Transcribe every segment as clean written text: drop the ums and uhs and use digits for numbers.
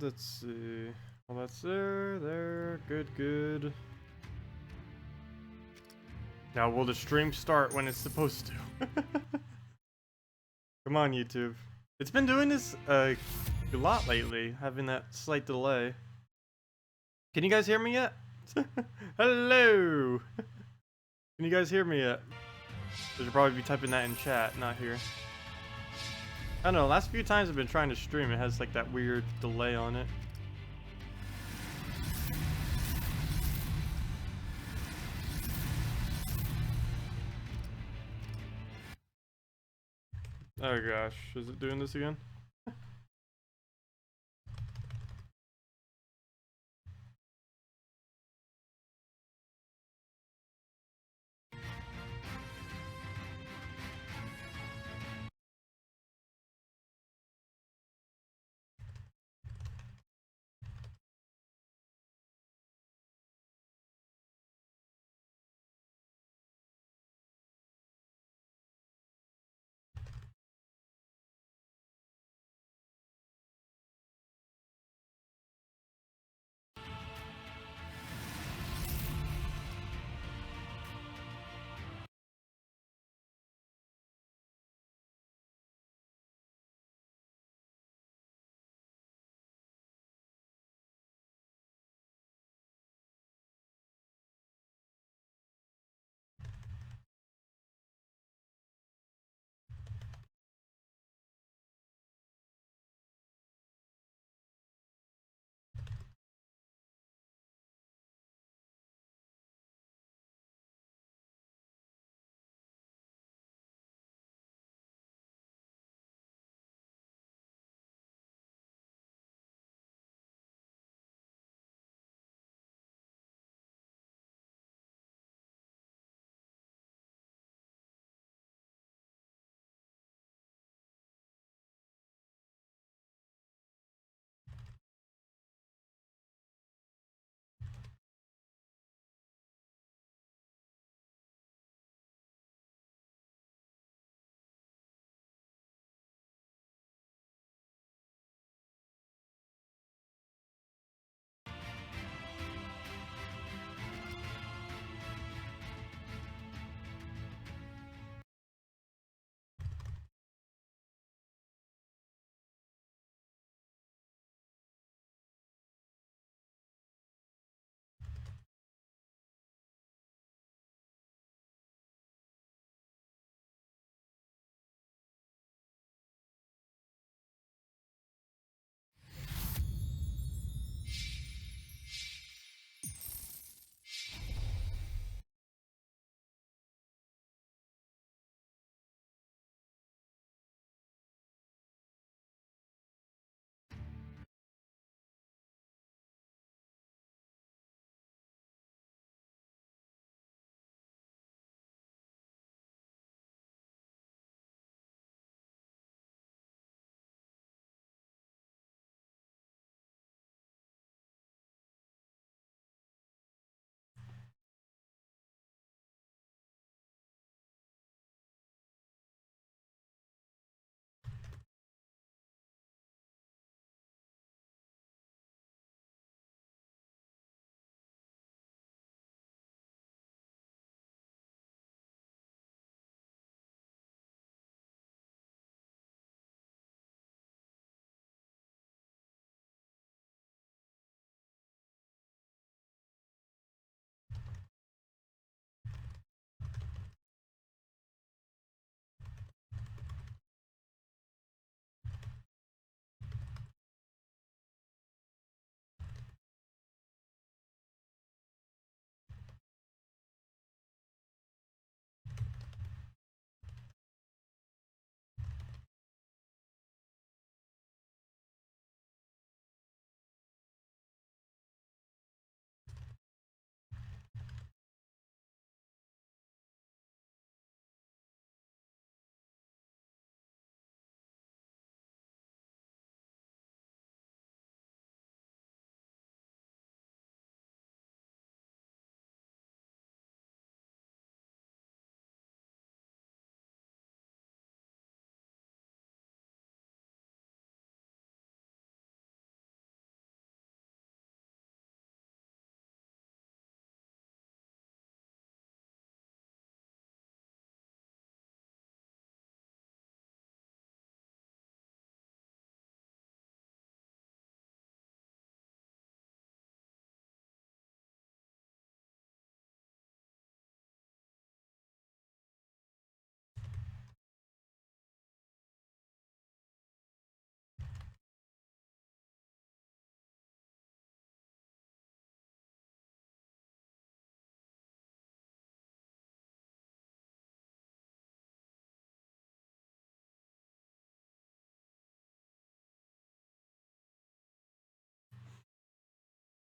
Let's see. Well, that's there. Good. Now, will the stream start when it's supposed to? Come on, YouTube. It's been doing this a lot lately, having that slight delay. Can you guys hear me yet? Hello! Can you guys hear me yet? You should probably be typing that in chat, not here. I don't know, last few times I've been trying to stream, it has like that weird delay on it. Oh gosh, is it doing this again?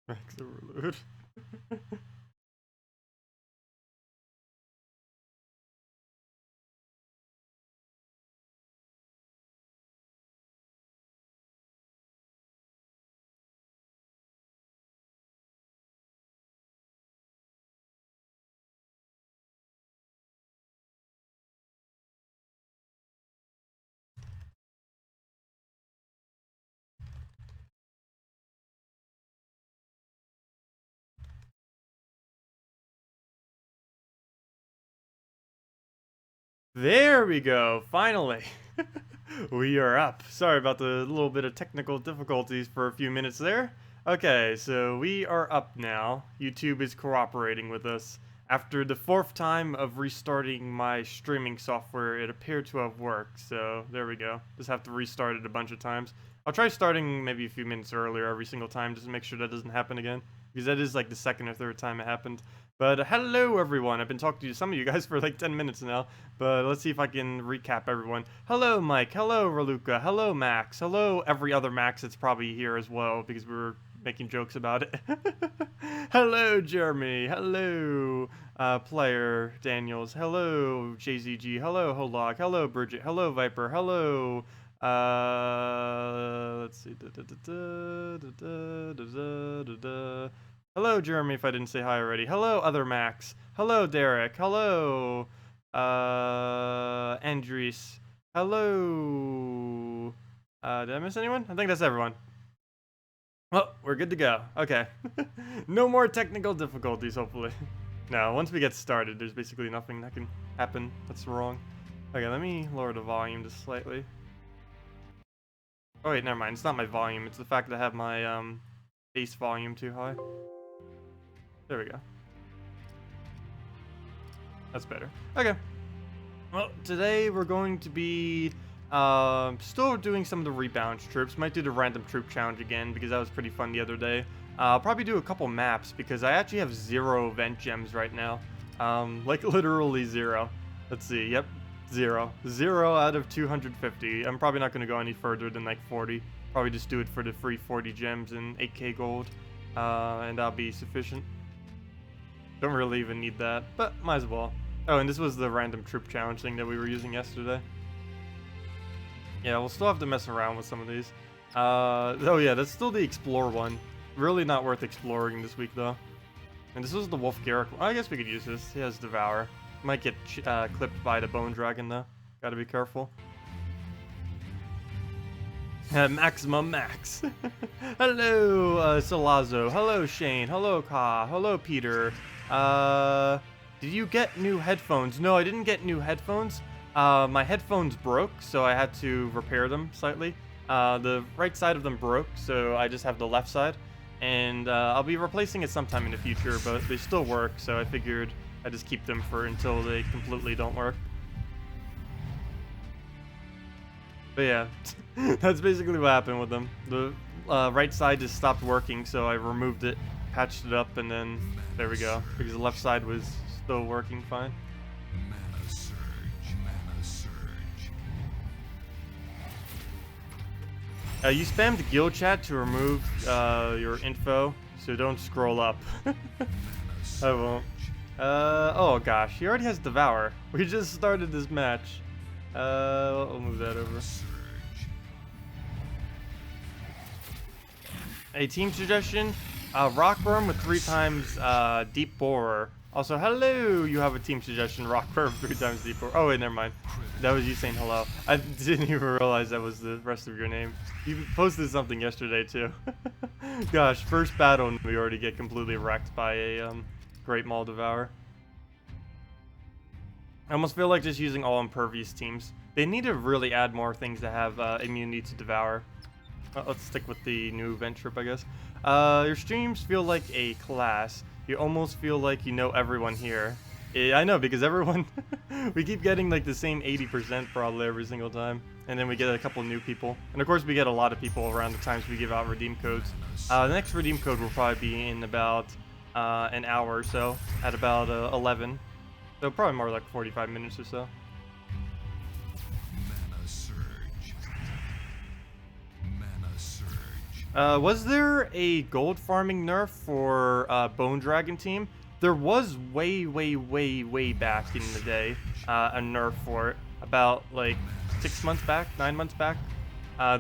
Max overload. There we go, finally. We are up. Sorry about the little bit of technical difficulties for a few minutes there. Okay, so we are up now. YouTube is cooperating with us. After the 4th time of restarting my streaming software, it appeared to have worked, so there we go. Just have to restart it a bunch of times. I'll try starting maybe a few minutes earlier every single time just to make sure that doesn't happen again, because that is like the 2nd or 3rd time it happened. But hello everyone, I've been talking to some of you guys for like 10 minutes now, but let's see if I can recap everyone. Hello Mike, hello Raluca, hello Max, hello every other Max that's probably here as well, because we were making jokes about it. Hello Jeremy, hello Player Daniels, hello JZG, hello Holog, hello Bridget, hello Viper, hello let's see. Hello, Jeremy, if I didn't say hi already. Hello, other Max. Hello, Derek. Hello, Andres. Hello. Did I miss anyone? I think that's everyone. Well, we're good to go. Okay. No more technical difficulties, hopefully. No, once we get started, there's basically nothing that can happen that's wrong. Okay, let me lower the volume just slightly. Oh wait, never mind. It's not my volume. It's the fact that I have my bass volume too high. There we go. That's better. Okay. Well, today we're going to be still doing some of the rebalanced troops. Might do the random troop challenge again because that was pretty fun the other day. I'll probably do a couple maps because I actually have 0 event gems right now. Like literally 0. Let's see. Yep. 0. 0 out of 250. I'm probably not going to go any further than like 40. Probably just do it for the free 40 gems and 8k gold. And that'll be sufficient. Don't really even need that, but might as well. Oh, and this was the random troop challenge thing that we were using yesterday. Yeah, we'll still have to mess around with some of these. Oh yeah, that's still the Explore one. Really not worth exploring this week, though. And this was the Wolf Garrick. I guess we could use this. He has Devour. Might get clipped by the Bone Dragon, though. Gotta be careful. Maximum Max. Hello, Salazo. Hello, Shane. Hello, Ka. Hello, Peter. Did you get new headphones? No, I didn't get new headphones. My headphones broke, so I had to repair them slightly. The right side of them broke, so I just have the left side. And I'll be replacing it sometime in the future, but they still work, so I figured I'd just keep them for until they completely don't work. But yeah, that's basically what happened with them. The right side just stopped working, so I removed it, patched it up, and then there we go. Because the left side was still working fine. Mana surge, mana surge. You spammed guild chat to remove your info, so don't scroll up. I won't. Oh gosh, he already has Devour. We just started this match. We'll move that over. A team suggestion: Rockworm with 3 times Deep Borer. Also, hello, you have a team suggestion: Rockworm 3 times Deep Borer. Oh wait, never mind. That was you saying hello. I didn't even realize that was the rest of your name. You posted something yesterday too. Gosh, first battle and we already get completely wrecked by a Great Maul Devour. I almost feel like just using all impervious teams. They need to really add more things that have immunity to Devour. Well, let's stick with the new event trip, I guess. Your streams feel like a class. You almost feel like you know everyone here. Yeah, I know, because everyone... we keep getting like the same 80% probably every single time. And then we get a couple new people. And of course we get a lot of people around the times we give out redeem codes. The next redeem code will probably be in about an hour or so. At about 11. So probably more like 45 minutes or so. Mana surge. Mana surge. Was there a gold farming nerf for Bone Dragon team? There was way back in the day, a nerf for it. About like 6 months back, 9 months back.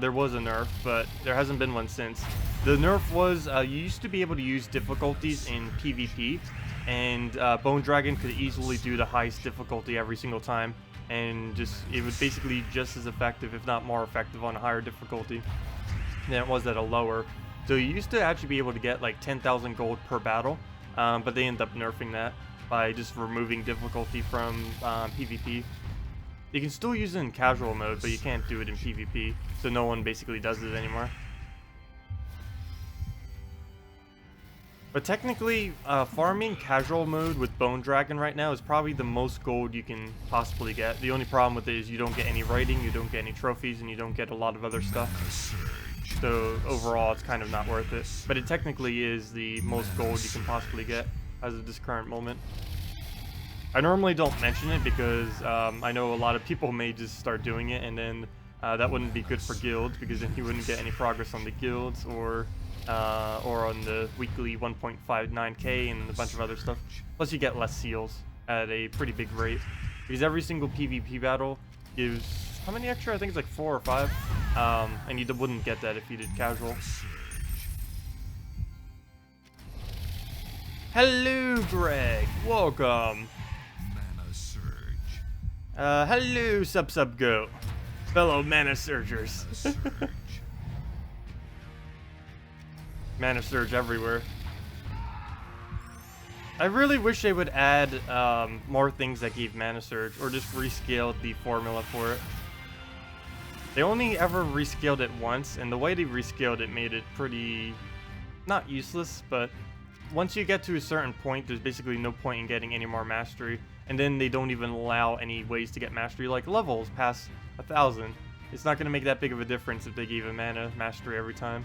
There was a nerf, but there hasn't been one since. The nerf was, you used to be able to use difficulties in PvP, and Bone Dragon could easily do the highest difficulty every single time, and it was basically just as effective, if not more effective, on a higher difficulty than it was at a lower. So you used to actually be able to get like 10,000 gold per battle, but they ended up nerfing that by just removing difficulty from PvP. You can still use it in casual mode, but you can't do it in PvP, so no one basically does it anymore. But technically, farming casual mode with Bone Dragon right now is probably the most gold you can possibly get. The only problem with it is you don't get any raiding, you don't get any trophies, and you don't get a lot of other stuff. So overall, it's kind of not worth it. But it technically is the most gold you can possibly get as of this current moment. I normally don't mention it because I know a lot of people may just start doing it, and then that wouldn't be good for guilds, because then you wouldn't get any progress on the guilds or on the weekly 1.59k and a bunch of other stuff. Plus you get less seals at a pretty big rate, because every single PvP battle gives, how many extra? I think it's like 4 or 5, and you wouldn't get that if you did casual. Hello Greg, welcome. Hello Sub Go, fellow Mana Surgers. Mana Surge everywhere. I really wish they would add more things that gave Mana Surge, or just rescaled the formula for it. They only ever rescaled it once, and the way they rescaled it made it pretty, not useless, but once you get to a certain point, there's basically no point in getting any more mastery. And then they don't even allow any ways to get mastery, like levels past 1,000. It's not going to make that big of a difference if they gave a mana mastery every time.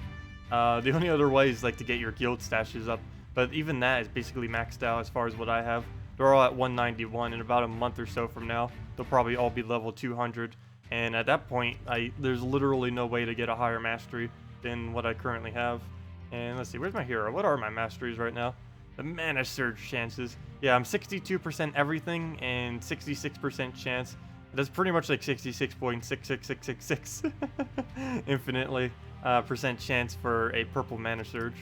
The only other way is like to get your guild stashes up, but even that is basically maxed out as far as what I have. They're all at 191, and about a month or so from now, they'll probably all be level 200. And at that point, there's literally no way to get a higher mastery than what I currently have. And let's see, where's my hero? What are my masteries right now? The Mana Surge chances. Yeah, I'm 62% everything and 66% chance. That's pretty much like 66.66666 infinitely percent chance for a purple Mana Surge.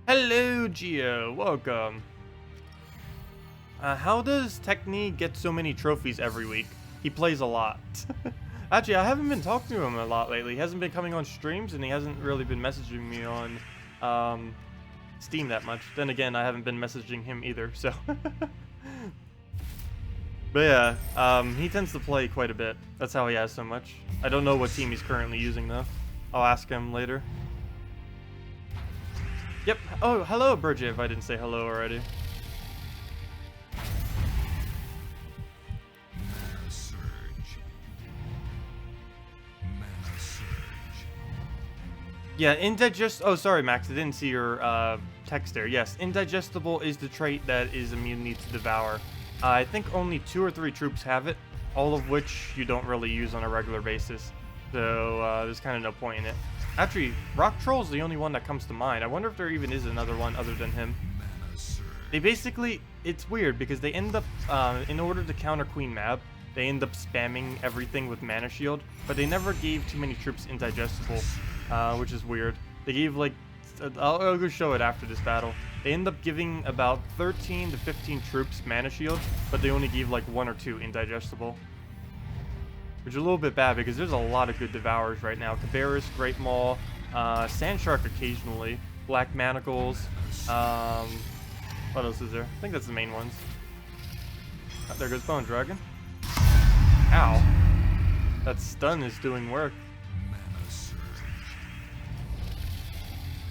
Hello, Geo. Welcome. How does Techni get so many trophies every week? He plays a lot. Actually, I haven't been talking to him a lot lately. He hasn't been coming on streams, and he hasn't really been messaging me on Steam that much. Then again, I haven't been messaging him either, so. But yeah, he tends to play quite a bit. That's how he has so much. I don't know what team he's currently using, though. I'll ask him later. Yep. Oh, hello, Bridget, if I didn't say hello already. Yeah, oh, sorry, Max, I didn't see your text there. Yes, indigestible is the trait that is immunity to devour. I think only 2 or 3 troops have it, all of which you don't really use on a regular basis. So there's kind of no point in it. Actually, Rock Troll's the only one that comes to mind. I wonder if there even is another one other than him. They basically, it's weird because they end up, in order to counter Queen Mab, they end up spamming everything with Mana Shield, but they never gave too many troops indigestible. Which is weird. They gave like, I'll go show it after this battle. They end up giving about 13 to 15 troops Mana Shield, but they only gave like 1 or 2 indigestible. Which is a little bit bad because there's a lot of good Devourers right now. Cabarrus, Great Maul, Sandshark occasionally, Black Manacles, what else is there? I think that's the main ones. Oh, there goes Bone Dragon. Ow. That stun is doing work.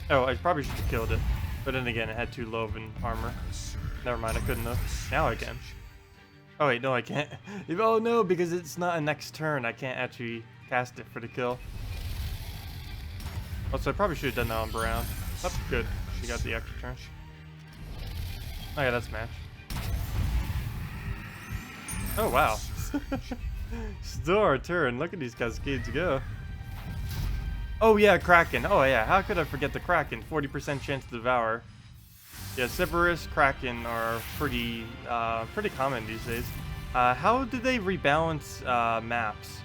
Oh, I probably should have killed it. But then again, it had too low of an armor. Never mind, I couldn't have. Now I can. Oh wait, no I can't. Oh no, because it's not a next turn. I can't actually cast it for the kill. Also, I probably should have done that on Brown. Oh, good. You got the extra turn. Oh yeah, that's match. Oh wow. Still our turn. Look at these cascades go. Oh yeah, Kraken. Oh yeah, how could I forget the Kraken? 40% chance to devour. Yeah, Cerberus, Kraken are pretty common these days. How did they rebalance maps?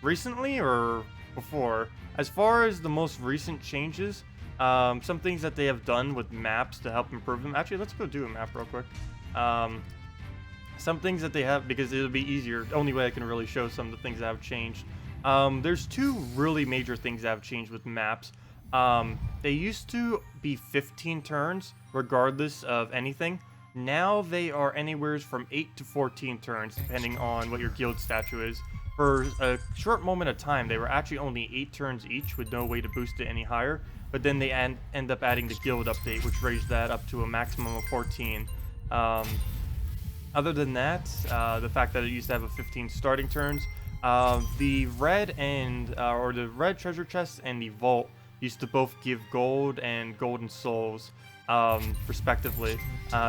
Recently or before? As far as the most recent changes, some things that they have done with maps to help improve them. Actually, let's go do a map real quick. Some things that they have, because it'll be easier. The only way I can really show some of the things that have changed. There's two really major things that have changed with maps. They used to be 15 turns, regardless of anything. Now they are anywhere from 8 to 14 turns, depending on what your guild statue is. For a short moment of time, they were actually only 8 turns each, with no way to boost it any higher. But then they end up adding the guild update, which raised that up to a maximum of 14. Other than that, the fact that it used to have a 15 starting turns, the red or the red treasure chest and the vault used to both give gold and golden souls, respectively.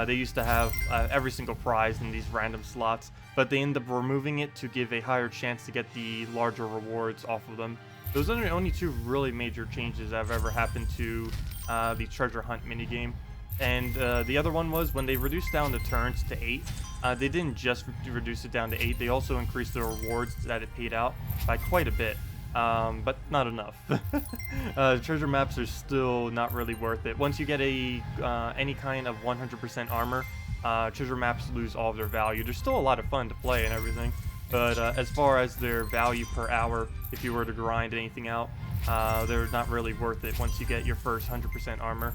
They used to have every single prize in these random slots, but they end up removing it to give a higher chance to get the larger rewards off of them. Those are the only two really major changes that have ever happened to the treasure hunt minigame. And the other one was when they reduced down the turns to 8. They didn't just reduce it down to 8, they also increased the rewards that it paid out by quite a bit. But not enough. Treasure maps are still not really worth it. Once you get any kind of 100% armor, treasure maps lose all of their value. They're still a lot of fun to play and everything, but as far as their value per hour, if you were to grind anything out, they're not really worth it once you get your first 100% armor.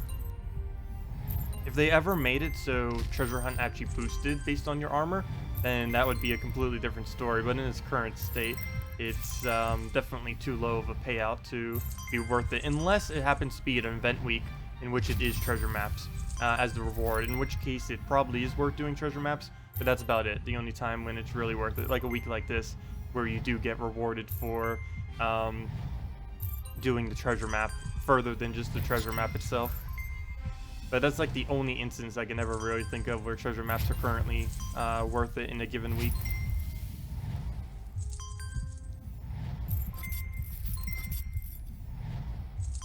If they ever made it so treasure hunt actually boosted based on your armor, then that would be a completely different story, but in its current state, it's definitely too low of a payout to be worth it, unless it happens to be an event week in which it is treasure maps as the reward, in which case it probably is worth doing treasure maps, but that's about it. The only time when it's really worth it, like a week like this, where you do get rewarded for doing the treasure map further than just the treasure map itself. But that's like the only instance I can ever really think of where treasure maps are currently worth it in a given week.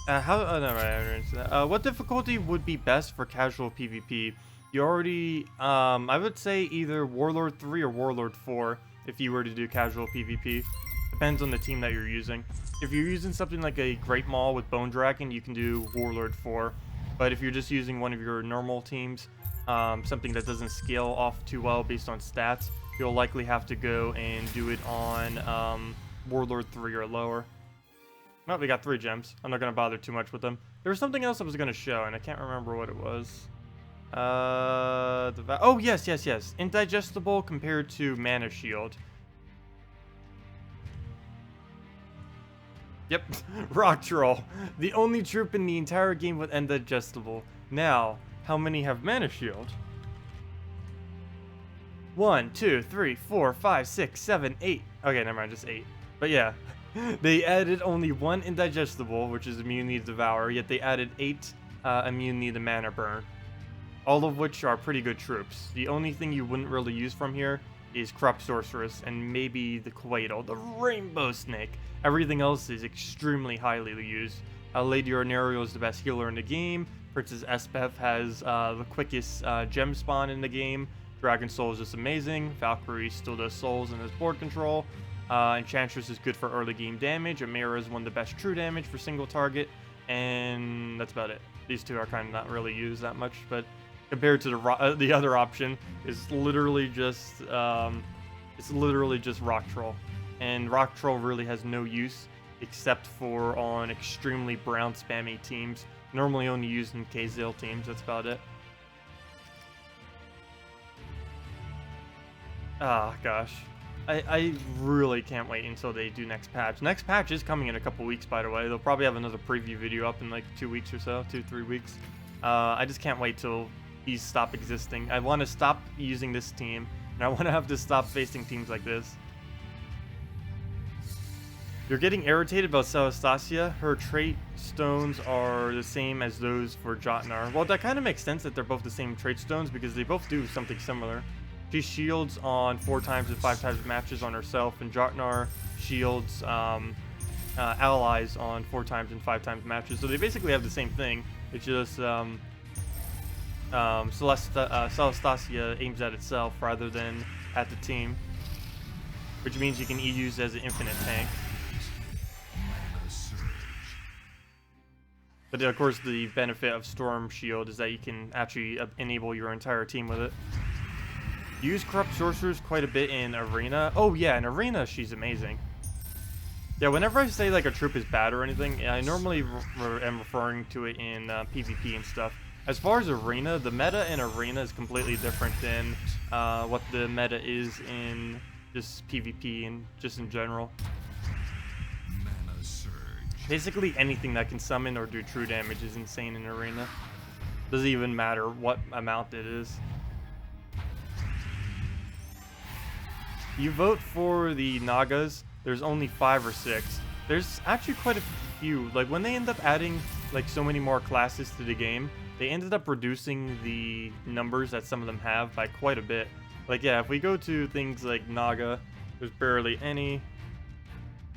What difficulty would be best for casual PvP? You already, I would say either Warlord 3 or Warlord 4 if you were to do casual PvP. Depends on the team that you're using. If you're using something like a Great Maul with Bone Dragon, you can do Warlord 4. But if you're just using one of your normal teams, something that doesn't scale off too well based on stats, you'll likely have to go and do it on Warlord 3 or lower. Well, we got 3 gems. I'm not going to bother too much with them. There was something else I was going to show, and I can't remember what it was. Oh, yes. Indigestible compared to Mana Shield. Yep, Rock Troll. The only troop in the entire game with indigestible. Now, how many have Mana Shield? 1, 2, 3, 4, 5, 6, 7, 8. Okay, never mind, just 8. But yeah. They added only 1 indigestible, which is immunity to devour, yet they added 8 immunity to mana burn. All of which are pretty good troops. The only thing you wouldn't really use from here is Corrupt Sorceress and maybe the Quaidle, the Rainbow Snake. Everything else is extremely highly used. Lady Ornario is the best healer in the game. Princess Espeth has the quickest gem spawn in the game. Dragon Soul is just amazing. Valkyrie still does souls and has board control. Enchantress is good for early game damage. Amira is one of the best true damage for single target, and that's about it. These two are kind of not really used that much, but compared to the other option, is literally just Rock Troll, and Rock Troll really has no use except for on extremely brown spammy teams. Normally only used in KZil teams. That's about it. Ah, gosh. I really can't wait until they do next patch. Next patch is coming in a couple weeks, by the way. They'll probably have another preview video up in like 2 weeks or so, 2-3 weeks. I just can't wait till these stop existing. I want to stop using this team, and I want to have to stop facing teams like this. You're getting irritated about Celestacia. Her trait stones are the same as those for Jotnar. Well, that kind of makes sense that they're both the same trait stones because they both do something similar. She shields on 4 times and 5 times matches on herself, and Jotnar shields allies on 4 times and 5 times matches. So they basically have the same thing. It's just Celestia aims at itself rather than at the team, which means you can use as an infinite tank. But of course, the benefit of Storm Shield is that you can actually enable your entire team with it. Use Corrupt Sorcerers quite a bit in Arena. Oh yeah, in Arena she's amazing. Yeah, whenever I say like a troop is bad or anything, I normally am referring to it in PvP and stuff. As far as Arena, the meta in Arena is completely different than what the meta is in just PvP and just in general. Basically anything that can summon or do true damage is insane in Arena. Doesn't even matter what amount it is. You vote for the Nagas, there's only 5 or 6. There's actually quite a few. Like when they end up adding like so many more classes to the game, they ended up reducing the numbers that some of them have by quite a bit. Like yeah, if we go to things like Naga, there's barely any.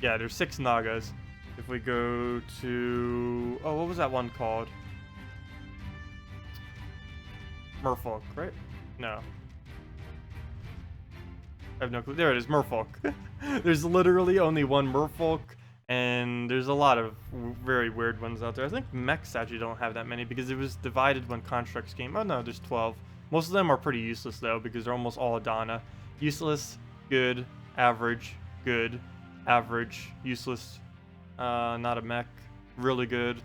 Yeah, there's 6 Nagas. If we go to... Oh, what was that one called? Merfolk, right? No. I have no clue. There it is, Merfolk. There's literally only one Merfolk, and there's a lot of very weird ones out there. I think mechs actually don't have that many because it was divided when constructs came. Oh no, there's 12. Most of them are pretty useless though because they're almost all Adana. Useless, good, average, good, average, useless. Not a mech. Really good.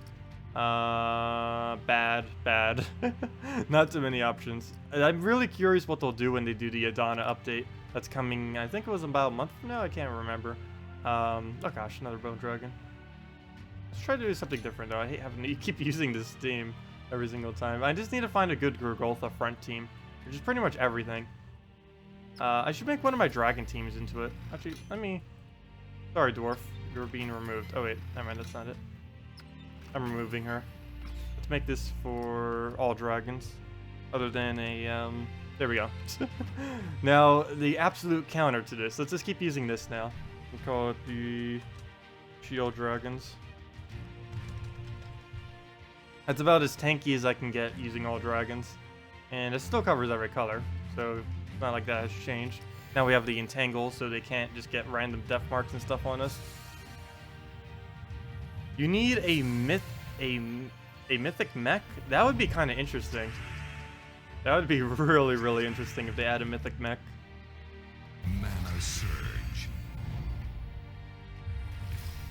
Bad. Not too many options. I'm really curious what they'll do when they do the Adana update. That's coming, I think it was about a month from now. I can't remember. Oh gosh, another Bone Dragon. Let's try to do something different though. I hate having to keep using this team every single time. I just need to find a good Gurgoltha front team, which is pretty much everything. I should make one of my dragon teams into it. Actually, let me... Sorry, Dwarf. You're being removed. Oh wait, never mind, that's not it. I'm removing her. Let's make this for all dragons. Other than a, there we go. Now, the absolute counter to this. Let's just keep using this now. We'll call it the Shield Dragons. That's about as tanky as I can get using all dragons. And it still covers every color, so it's not like that has changed. Now we have the Entangle, so they can't just get random death marks and stuff on us. You need a mythic mech? That would be kind of interesting. That would be really, really interesting if they add a mythic mech. Mana Surge.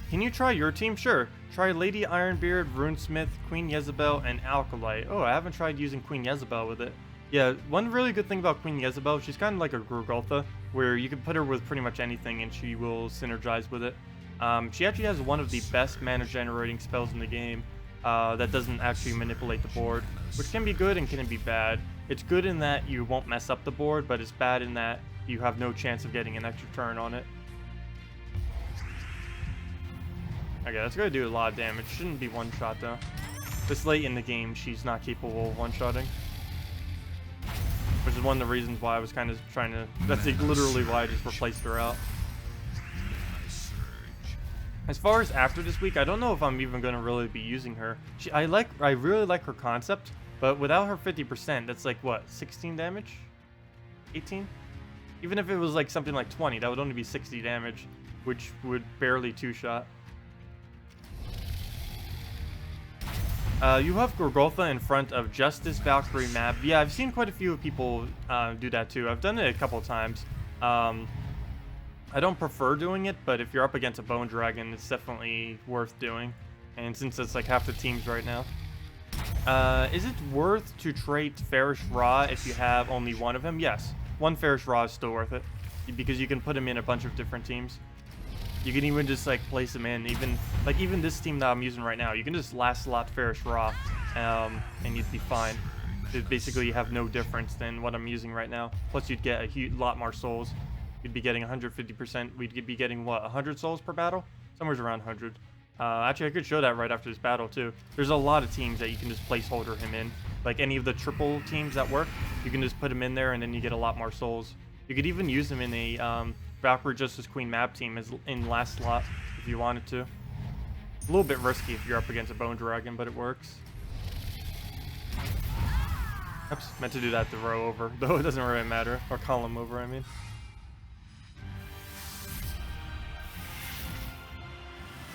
Can you try your team? Sure. Try Lady Ironbeard, Runesmith, Queen Jezebel, and Alkalite. Oh, I haven't tried using Queen Jezebel with it. Yeah, one really good thing about Queen Jezebel, she's kind of like a Gurgoltha, where you can put her with pretty much anything and she will synergize with it. She actually has one of the best mana generating spells in the game that doesn't actually manipulate the board, which can be good and can be bad. It's good in that you won't mess up the board, but it's bad in that you have no chance of getting an extra turn on it. Okay, that's gonna do a lot of damage. Shouldn't be one shot though. This late in the game, she's not capable of one-shotting. Which is one of the reasons why I was kind of trying to... That's literally why I just replaced her out. As far as after this week, I don't know if I'm even going to really be using her. I really like her concept, but without her 50%, that's like, what, 16 damage? 18? Even if it was like something like 20, that would only be 60 damage, which would barely two-shot. You have Gurgoltha in front of Justice, Valkyrie, Mab. Yeah, I've seen quite a few people do that too. I've done it a couple times. I don't prefer doing it, but if you're up against a Bone Dragon, it's definitely worth doing. And since it's like half the teams right now. Is it worth to trait Farish Ra if you have only one of him? Yes. One Farish Ra is still worth it. Because you can put him in a bunch of different teams. You can even just like place him in, even this team that I'm using right now, you can just last slot Farish Ra, and you'd be fine. It basically have no difference than what I'm using right now. Plus you'd get a lot more souls. You'd be getting 150%. We'd be getting what, 100 souls per battle? Somewhere around 100. Actually, I could show that right after this battle too. There's a lot of teams that you can just placeholder him in. Like any of the triple teams that work, you can just put him in there and then you get a lot more souls. You could even use him in a Valkyrie Justice Queen map team as in last slot if you wanted to. A little bit risky if you're up against a bone dragon, but it works. Oops, meant to do that to row over, though it doesn't really matter. Or column over, I mean.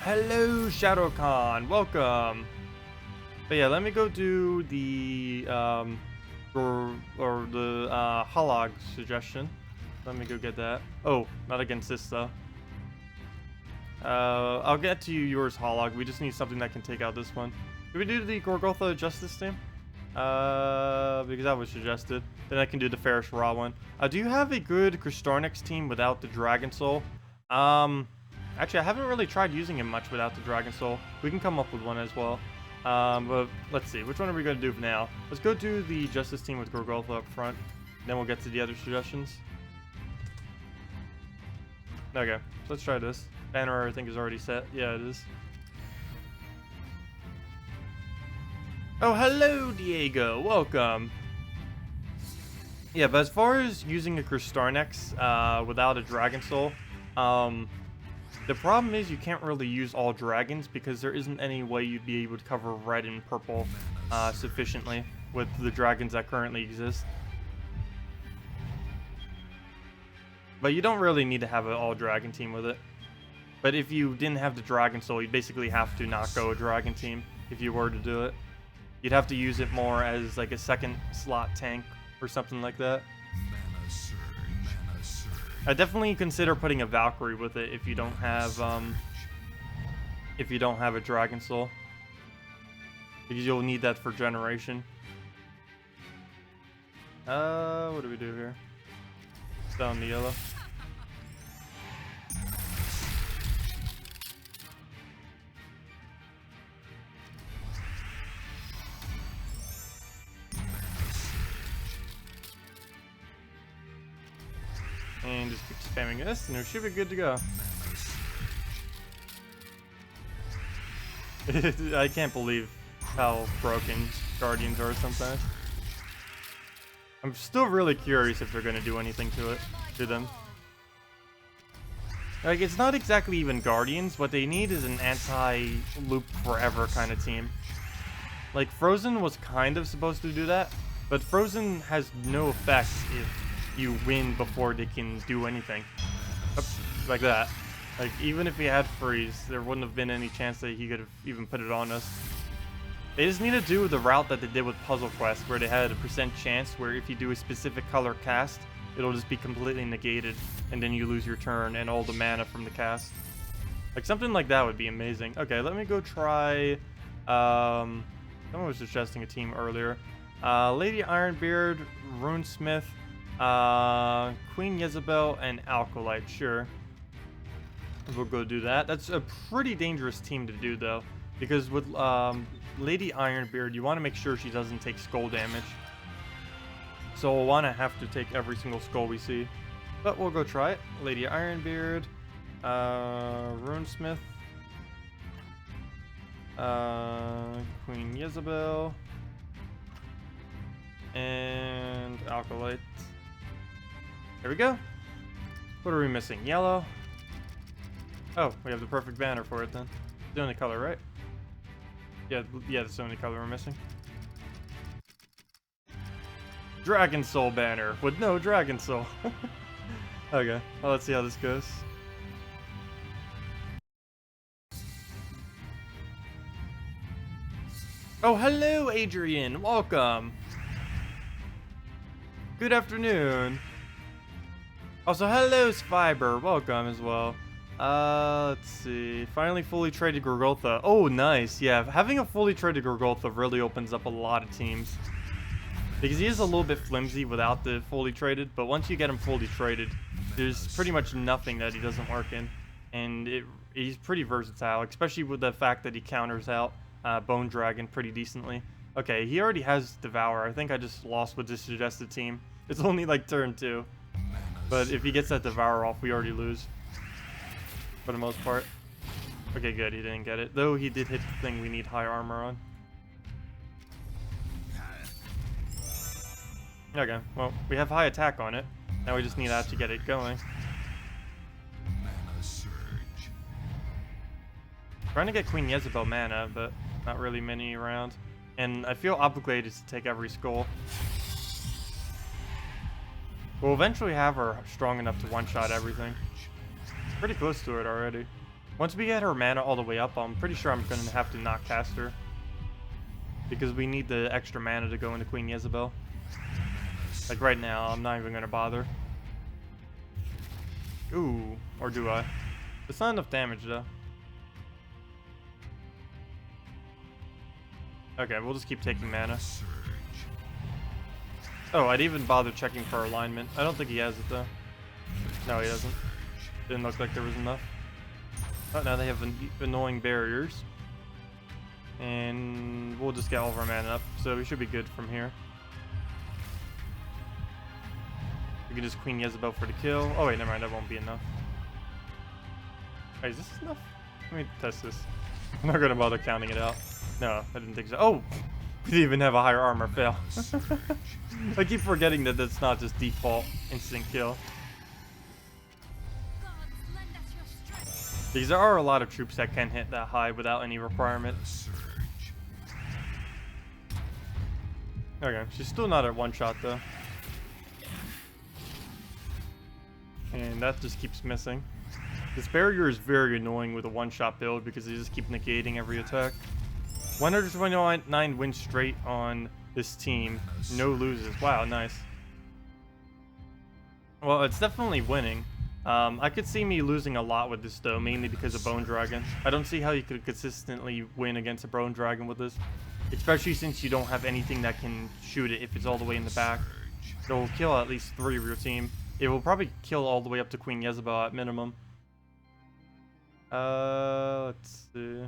Hello, Shadow Kahn, welcome. But yeah, let me go do the Holog suggestion. Let me go get that. Oh, not against this though. I'll get to yours, Holog. We just need something that can take out this one. Did we do the Gorgotha Justice team? Because that was suggested. Then I can do the Ferris Raw one. Do you have a good Kristarnix team without the Dragon Soul? Actually, I haven't really tried using him much without the Dragon Soul. We can come up with one as well. But let's see. Which one are we going to do now? Let's go do the Justice team with Gorgotha up front. Then we'll get to the other suggestions. Okay, so let's try this. Banner, I think, is already set. Yeah, it is. Oh, hello, Diego. Welcome. Yeah, but as far as using a Kristarnix without a Dragon Soul, the problem is you can't really use all dragons because there isn't any way you'd be able to cover red and purple sufficiently with the dragons that currently exist. But you don't really need to have an all-dragon team with it. But if you didn't have the Dragon Soul, you'd basically have to not go a dragon team if you were to do it. You'd have to use it more as like a second slot tank or something like that. I definitely consider putting a Valkyrie with it if you don't have a Dragon Soul, because you'll need that for generation. What do we do here? Still on the yellow. And just keep spamming this, and it should be good to go. I can't believe how broken Guardians are sometimes. I'm still really curious if they're going to do anything to them. Like, it's not exactly even Guardians. What they need is an anti-loop forever kind of team. Like, Frozen was kind of supposed to do that, but Frozen has no effect if you win before they can do anything. Oops, like that. Like, even if he had freeze, there wouldn't have been any chance that he could have even put it on us. They just need to do the route that they did with Puzzle Quest, where they had a % chance where if you do a specific color cast, it'll just be completely negated, and then you lose your turn and all the mana from the cast. Like, something like that would be amazing. Okay, let me go try... someone was suggesting a team earlier. Lady Ironbeard, Runesmith, Queen Jezebel, and Alkalite, sure. We'll go do that. That's a pretty dangerous team to do, though, because with Lady Ironbeard, you want to make sure she doesn't take skull damage. So we'll want to have to take every single skull we see. But we'll go try it. Lady Ironbeard, Runesmith, Queen Jezebel, and Alkalite. There we go. What are we missing? Yellow. Oh, we have the perfect banner for it then. The only color, right? Yeah, that's the only color we're missing. Dragon Soul banner with no Dragon Soul. Okay, well, let's see how this goes. Oh, hello, Adrian. Welcome. Good afternoon. Also, hello, Fiber. Welcome as well. Let's see. Finally fully traded Gorgotha. Oh, nice. Yeah, having a fully traded Gorgotha really opens up a lot of teams. Because he is a little bit flimsy without the fully traded, but once you get him fully traded, there's pretty much nothing that he doesn't work in. And he's pretty versatile, especially with the fact that he counters out Bone Dragon pretty decently. Okay, he already has Devour. I think I just lost with this suggested team. It's only like turn 2. But if he gets that Devour off, we already lose. For the most part. Okay, good, he didn't get it. Though he did hit the thing we need high armor on. Okay, well, we have high attack on it. Now we just need that to get it going. Mana surge. Trying to get Queen Jezebel mana, but not really many around. And I feel obligated to take every skull. We'll eventually have her strong enough to one-shot everything. Pretty close to it already. Once we get her mana all the way up, I'm pretty sure I'm going to have to not cast her. Because we need the extra mana to go into Queen Jezebel. Like right now, I'm not even going to bother. Ooh, or do I? It's not enough damage though. Okay, we'll just keep taking mana. Oh, I'd even bother checking for alignment. I don't think he has it though. No, he doesn't. Didn't look like there was enough. Oh, now they have annoying barriers. And we'll just get all of our mana up, so we should be good from here. We can just Queen Jezebel for the kill. Oh wait, never mind, that won't be enough. Wait, is this enough? Let me test this. I'm not gonna bother counting it out. No, I didn't think so. Oh! We didn't even have a higher armor fail. I keep forgetting that that's not just default instant kill. These are a lot of troops that can hit that high without any requirement. Okay, she's still not at one shot though. And that just keeps missing. This barrier is very annoying with a one-shot build because they just keep negating every attack. 129 wins straight on this team. No loses. Wow, nice. Well, it's definitely winning. I could see me losing a lot with this though, mainly because of Bone Dragon. I don't see how you could consistently win against a Bone Dragon with this. Especially since you don't have anything that can shoot it if it's all the way in the back. It will kill at least 3 of your team. It will probably kill all the way up to Queen Jezebel at minimum. Let's see.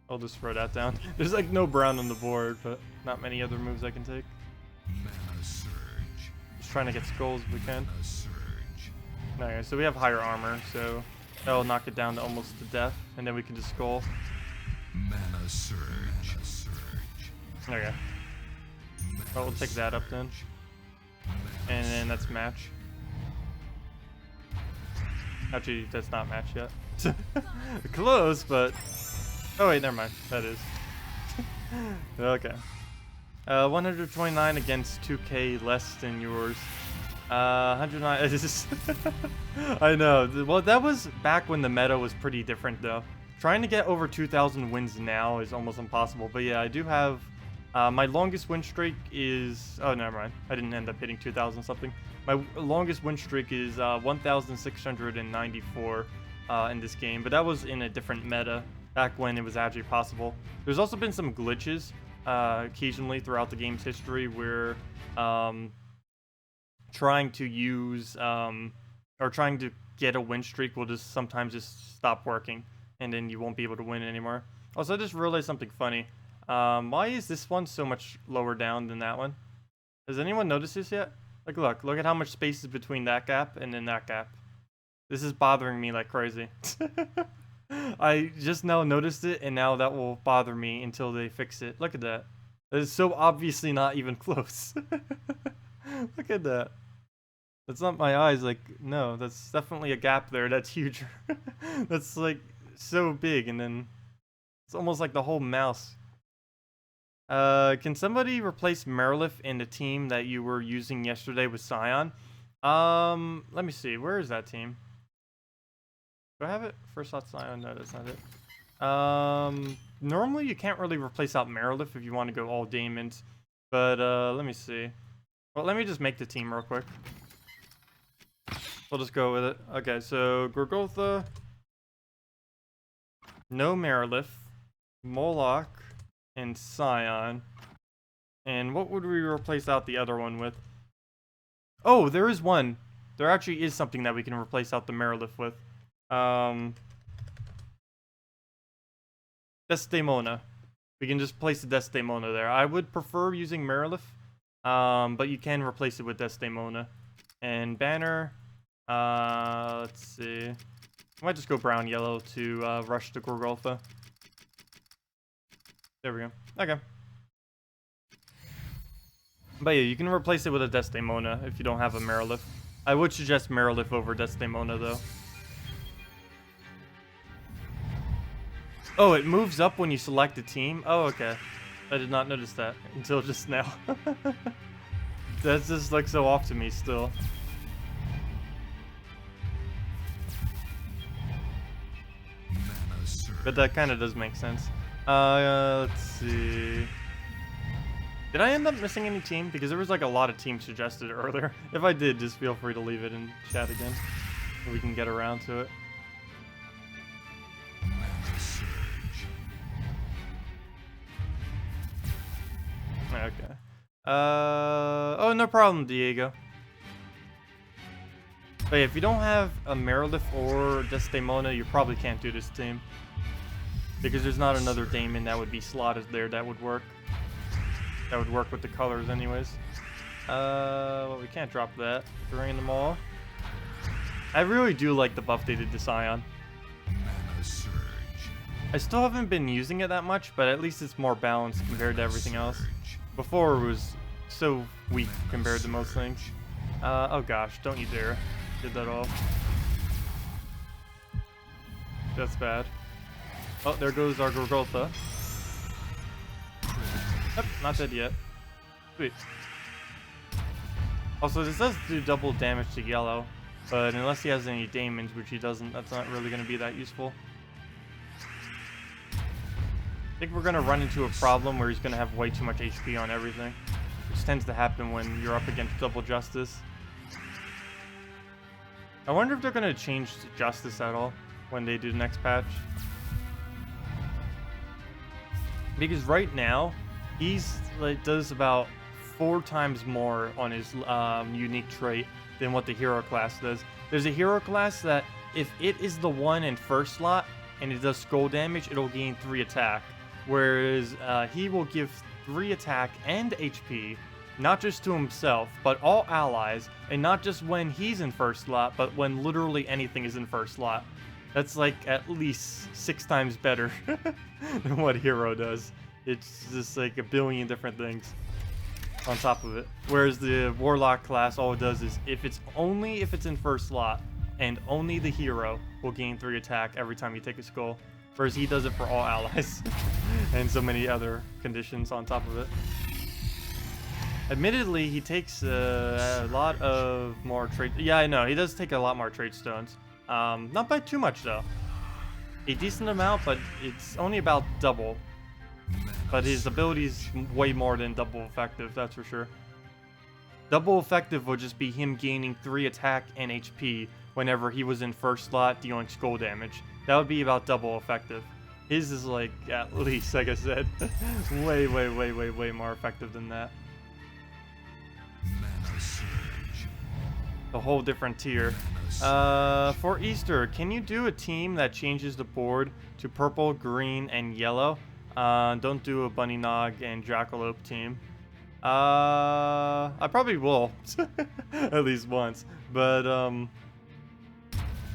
I'll just throw that down. There's like no brown on the board, but not many other moves I can take. Just trying to get skulls if we can. Okay, so we have higher armor, so that'll knock it down to almost to death, and then we can just skull. Mana surge. Okay. Well, we'll take that up then. And then that's match. Actually, that's not match yet. Close, but... Oh wait, never mind. That is. Okay. 129 against 2k less than yours. 109 is I know. Well, that was back when the meta was pretty different though. Trying to get over 2,000 wins now is almost impossible. But yeah, I do have my longest win streak is... Oh, never mind. I didn't end up hitting 2,000 something. My longest win streak is 1,694 in this game. But that was in a different meta back when it was actually possible. There's also been some glitches occasionally throughout the game's history where trying to use or trying to get a win streak will just sometimes just stop working, and then you won't be able to win anymore. Also, I just realized something funny. Why is this one so much lower down than that one? Has anyone noticed this yet? Like, look at how much space is between that gap and then that gap. This is bothering me like crazy. I just now noticed it, and now that will bother me until they fix it. Look at that. That is so obviously not even close. Look at that. That's not my eyes. Like, no, that's definitely a gap there. That's huge. That's like so big, and then it's almost like the whole mouse. Can somebody replace Merilith in the team that you were using yesterday with Scion? Let me see. Where is that team? Do I have it? First thought Scion. No, that's not it. Normally you can't really replace out Merilith if you want to go all Daemons, but let me see. Well, let me just make the team real quick. We'll just go with it. Okay, so Gorgotha, no Merilith, Moloch, and Scion. And what would we replace out the other one with? Oh, there is one. There actually is something that we can replace out the Merilith with. Desdemona. We can just place the Desdemona there. I would prefer using Merilith, but you can replace it with Desdemona. And Banner, let's see. I might just go brown yellow to rush the Gorgotha. There we go. Okay. But yeah, you can replace it with a Desdemona if you don't have a Merilith. I would suggest Merilith over Desdemona though. Oh, it moves up when you select a team? Oh, okay. I did not notice that until just now. That's just like so off to me still. But that kind of does make sense. Let's see. Did I end up missing any team? Because there was like a lot of teams suggested earlier. If I did, just feel free to leave it in chat again. So we can get around to it. Okay. Oh, no problem, Diego. But yeah, if you don't have a Merilith or Desdemona, you probably can't do this team. Because there's not another Daemon that would be slotted there that would work. That would work with the colors anyways. Well, we can't drop that. Drain them all. I really do like the buff they did to Scion. I still haven't been using it that much, but at least it's more balanced compared to everything else. Before it was so weak compared to most things. Oh gosh, don't you dare. Did that all. That's bad. Oh, there goes our Gorgotha. Yep, not dead yet. Sweet. Also, this does do double damage to yellow, but unless he has any daemons, which he doesn't, that's not really going to be that useful. I think we're going to run into a problem where he's going to have way too much HP on everything, which tends to happen when you're up against double justice. I wonder if they're going to change justice at all when they do the next patch. Because right now, he's like does about 4 times more on his unique trait than what the hero class does. There's a hero class that if it is the one in first slot and it does skull damage, it'll gain 3 attack. Whereas he will give 3 attack and HP, not just to himself, but all allies, and not just when he's in first slot, but when literally anything is in first slot. That's like at least 6 times better than what hero does. It's just like a billion different things on top of it. Whereas the warlock class, all it does is if it's in first slot, and only the hero will gain 3 attack every time you take a skull. Whereas he does it for all allies and so many other conditions on top of it. Admittedly, he takes a lot of more trait. Yeah, I know he does take a lot more trait stones. Not by too much though. A decent amount, but it's only about double. But his ability's way more than double effective, that's for sure. Double effective would just be him gaining 3 attack and HP whenever he was in first slot dealing skull damage. That would be about double effective. His is like, at least, like I said, way more effective than that. A whole different tier. For Easter, can you do a team that changes the board to purple, green, and yellow? Don't do a Bunny Nog and Jackalope team. I probably will, at least once. But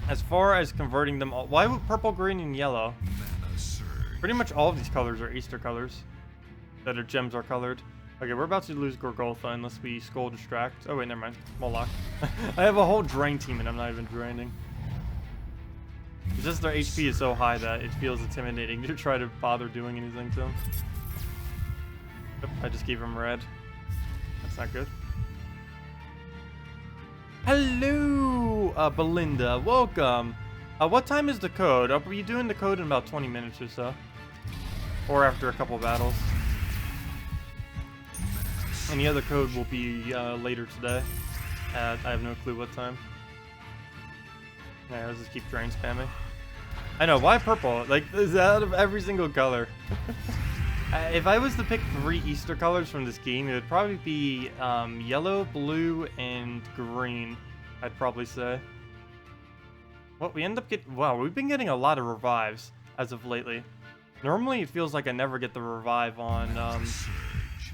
as far as converting them all, why would purple, green, and yellow? Pretty much all of these colors are Easter colors that are gems are colored. Okay, we're about to lose Gorgotha unless we skull distract. Oh wait, never mind. Moloch. I have a whole drain team and I'm not even draining. It's just their HP is so high that it feels intimidating to try to bother doing anything to them. Yep, I just gave him red. That's not good. Hello, Belinda. Welcome. What time is the code? Are we doing the code in about 20 minutes or so? Or after a couple battles? Any other code will be later today. I have no clue what time. Yeah, let's just keep drain spamming. I know, why purple? Like, is out of every single color. If I was to pick 3 Easter colors from this game, it would probably be yellow, blue, and green, I'd probably say. Well, we end up getting... Wow, we've been getting a lot of revives as of lately. Normally, it feels like I never get the revive on...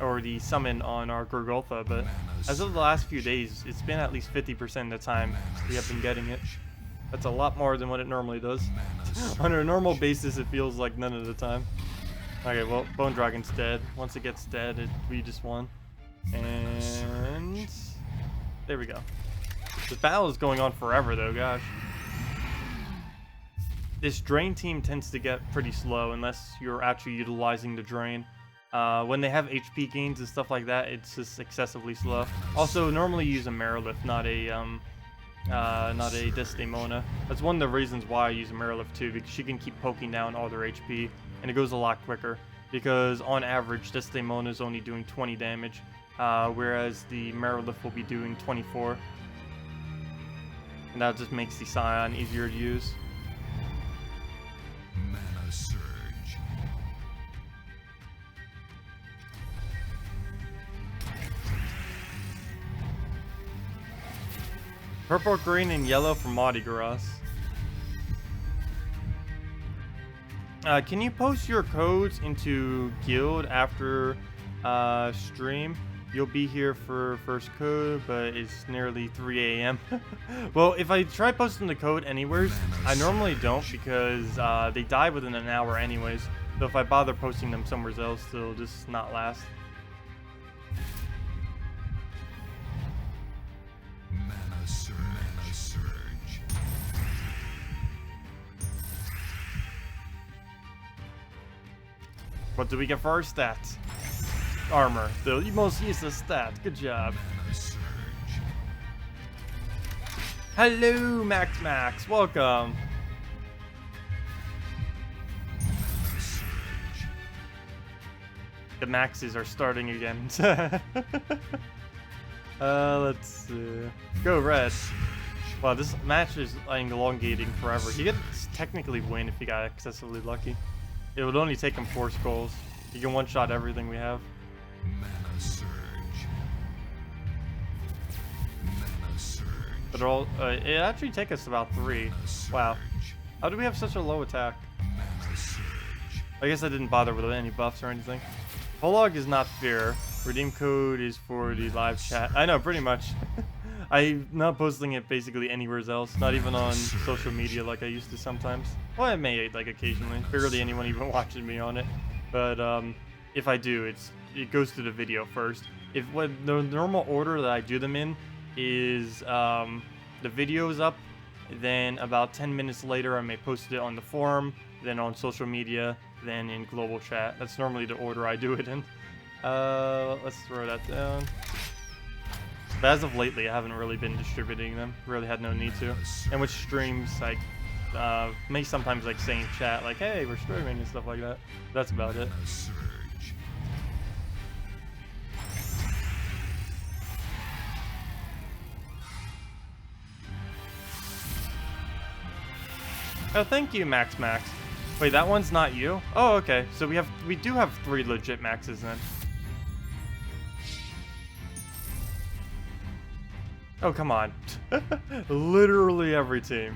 or the summon on our Gorgotha, but as of the last few days, it's been at least 50% of the time we have been getting it. That's a lot more than what it normally does. On a normal basis, it feels like none of the time. Okay, well, Bone Dragon's dead. Once it gets dead, we just won. And... there we go. This battle is going on forever, though, gosh. this drain team tends to get pretty slow unless you're actually utilizing the drain. When they have HP gains and stuff like that, it's just excessively slow. Also, normally use a Marilift, not a Desdemona. That's one of the reasons why I use a Marilift too, because she can keep poking down all their HP, and it goes a lot quicker. Because on average, Desdemona is only doing 20 damage, whereas the Marilift will be doing 24. And that just makes the Scion easier to use. Mana surge. Purple, green, and yellow for Mardi Gras. Can you post your codes into Guild after stream? You'll be here for first code, but it's nearly 3 a.m. Well, if I try posting the code anywhere, I normally don't because they die within an hour anyways. So if I bother posting them somewhere else, they'll just not last. Mana surge. Mana surge. What do we get for our stats? Armor, the most useless stat. Good job. Mana surge. Hello, Max. Welcome. Mana surge. The Maxes are starting again. Let's see. Go red. Wow, this match is like elongating forever. He could technically win if he got excessively lucky. It would only take him 4 skulls. He can one-shot everything we have. Mana surge. Mana surge. But it actually take us about 3. Wow. How do we have such a low attack? Mana surge. I guess I didn't bother with any buffs or anything. Prologue is not fair. Redeem code is for the live chat. I know, pretty much. I'm not posting it basically anywhere else. Not even on social media like I used to sometimes. Well, I may like occasionally. Barely anyone even watching me on it. But if I do, it goes to the video first. If what the normal order that I do them in is the video is up, then about 10 minutes later I may post it on the forum, then on social media, then in global chat. That's normally the order I do it in. Let's throw that down. But as of lately, I haven't really been distributing them. Really had no need to. And with streams, like, may sometimes like say in chat, like, hey, we're streaming and stuff like that. That's about it. Mana surge. Oh, thank you, Max. Wait, that one's not you? Oh, okay. So we do have 3 legit Maxes then. Oh, come on. Literally every team.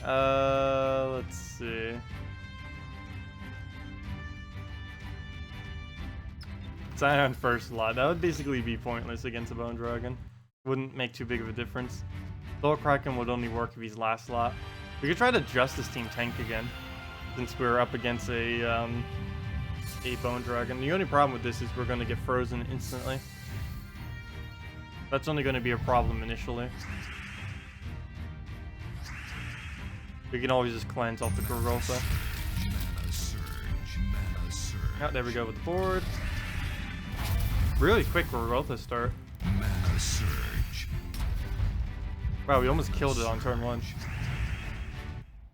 Let's see. Scion first lot. That would basically be pointless against a Bone Dragon. Wouldn't make too big of a difference. Soul Kraken would only work if he's last slot. We could try to Justice Team tank again, since we're up against a Bone Dragon. The only problem with this is we're going to get frozen instantly. That's only going to be a problem initially. We can always just cleanse off the Gorgolsa. Mana surge. Mana surge. Oh, there we go with the board. Really quick Gorgolsa start. Mana surge. Wow, we almost killed it on turn 1.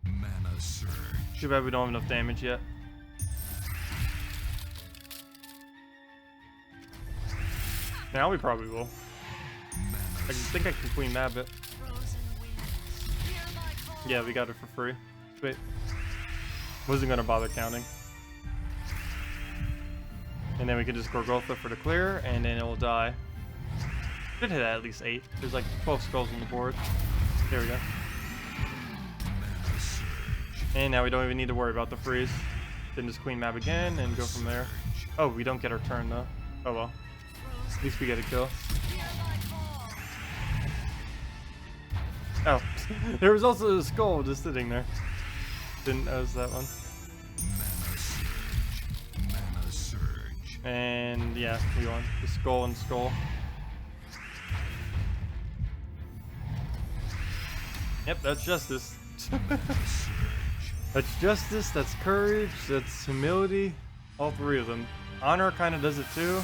Mana surge. Too bad we don't have enough damage yet. Now we probably will. I think I can Queen Mab it. Yeah, we got it for free. Wait. Wasn't gonna bother counting. And then we can just Gorgolfa for the clear, and then it will die. Should hit at least 8. There's like 12 skulls on the board. There we go. And now we don't even need to worry about the freeze. Then just Queen Mab again and go from there. Oh, we don't get our turn though. Oh well. At least we get a kill. Oh, there was also a skull just sitting there. Didn't notice that one. Mana surge. Mana surge. And yeah, we won. The skull and skull. Yep, that's justice. Mana surge. That's justice, that's courage, that's humility. All three of them. Honor kind of does it too.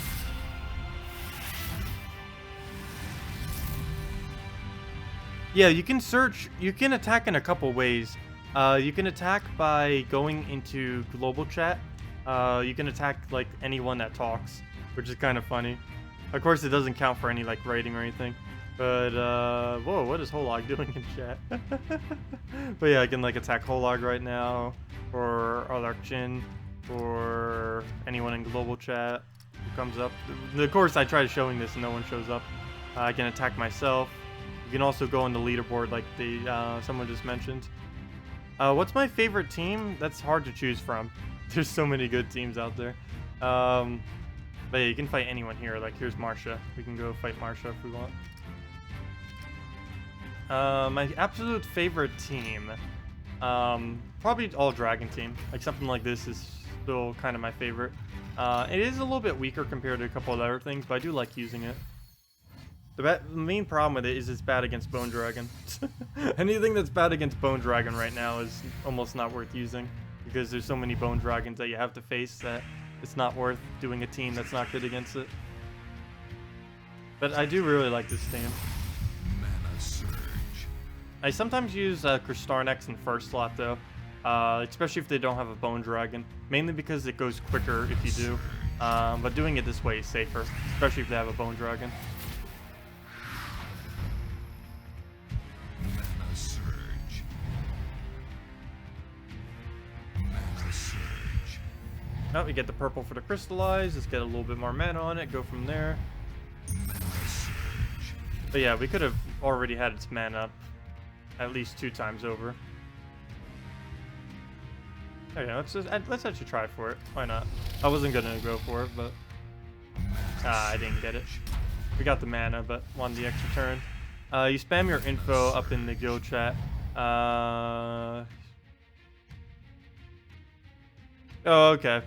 Yeah, you can search, you can attack in a couple ways. You can attack by going into global chat. You can attack like anyone that talks, which is kind of funny. Of course, it doesn't count for any like writing or anything. But whoa, what is Holog doing in chat? But yeah, I can like attack Holog right now, or Alarchin, or anyone in global chat who comes up. Of course, I tried showing this and no one shows up. I can attack myself. You can also go on the leaderboard like the someone just mentioned. What's my favorite team? That's hard to choose from. There's so many good teams out there. But yeah, you can fight anyone here. Like here's Marsha. We can go fight Marsha if we want. My absolute favorite team, probably all Dragon team. Like something like this is still kind of my favorite. It is a little bit weaker compared to a couple of other things, but I do like using it. The main problem with it is it's bad against Bone Dragon. Anything that's bad against Bone Dragon right now is almost not worth using, because there's so many Bone Dragons that you have to face that it's not worth doing a team that's not good against it. But I do really like this team. Mana surge. I sometimes use Kristarnex in first slot though, especially if they don't have a Bone Dragon, mainly because it goes quicker if you do, but doing it this way is safer, especially if they have a Bone Dragon. Mana surge. Mana surge. Oh, we get the purple for the crystallize. Let's get a little bit more mana on it. Go from there. Mana surge. But yeah, we could have already had its mana up at least 2 times over. Okay, let's actually try for it. Why not? I wasn't gonna go for it, but I didn't get it. We got the mana, but wanted the extra turn. You spam your info up in the guild chat. Oh, okay.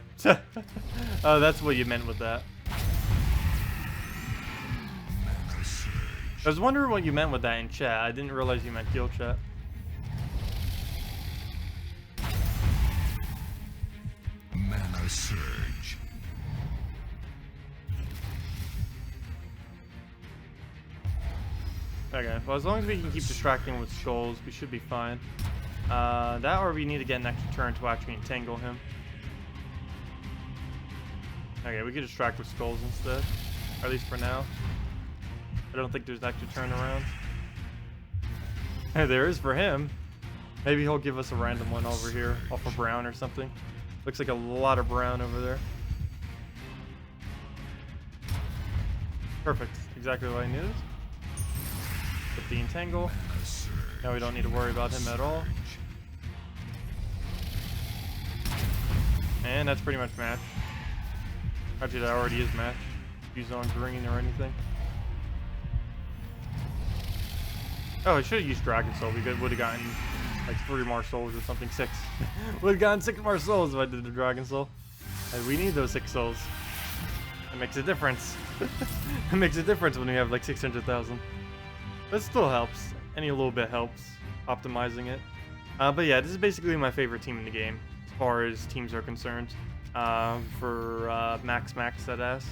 Oh, that's what you meant with that. Mana surge. I was wondering what you meant with that in chat. I didn't realize you meant guild chat. Mana surge. Okay, well, as long as we can keep distracting with skulls, we should be fine. That or we need to get an extra turn to actually entangle him. Okay, we could distract with skulls instead. Or at least for now. I don't think there's an extra turn around. Hey, there is for him. Maybe he'll give us a random one over here, off of brown or something. Looks like a lot of brown over there. Perfect. Exactly what I needed. Put the entangle. Mana surge. Now we don't need to worry about him at all. And that's pretty much match. Actually, that already is match. Use on green or anything. Oh, I should have used Dragon Soul. We would have gotten like 3 more souls or something. 6. Would have gotten 6 more souls if I did the Dragon Soul. And we need those 6 souls. It makes a difference. It makes a difference when we have like 600,000. But it still helps. Any little bit helps. Optimizing it. But yeah, this is basically my favorite team in the game as far as teams are concerned. For Max that asked.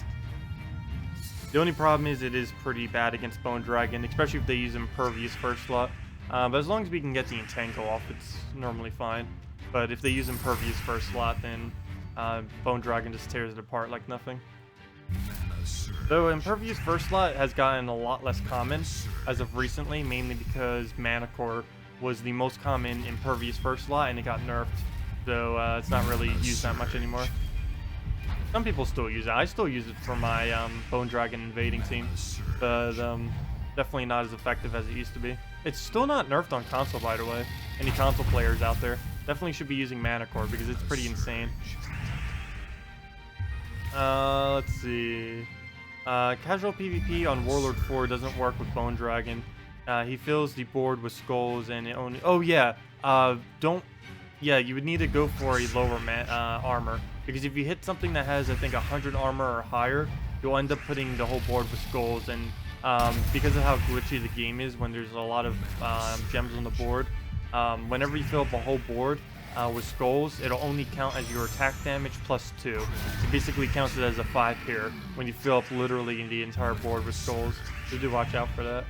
The only problem is it is pretty bad against Bone Dragon, especially if they use Impervious first slot. But as long as we can get the Entangle off, it's normally fine. But if they use Impervious first slot, then Bone Dragon just tears it apart like nothing. Mana surge. Though Impervious first slot has gotten a lot less common as of recently, mainly because Mana Core was the most common Impervious first slot and it got nerfed. So it's not really used that much anymore. Some people still use it. I still use it for my Bone Dragon invading team, but definitely not as effective as it used to be. It's still not nerfed on console, by the way. Any console players out there definitely should be using Mana Core because it's pretty insane. Let's see. Casual PvP on Warlord 4 doesn't work with Bone Dragon. He fills the board with skulls and it only... Oh yeah, Yeah, you would need to go for a lower armor. Because if you hit something that has, I think, 100 armor or higher, you'll end up putting the whole board with skulls. And because of how glitchy the game is when there's a lot of gems on the board, whenever you fill up a whole board, with skulls, it'll only count as your attack damage plus 2. So basically counts it as a 5 here when you fill up literally the entire board with skulls. So do watch out for that.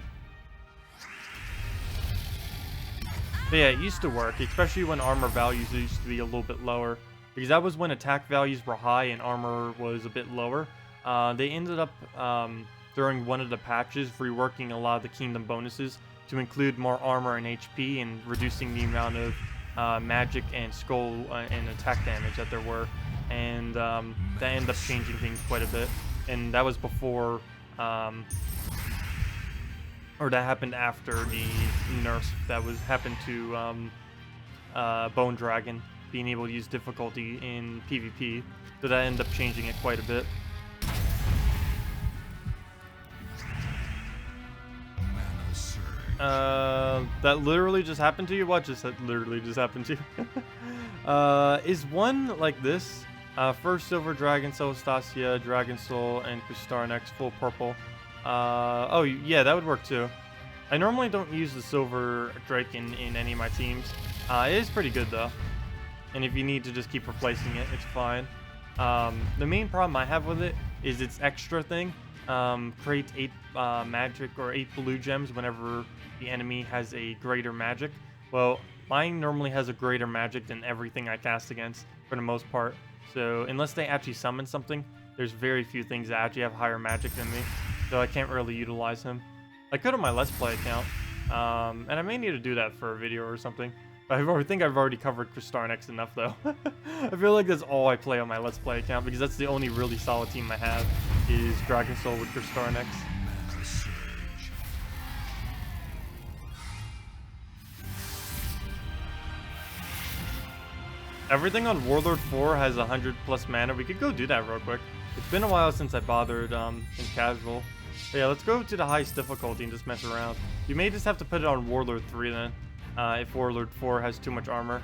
But yeah, it used to work, especially when armor values used to be a little bit lower. Because that was when attack values were high and armor was a bit lower. They ended up, during one of the patches, reworking a lot of the kingdom bonuses to include more armor and HP and reducing the amount of magic and skull and attack damage that there were. And that ended up changing things quite a bit. And that was before... or that happened after the nerf that happened to Bone Dragon being able to use difficulty in PvP, so that ended up changing it quite a bit. That literally just happened to you? What just literally just happened to you? Is one like this? First Silver Dragon Soul, Stasia, Dragon Soul, and Kustarnex full purple. Oh yeah, that would work too. I normally don't use the Silver Drake in any of my teams. It is pretty good though. And if you need to just keep replacing it, it's fine. The main problem I have with it is its extra thing. Create 8 magic or 8 blue gems whenever the enemy has a greater magic. Well, mine normally has a greater magic than everything I cast against for the most part. So unless they actually summon something, there's very few things that actually have higher magic than me. So I can't really utilize him. I could on my Let's Play account. And I may need to do that for a video or something. But I think I've already covered Kustarnex enough though. I feel like that's all I play on my Let's Play account because that's the only really solid team I have is Dragon Soul with Kustarnex. Everything on Warlord 4 has 100 plus mana. We could go do that real quick. It's been a while since I bothered in casual. But yeah, let's go to the highest difficulty and just mess around. You may just have to put it on Warlord 3 then. If Warlord 4 has too much armor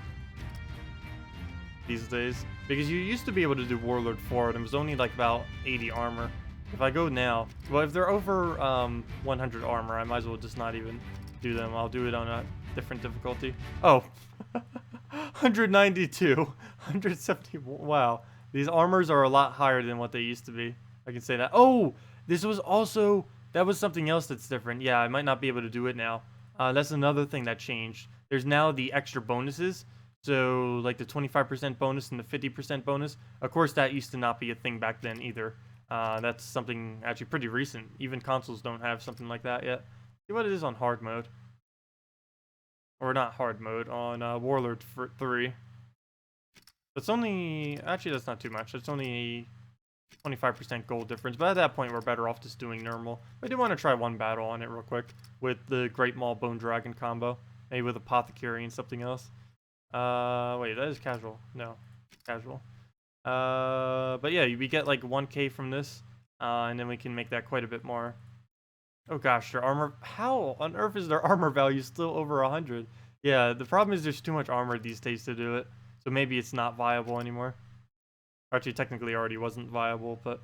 these days. Because you used to be able to do Warlord 4 and it was only like about 80 armor. If I go now, well, if they're over 100 armor, I might as well just not even do them. I'll do it on a different difficulty. Oh, 192, 170. Wow, these armors are a lot higher than what they used to be. I can say that. Oh, this was also, that was something else that's different. Yeah, I might not be able to do it now. That's another thing that changed. There's now the extra bonuses. So like the 25% bonus and the 50% bonus. Of course, that used to not be a thing back then either. That's something actually pretty recent. Even consoles don't have something like that yet. See what it is on hard mode. Or not hard mode, on Warlord 3. It's only, actually that's not too much. It's only a 25% gold difference. But at that point, we're better off just doing normal. I do want to try one battle on it real quick. With the Great Maul Bone Dragon combo. Maybe with Apothecary and something else. Wait, that is casual. No, casual. But yeah, we get like 1k from this. And then we can make that quite a bit more. Oh gosh, their armor... How on earth is their armor value still over 100? Yeah, the problem is there's too much armor these days to do it. So maybe it's not viable anymore. Actually, technically already wasn't viable, but...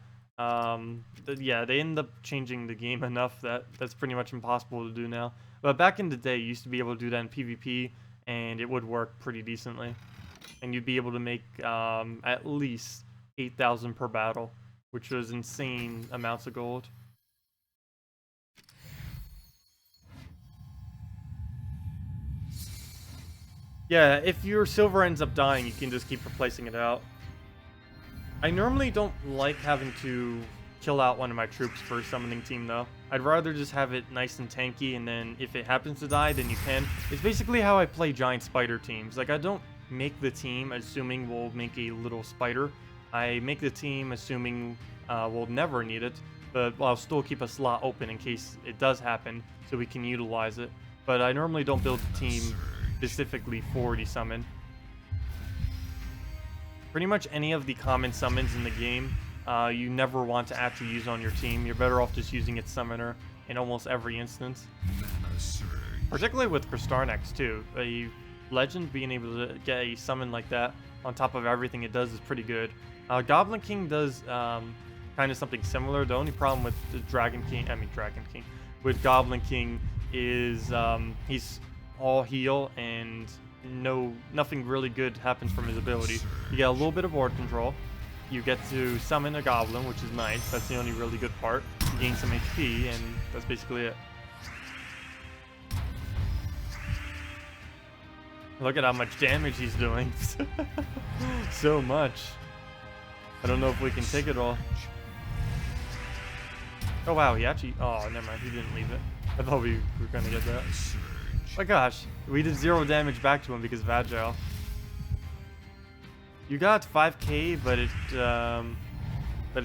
yeah, they ended up changing the game enough that that's pretty much impossible to do now. But back in the day, you used to be able to do that in PvP, and it would work pretty decently. And you'd be able to make at least 8,000 per battle, which was insane amounts of gold. Yeah, if your silver ends up dying, you can just keep replacing it out. I normally don't like having to kill out one of my troops for a summoning team, though. I'd rather just have it nice and tanky, and then if it happens to die, then you can. It's basically how I play giant spider teams. Like, I don't make the team assuming we'll make a little spider. I make the team assuming we'll never need it, but I'll still keep a slot open in case it does happen, so we can utilize it. But I normally don't build the team specifically for the summon. Pretty much any of the common summons in the game, you never want to actually use on your team. You're better off just using its summoner in almost every instance. Particularly with Kustarnex too. A legend being able to get a summon like that on top of everything it does is pretty good. Goblin King does kind of something similar. The only problem with the Dragon King, with Goblin King is he's all heal and nothing really good happens from his ability. You get a little bit of board control. You get to summon a goblin, which is nice. That's the only really good part. You gain some HP, and that's basically it. Look at how much damage he's doing. So much. I don't know if we can take it all. Oh wow, he actually... Oh, never mind. He didn't leave it. I thought we were going to get that. Oh my gosh. We did 0 damage back to him because of Agile. You got 5k, but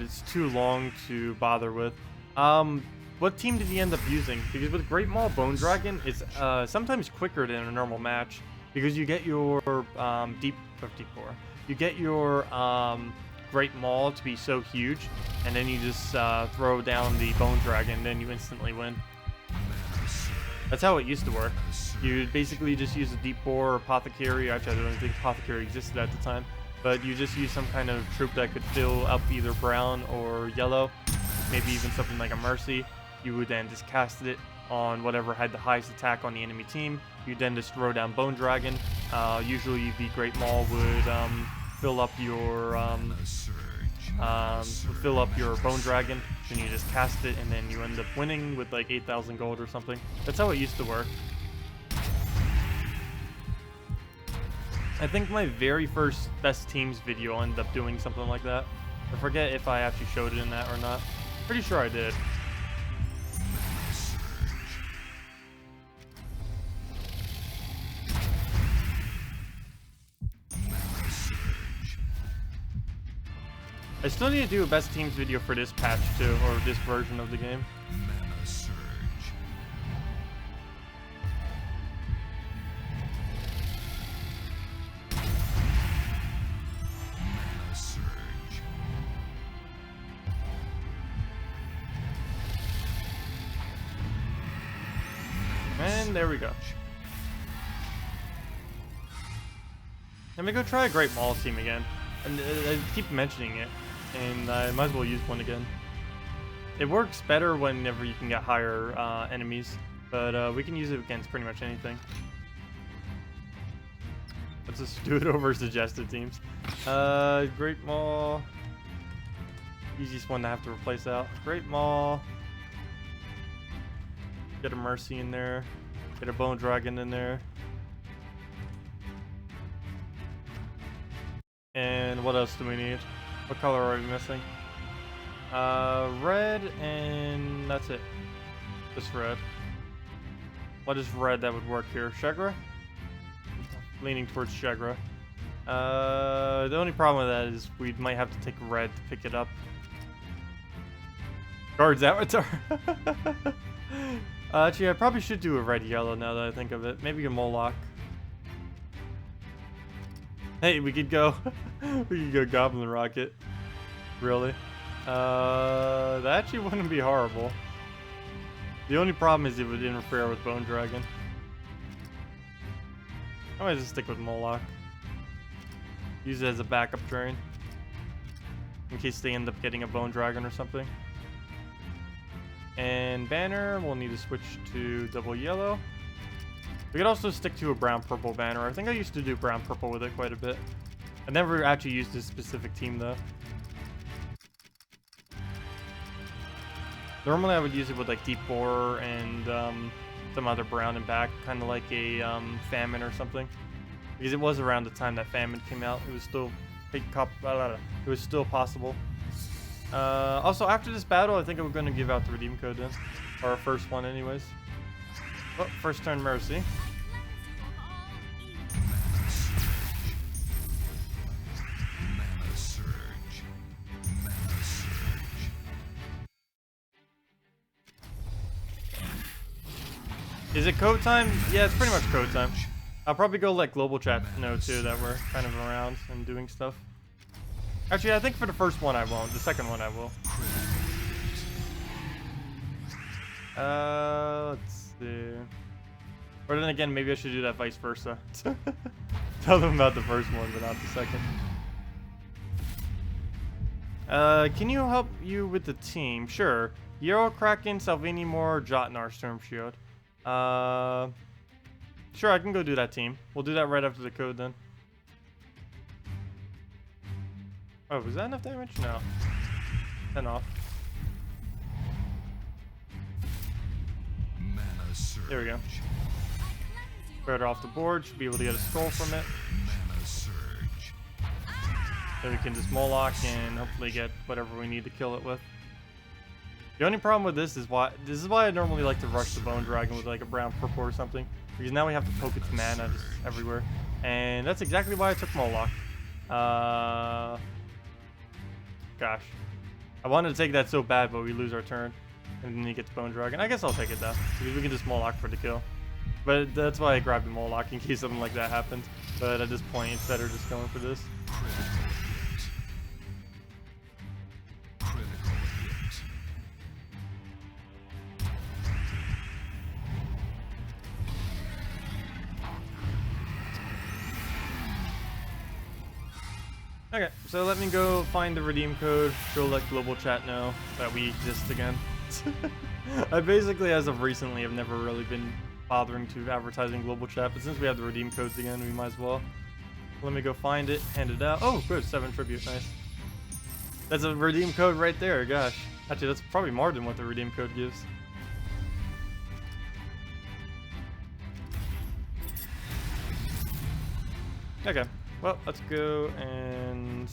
it's too long to bother with. What team did he end up using? Because with Great Maul Bone Dragon, it's sometimes quicker than a normal match. Because you get your you get your Great Maul to be so huge, and then you just throw down the Bone Dragon, and then you instantly win. That's how it used to work. You basically just use a Deep Bore or Apothecary. Actually, I don't think Apothecary existed at the time, but you just use some kind of troop that could fill up either brown or yellow, maybe even something like a Mercy. You would then just cast it on whatever had the highest attack on the enemy team. You then just throw down Bone Dragon. Usually the Great Maul would fill up your Bone Dragon, then you just cast it, and then you end up winning with like 8,000 gold or something. That's how it used to work. I think my very first best teams video ended up doing something like that. I forget if I actually showed it in that or not. Pretty sure I did. I still need to do a best teams video for this patch too, or this version of the game. And there we go. Let me go try a Great Maul team again. And I keep mentioning it, and I might as well use one again. It works better whenever you can get higher enemies, but we can use it against pretty much anything. Let's just do it over suggested teams. Great Maul. Easiest one to have to replace out. Great Maul. Get a Mercy in there. Get a Bone Dragon in there. And what else do we need? What color are we missing? Red, and that's it. Just red. What is red that would work here? Shegra? Leaning towards Shegra. The only problem with that is we might have to take red to pick it up. Guards Avatar. Actually, I probably should do a red-yellow now that I think of it. Maybe a Moloch. Hey, we could go. We could go Goblin Rocket. Really? That actually wouldn't be horrible. The only problem is it would interfere with Bone Dragon. I might just stick with Moloch. Use it as a backup train. In case they end up getting a Bone Dragon or something. And banner, we'll need to switch to double yellow. We could also stick to a brown-purple banner. I think I used to do brown-purple with it quite a bit. I never actually used this specific team, though. Normally, I would use it with, like, Deep Bore and some other brown and back, kind of like a Famine or something. Because it was around the time that Famine came out. It was still... It was still possible. Also, after this battle, I think I'm going to give out the redeem code then. Or our first one, anyways. Oh, first turn Mercy. Is it code time? Yeah, it's pretty much code time. I'll probably go let global chat know too that we're kind of around and doing stuff. Actually, I think for the first one I won't. The second one I will. Let's see. Or then again, maybe I should do that vice versa. Tell them about the first one, but not the second. Can you help you with the team? Sure. Euro, Kraken, Salvini Moore, Jotnar, Storm Shield. Sure, I can go do that team. We'll do that right after the code then. Oh, was that enough damage? No. 10 off. Mana surge. There we go. Better off the board. Should be able to get a skull from it. Mana surge. Then we can just Moloch and hopefully get whatever we need to kill it with. The only problem with this is why I normally like to rush the Bone Dragon with like a brown purple or something. Because now we have to poke its mana just everywhere. And that's exactly why I took Moloch. Gosh. I wanted to take that so bad, but we lose our turn. And then he gets Bone Dragon. I guess I'll take it though. Because we can just Moloch for the kill. But that's why I grabbed the Moloch in case something like that happens. But at this point, it's better just going for this. Critical hit. Critical hit. Okay, so let me go find the redeem code. She'll let global chat know that we exist again. I basically, as of recently, have never really been bothering to advertising global chat, but since we have the redeem codes again, we might as well. Let me go find it, hand it out. Oh, good, 7 tribute, nice. That's a redeem code right there, gosh. Actually, that's probably more than what the redeem code gives. Okay, well, let's go and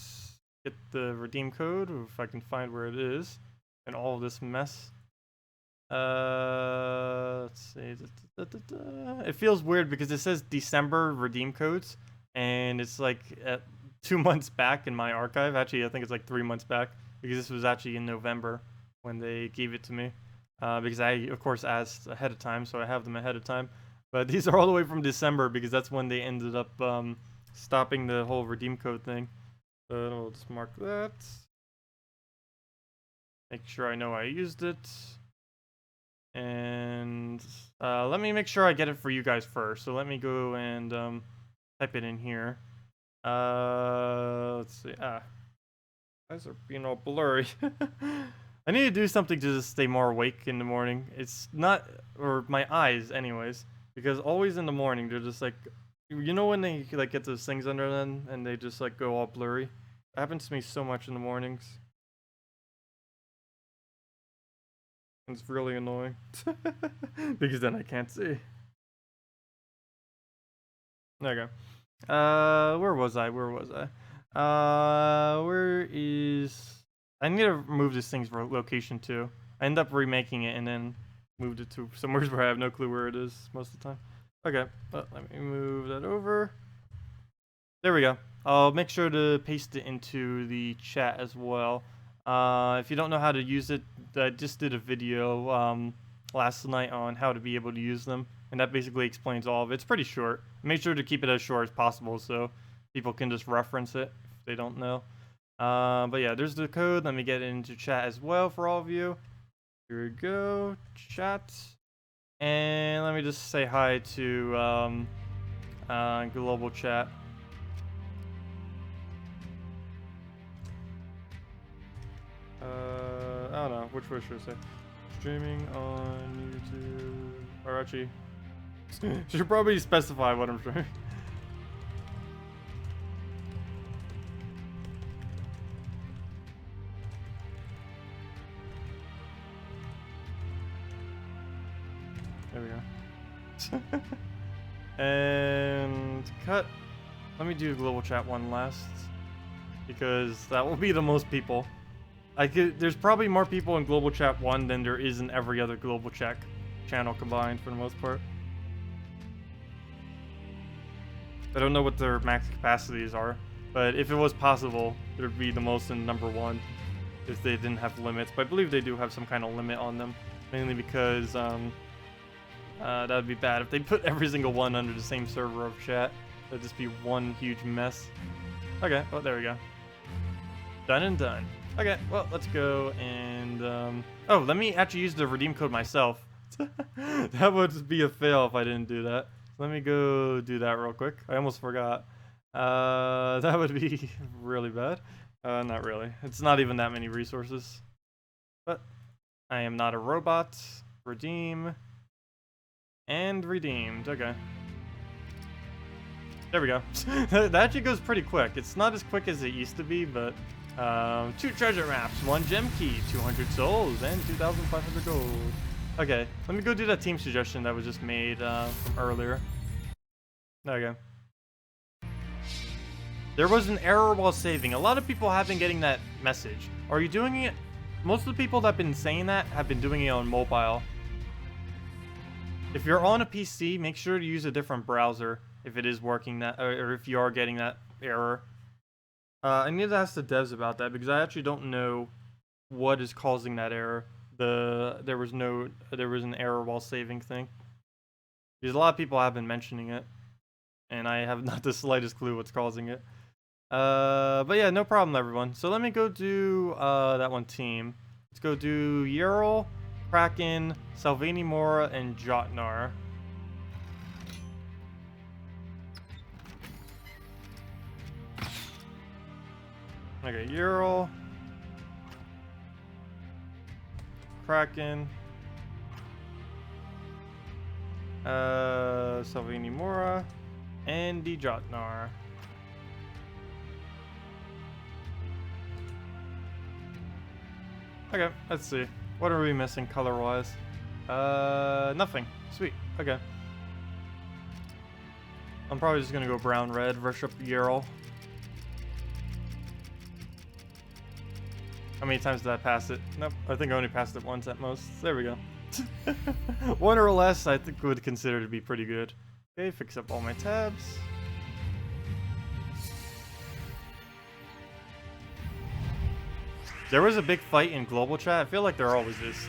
get the redeem code, if I can find where it is, and all of this mess. Let's see. It feels weird because it says December redeem codes, and it's like at 2 months back in my archive. Actually, I think it's like 3 months back because this was actually in November when they gave it to me. Because I, of course, asked ahead of time, so I have them ahead of time. But these are all the way from December because that's when they ended up stopping the whole redeem code thing. So I'll just mark that. Make sure I know I used it. And let me make sure I get it for you guys first. So let me go and type it in here. Let's see. Eyes are being all blurry. I need to do something to just stay more awake in the morning. It's not, or my eyes anyways, because always in the morning they're just like, you know when they like get those things under them and they just like go all blurry? It happens to me so much in the mornings. It's really annoying because then I can't see. Okay. Where was I? Where is... I need to move this thing's location too. I end up remaking it and then moved it to somewhere where I have no clue where it is most of the time. Okay, but let me move that over. There we go. I'll make sure to paste it into the chat as well. If you don't know how to use it, I just did a video last night on how to be able to use them, and that basically explains all of it. It's pretty short. Make sure to keep it as short as possible so people can just reference it if they don't know. But yeah, there's the code. Let me get it into chat as well for all of you. Here we go, chat. And let me just say hi to global chat. I don't know, which way should I say? Streaming on YouTube, or actually, should probably specify what I'm streaming. There we go. And cut. Let me do global chat one last, because that will be the most people. There's probably more people in global chat 1 than there is in every other global chat channel combined for the most part. I don't know what their max capacities are, but if it was possible, it would be the most in number 1 if they didn't have limits. But I believe they do have some kind of limit on them, mainly because that would be bad if they put every single one under the same server of chat. That'd just be one huge mess. Okay, well there we go. Done and done. Okay, well, let's go and, oh, let me actually use the redeem code myself. That would be a fail if I didn't do that. Let me go do that real quick. I almost forgot. That would be really bad. Not really. It's not even that many resources. But I am not a robot. Redeem. And redeemed. Okay. There we go. That actually goes pretty quick. It's not as quick as it used to be, but 2 treasure maps, 1 gem key, 200 souls, and 2,500 gold. Okay, let me go do that team suggestion that was just made from earlier. There we go. There was an error while saving. A lot of people have been getting that message. Are you doing it? Most of the people that have been saying that have been doing it on mobile. If you're on a PC, make sure to use a different browser if it is working that, or if you are getting that error. I need to ask the devs about that because I actually don't know what is causing that error. There was an error while saving thing. Because a lot of people have been mentioning it, and I have not the slightest clue what's causing it. But yeah, no problem, everyone. So let me go do that one team. Let's go do Yerl, Kraken, Salvini Mora, and Jotnar. Okay, Yerl, Kraken, Salvini Mora, and the Jotnar. Okay, let's see. What are we missing color-wise? Nothing. Sweet. Okay. I'm probably just gonna go brown-red, rush up Yerl. How many times did I pass it? Nope, I think I only passed it once at most. There we go. 1 or less, I think would consider to be pretty good. Okay, fix up all my tabs. There was a big fight in global chat. I feel like there always is.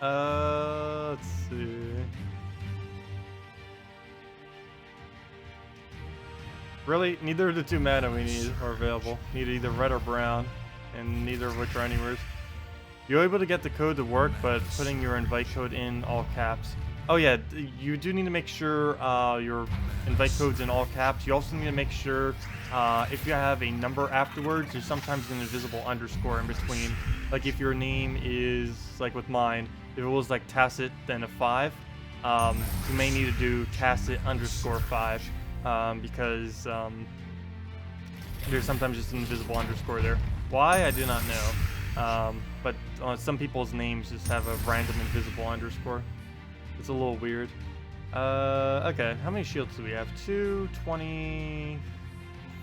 Let's see. Really, neither of the 2 mana we need are available. Need either red or brown, and neither of which are anywhere. You're able to get the code to work, but putting your invite code in all caps. Oh yeah, you do need to make sure your invite code's in all caps. You also need to make sure if you have a number afterwards, there's sometimes an invisible underscore in between. Like if your name is, like with mine, if it was like Tacet then a 5, you may need to do Tacet underscore 5 because there's sometimes just an invisible underscore there. Why? I do not know. But some people's names just have a random invisible underscore. It's a little weird. Okay, how many shields do we have? 2, 20,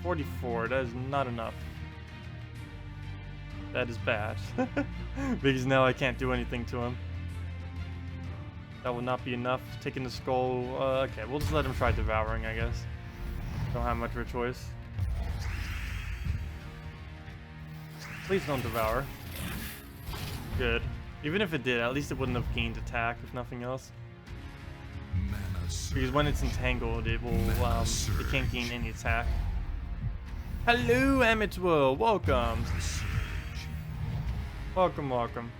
44. That is not enough. That is bad. Because now I can't do anything to him. That will not be enough. Taking the skull. Okay, we'll just let him try devouring, I guess. Don't have much of a choice. Please don't devour. Good. Even if it did, at least it wouldn't have gained attack, if nothing else. Because when it's entangled, it will, it can't gain any attack. Hello, Amityville! Welcome! Welcome, welcome.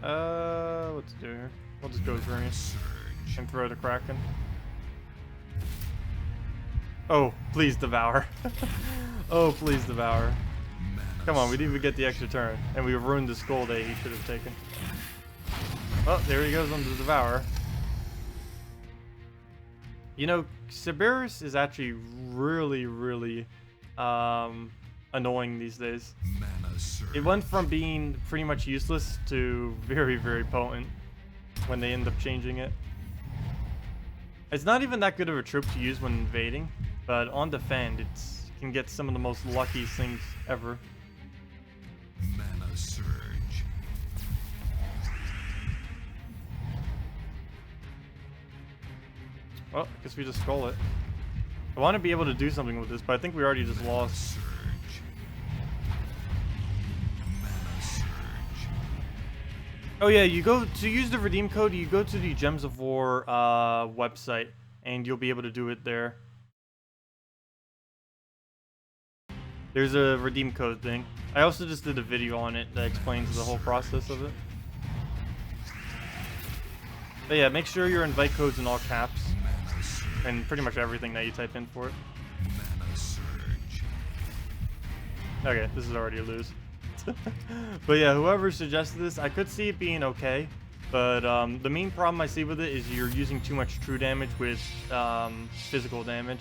What to do here? We'll just go through and throw the Kraken. Oh, please devour. Oh, please devour. Come on, we didn't even get the extra turn. And we ruined the skull that he should have taken. Oh, there he goes on the devour. You know, Cerberus is actually really annoying these days. It went from being pretty much useless to very potent when they end up changing it. It's not even that good of a trope to use when invading, but on defend, it can get some of the most luckiest things ever. Mana surge. Well, I guess we just skull it. I want to be able to do something with this, but I think we already just lost. Surge. Mana surge. Oh yeah, you go to use the redeem code, you go to the Gems of War website, and you'll be able to do it there. There's a redeem code thing. I also just did a video on it that explains the whole process of it. But yeah, make sure your invite code's in all caps. And pretty much everything that you type in for it. Mana Okay, this is already a lose. But yeah, whoever suggested this, I could see it being okay. But the main problem I see with it is you're using too much true damage with physical damage.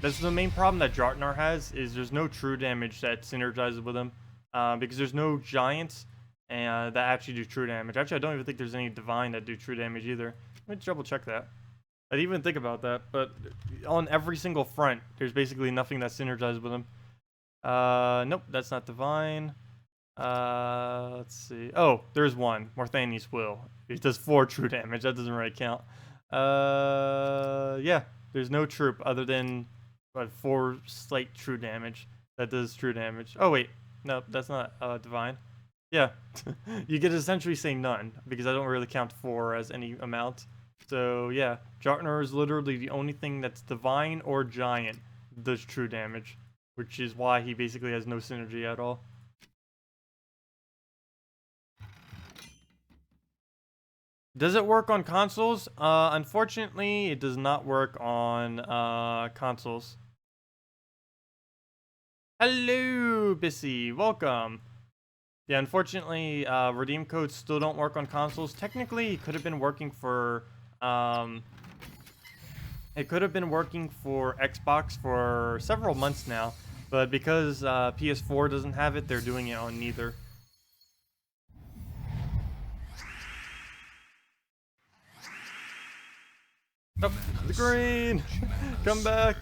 That's the main problem that Jartnar has, is there's no true damage that synergizes with him. Because there's no giants that actually do true damage. Actually, I don't even think there's any divine that do true damage either. Let me double check that. I didn't even think about that, but on every single front, there's basically nothing that synergizes with him. Nope, that's not divine. Let's see. Oh, there's one. Morthani's Will. It does 4 true damage. That doesn't really count. Yeah, there's no troop other than 4 slight true damage that does true damage. Oh wait, no, that's not divine. Yeah, you could essentially say none because I don't really count 4 as any amount. So yeah, Jartnar is literally the only thing that's divine or giant that does true damage, which is why he basically has no synergy at all. Does it work on consoles? Unfortunately, it does not work on consoles. Hello, Bissy. Welcome. Yeah, unfortunately, redeem codes still don't work on consoles. Technically, it could have been working for Xbox for several months now, but because PS4 doesn't have it, they're doing it on neither. Oh, the green! Come back!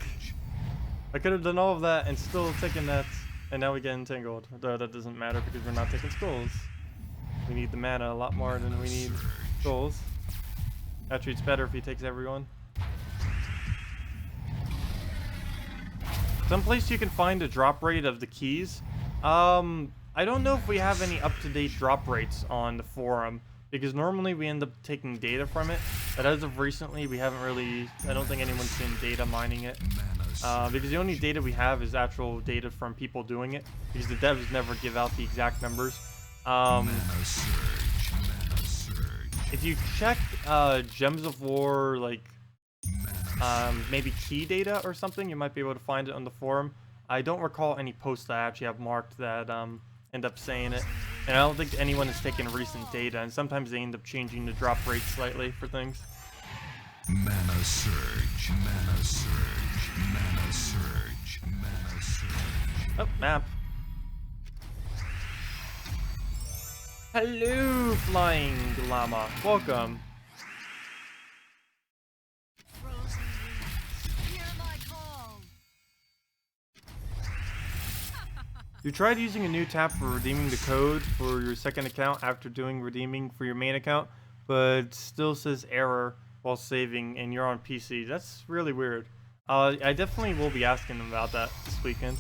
I could have done all of that and still taken that, and now we get entangled. Though that doesn't matter because we're not taking skulls. We need the mana a lot more than we need skulls. Actually, it's better if he takes everyone. Someplace you can find a drop rate of the keys. I don't know if we have any up-to-date drop rates on the forum, because normally we end up taking data from it, but as of recently we haven't really, I don't think anyone's been data mining it. Because the only data we have is actual data from people doing it, because the devs never give out the exact numbers. If you check Gems of War, like maybe key data or something, you might be able to find it on the forum. I don't recall any posts that I actually have marked that end up saying it, and I don't think anyone has taken recent data, and sometimes they end up changing the drop rate slightly for things. Mana surge, mana surge, mana surge, mana surge. Oh, map. Hello, Flying Llama. Welcome. You tried using a new tab for redeeming the code for your second account after doing redeeming for your main account, but still says error while saving and you're on PC. That's really weird. I definitely will be asking them about that this weekend.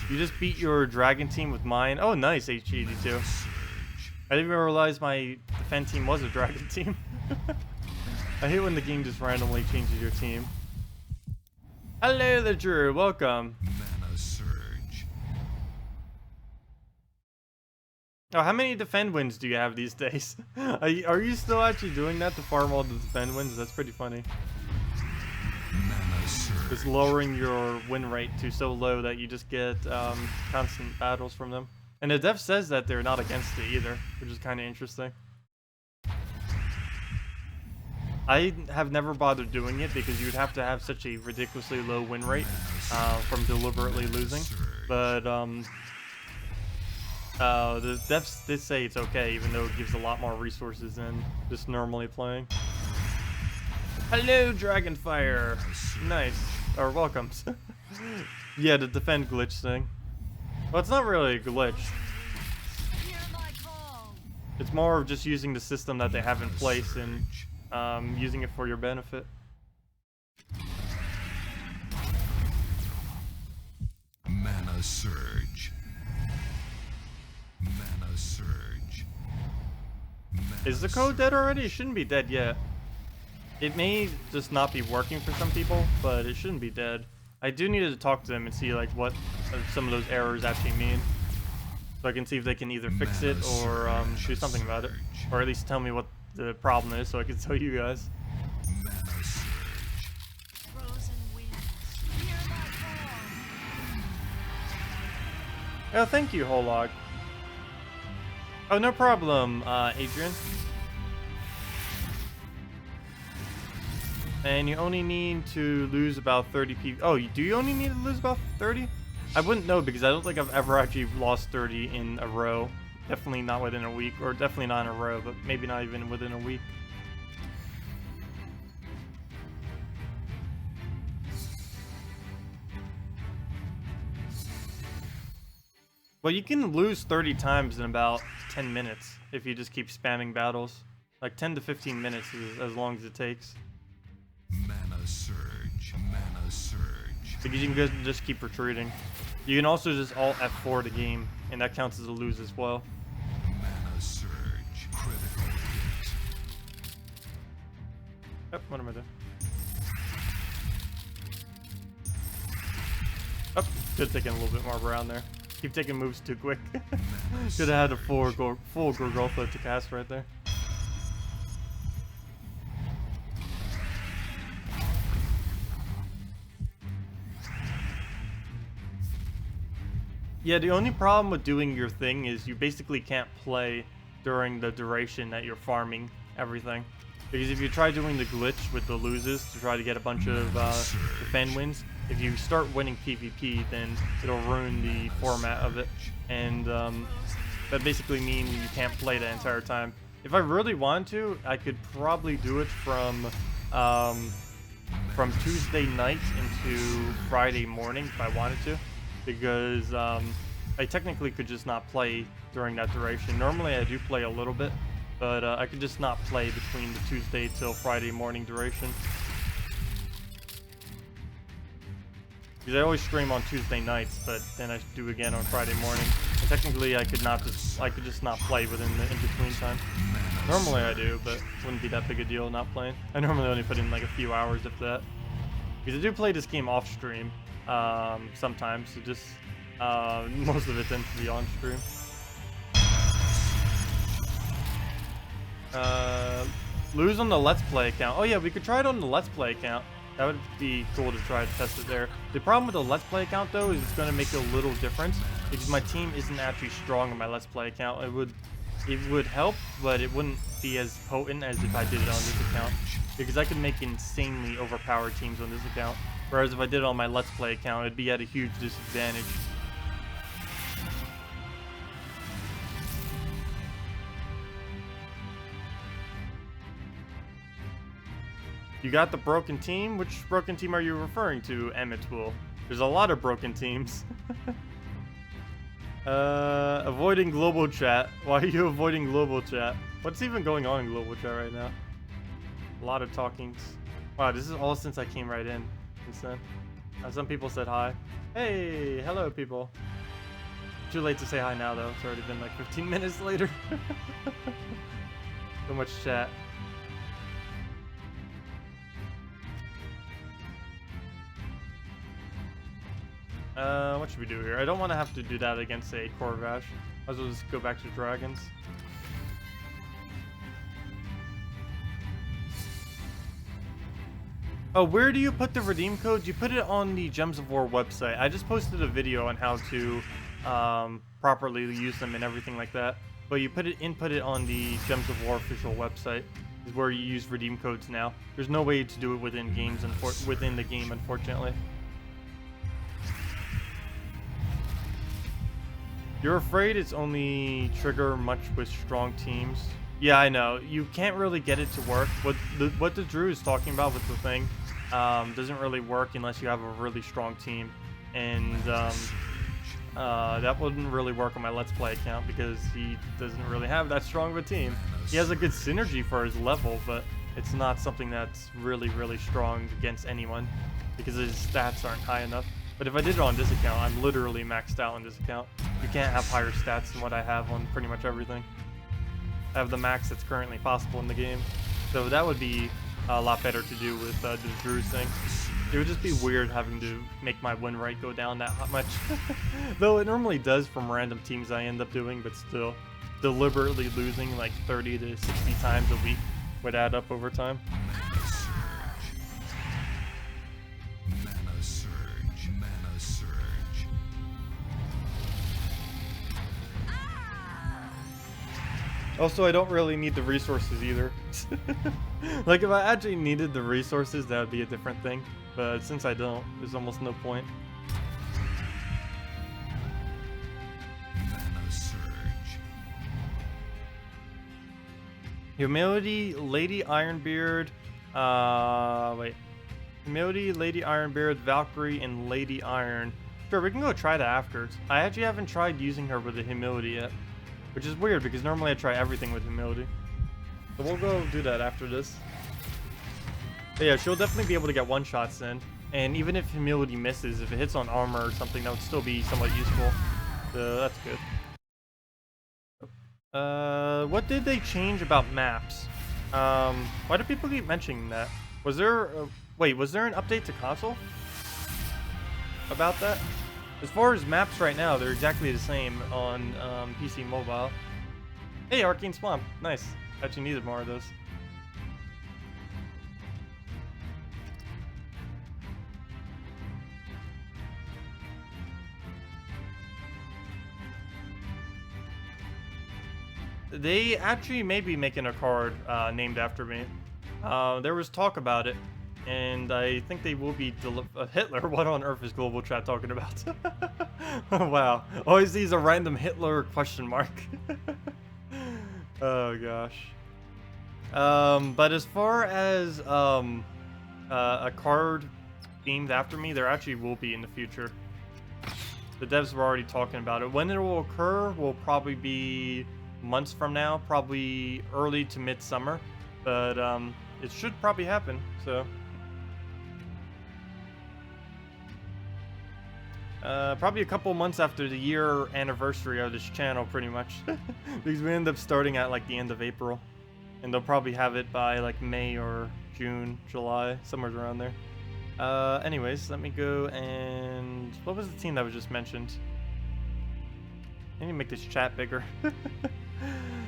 You just beat your dragon team with mine. Oh, nice, HG82. I didn't even realize my defend team was a dragon team. I hate when the game just randomly changes your team. Hello there, Drew. Welcome. Mana surge. Oh, how many defend wins do you have these days? Are you still actually doing that to farm all the defend wins? That's pretty funny. Mana surge. Just lowering your win rate to so low that you just get constant battles from them. And the dev says that they're not against it either, which is kind of interesting. I have never bothered doing it because you would have to have such a ridiculously low win rate from deliberately losing. But the devs did say it's okay, even though it gives a lot more resources than just normally playing. Hello, Dragonfire. Nice. Or welcome. Yeah, the defend glitch thing. Well, it's not really a glitch. It's more of just using the system that they have in place and using it for your benefit. Mana surge. Mana surge. Is the code dead already? It shouldn't be dead yet. It may just not be working for some people, but it shouldn't be dead. I do need to talk to them and see like what some of those errors actually mean, so I can see if they can either fix it or do something about it, or at least tell me what the problem is so I can tell you guys. Mana surge. Frozen winds, hear my call. Oh, thank you, Holog. Oh, no problem, Adrian. And you only need to lose about 30 PV. Oh, do you only need to lose about 30? I wouldn't know because I don't think I've ever actually lost 30 in a row. Definitely not within a week, or definitely not in a row, but maybe not even within a week. Well, you can lose 30 times in about 10 minutes if you just keep spamming battles. Like 10 to 15 minutes is as long as it takes. Mana surge. Mana surge. Because you can just keep retreating. You can also just alt F4 the game, and that counts as a lose as well. Mana surge. Critical hit. Yep, what am I doing? Oh, could have taken a little bit more around there. Keep taking moves too quick. Could have had a full Gorgoltha to cast right there. Yeah, the only problem with doing your thing is you basically can't play during the duration that you're farming everything. Because if you try doing the glitch with the loses to try to get a bunch of defend wins, if you start winning PvP, then it'll ruin the format of it. And that basically means you can't play the entire time. If I really wanted to, I could probably do it from Tuesday night into Friday morning if I wanted to. Because I technically could just not play during that duration. Normally I do play a little bit, but I could just not play between the Tuesday till Friday morning duration. Because I always stream on Tuesday nights, but then I do again on Friday morning. And technically I could just not play within the in-between time. Normally I do, but it wouldn't be that big a deal not playing. I normally only put in like a few hours if that. Because I do play this game off stream. Sometimes, so just most of it tends to be on stream. Lose on the Let's Play account. Oh yeah, we could try it on the Let's Play account. That would be cool to try to test it there. The problem with the Let's Play account though is it's going to make a little difference because my team isn't actually strong on my Let's Play account. It would help, but it wouldn't be as potent as if I did it on this account because I could make insanely overpowered teams on this account. Whereas if I did it on my Let's Play account, it'd be at a huge disadvantage. You got the broken team? Which broken team are you referring to, Emmetool? There's a lot of broken teams. Avoiding global chat. Why are you avoiding global chat? What's even going on in global chat right now? A lot of talkings. Wow, this is all since I came right in. Some people said hi. Hey, hello people. Too late to say hi now though. It's already been like 15 minutes later. So much chat. What should we do here? I don't want to have to do that against a Corvash. Might as well just go back to dragons. Oh, where do you put the redeem code? You put it on the Gems of War website. I just posted a video on how to properly use them and everything like that. But you input it on the Gems of War official website. Is where you use redeem codes now. There's no way to do it within the game, unfortunately. You're afraid it's only trigger much with strong teams. Yeah, I know. You can't really get it to work. What the Drew is talking about with the thing doesn't really work unless you have a really strong team. And that wouldn't really work on my Let's Play account because he doesn't really have that strong of a team. He has a good synergy for his level, but it's not something that's really, really strong against anyone because his stats aren't high enough. But if I did it on this account, I'm literally maxed out on this account. You can't have higher stats than what I have on pretty much everything. I have the max that's currently possible in the game. So that would be a lot better to do with the Druze thing. It would just be weird having to make my win rate go down that much. Though it normally does from random teams I end up doing, but still. Deliberately losing like 30 to 60 times a week would add up over time. Mana surge. Mana surge. Also, I don't really need the resources either. Like, if I actually needed the resources, that would be a different thing. But since I don't, there's almost no point. Mana surge. Humility, Lady Ironbeard, wait. Humility, Lady Ironbeard, Valkyrie, and Lady Iron. Sure, we can go try that afterwards. I actually haven't tried using her with the Humility yet, which is weird because normally I try everything with Humility. So we'll go do that after this. But yeah, she'll definitely be able to get one-shots in. And even if Humility misses, if it hits on armor or something, that would still be somewhat useful. So that's good. What did they change about maps? Why do people keep mentioning that? Was there, wait, was there an update to console? About that? As far as maps right now, they're exactly the same on PC Mobile. Hey, Arcane Swamp. Nice. Actually needed more of those. They actually may be making a card named after me. There was talk about it, and I think they will be Hitler. What on earth is Global Chat talking about? Wow, always sees a random Hitler question mark. Oh gosh. But as far as a card themed after me, there actually will be in the future. The devs were already talking about it. When it will occur will probably be months from now, probably early to midsummer, but it should probably happen. So probably a couple months after the year anniversary of this channel, pretty much. Because we end up starting at like the end of April, and they'll probably have it by like May or June, July, somewhere around there. Anyways, let me go and what was the team that was just mentioned? I need to make this chat bigger.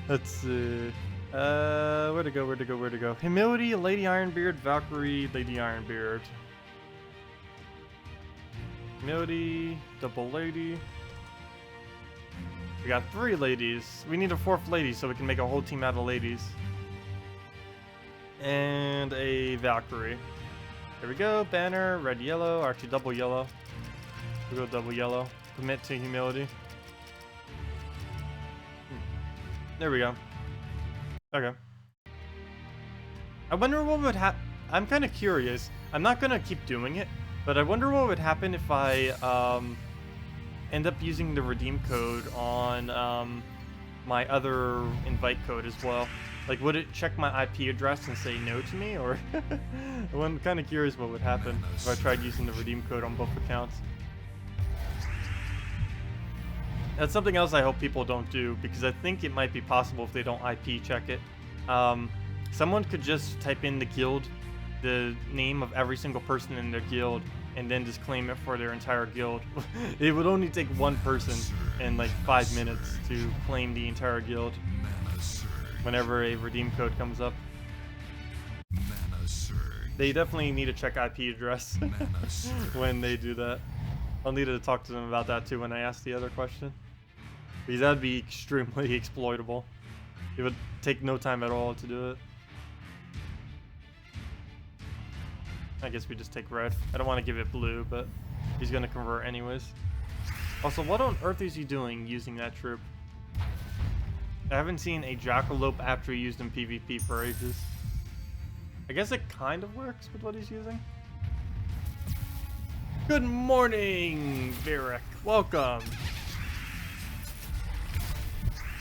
Let's see. Where to go? Humility, Lady Ironbeard, Valkyrie, Lady Ironbeard. Humility, double lady. We got 3 ladies. We need a 4th lady so we can make a whole team out of ladies. And a Valkyrie. There we go. Banner, red, yellow. Or actually, double yellow. We'll go double yellow. Commit to humility. There we go. Okay. I wonder what would happen. I'm kind of curious. I'm not gonna keep doing it, but I wonder what would happen if I end up using the redeem code on my other invite code as well. Like, would it check my IP address and say no to me, or? I'm kind of curious what would happen if I tried using the redeem code on both accounts. That's something else I hope people don't do, because I think it might be possible if they don't IP check it. Someone could just type in the guild, the name of every single person in their guild, and then just claim it for their entire guild. It would only take one person in like 5 minutes to claim the entire guild whenever a redeem code comes up. They definitely need to check IP address when they do that. I'll need to talk to them about that too when I ask the other question. Because that'd be extremely exploitable. It would take no time at all to do it. I guess we just take red. I don't want to give it blue, but he's going to convert anyways. Also, what on earth is he doing using that troop? I haven't seen a Jackalope after used in PvP for ages. I guess it kind of works with what he's using. Good morning, Viera. Welcome.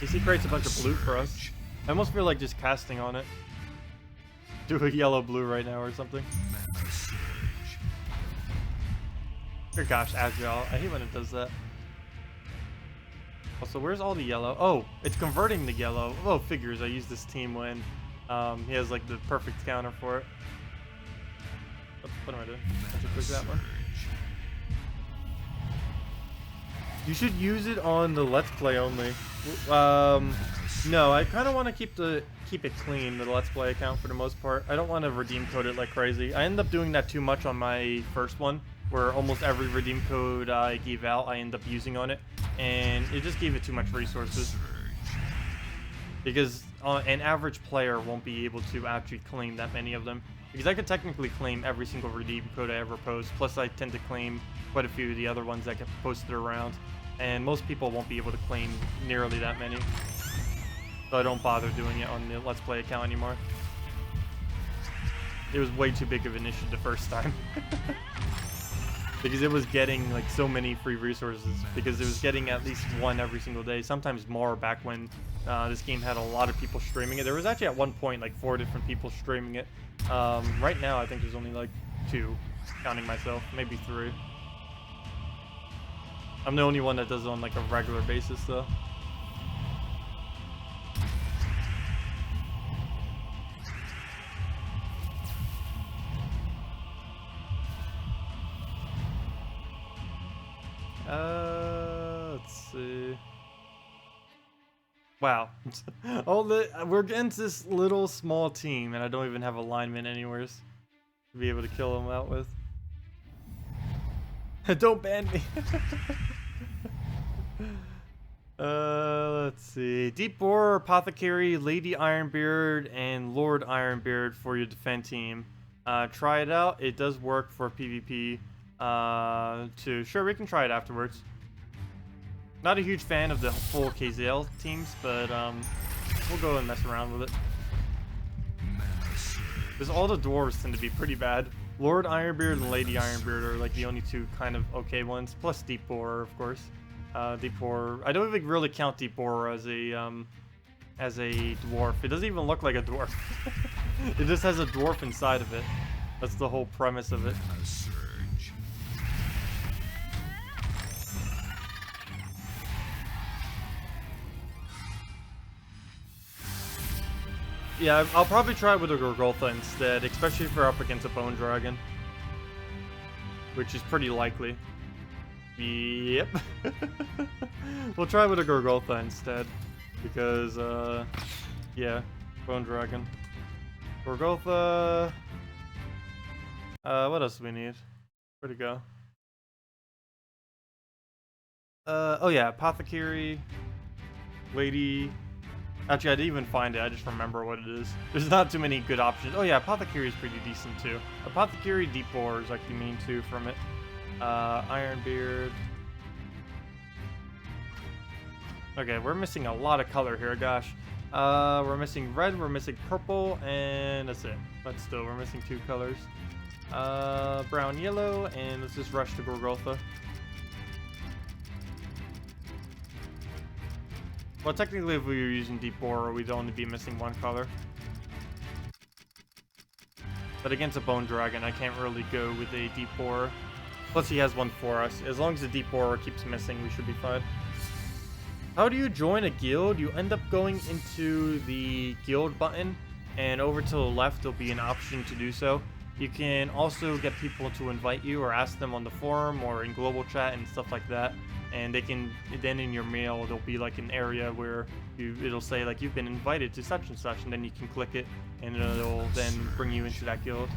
DC creates a bunch of blue for us. I almost feel like just casting on it. Do a yellow-blue right now or something. Oh gosh, Ajkulos. I hate when it does that. Also, where's all the yellow? Oh, it's converting the yellow. Oh, figures. I use this team when he has like the perfect counter for it. What am I doing? I should click that one. You should use it on the Let's Play only. No, I kind of want to keep it clean, the Let's Play account for the most part. I don't want to redeem code it like crazy. I end up doing that too much on my first one, where almost every redeem code I gave out, I end up using on it, and it just gave it too much resources. because an average player won't be able to actually claim that many of them. Because I could technically claim every single redeem code I ever post, plus I tend to claim quite a few of the other ones that get posted around, and most people won't be able to claim nearly that many. So I don't bother doing it on the Let's Play account anymore. It was way too big of an issue the first time. Because it was getting like so many free resources, because it was getting at least one every single day, sometimes more back when this game had a lot of people streaming it. There was actually at one point like 4 different people streaming it. Right now I think there's only like 2, counting myself, maybe 3. I'm the only one that does it on like a regular basis though. Let's see. Wow. We're against this little small team, and I don't even have a lineman anywhere to be able to kill them out with. Don't ban me. Let's see. Deep Boar, Apothecary, Lady Ironbeard, and Lord Ironbeard for your defend team. Try it out. It does work for PvP. Sure, we can try it afterwards. Not a huge fan of the full KZL teams, but we'll go and mess around with it. Because all the dwarves tend to be pretty bad. Lord Ironbeard and Lady Ironbeard are like the only 2 kind of okay ones, plus Deep Boar, of course. Deep Boar, I don't even really count Deep Boar as a dwarf. It doesn't even look like a dwarf. It just has a dwarf inside of it. That's the whole premise of it. Yeah, I'll probably try it with a Gorgoltha instead, especially if we're up against a Bone Dragon. Which is pretty likely. Yep. We'll try with a Gorgoltha instead. Because, yeah, Bone Dragon. Gorgoltha... what else do we need? Where'd it go? Oh yeah, Apothecary, Lady... Actually, I didn't even find it. I just remember what it is. There's not too many good options. Oh yeah, Apothecary is pretty decent too. Apothecary, Deep Boar is like the main 2 from it. Ironbeard. Okay, we're missing a lot of color here, gosh. We're missing red, we're missing purple, and that's it. But still, we're missing 2 colors. Brown, yellow, and let's just rush to Gorgoltha. Well, technically, if we were using Deep Boar, we'd only be missing 1 color. But against a Bone Dragon, I can't really go with a Deep Boar. Plus, he has 1 for us. As long as the Deep Boar keeps missing, we should be fine. How do you join a guild? You end up going into the guild button, and over to the left, there'll be an option to do so. You can also get people to invite you or ask them on the forum or in global chat and stuff like that. And they can, then in your mail, there'll be like an area where it'll say like you've been invited to such and such, and then you can click it, and it'll then bring you into that guild.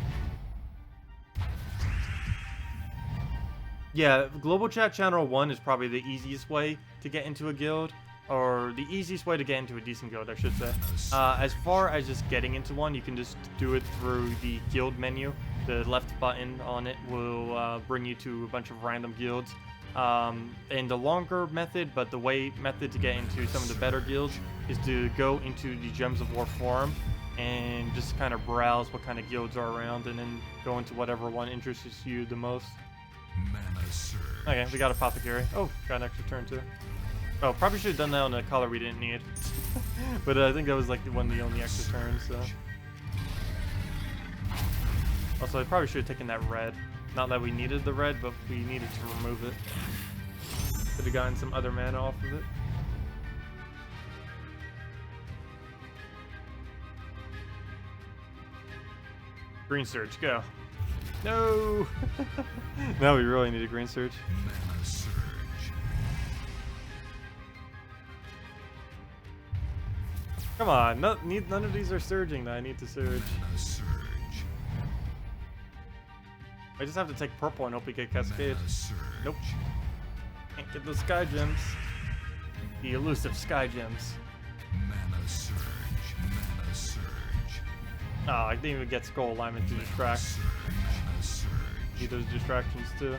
Yeah, global chat channel 1 is probably the easiest way to get into a guild, or the easiest way to get into a decent guild, I should say. As far as just getting into one, you can just do it through the guild menu. The left button on it will bring you to a bunch of random guilds. And the longer method, but the method to get into some of the better guilds is to go into the Gems of War forum and just kind of browse what kind of guilds are around, and then go into whatever one interests you the most. Okay, we got Apothecary. Oh, got an extra turn too. Oh, probably should have done that on a color we didn't need. But I think that was like the only extra turn, so. Also, I probably should have taken that red. Not that we needed the red, but we needed to remove it. Could have gotten some other mana off of it. Green Surge, go. No! Now we really need a Green Surge. Mana surge. Come on, none of these are surging that I need to surge. Mana surge. I just have to take purple and hope we get Cascade. Mana surge. Nope. Can't get those Sky Gems. The elusive Sky Gems. Mana Mana surge. Oh, I didn't even get scroll alignment to distract. Mana surge. Need those distractions too.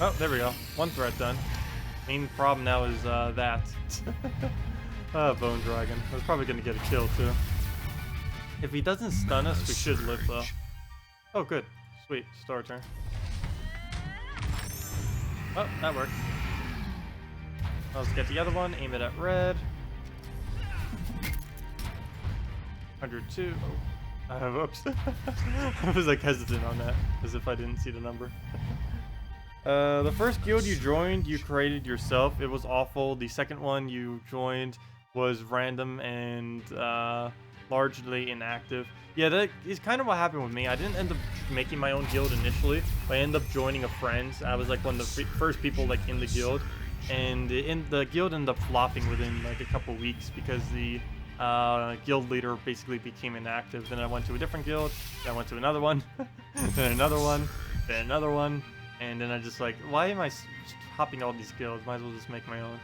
Oh, there we go. One threat done. Main problem now is that. Bone Dragon. I was probably gonna get a kill too. If he doesn't stun us, we should live though. Oh, good. Sweet. Star turn. Oh, that worked. Let's get the other one. Aim it at red. 102. Oh. Whoops. I was like hesitant on that, as if I didn't see the number. The first guild you joined, you created yourself. It was awful. The second one you joined was random and largely inactive. Yeah, that is kind of what happened with me. I didn't end up making my own guild initially, but I ended up joining a friend's. I was like one of the first people like in the guild, and the guild ended up flopping within like a couple weeks because the guild leader basically became inactive. Then I went to a different guild, then I went to another one, then another one, then another one, and then I just like, why am I hopping all these guilds? Might as well just make my own.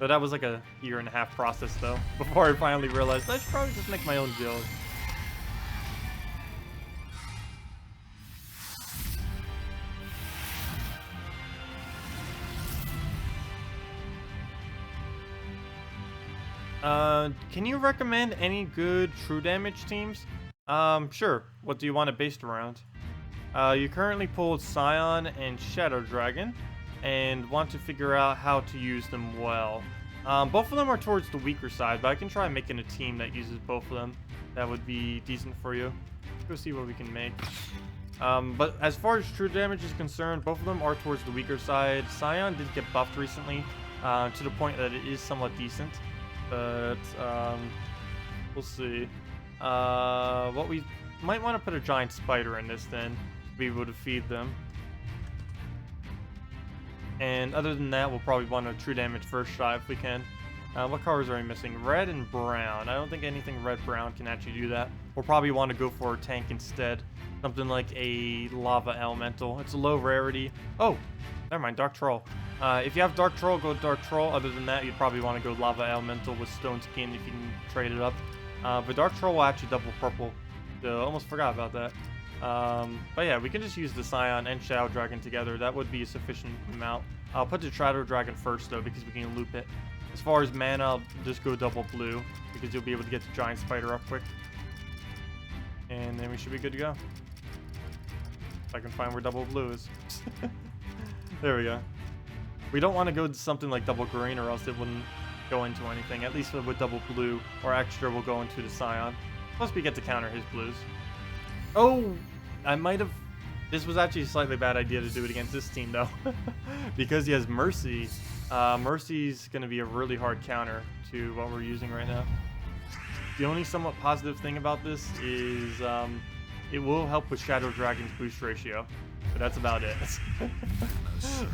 So that was like a 1.5-year process though, before I finally realized I should probably just make my own guild. Can you recommend any good true damage teams? Sure. What do you want it based around? You currently pulled Scion and Shadow Dragon, and want to figure out how to use them well. Both of them are towards the weaker side, but I can try making a team that uses both of them. That would be decent for you. Let's go see what we can make. But as far as true damage is concerned, both of them are towards the weaker side. Scion did get buffed recently, to the point that it is somewhat decent. But we'll see. What we might want to put a giant spider in this then, to be able to feed them. And other than that, we'll probably want a true damage first shot if we can. What colors are we missing? Red and brown. I don't think anything red-brown can actually do that. We'll probably want to go for a tank instead. Something like a lava elemental. It's a low rarity. Oh, never mind. Dark Troll. If you have Dark Troll, go Dark Troll. Other than that, you'd probably want to go Lava Elemental with Stone Skin if you can trade it up. But Dark Troll will actually double purple. Almost forgot about that. But yeah, we can just use the Scion and Shadow Dragon together. That would be a sufficient amount. I'll put the Shadow Dragon first though, because we can loop it. As far as mana, I'll just go double blue, because you'll be able to get the Giant Spider up quick. And then we should be good to go. If I can find where double blue is. There we go. We don't want to go to something like double green, or else it wouldn't go into anything. At least with double blue or extra, we'll go into the Scion. Plus we get to counter his blues. Oh, I might have... This was actually a slightly bad idea to do it against this team, though. Because he has Mercy. Mercy's going to be a really hard counter to what we're using right now. The only somewhat positive thing about this is it will help with Shadow Dragon's boost ratio. But that's about it.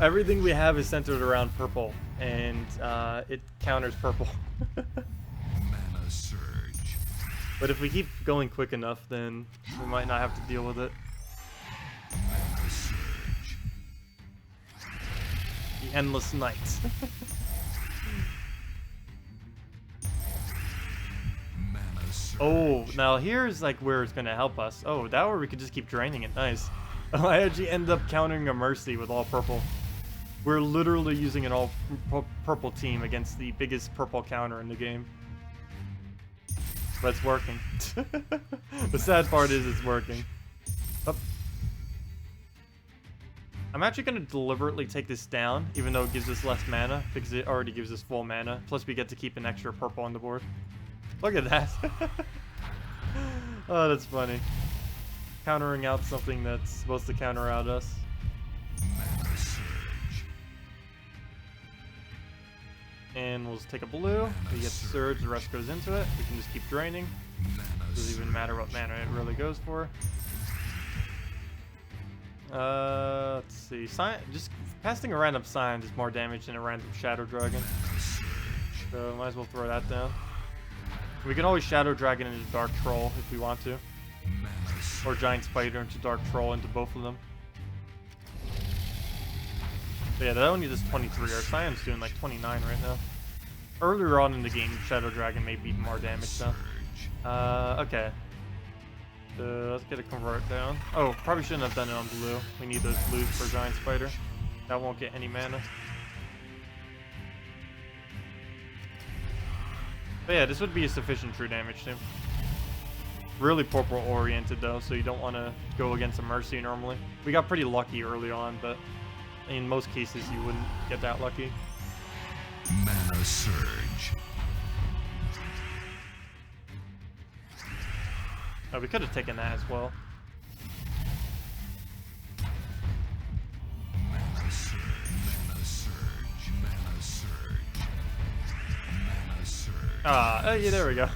Everything we have is centered around purple, and it counters purple. Mana surge. But if we keep going quick enough, then we might not have to deal with it. Mana surge. The Endless Night. Mana surge. Oh, now here's like where it's gonna help us. Oh, that way we could just keep draining it. Nice. I actually end up countering a Mercy with all purple. We're literally using an all purple team against the biggest purple counter in the game. But it's working. The sad part is it's working. Oh. I'm actually going to deliberately take this down, even though it gives us less mana, because it already gives us full mana. Plus we get to keep an extra purple on the board. Look at that. Oh, that's funny. Countering out something that's supposed to counter out us. Mana surge. And we'll just take a blue. We get the surge, the rest goes into it. We can just keep draining. Mana Doesn't even matter what mana it really goes for. Let's see. Just casting a random Scion does more damage than a random Shadow Dragon. So might as well throw that down. We can always Shadow Dragon into Dark Troll if we want to. Or Giant Spider into Dark Troll into both of them. But yeah, that only does 23. Our Scion's doing like 29 right now. earlier on in the game, Shadow Dragon may be more damage though. Okay. Let's get a convert down. Oh, probably shouldn't have done it on blue. We need those blues for Giant Spider. That won't get any mana. But yeah, this would be a sufficient true damage too. Really purple oriented though, so you don't want to go against a Mercy normally. We got pretty lucky early on, but in most cases you wouldn't get that lucky. Mana Surge. Oh, we could have taken that as well. Mana Surge. Mana Surge. Mana Surge. Mana Surge. Ah, yeah, there we go.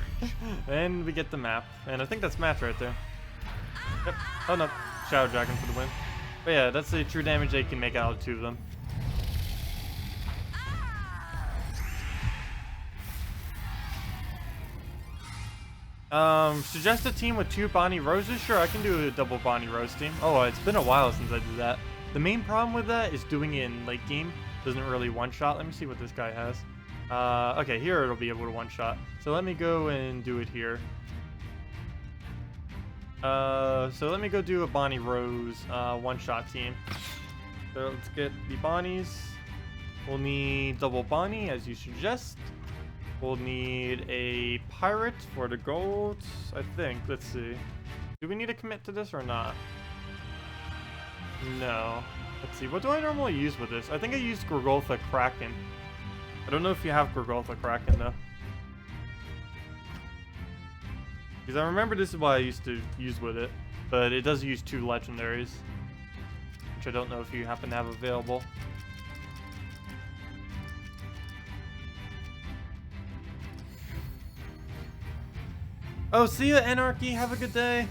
And we get the map. And I think that's match right there. Yep. Oh no, Shadow Dragon for the win. But yeah, that's the true damage they can make out of two of them. Suggest a team with 2 Bonnie Roses? Sure, I can do a double Bonnie Rose team. Oh, it's been a while since I did that. The main problem with that is doing it in late game. Doesn't really one-shot. Let me see what this guy has. Okay, here it'll be able to one-shot. So let me go and do it here. So let me go do a Bonnie Rose one-shot team. So let's get the Bonnies. We'll need double Bonnie, as you suggest. We'll need a pirate for the gold, I think. Let's see. Do we need to commit to this or not? No. Let's see. What do I normally use with this? I think I used Gorgoltha Kraken. I don't know if you have Gorgoltha Kraken, though. Because I remember this is what I used to use with it. But it does use 2 legendaries. Which I don't know if you happen to have available. Oh, see ya, Anarchy. Have a good day.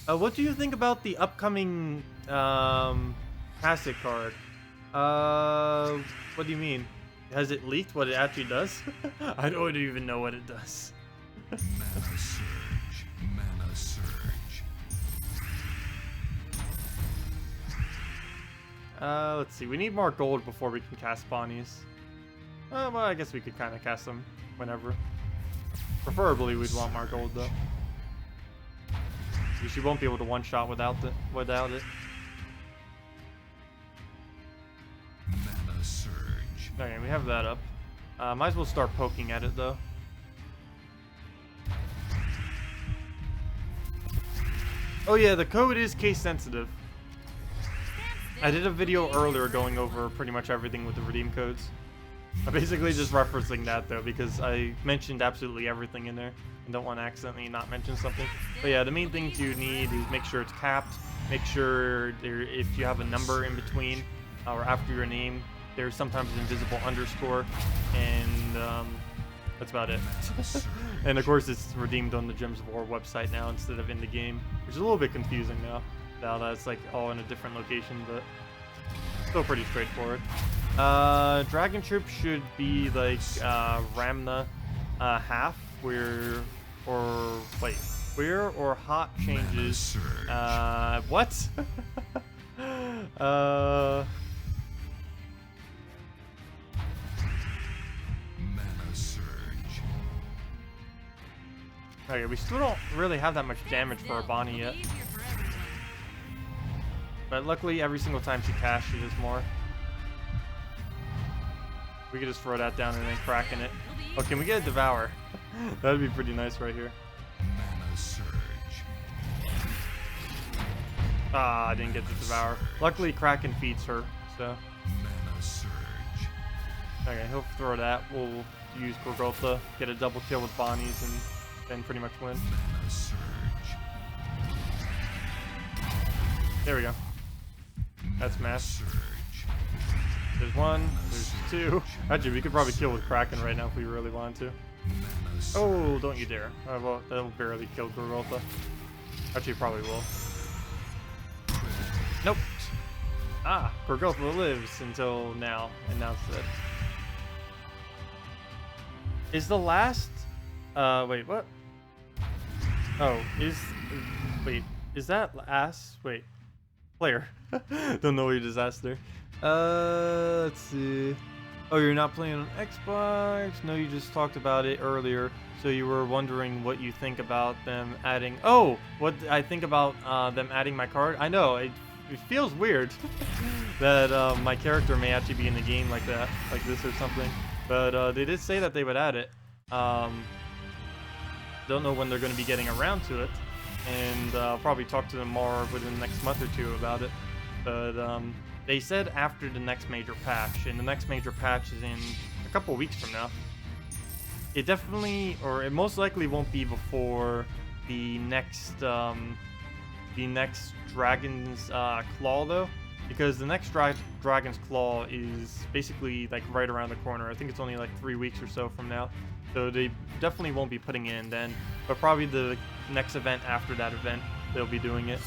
What do you think about the upcoming Tacet card? What do you mean? Has it leaked what it actually does? I don't even know what it does. Mana Surge. Mana Surge. Let's see. We need more gold before we can cast Bonnies. Well, I guess we could kind of cast them whenever. Preferably, we'd want more gold, though. Because you won't be able to one-shot without it. Mana Surge. Okay, we have that up. Might as well start poking at it, though. Oh yeah, the code is case-sensitive. I did a video earlier going over pretty much everything with the redeem codes. I'm basically just referencing that though because I mentioned absolutely everything in there and don't want to accidentally not mention something. But yeah, the main things you need is make sure it's capped, make sure if you have a number in between or after your name, there's sometimes an invisible underscore, and that's about it. And of course it's redeemed on the Gems of War website now instead of in the game, which is a little bit confusing now that it's like all in a different location, but still pretty straightforward. Dragon Troop should be like Ramna half, where hot changes. What? Mana Surge. Okay, we still don't really have that much damage for our Bonnie yet. But luckily, every single time she casts, she does more. We could just throw that down and then Kraken it. Oh, can we get a Devour? That'd be pretty nice right here. Mana Surge. Ah, I didn't get the Devour. Luckily, Kraken feeds her, so. Mana Surge. Okay, he'll throw that. We'll use Gorgoltha, get a double kill with Bonnies, and then pretty much win. Mana Surge. There we go. That's mass. Surge. There's 1, there's 2. Actually, we could probably kill with Kraken right now if we really wanted to. Mana Surge. Oh, don't you dare. Well, that'll barely kill Gorgoltha. Actually, probably will. Nope. Ah, Gorgoltha lives until now, and now it's dead. Is the last... wait, what? Oh, wait, is that ass? Wait. Player. Don't know your disaster. Let's see. Oh, you're not playing on Xbox? No, you just talked about it earlier. So you were wondering what you think about them adding... Oh, what I think about them adding my card? I know, it feels weird that my character may actually be in the game like that, like this or something. But they did say that they would add it. Don't know when they're going to be getting around to it. And I'll probably talk to them more within the next month or two about it. But they said after the next major patch, and the next major patch is in a couple weeks from now. It definitely, or it most likely won't be before the next Dragon's Claw though, because the next Dragon's Claw is basically like right around the corner. I think it's only like 3 weeks or so from now, so they definitely won't be putting it in then. But probably the next event after that event, they'll be doing it.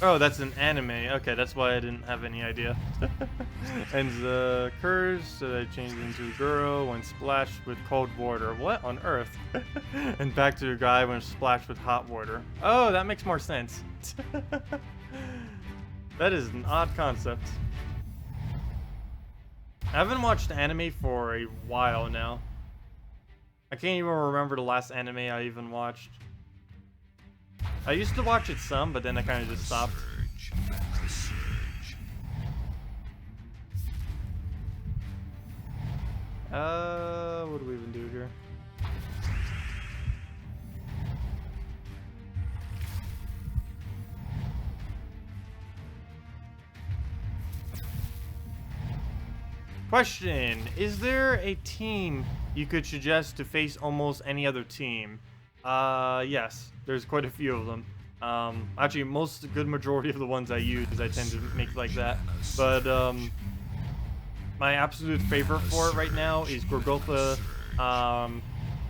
Oh, that's an anime. Okay, that's why I didn't have any idea. And the curse, so I changed into a girl when splashed with cold water. What on earth? And back to a guy when splashed with hot water. Oh, that makes more sense. That is an odd concept. I haven't watched anime for a while now. I can't even remember the last anime I even watched. I used to watch it some, but then I kind of just stopped. What do we even do here? Question: is there a team you could suggest to face almost any other team? Yes, there's quite a few of them. Actually, good majority of the ones I use, I tend to make like that. But, my absolute favorite for it right now is Gorgotha,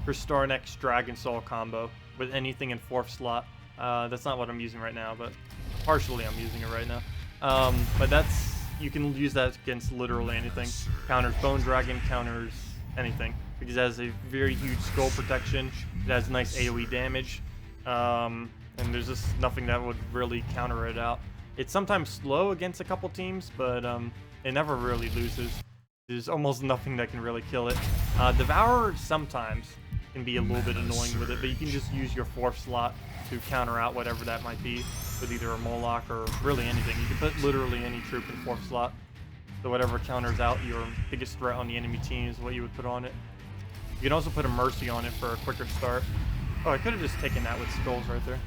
Kristarnex Dragon Soul combo with anything in 4th slot. That's not what I'm using right now, but partially I'm using it right now. But you can use that against literally anything. Counters Bone Dragon, counters anything. Because it has a very huge skull protection. It has nice AoE damage. And there's just nothing that would really counter it out. It's sometimes slow against a couple teams, but it never really loses. There's almost nothing that can really kill it. Devourer sometimes can be a little bit annoying with it, but you can just use your 4th slot to counter out whatever that might be with either a Moloch or really anything. You can put literally any troop in 4th slot. So whatever counters out your biggest threat on the enemy team is what you would put on it. You can also put a Mercy on it for a quicker start. Oh, I could have just taken that with skulls right there.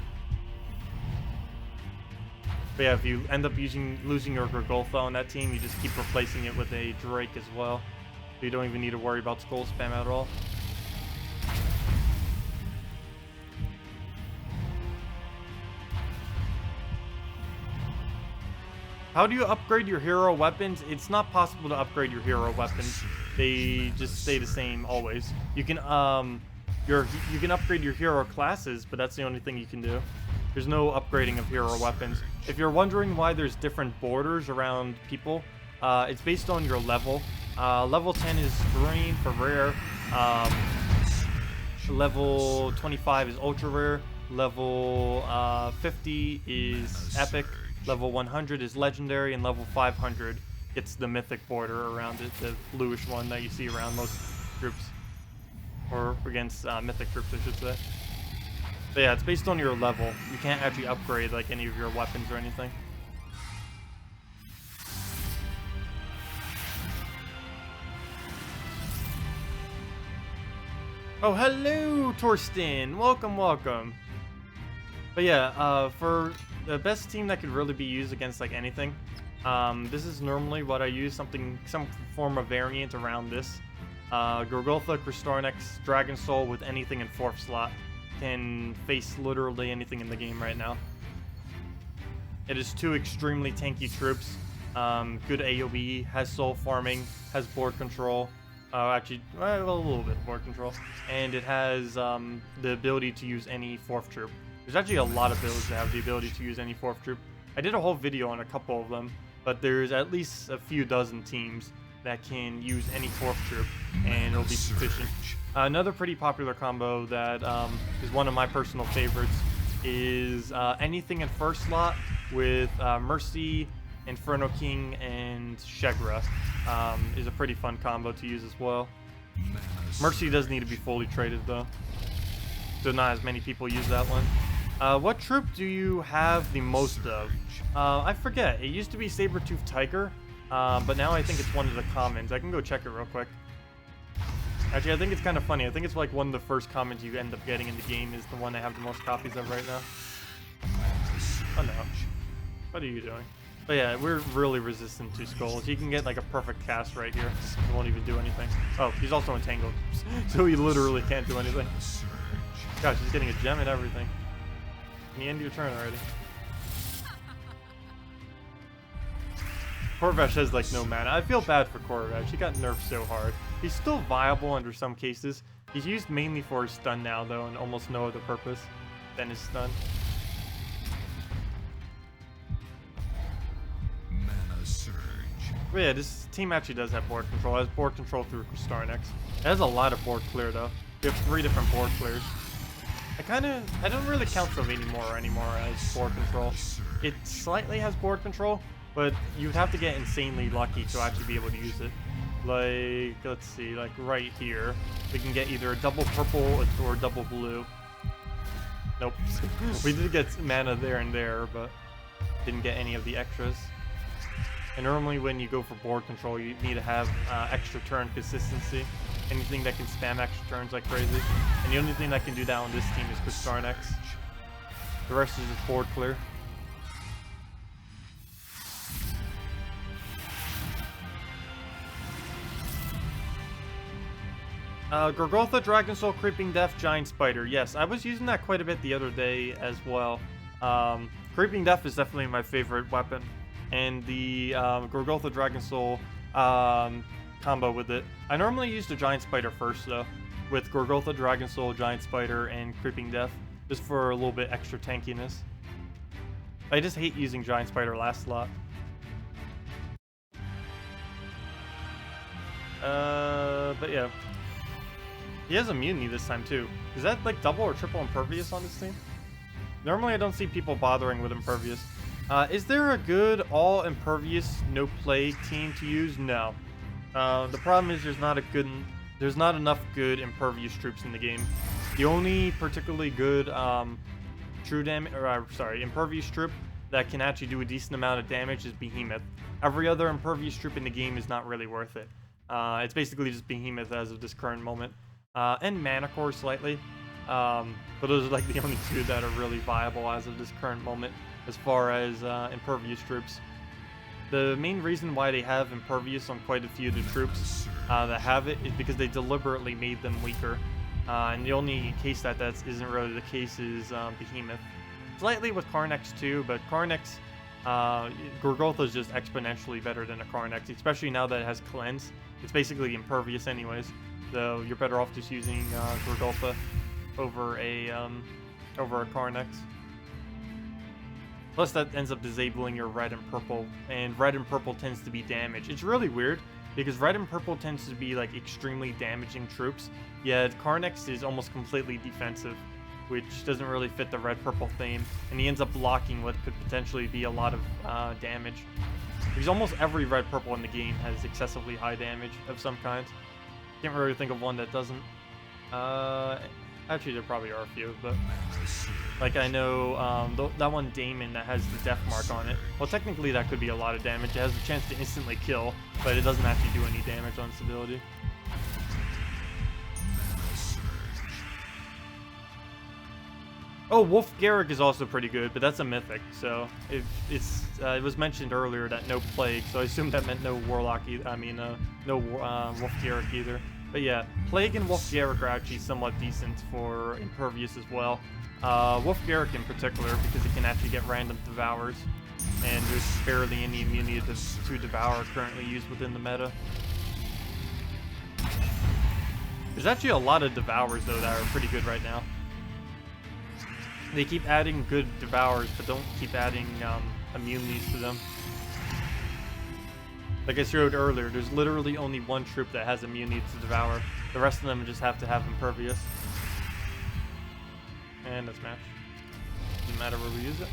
But yeah, if you end up losing your Gorgotha on that team, you just keep replacing it with a Drake as well. So you don't even need to worry about skull spam at all. How do you upgrade your hero weapons? It's not possible to upgrade your hero weapons. They just stay the same always. You can you can upgrade your hero classes, but that's the only thing you can do. There's no upgrading of hero weapons. If you're wondering why there's different borders around people, it's based on your level. Level 10 is green for rare. Level 25 is ultra rare. Level 50 is epic. Level 100 is legendary, and level 500 gets the mythic border around it, the bluish one that you see around most groups. Or against mythic troops, I should say. But yeah, it's based on your level. You can't actually upgrade like any of your weapons or anything. Oh, hello, Torsten. Welcome, welcome. But yeah, for the best team that could really be used against like anything, this is normally what I use, some form of variant around this. Gorgotha, Kristarnex, Dragon Soul with anything in 4th slot can face literally anything in the game right now. It is 2 extremely tanky troops, good AoE, has soul farming, has board control, actually, well, a little bit of board control, and it has the ability to use any 4th troop. There's actually a lot of builds that have the ability to use any 4th troop. I did a whole video on a couple of them, but there's at least a few dozen teams that can use any 4th troop, and it'll be sufficient. Another pretty popular combo that is one of my personal favorites is anything in first slot with Mercy, Inferno King, and Shegra. Is a pretty fun combo to use as well. Mercy does need to be fully traded though, so not as many people use that one. What troop do you have the most of? I forget. It used to be Saber-Tooth Tiger, but now I think it's one of the commons. I can go check it real quick. Actually, I think it's kind of funny. I think it's like one of the first commons you end up getting in the game is the one I have the most copies of right now. Oh no. What are you doing? But yeah, we're really resistant to skulls. He can get like a perfect cast right here. He won't even do anything. Oh, he's also entangled. So he literally can't do anything. Gosh, he's getting a gem and everything. Can you end your turn already? Corvash has like no mana. I feel bad for Corvash. He got nerfed so hard. He's still viable under some cases. He's used mainly for his stun now though, and almost no other purpose than his stun. Mana surge. But yeah, this team actually does have board control. It has board control through Starnex. It has a lot of board clear though. We have 3 different board clears. I don't really count Sylvania anymore as board control. It slightly has board control, but you'd have to get insanely lucky to actually be able to use it. Like, let's see, like right here, we can get either a double purple or a double blue. Nope. We did get mana there and there, but didn't get any of the extras. And normally when you go for board control, you need to have extra turn consistency. Anything that can spam extra turns like crazy. And the only thing that can do that on this team is Starnex. The rest is just board clear. Gorgotha, Dragon Soul, Creeping Death, Giant Spider. Yes, I was using that quite a bit the other day as well. Creeping Death is definitely my favorite weapon. And the Gorgotha, Dragon Soul combo with it. I normally use the Giant Spider first though, with Gorgotha, Dragon Soul, Giant Spider, and Creeping Death, just for a little bit extra tankiness. I just hate using Giant Spider last slot. But yeah. He has immunity this time too. Is that like double or triple impervious on this team? Normally I don't see people bothering with impervious. Is there a good all impervious no plague team to use? No. The problem is there's not enough good impervious troops in the game. The only particularly good impervious troop that can actually do a decent amount of damage is Behemoth. Every other impervious troop in the game is not really worth it. It's basically just Behemoth as of this current moment. And Manicore slightly. But those are like the only 2 that are really viable as of this current moment as far as impervious troops. The main reason why they have impervious on quite a few of the troops that have it is because they deliberately made them weaker. And the only case that isn't really the case is Behemoth. Slightly with Carnex too, but Carnex, Gorgotha is just exponentially better than a Carnex, especially now that it has Cleanse. It's basically impervious anyways, so you're better off just using Gorgotha over a Carnex. Plus that ends up disabling your red and purple, and red and purple tends to be damage. It's really weird, because red and purple tends to be like extremely damaging troops, yet Carnex is almost completely defensive, which doesn't really fit the red-purple theme, and he ends up blocking what could potentially be a lot of damage. Because almost every red-purple in the game has excessively high damage of some kind. Can't really think of one that doesn't. Actually, there probably are a few, but like I know that one Damon that has the death mark on it. Well, technically that could be a lot of damage. It has a chance to instantly kill, but it doesn't actually do any damage on its ability. Oh, Wolf Garrick is also pretty good, but that's a mythic, so it was mentioned earlier that no plague, so I assume that meant no warlock. No Wolf Garrick either. But yeah, Plague and Wolf Garrick are actually somewhat decent for impervious as well. Wolf Garrick in particular, because it can actually get random devours, and there's barely any immunity to devour currently used within the meta. There's actually a lot of devours though that are pretty good right now. They keep adding good devours, but don't keep adding immunities to them. Like I showed earlier, there's literally only one troop that has immunity to devour. The rest of them just have to have impervious. And that's match. Doesn't matter where we use it.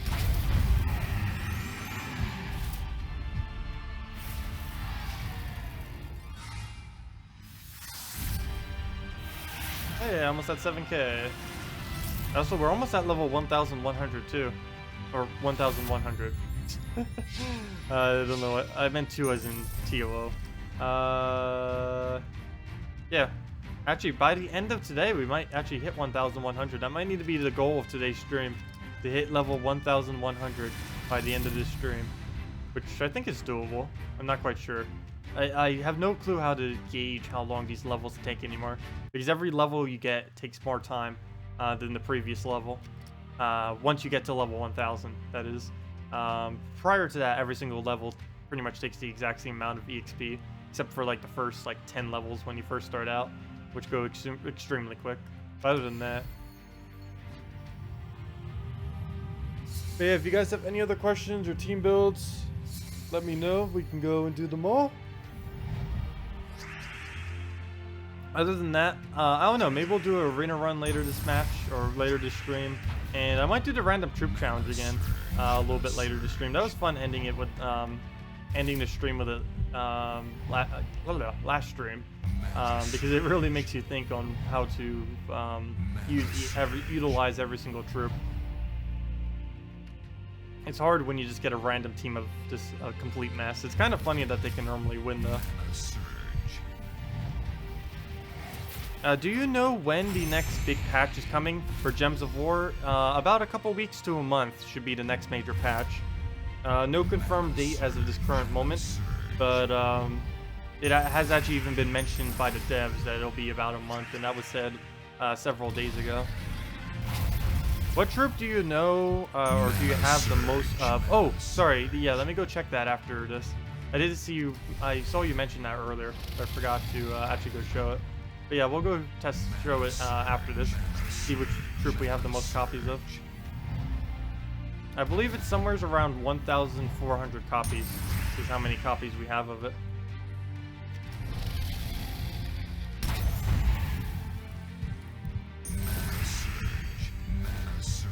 Hey, almost at 7k. Also, we're almost at level 1,100 too. Or 1,100. I don't know what. I meant 2 as in TOO. Yeah. Actually, by the end of today, we might actually hit 1,100. That might need to be the goal of today's stream. To hit level 1,100 by the end of this stream. Which I think is doable. I'm not quite sure. I have no clue how to gauge how long these levels take anymore. Because every level you get takes more time than the previous level. Once you get to level 1,000, that is. Prior to that, every single level pretty much takes the exact same amount of EXP. Except for like the first like 10 levels when you first start out. Which go extremely quick. But other than that. But yeah, if you guys have any other questions or team builds, let me know. We can go and do them all. Other than that, I don't know. Maybe we'll do an arena run later this match or later this stream, and I might do the random troop challenge again a little bit later this stream. That was fun ending it with ending the stream with a last stream because it really makes you think on how to utilize every single troop. It's hard when you just get a random team of just a complete mess. It's kind of funny that they can normally win though. Do you know when the next big patch is coming for Gems of War? About a couple weeks to a month should be the next major patch. No confirmed date as of this current moment, but it has actually even been mentioned by the devs that it'll be about a month, and that was said several days ago. What troop do you know, or do you have the most of? Oh, sorry, yeah, let me go check that after this. I did see you, I saw you mention that earlier, but I forgot to actually go show it. But yeah, we'll go show it after this, see which troop we have the most copies of. I believe it's somewhere around 1,400 copies, is how many copies we have of it.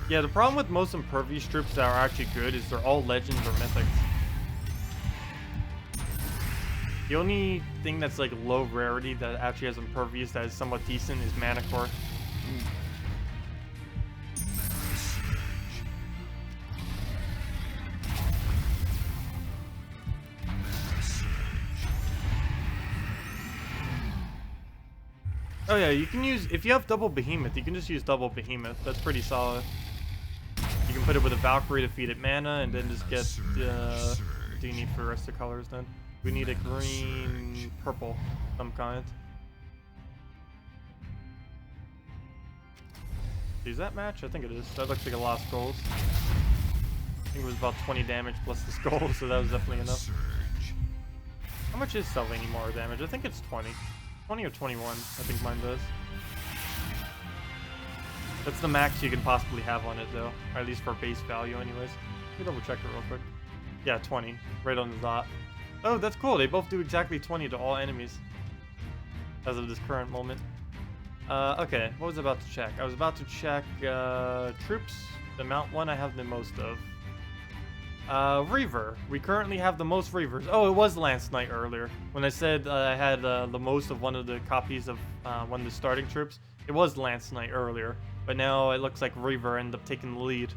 Yeah, the problem with most impervious troops that are actually good is they're all legends or mythics. The only thing that's like low rarity that actually has impervious that is somewhat decent is Manicore. Oh yeah, you can use, if you have double Behemoth, you can just use double Behemoth. That's pretty solid. You can put it with a Valkyrie to feed it mana and then just get, what do you need for the rest of the colors then? We need a green, purple, some kind. Is that match? I think it is. That looks like a lot of skulls. I think it was about 20 damage plus the skull, so that was definitely enough. How much is Selvaini more damage? I think it's 20. 20 or 21, I think mine does. That's the max you can possibly have on it though, or at least for base value anyways. Let me double check it real quick. Yeah, 20, right on the dot. Oh, that's cool, they both do exactly 20 to all enemies. As of this current moment. Okay, what was I about to check? I was about to check troops, the mount one I have the most of. Reaver. We currently have the most Reavers. Oh, it was Lance Knight earlier. When I said I had the most of one of the copies of one of the starting troops, it was Lance Knight earlier. But now it looks like Reaver ended up taking the lead.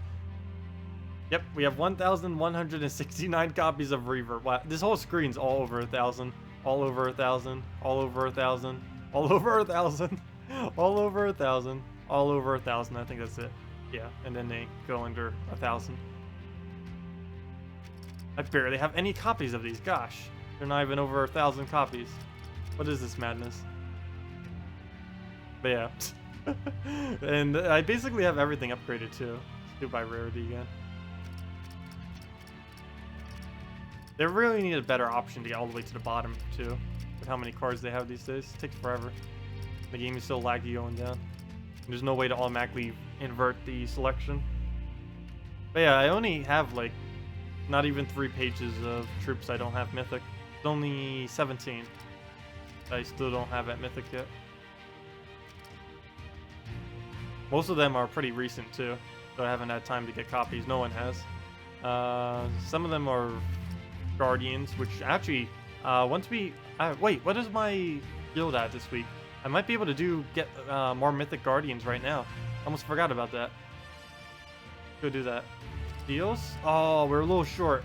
Yep, we have 1,169 copies of Reaver. Wow, this whole screen's all over 1,000. All over 1,000. All over 1,000. All over 1,000. All over 1,000. All over 1,000. I think that's it. Yeah, and then they go under 1,000. I barely have any copies of these. Gosh, they're not even over 1,000 copies. What is this madness? But yeah. And I basically have everything upgraded too. Let's do by rarity again. They really need a better option to get all the way to the bottom too. With how many cards they have these days. It takes forever. The game is so laggy going down. And there's no way to automatically invert the selection. But yeah, I only have like not even 3 pages of troops I don't have mythic. It's only 17. I still don't have at mythic yet. Most of them are pretty recent too. so I haven't had time to get copies. No one has. Some of them are guardians, which actually, once we wait, what is my guild at this week? I might be able to get more mythic guardians right now. Almost forgot about that. Go do that. Deals? Oh, we're a little short.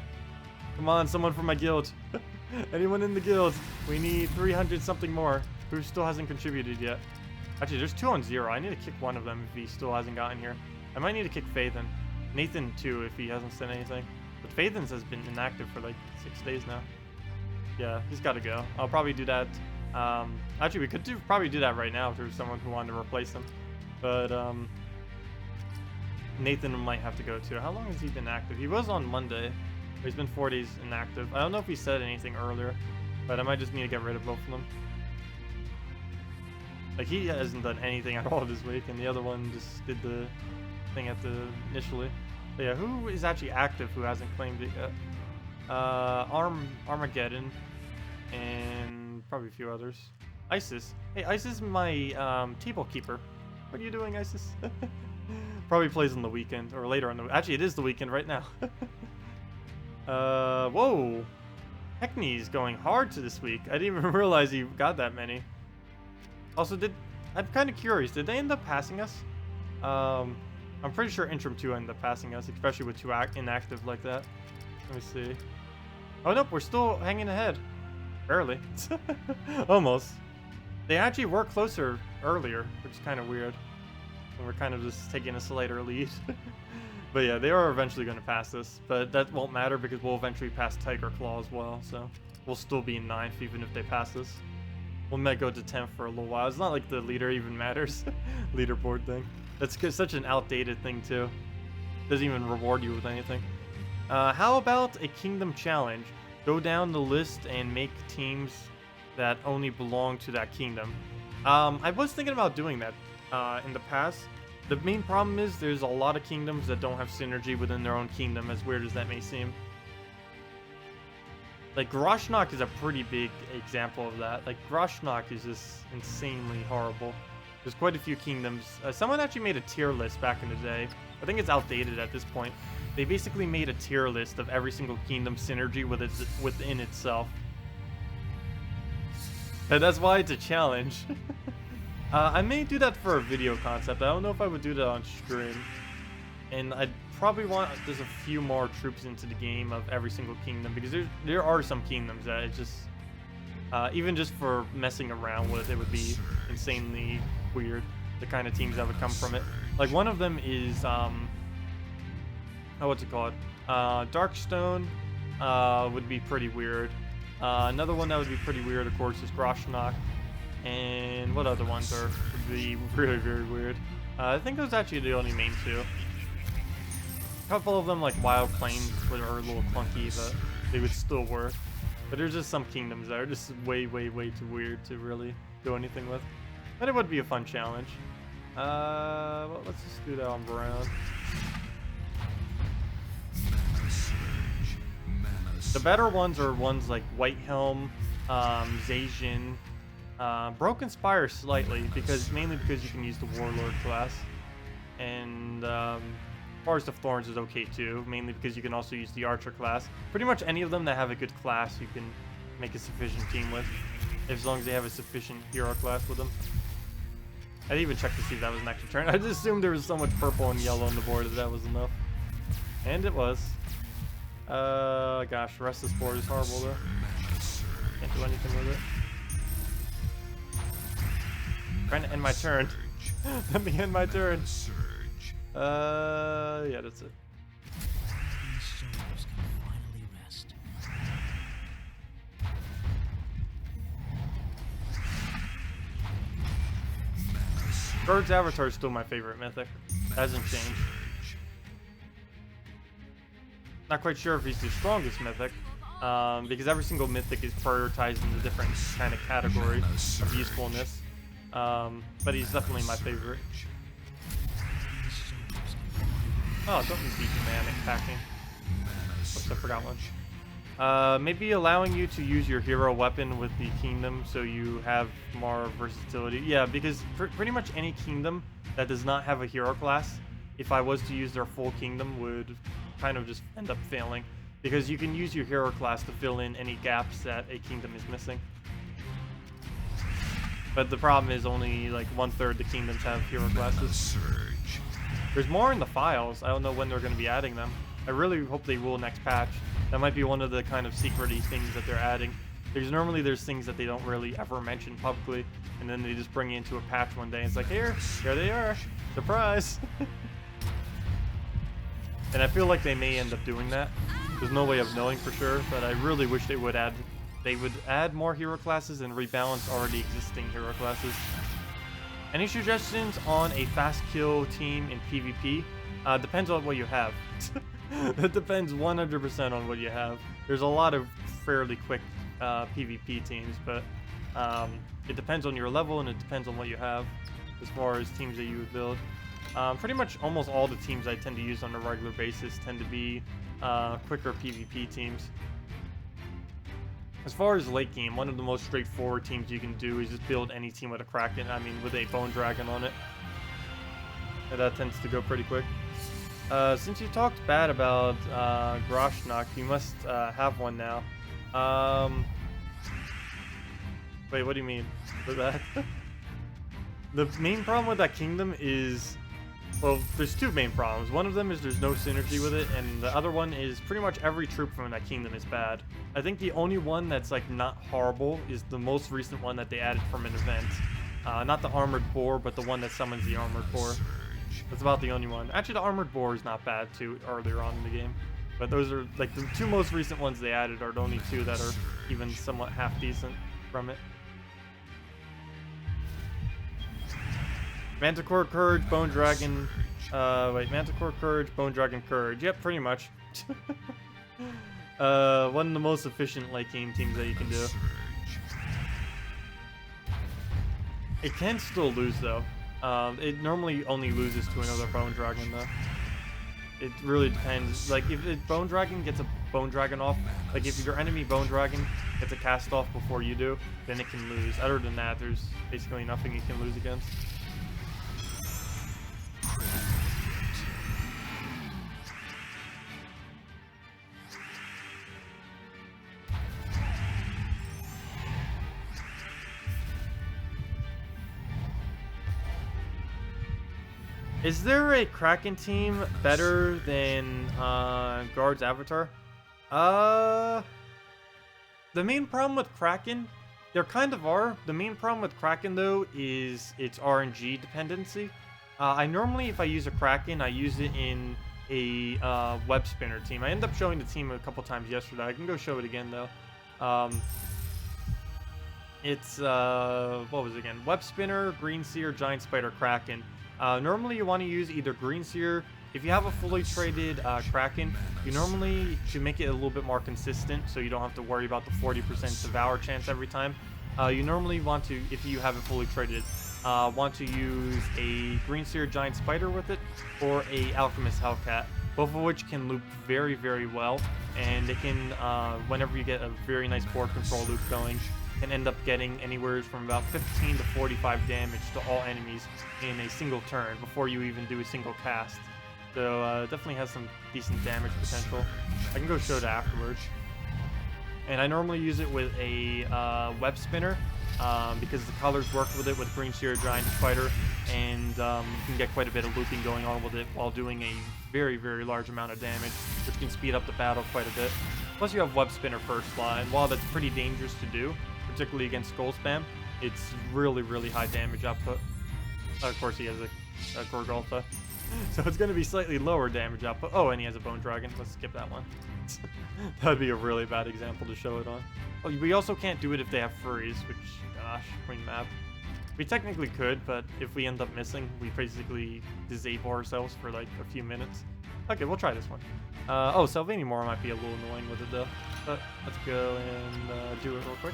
Come on, someone from my guild. Anyone in the guild? We need 300 something more. Who still hasn't contributed yet? Actually, there's 2 on 0. I need to kick one of them if he still hasn't gotten here. I might need to kick Phaethon. Nathan too, if he hasn't said anything. But Phaethon's has been inactive for like 6 days now. Yeah, he's got to go. I'll probably do that. Actually, we could probably do that right now if there's someone who wanted to replace him. But Nathan might have to go too. How long has he been active? He was on Monday. But he's been 4 days inactive. I don't know if he said anything earlier, but I might just need to get rid of both of them. Like, he hasn't done anything at all this week, and the other one just did the thing at the initially. But yeah, who is actually active who hasn't claimed it yet? Armageddon, and probably a few others. Isis. Hey, Isis is my table keeper. What are you doing, Isis? Probably plays on the weekend, or later on the... Actually, it is the weekend right now. Whoa! Heckney's going hard to this week. I didn't even realize he got that many. Also, I'm kind of curious, did they end up passing us? I'm pretty sure Interim 2 ended up passing us, especially with 2 inactive like that. Let me see. Oh, nope, we're still hanging ahead. Barely. Almost. They actually were closer earlier, which is kind of weird. And we're kind of just taking a slighter lead. But yeah, they are eventually going to pass us. But that won't matter because we'll eventually pass Tiger Claw as well. So we'll still be in 9th even if they pass us. We might go to 10th for a little while. It's not like the leader even matters. Leaderboard thing. That's such an outdated thing too. Doesn't even reward you with anything. How about a kingdom challenge? Go down the list and make teams that only belong to that kingdom. I was thinking about doing that in the past. The main problem is there's a lot of kingdoms that don't have synergy within their own kingdom, as weird as that may seem. Like, Groshnok is a pretty big example of that. Like, Groshnok is just insanely horrible. There's quite a few kingdoms. Someone actually made a tier list back in the day. I think it's outdated at this point. They basically made a tier list of every single kingdom synergy within itself. And that's why it's a challenge. I may do that for a video concept. I don't know if I would do that on stream. And I'd probably want there's a few more troops into the game of every single kingdom, because there are some kingdoms that it just even just for messing around with it would be insanely weird, the kind of teams that would come from it. Like, one of them is what's it called, Darkstone would be pretty weird. Another one that would be pretty weird, of course, is Groshnok. And what other ones would be really, very weird? I think those are actually the only main 2. A couple of them, like Wild Plains, are a little clunky, but they would still work. But there's just some kingdoms that are just way, way, way too weird to really do anything with. But it would be a fun challenge. Well, let's just do that on Brown. The better ones are ones like Whitehelm, Zacian, Broken Spire slightly, mainly because you can use the Warlord class. And Forest of Thorns is okay too, mainly because you can also use the Archer class. Pretty much any of them that have a good class you can make a sufficient team with, as long as they have a sufficient hero class with them. I didn't even check to see if that was an actual turn. I just assumed there was so much purple and yellow on the board that was enough. And it was. Gosh, Restless Board is horrible though. Can't do anything with it. Trying to end my turn. Let me end my turn. Yeah, that's it. Bird's Avatar is still my favorite mythic. Hasn't changed. Not quite sure if he's the strongest mythic, because every single mythic is prioritized in a different kind of category of usefulness. But he's definitely my favorite. Oh, don't be manic packing. Oops, I forgot one. Maybe allowing you to use your hero weapon with the kingdom so you have more versatility. Yeah, because pretty much any kingdom that does not have a hero class if I was to use their full kingdom, would kind of just end up failing. Because you can use your hero class to fill in any gaps that a kingdom is missing. But the problem is only like 1/3 the kingdoms have hero classes. Surge. There's more in the files. I don't know when they're going to be adding them. I really hope they will next patch. That might be one of the kind of secret-y things that they're adding. There's things that they don't really ever mention publicly, and then they just bring you into a patch one day. And it's like, here they are, surprise. And I feel like they may end up doing that. There's no way of knowing for sure, but I really wish they would add more hero classes and rebalance already existing hero classes. Any suggestions on a fast kill team in PvP? Depends on what you have. It depends 100% on what you have. There's a lot of fairly quick PvP teams, but it depends on your level and it depends on what you have as far as teams that you would build. Pretty much almost all the teams I tend to use on a regular basis tend to be quicker PvP teams. As far as late game, one of the most straightforward teams you can do is just build any team with a Kraken, with a Bone Dragon on it. And that tends to go pretty quick. Since you talked bad about Groshnok, you must have one now. Wait, what do you mean with that? The main problem with that kingdom is, well, there's two main problems. One of them is there's no synergy with it, and the other one is pretty much every troop from that kingdom is bad. I think the only one that's like not horrible is the most recent one that they added from an event. Not the armored boar, but the one that summons the armored boar. That's about the only one. Actually, the armored boar is not bad too earlier on in the game. But those are like the two most recent ones they added are the only two that are even somewhat half decent from it. Manticore Courage, Bone Dragon. Manticore Courage, Bone Dragon Courage. Yep, pretty much. One of the most efficient late game teams that you can do. It can still lose though. It normally only loses to another Bone Dragon though. It really depends. Like if Bone Dragon gets a Bone Dragon off, like if your enemy Bone Dragon gets a cast off before you do, then it can lose. Other than that, there's basically nothing it can lose against. Is there a Kraken team better than Guard's Avatar? The main problem with Kraken, there kind of are. The main problem with Kraken though is its RNG dependency. I normally, if I use a Kraken, I use it in a web spinner team. I end up showing the team a couple times yesterday. I can go show it again though. It's what was it again? Web spinner, green seer, giant spider, Kraken. Normally you want to use either green seer. If you have a fully traded Kraken, you normally, to make it a little bit more consistent so you don't have to worry about the 40% devour chance every time, you normally want to, if you have it fully traded, want to use a green seer giant spider with it or a alchemist hellcat, both of which can loop very, very well, and they can, whenever you get a very nice board control loop going, can end up getting anywhere from about 15 to 45 damage to all enemies in a single turn before you even do a single cast. So definitely has some decent damage potential. I can go show that afterwards. And I normally use it with a web spinner because the colors work with it with green seer giant spider, and you can get quite a bit of looping going on with it while doing a very, very large amount of damage, which can speed up the battle quite a bit. Plus you have web spinner first line. While that's pretty dangerous to do, particularly against skull spam, it's really, really high damage output. Of course he has a Gorgulfa, so it's going to be slightly lower damage output. Oh, and he has a Bone Dragon. Let's skip that one. That would be a really bad example to show it on. Oh, we also can't do it if they have furries, which, gosh, queen map. We technically could, but if we end up missing, we basically disable ourselves for like a few minutes. Okay, we'll try this one. Oh, Sylvanimore might be a little annoying with it though, but let's go and do it real quick.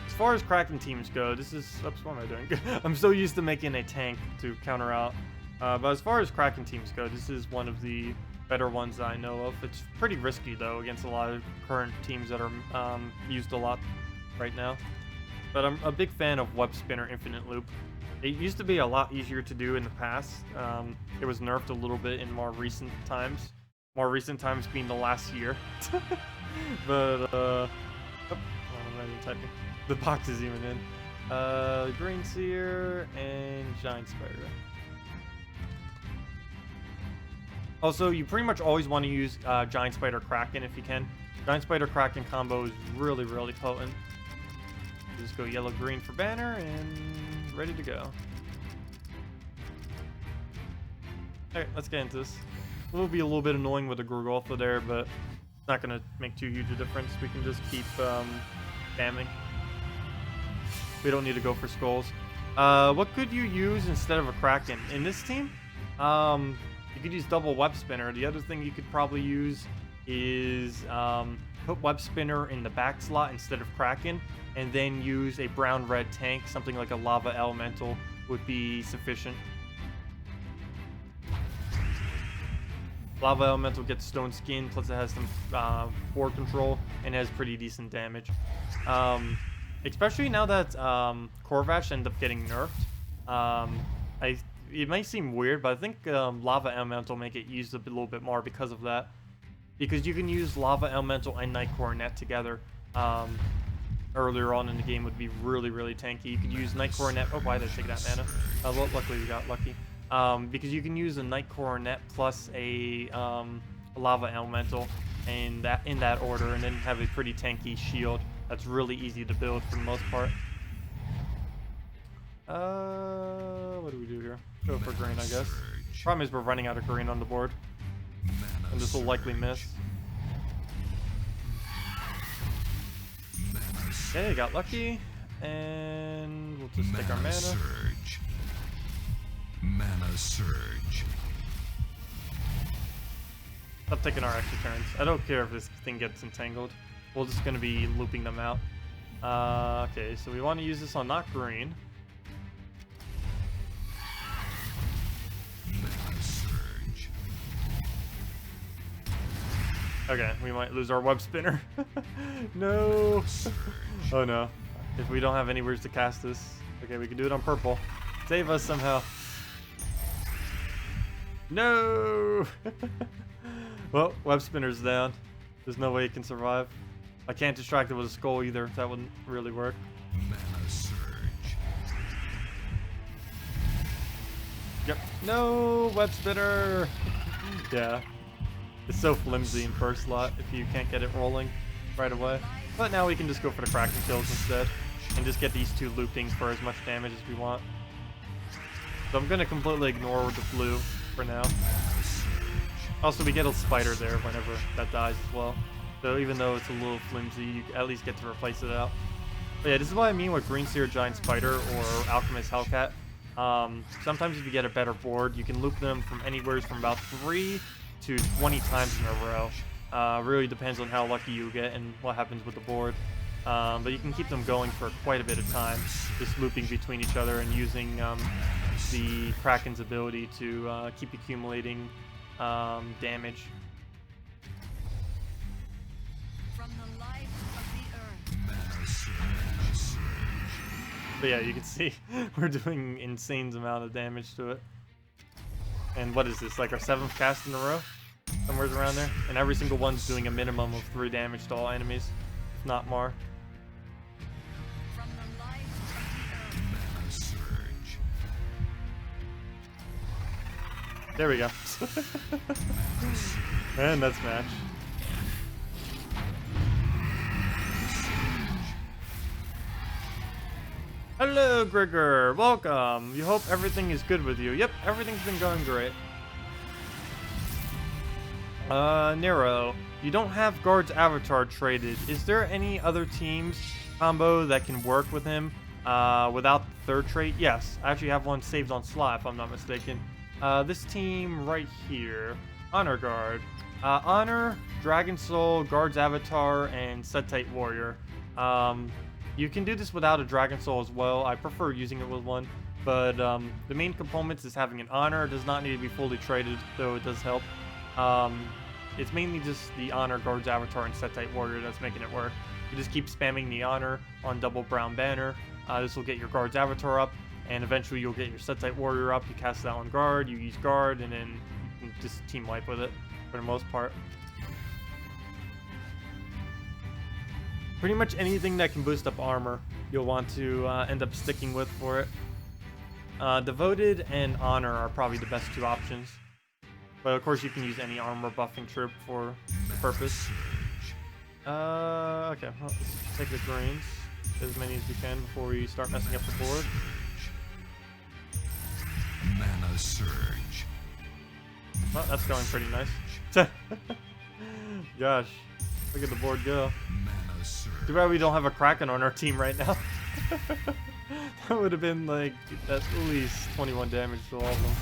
As far as Kraken teams go, this is... Oops, what am I doing? I'm so used to making a tank to counter out. But as far as Kraken teams go, this is one of the better ones that I know of. It's pretty risky, though, against a lot of current teams that are used a lot right now. But I'm a big fan of Web Spinner Infinite Loop. It used to be a lot easier to do in the past. It was nerfed a little bit in more recent times. More recent times being the last year. But, oh, I'm not even typing. The box is even in. Green Seer and Giant Spider. Also, you pretty much always want to use Giant Spider Kraken if you can. Giant Spider Kraken combo is really, really potent. Just go yellow green for banner and ready to go. Alright, let's get into this. It will be a little bit annoying with the Gorgolfa there, but it's not going to make too huge a difference. We can just keep spamming. We don't need to go for skulls. What could you use instead of a Kraken? In this team, you could use double web spinner. The other thing you could probably use is put web spinner in the back slot instead of Kraken, and then use a brown-red tank. Something like a lava elemental would be sufficient. Lava elemental gets stone skin, plus it has some board control and has pretty decent damage. Especially now that Corvash ended up getting nerfed. It might seem weird, but I think Lava Elemental make it used a little bit more because of that. Because you can use Lava Elemental and Night Coronet together. Earlier on in the game would be really, really tanky. You could use Night Coronet. Oh, why did I take that mana? Well, luckily we got lucky. Because you can use a Night Coronet plus a Lava Elemental and that in that order, and then have a pretty tanky shield that's really easy to build for the most part. What do we do here? Go for green, I guess. Problem is we're running out of green on the board, and this will likely miss. Okay, got lucky, and we'll just take our mana. Mana surge. Stop taking our extra turns. I don't care if this thing gets entangled. We're just gonna be looping them out. Okay, so we want to use this on not green. Mana surge. Okay, we might lose our web spinner. No. Oh no. If we don't have anywhere to cast this. Okay, we can do it on purple. Save us somehow. No. Well, web spinner's down. There's no way it can survive. I can't distract it with a skull either. That wouldn't really work. Mana surge. Yep. No web spinner. Yeah. It's so flimsy in first slot if you can't get it rolling right away. But now we can just go for the Kraken kills instead, and just get these two loopings for as much damage as we want. So I'm gonna completely ignore the blue for now. Also, we get a spider there whenever that dies as well. So even though it's a little flimsy, you at least get to replace it out. But yeah, this is what I mean with Green Seer Giant Spider or Alchemist Hellcat. Sometimes if you get a better board, you can loop them from anywhere from about 3 to 20 times in a row. Really depends on how lucky you get and what happens with the board. But you can keep them going for quite a bit of time, just looping between each other and using the Kraken's ability to keep accumulating damage. From the life of the earth. Mana surge. But yeah, you can see we're doing insane amount of damage to it. And what is this, like our 7th cast in a row? Somewhere around there. And every single one's doing a minimum of 3 damage to all enemies, if not more. From the life of the earth. Mana surge. There we go. And that's match. Hello, Grigor. Welcome. You hope everything is good with you. Yep, everything's been going great. Nero, you don't have Guard's avatar traded. Is there any other team's combo that can work with him without the 3rd trait? Yes, I actually have one saved on slot if I'm not mistaken. This team right here, Honor Guard. Honor, Dragon Soul, Guard's avatar, and Set-Tight Warrior. You can do this without a Dragon Soul as well. I prefer using it with one. But the main components is having an Honor. It does not need to be fully traded, though it does help. It's mainly just the Honor, Guard's avatar, and Set-Tight Warrior that's making it work. You just keep spamming the Honor on double brown banner. This will get your Guard's avatar up, and eventually you'll get your set type warrior up. You cast that on guard, you use guard, and then you can just team wipe with it for the most part. Pretty much anything that can boost up armor, you'll want to end up sticking with for it. Devoted and Honor are probably the best two options. But of course you can use any armor buffing troop for the purpose. Okay, well, let's take the greens. As many as we can before we start messing up the board. Mana surge. Well, that's going pretty nice. Gosh, look at the board go. Mana surge. Too bad we don't have a Kraken on our team right now. That would have been like at least 21 damage to all of them.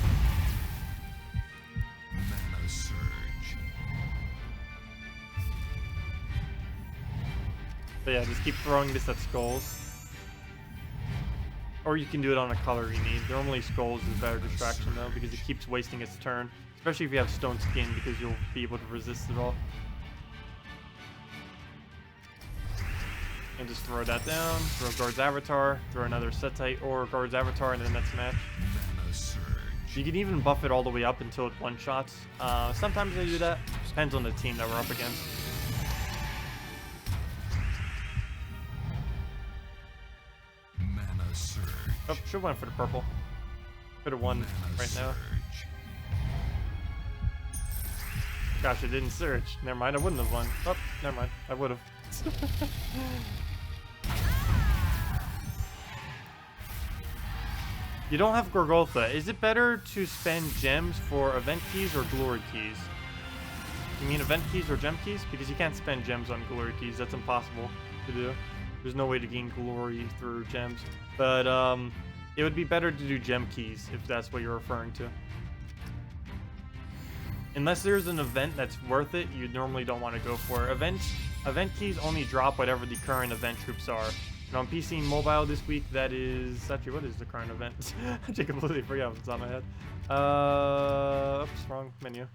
Mana surge. But yeah, just keep throwing this at skulls. Or you can do it on a color you need. Normally skulls is a better distraction though, because it keeps wasting its turn. Especially if you have stone skin, because you'll be able to resist it all. And just throw that down, throw Guard's Avatar, throw another Setite or Guard's Avatar, and then next match. Mana surge. You can even buff it all the way up until it one-shots. Sometimes I do that. Depends on the team that we're up against. Mana surge. Oh, should went for the purple. Could have won Mana right now. surge. Gosh, it didn't search. Never mind, I wouldn't have won. Oh, never mind, I would have. You don't have Gorgoltha. Is it better to spend gems for event keys or glory keys? You mean event keys or gem keys? Because you can't spend gems on glory keys. That's impossible to do. There's no way to gain glory through gems. But it would be better to do gem keys if that's what you're referring to. Unless there's an event that's worth it, you normally don't want to go for it. Event keys only drop whatever the current event troops are. And on PC and mobile this week, that is... Actually, what is the current event? I just completely forgot what's on my head. Oops, wrong menu.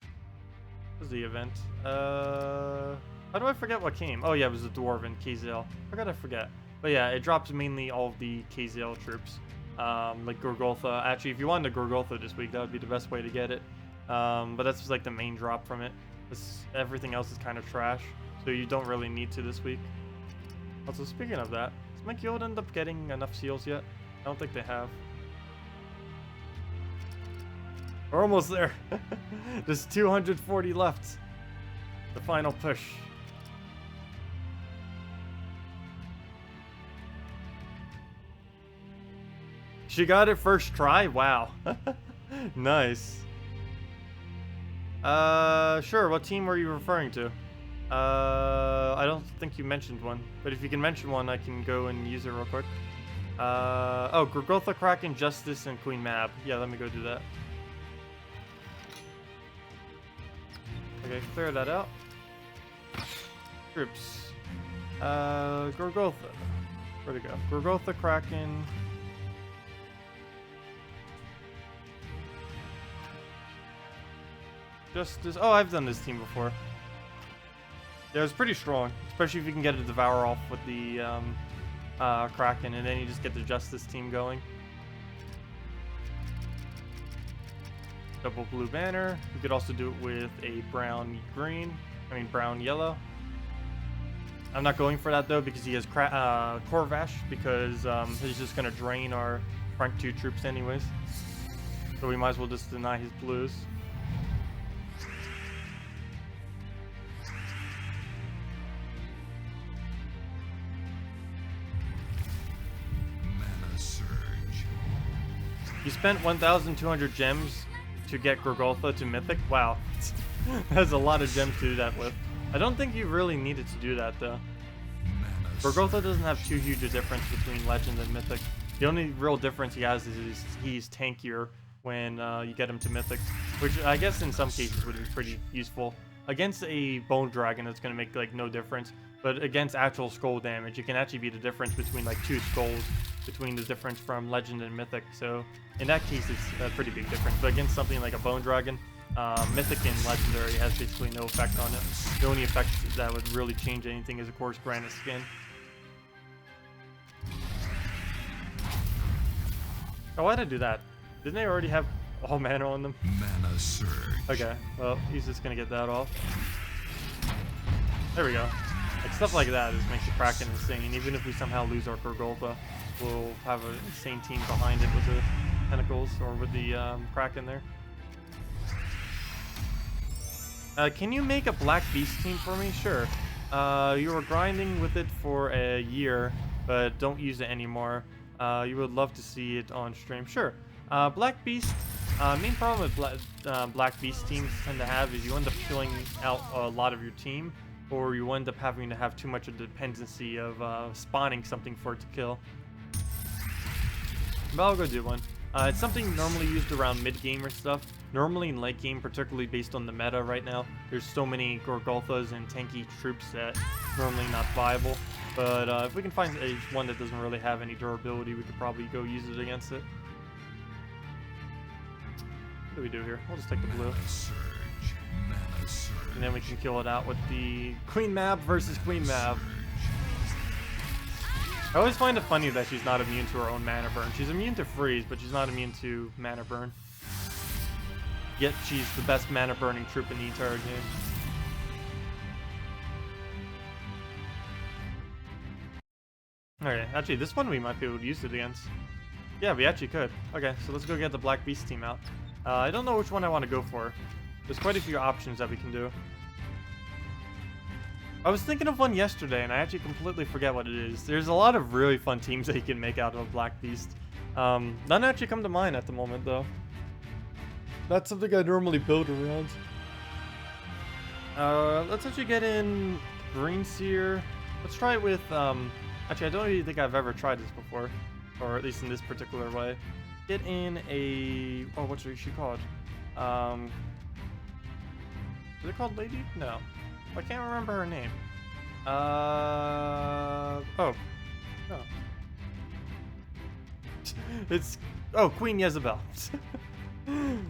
What was the event? How do I forget what came? Oh yeah, it was the Dwarven Kazale. How could I forget? But yeah, it drops mainly all of the Kazale troops. Like Gorgoltha. Actually, if you wanted a Gorgoltha this week, that would be the best way to get it. But that's just like the main drop from it. Everything else is kind of trash, so you don't really need to this week. Also, speaking of that, does my guild end up getting enough seals yet? I don't think they have. We're almost there. There's 240 left. The final push. She got it first try? Wow. Nice. Sure, what team were you referring to? I don't think you mentioned one, but if you can mention one, I can go and use it real quick. Oh, Gorgoltha, Kraken, Justice, and Queen Mab. Yeah, let me go do that. Okay, clear that out. Troops. Gorgoltha. Where'd it go? Gorgoltha, Kraken. Justice. Oh, I've done this team before. Yeah, it's pretty strong, especially if you can get a Devour off with the Kraken, and then you just get the Justice team going. Double blue banner. You could also do it with a brown yellow. I'm not going for that though because he has Corvash, because he's just gonna drain our front two troops anyways. So we might as well just deny his blues. You spent 1,200 gems to get Gorgoltha to Mythic? Wow. That's a lot of gems to do that with. I don't think you really needed to do that, though. Gorgoltha doesn't have too huge a difference between Legend and Mythic. The only real difference he has is he's tankier when you get him to Mythic, which I guess in some cases would be pretty useful. Against a Bone Dragon, it's going to make like no difference, but against actual skull damage, it can actually be the difference between like 2 skulls between the difference from Legend and Mythic. So in that case, it's a pretty big difference. But against something like a Bone Dragon, Mythic and Legendary has basically no effect on it. The only effect that would really change anything is, of course, Granite Skin. Oh, why'd I do that? Didn't they already have all mana on them? Mana surge. Okay, well, he's just gonna get that off. There we go. Like, stuff like that just makes the Kraken insane. Even if we somehow lose our Gorgolfa, we'll have an insane team behind it with the Tentacles or with the Kraken there. Can you make a Black Beast team for me? Sure. You were grinding with it for a year, but don't use it anymore. You would love to see it on stream. Sure. Black Beast, main problem with Black Beast teams tend to have is you end up killing out a lot of your team, or you end up having to have too much of a dependency of spawning something for it to kill. But I'll go do one. It's something normally used around mid-game or stuff. Normally in late game, particularly based on the meta right now, there's so many Gorgolfas and tanky troops that normally not viable. But if we can find one that doesn't really have any durability, we could probably go use it against it. What do we do here? We'll just take the blue. Mana surge. Mana surge. And then we can kill it out with the Queen Mab versus Queen Mab. I always find it funny that she's not immune to her own mana burn. She's immune to freeze, but she's not immune to mana burn. Yet she's the best mana burning troop in the entire game. Okay, actually this one we might be able to use it against. Yeah, we actually could. Okay, so let's go get the Black Beast team out. I don't know which one I want to go for. There's quite a few options that we can do. I was thinking of one yesterday, and I actually completely forget what it is. There's a lot of really fun teams that you can make out of a Black Beast. None actually come to mind at the moment, though. That's something I normally build around. Let's actually get in Green Seer. Let's try it with, actually, I don't even think I've ever tried this before. Or at least in this particular way. Get in a, oh, what's she called? Is it called Lady? No. I can't remember her name. Oh. No. It's, oh, Queen Jezebel.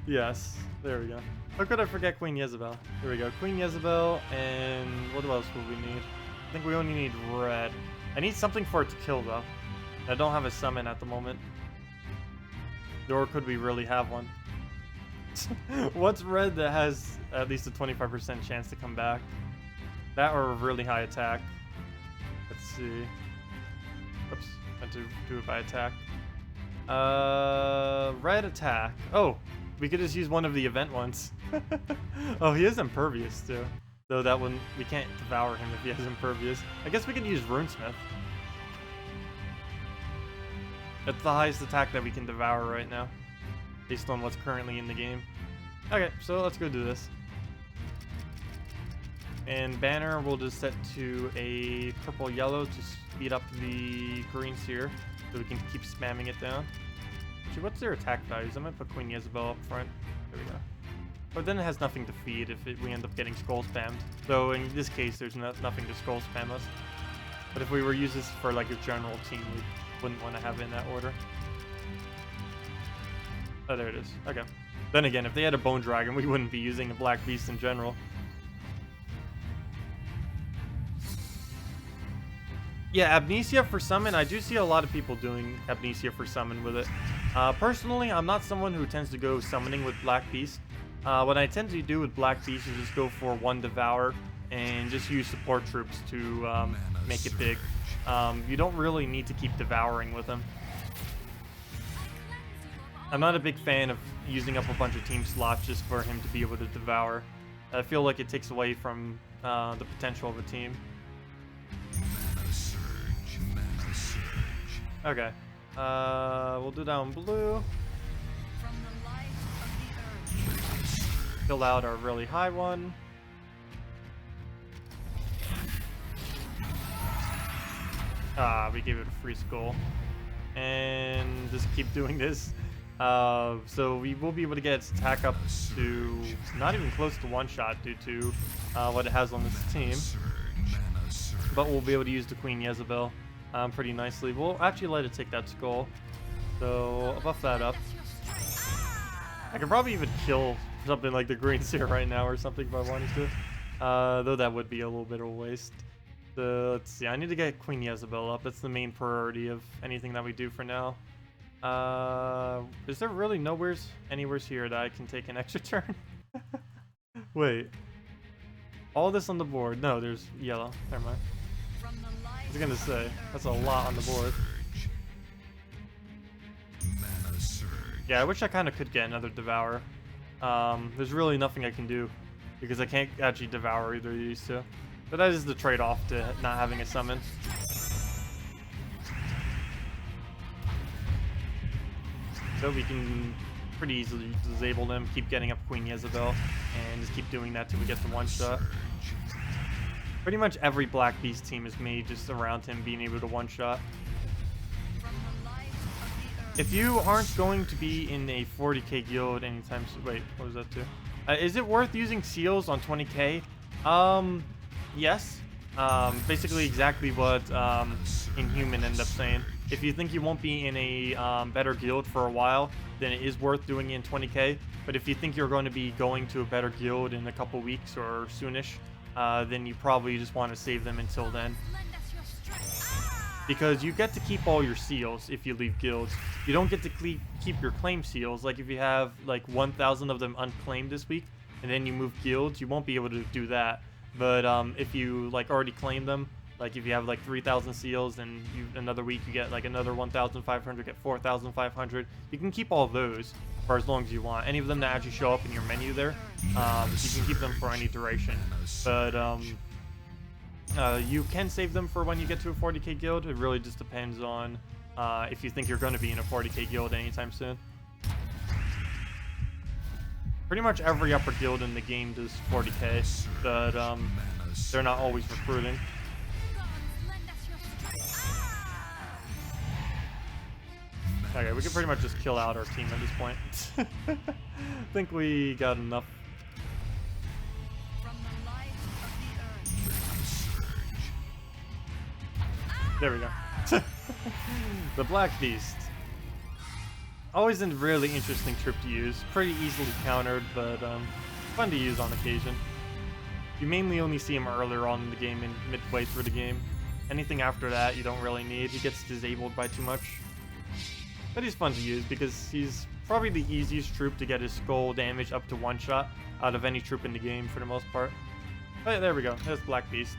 Yes, there we go. How could I forget Queen Jezebel? Here we go. Queen Jezebel, and what else will we need? I think we only need red. I need something for it to kill, though. I don't have a summon at the moment. Nor could we really have one. What's red that has at least a 25% chance to come back? That or a really high attack. Let's see. Oops, meant to do it by attack. Red attack. Oh, we could just use one of the event ones. Oh, he is impervious too. Though that one, we can't devour him if he has impervious. I guess we could use Runesmith. That's the highest attack that we can devour right now, based on what's currently in the game. Okay, so let's go do this. And banner we'll just set to a purple-yellow to speed up the Green Seer, so we can keep spamming it down. Actually, what's their attack values? I'm gonna put Queen Jezebel up front. There we go. But then it has nothing to feed if we end up getting skull spammed. So in this case, there's nothing to skull spam us. But if we were use this for like a general team, we wouldn't want to have it in that order. Oh, there it is. Okay. Then again, if they had a Bone Dragon, we wouldn't be using a Black Beast in general. Yeah, Amnesia for summon. I do see a lot of people doing Amnesia for summon with it. Personally, I'm not someone who tends to go summoning with Black Beast. What I tend to do with Black Beast is just go for one Devour and just use support troops to make it big. You don't really need to keep devouring with them. I'm not a big fan of using up a bunch of team slots just for him to be able to devour. I feel like it takes away from the potential of a team. Mana surge. Mana surge. Okay. We'll do that on blue. From the life of the earth. Fill out our really high one. Ah, we gave it a free skull. And just keep doing this. So we will be able to get its attack up to not even close to one shot due to what it has on this team. But we'll be able to use the Queen Jezebel pretty nicely. We'll actually let it take that skull. So I'll buff that up. I could probably even kill something like the Green Seer right now or something if I wanted to. Though that would be a little bit of a waste. So let's see, I need to get Queen Jezebel up. That's the main priority of anything that we do for now. Is there really anywhere's here that I can take an extra turn? Wait. All this on the board. No, there's yellow. Never mind. From the life I was gonna of say, the earth. that's a lot on the board. Surge. Mana surge. Yeah, I wish I kind of could get another Devour. There's really nothing I can do because I can't actually Devour either of these two. But that is the trade-off to not having a summon. So we can pretty easily disable them, keep getting up Queen Jezebel, and just keep doing that till we get the one-shot. Surge. Pretty much every Black Beast team is made just around him being able to one-shot. From the life of the earth. If you aren't going to be in a 40k guild anytime soon, wait, what was that too? Is it worth using seals on 20k? Yes. Basically exactly what Inhuman ended up saying. If you think you won't be in a better guild for a while, then it is worth doing it in 20k. But if you think you're going to be going to a better guild in a couple weeks or soonish, then you probably just want to save them until then. Lend us your strength. Because you get to keep all your seals if you leave guilds. You don't get to keep your claim seals. Like if you have like 1,000 of them unclaimed this week, and then you move guilds, you won't be able to do that. But if you like already claim them, like if you have like 3,000 seals and another week you get like another 1,500, get 4,500, you can keep all those for as long as you want. Any of them that actually show up in your menu there, you can keep them for any duration. But you can save them for when you get to a 40k guild. It really just depends on if you think you're going to be in a 40k guild anytime soon. Pretty much every upper guild in the game does 40k, but they're not always recruiting. Gods, lend us your strength. Okay, we can pretty much just kill out our team at this point. I think we got enough. From the life of the earth. Surge. There we go. The Black Beast. Always a really interesting troop to use. Pretty easily countered, but fun to use on occasion. You mainly only see him earlier on in the game and midway through the game. Anything after that you don't really need. He gets disabled by too much. But he's fun to use because he's probably the easiest troop to get his skull damage up to one shot out of any troop in the game for the most part. But yeah, there we go. There's Black Beast.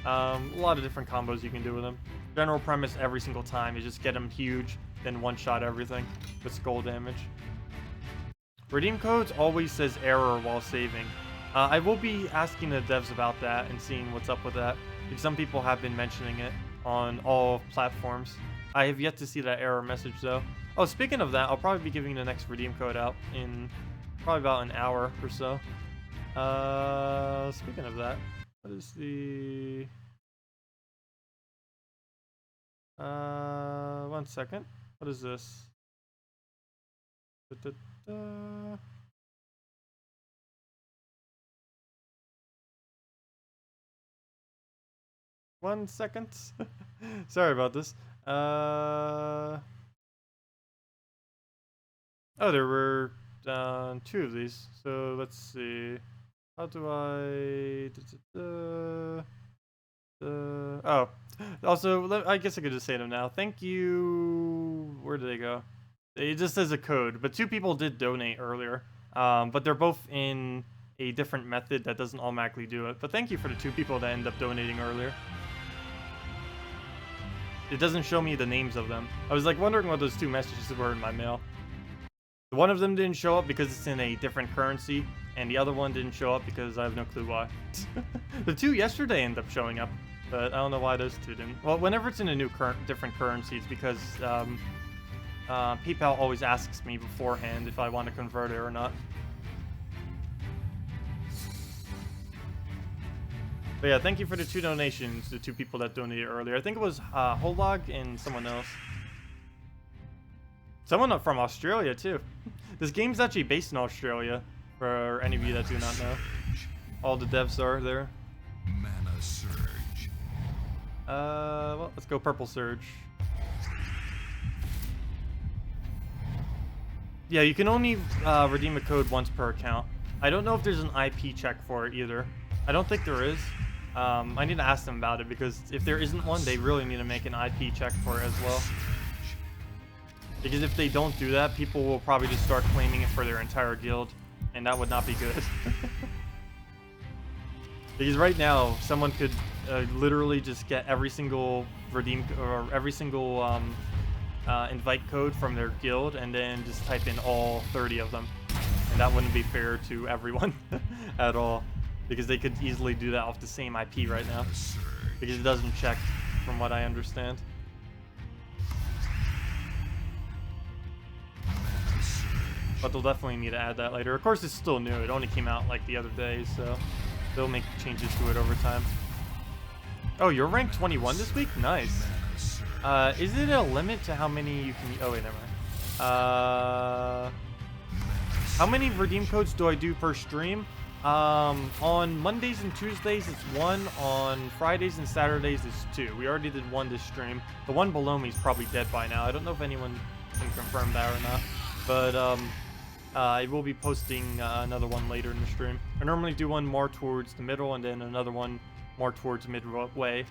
A lot of different combos you can do with him. General premise every single time is just get him huge, then one-shot everything with skull damage. Redeem codes always says error while saving. I will be asking the devs about that and seeing what's up with that, because some people have been mentioning it on all platforms. I have yet to see that error message though. Oh, speaking of that, I'll probably be giving the next redeem code out in probably about an hour or so. Speaking of that, what is the... one second. What is this? One second. Sorry about this. Oh, there were two of these. So let's see. How do I... oh, also, I guess I could just say them now. Thank you. Where did they go? It just says a code, but two people did donate earlier. But they're both in a different method that doesn't automatically do it. But thank you for the two people that ended up donating earlier. It doesn't show me the names of them. I was like wondering what those two messages were in my mail. One of them didn't show up because it's in a different currency, and the other one didn't show up because I have no clue why. The two yesterday ended up showing up, but I don't know why those two didn't. Well, whenever it's in a new different currency, it's because PayPal always asks me beforehand if I want to convert it or not. But yeah, thank you for the two donations, the two people that donated earlier. I think it was Holog and someone else. Someone from Australia, too. This game's actually based in Australia, for any of you that do not know. All the devs are there. Mana surge. Well, let's go Purple Surge. Yeah, you can only redeem a code once per account. I don't know if there's an IP check for it either. I don't think there is. I need to ask them about it because if there isn't one, they really need to make an IP check for it as well. Because if they don't do that, people will probably just start claiming it for their entire guild, and that would not be good. Because right now, someone could literally just get every single redeem or every single invite code from their guild, and then just type in all 30 of them, and that wouldn't be fair to everyone at all. Because they could easily do that off the same IP right now, because it doesn't check, from what I understand. But they'll definitely need to add that later. Of course, it's still new. It only came out like the other day, so they'll make changes to it over time. Oh, you're ranked 21 this week? Nice. Is it a limit to how many you can... Oh, wait, never mind. How many redeem codes do I do per stream? On Mondays and Tuesdays, it's 1. On Fridays and Saturdays, it's 2. We already did 1 this stream. The one below me is probably dead by now. I don't know if anyone can confirm that or not. But, I will be posting another one later in the stream. I normally do one more towards the middle and then another one more towards midway.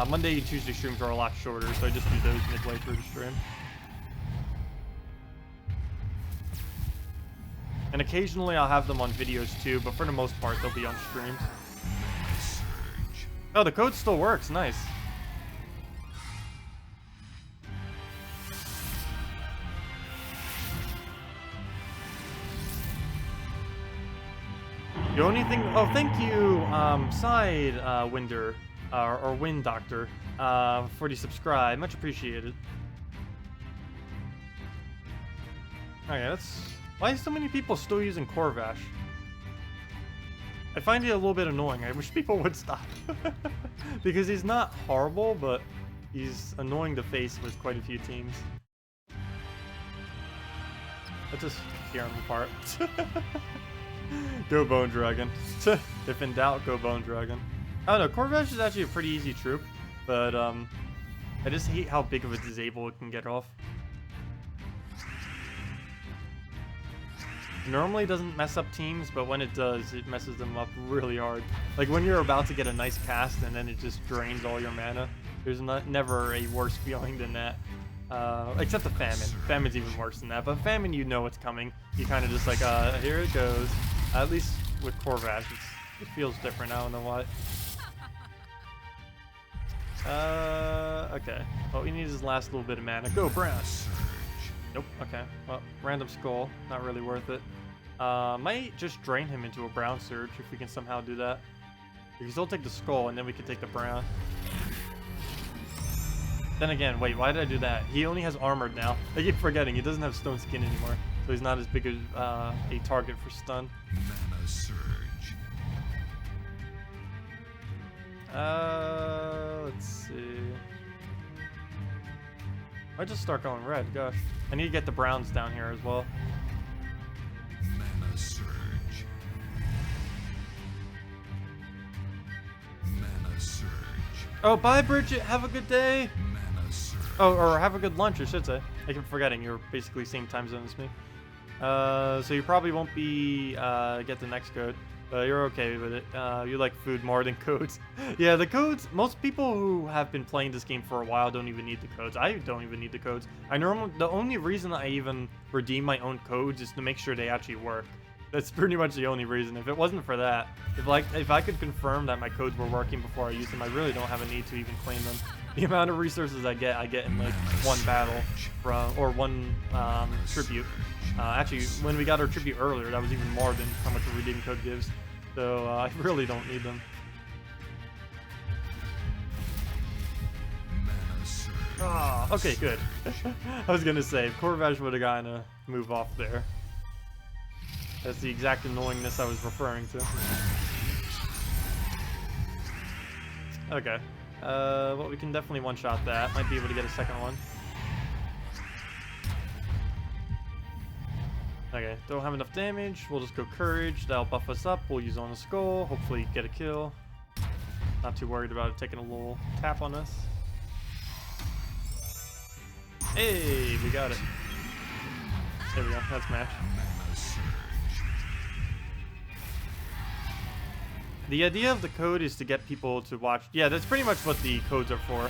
Monday and Tuesday streams are a lot shorter, so I just do those midway through the stream. And occasionally I'll have them on videos too, but for the most part they'll be on streams. Oh, the code still works. Nice. The only thing... Oh, thank you, Side Winder, or Wind Doctor, for the subscribe. Much appreciated. Okay, that's... Why is so many people still using Corvash? I find it a little bit annoying. I wish people would stop. Because he's not horrible, but he's annoying to face with quite a few teams. Let's just tear him apart. Go Bone Dragon. If in doubt, go Bone Dragon. I don't know, Corvash is actually a pretty easy troop, but I just hate how big of a disable it can get off. Normally doesn't mess up teams, but when it does, it messes them up really hard. Like when you're about to get a nice cast and then it just drains all your mana. There's never a worse feeling than that. Except the Famine. Famine's even worse than that, but Famine, you know it's coming. You kind of just like, here it goes. At least with Corvash, it feels different. I don't know why. Okay. All he needs is last little bit of mana. Go, Brown! Nope, okay. Well, random skull. Not really worth it. Might just drain him into a brown surge if we can somehow do that. We can still take the skull, and then we can take the brown. Then again, wait, why did I do that? He only has armored now. I keep forgetting, he doesn't have stone skin anymore. So he's not as big as a target for stun. Mana surge. Let's see. I just start going red, gosh. I need to get the browns down here as well. Mana surge. Mana surge. Oh, bye, Bridget. Have a good day. Mana surge. Oh, or have a good lunch, I should say. I keep forgetting. You're basically same time zone as me. So you probably won't be get the next code. You're okay with it. You like food more than codes. Yeah, the codes, most people who have been playing this game for a while don't even need the codes. I don't even need the codes. The only reason I even redeem my own codes is to make sure they actually work. That's pretty much the only reason. If it wasn't for that, if I could confirm that my codes were working before I used them, I really don't have a need to even claim them. The amount of resources I get in like one battle or one tribute. Actually, when we got our tribute earlier, that was even more than how much a redeem code gives. So I really don't need them. Ah, okay, good. I was gonna say, if Corvash would have gotten a move off there. That's the exact annoyingness I was referring to. Okay. Well, we can definitely one-shot that. Might be able to get a second one. Okay, don't have enough damage. We'll just go Courage. That'll buff us up. We'll use on the skull. Hopefully get a kill. Not too worried about it taking a little tap on us. Hey, we got it. There we go. That's match. The idea of the code is to get people to watch. Yeah, that's pretty much what the codes are for.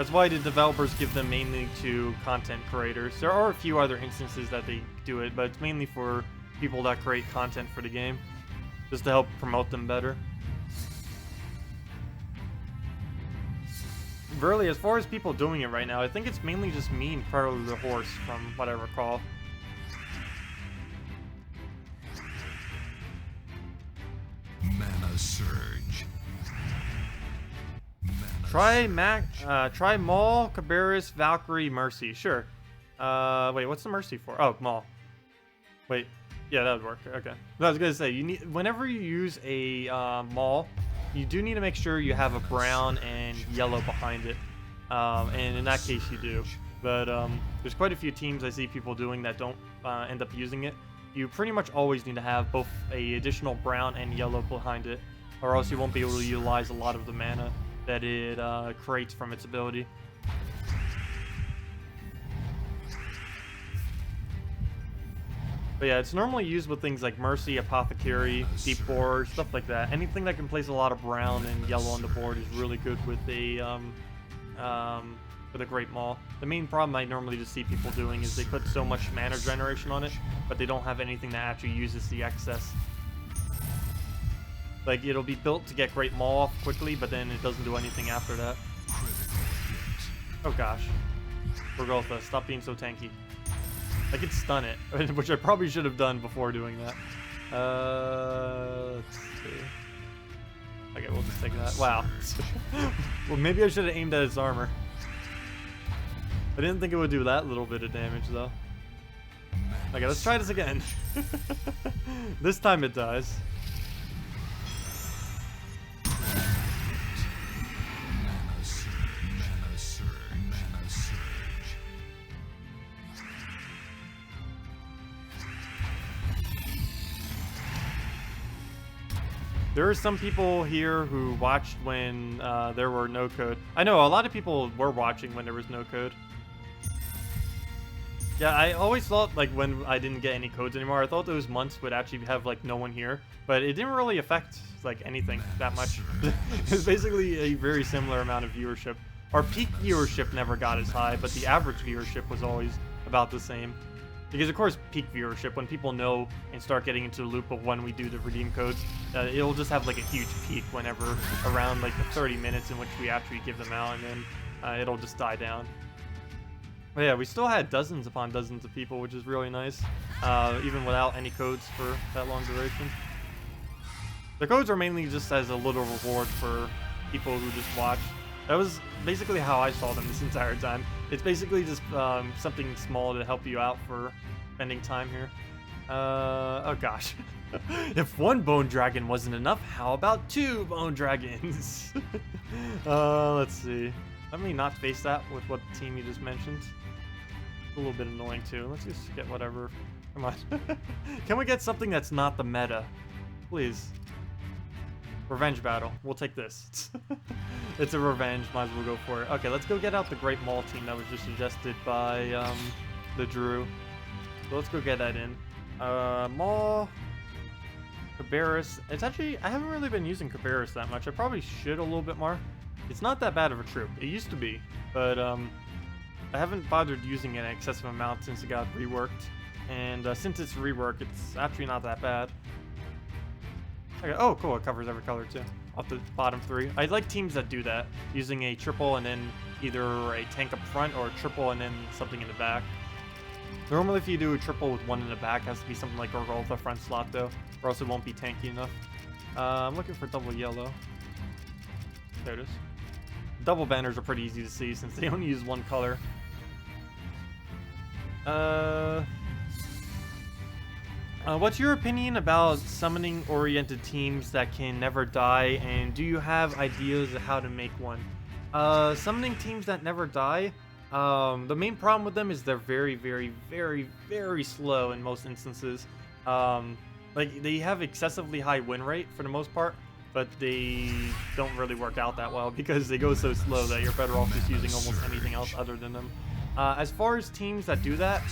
That's why the developers give them mainly to content creators. There are a few other instances that they do it, but it's mainly for people that create content for the game, just to help promote them better. Really, as far as people doing it right now, I think it's mainly just me and Predator the Horse, from what I recall. Mana surge. Try Maul, Cabarrus, Valkyrie, Mercy. Sure. Wait, what's the Mercy for? Oh, Maul. Wait, yeah, that would work. Okay. I was gonna say, you need, whenever you use a Maul, you do need to make sure you have a brown and yellow behind it. And in that case, you do. But there's quite a few teams I see people doing that don't end up using it. You pretty much always need to have both a additional brown and yellow behind it, or else you won't be able to utilize a lot of the mana that it creates from its ability. But yeah, it's normally used with things like Mercy, Apothecary, Deep Bore, stuff like that. Anything that can place a lot of brown and yellow on the board is really good with a Great Maul. The main problem I normally just see people doing is they put so much mana generation on it, but they don't have anything that actually uses the excess. Like, it'll be built to get Great Maul off quickly, but then it doesn't do anything after that. Oh gosh. Bergotha, stop being so tanky. I could stun it, which I probably should have done before doing that. Let's see. Okay, we'll just take that. Wow. Well, maybe I should have aimed at its armor. I didn't think it would do that little bit of damage, though. Okay, let's try this again. This time it dies. There are some people here who watched when there were no code. I know a lot of people were watching when there was no code. Yeah, I always thought, like, when I didn't get any codes anymore, I thought those months would actually have, like, no one here. But it didn't really affect, like, anything that much. It's basically a very similar amount of viewership. Our peak viewership never got as high, but the average viewership was always about the same. Because, of course, peak viewership, when people know and start getting into the loop of when we do the redeem codes, it'll just have, like, a huge peak whenever around, like, the 30 minutes in which we actually give them out, and then it'll just die down. But yeah, we still had dozens upon dozens of people, which is really nice, even without any codes for that long duration. The codes are mainly just as a little reward for people who just watch. That was basically how I saw them this entire time. It's basically just something small to help you out for spending time here. Oh gosh. If one bone dragon wasn't enough, how about 2 bone dragons? Let's see. Let me not face that with what team you just mentioned. A little bit annoying too. Let's just get whatever. Come on. Can we get something that's not the meta? Please. Revenge battle. We'll take this. It's a revenge. Might as well go for it. Okay, let's go get out the Great Maul team that was just suggested by the Drew. So let's go get that in. Maul. Cabarrus. It's actually, I haven't really been using Cabarrus that much. I probably should a little bit more. It's not that bad of a troop. It used to be, but I haven't bothered using an excessive amount since it got reworked. And since it's reworked, it's actually not that bad. Okay. Oh, cool. It covers every color too. Off the bottom 3. I like teams that do that, using a triple and then either a tank up front or a triple and then something in the back. Normally, if you do a triple with 1 in the back, it has to be something like a roll the front slot though, or else it won't be tanky enough. I'm looking for double yellow. There it is. Double banners are pretty easy to see since they only use 1 color. What's your opinion about summoning-oriented teams that can never die, and do you have ideas of how to make one? Summoning teams that never die, the main problem with them is they're very, very, very, very slow in most instances. Like, they have excessively high win rate for the most part, but they don't really work out that well because they go so slow that you're better off just using almost anything else other than them. As far as teams that do that,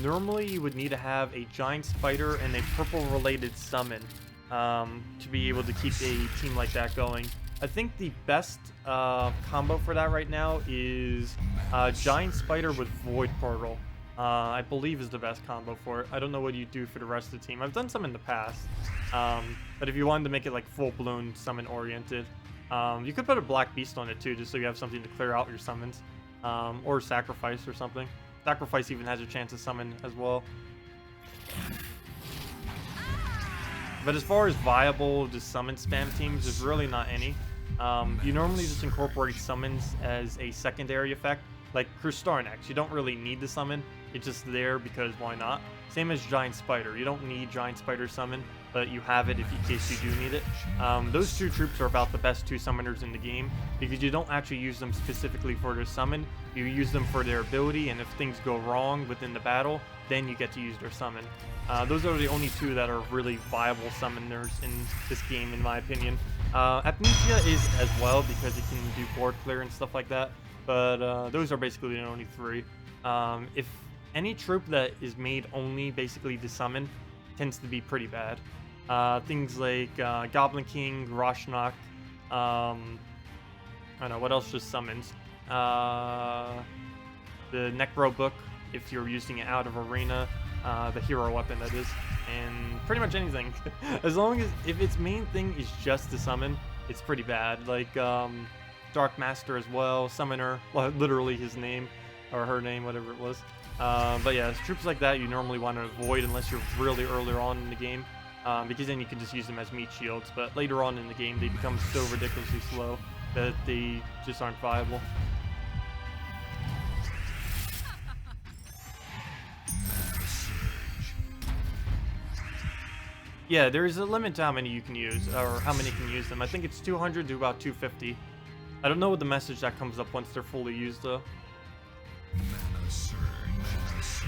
normally you would need to have a giant spider and a purple related summon to be able to keep a team like that going. I think the best combo for that right now is Giant Spider with Void Portal. I believe is the best combo for it. I don't know what you do for the rest of the team. I've done some in the past. But if you wanted to make it like full-blown summon oriented, you could put a Black Beast on it too, just so you have something to clear out your summons. Or Sacrifice or something. Sacrifice even has a chance to summon as well. But as far as viable just summon spam teams, there's really not any. You normally just incorporate summons as a secondary effect, like Krustarnax. You don't really need the summon, it's just there because why not? Same as Giant Spider. You don't need Giant Spider summon, but you have it if in case you do need it. Those two troops are about the best two summoners in the game because you don't actually use them specifically for their summon. You use them for their ability, and if things go wrong within the battle, then you get to use their summon. Those are the only two that are really viable summoners in this game, in my opinion. Amnesia is as well because it can do board clear and stuff like that, but those are basically the only three. If any troop that is made only basically to summon tends to be pretty bad. Things like Goblin King, Roshnok, I don't know, what else just summons? The Necro Book, if you're using it out of Arena, the hero weapon that is, and pretty much anything. As long as, if its main thing is just to summon, it's pretty bad. Like Dark Master as well, Summoner, well, literally his name, or her name, whatever it was. But yeah, troops like that you normally want to avoid unless you're really earlier on in the game, because then you can just use them as meat shields, but later on in the game they become so ridiculously slow that they just aren't viable. Yeah, there is a limit to how many you can use, or how many can use them. I think it's 200 to about 250. I don't know what the message that comes up once they're fully used, though. Mana surge. Mana surge.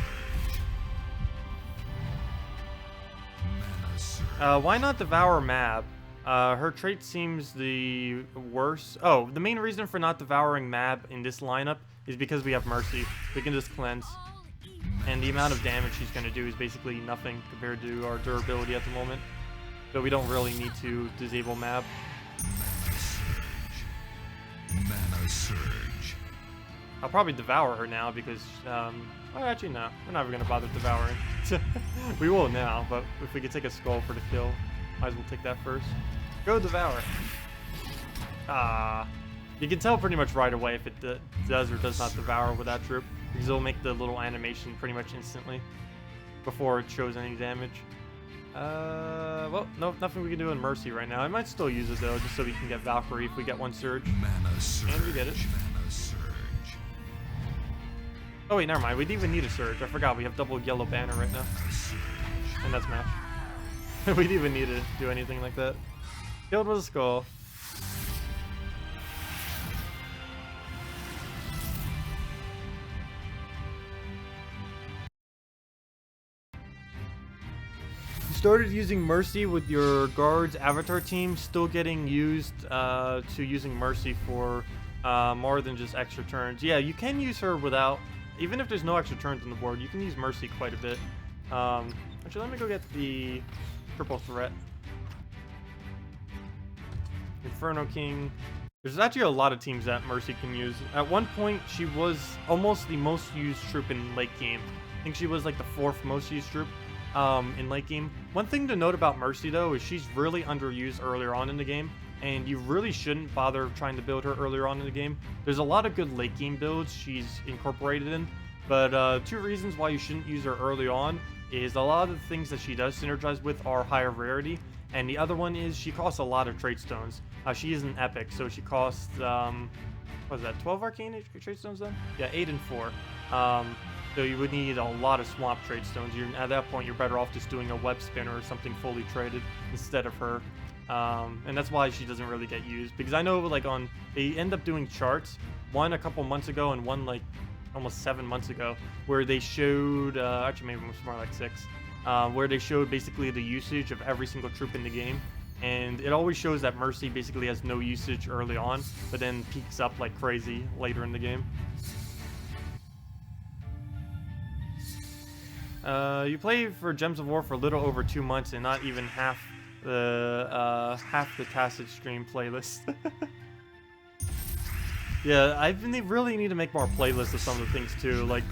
Mana surge. Why not Devour Mab? Her trait seems the worst. Oh, the main reason for not devouring Mab in this lineup is because we have Mercy. We can just cleanse. And the amount of damage she's going to do is basically nothing compared to our durability at the moment. So we don't really need to disable Mab. Mana surge. Mana surge. I'll probably devour her now because, well, actually no. We're not even going to bother devouring. We will now, but if we could take a skull for the kill, might as well take that first. Go devour. Ah. You can tell pretty much right away if it does or does not devour with that troop, because it'll make the little animation pretty much instantly before it shows any damage. Well, no, nothing we can do in Mercy right now. I might still use it though, just so we can get Valkyrie if we get one surge. Mana surge. And we get it. Mana surge. Oh wait, never mind. We didn't even need a surge. I forgot we have double yellow banner right now, and that's match. We didn't even need to do anything like that. Killed with a skull. Started using Mercy with your guards avatar team, still getting used to using Mercy for more than just extra turns. Yeah, you can use her without, even if there's no extra turns on the board, you can use Mercy quite a bit. Actually, let me go get the triple threat. Inferno King. There's actually a lot of teams that Mercy can use. At one point, she was almost the most used troop in late game. I think she was like the 4th most used troop in late game. One thing to note about Mercy though is she's really underused earlier on in the game, and you really shouldn't bother trying to build her earlier on in the game. There's a lot of good late game builds she's incorporated in, but 2 reasons why you shouldn't use her early on is a lot of the things that she does synergize with are higher rarity, and the other one is she costs a lot of trait stones. She is an epic, so she costs what is that, 12 arcane trait stones then? Yeah, 8 and 4. So you would need a lot of swamp trade stones. At that point, you're better off just doing a web spinner or something fully traded instead of her. And that's why she doesn't really get used. Because I know, like, they end up doing charts, one a couple months ago and one, like, almost 7 months ago, where they showed, actually maybe it was more like 6, where they showed basically the usage of every single troop in the game. And it always shows that Mercy basically has no usage early on, but then peaks up like crazy later in the game. You play for Gems of War for a little over 2 months and not even half the half the Tacet stream playlist. Yeah, really need to make more playlists of some of the things too. Like,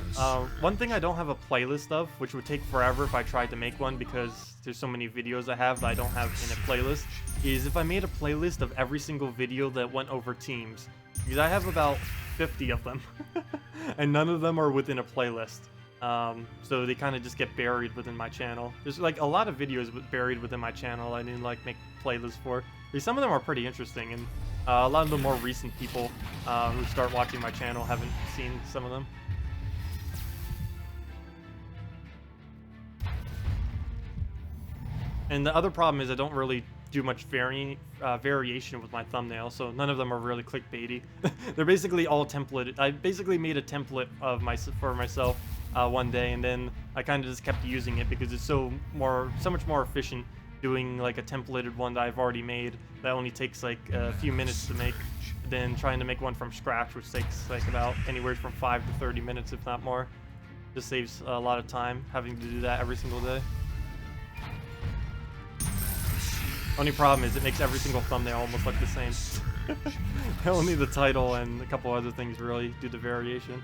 one thing I don't have a playlist of, which would take forever if I tried to make one because there's so many videos I have that I don't have in a playlist, is if I made a playlist of every single video that went over teams. Because I have about 50 of them, and none of them are within a playlist. So they kind of just get buried within my channel. There's like a lot of videos buried within my channel I didn't like make playlists for. Because some of them are pretty interesting, and a lot of the more recent people who start watching my channel haven't seen some of them. And the other problem is I don't really do much variation with my thumbnail, so none of them are really clickbaity. They're basically all templated. I basically made a template of for myself one day, and then I kind of just kept using it because it's so much more efficient doing like a templated one that I've already made that only takes like a few minutes to make than trying to make one from scratch, which takes like about anywhere from 5 to 30 minutes, if not more. Just saves a lot of time having to do that every single day. Only problem is it makes every single thumbnail almost look the same. Only the title and a couple other things really do the variation.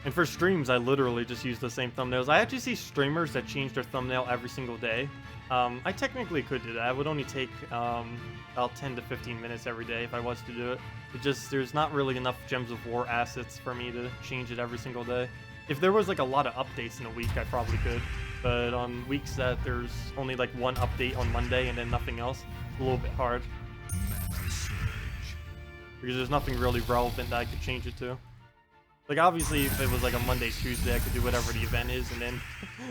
And for streams, I literally just use the same thumbnails. I actually see streamers that change their thumbnail every single day. I technically could do that. It would only take about 10 to 15 minutes every day if I was to do it. There's not really enough Gems of War assets for me to change it every single day. If there was like a lot of updates in a week, I probably could. But on weeks that there's only like one update on Monday and then nothing else, it's a little bit hard. Because there's nothing really relevant that I could change it to. Like, obviously, if it was like a Monday, Tuesday, I could do whatever the event is, and then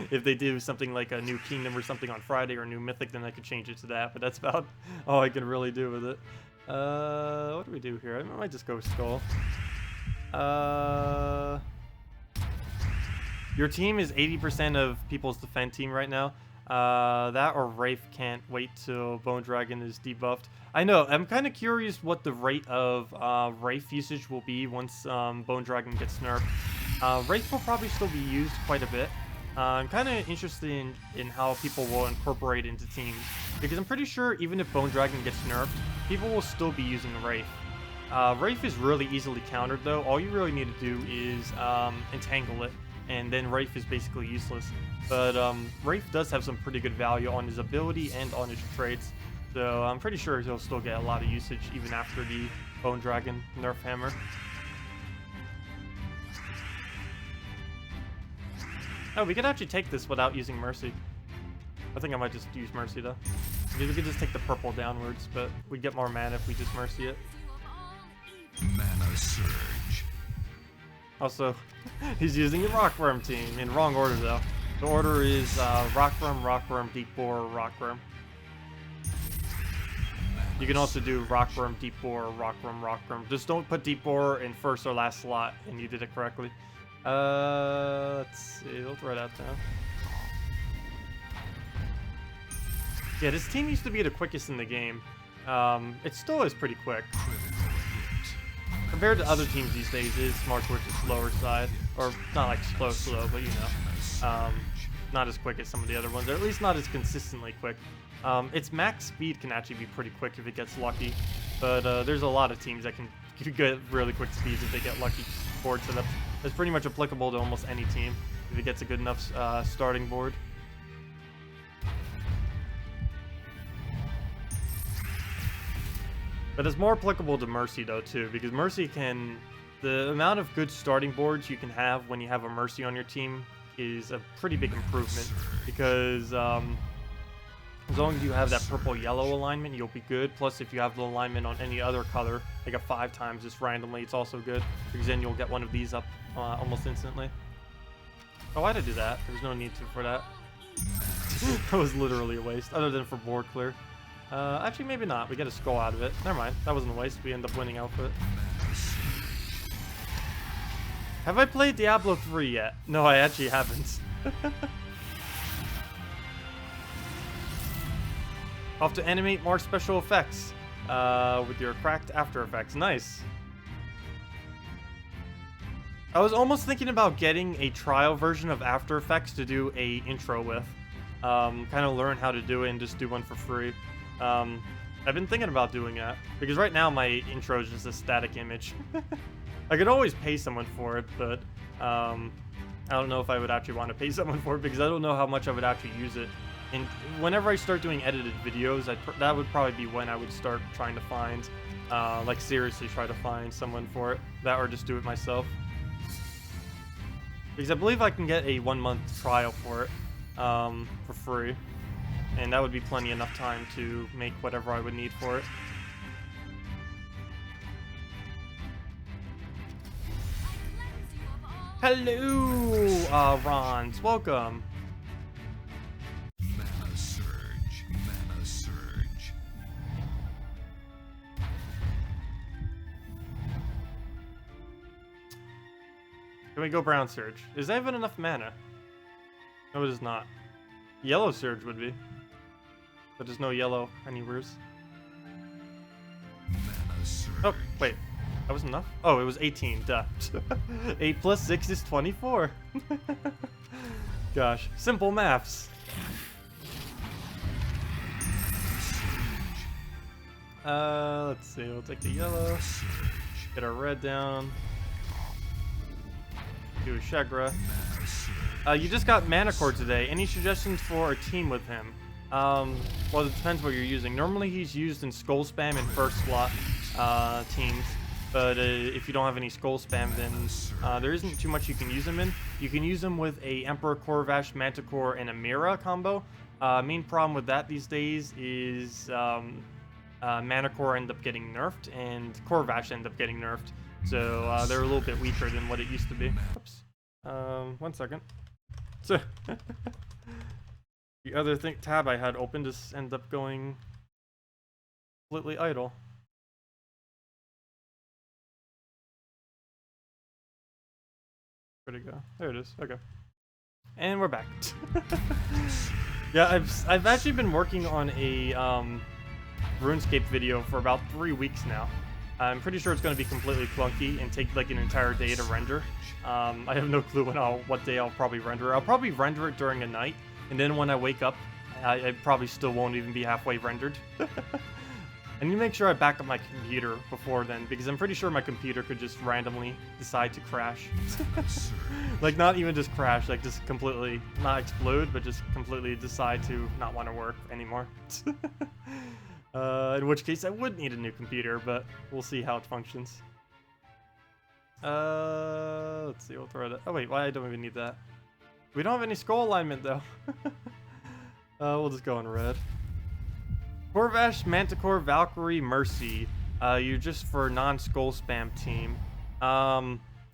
if they do something like a new Kingdom or something on Friday or a new Mythic, then I could change it to that, but that's about all I can really do with it. What do we do here? I might just go Skull. Your team is 80% of people's defend team right now. That or Wraith can't wait till Bone Dragon is debuffed. I know, I'm kind of curious what the rate of Wraith usage will be once Bone Dragon gets nerfed. Wraith will probably still be used quite a bit. I'm kind of interested in how people will incorporate into teams. Because I'm pretty sure even if Bone Dragon gets nerfed, people will still be using Wraith. Wraith is really easily countered though. All you really need to do is entangle it, and then Wraith is basically useless. But Wraith does have some pretty good value on his ability and on his traits, so I'm pretty sure he'll still get a lot of usage even after the Bone Dragon nerf hammer. Oh, we could actually take this without using Mercy. I think I might just use Mercy though. We could just take the purple downwards, but we'd get more mana if we just Mercy it. Mana Surge. Also, he's using a Rockworm team, in wrong order though. The order is Rockworm, Rockworm, Deep Bore, Rockworm. You can also do Rockworm, Deep Bore, Rockworm, Rockworm. Just don't put Deep Bore in first or last slot, and you did it correctly. Let's see, we'll throw that down. Yeah, this team used to be the quickest in the game. It still is pretty quick. Compared to other teams these days, it is more towards the slower side. Or, not like slow, but you know. Not as quick as some of the other ones, or at least not as consistently quick. Its max speed can actually be pretty quick if it gets lucky. But there's a lot of teams that can get really quick speeds if they get lucky board setups. That's pretty much applicable to almost any team if it gets a good enough starting board. But it's more applicable to Mercy though too, because Mercy can... The amount of good starting boards you can have when you have a Mercy on your team is a pretty big improvement, because as long as you have that purple-yellow alignment, you'll be good. Plus, if you have the alignment on any other color, like a 5 times just randomly, it's also good, because then you'll get one of these up almost instantly. Oh, why'd I do that? There's no need to for that. That was literally a waste, other than for board clear. Actually, maybe not. We get a skull out of it. Never mind. That wasn't a waste. We end up winning outfit. Have I played Diablo 3 yet? No, I actually haven't. Off to animate more special effects with your cracked After Effects. Nice. I was almost thinking about getting a trial version of After Effects to do a intro with. Kind of learn how to do it and just do one for free. I've been thinking about doing that, because right now my intro is just a static image. I could always pay someone for it, but I don't know if I would actually want to pay someone for it, because I don't know how much I would actually use it. And whenever I start doing edited videos, that would probably be when I would start trying to find, like seriously try to find someone for it. That or just do it myself. Because I believe I can get a 1-month trial for it, for free. And that would be plenty enough time to make whatever I would need for it. Hello, Rons. Welcome. Mana surge. Mana surge. Can we go brown surge? Is that even enough mana? No, it is not. Yellow surge would be. But there's no yellow anywheres. Mana surge. Oh, wait. That was enough? Oh, it was 18. Duh. 8 plus 6 is 24. Gosh. Simple maths. Let's see. We'll take the yellow. Get our red down. Do a Shagra. You just got Manicore today. Any suggestions for a team with him? Well, it depends what you're using. Normally he's used in Skull Spam and first slot teams. But if you don't have any Skull Spam, then there isn't too much you can use him in. You can use him with a Emperor, Corvash, Manticore, and a Mira combo. Main problem with that these days is Manicore end up getting nerfed, and Corvash end up getting nerfed. So they're a little bit weaker than what it used to be. Oops. 1 second. So the other tab I had open just ended up going completely idle. Where'd it go? There it is. Okay. And we're back. Yeah, I've actually been working on a RuneScape video for about 3 weeks now. I'm pretty sure it's going to be completely clunky and take like an entire day to render. I have no clue what day I'll probably render. I'll probably render it during a night, and then when I wake up, I probably still won't even be halfway rendered. I need to make sure I back up my computer before then, because I'm pretty sure my computer could just randomly decide to crash. Like, not even just crash, like just completely not explode, but just completely decide to not want to work anymore. In which case I would need a new computer, but we'll see how it functions. Let's see, we'll throw that. Oh wait, why I don't even need that. We don't have any skull alignment though. We'll just go in red. Corvash, Manticore, Valkyrie, Mercy. You're just for non-skull spam team.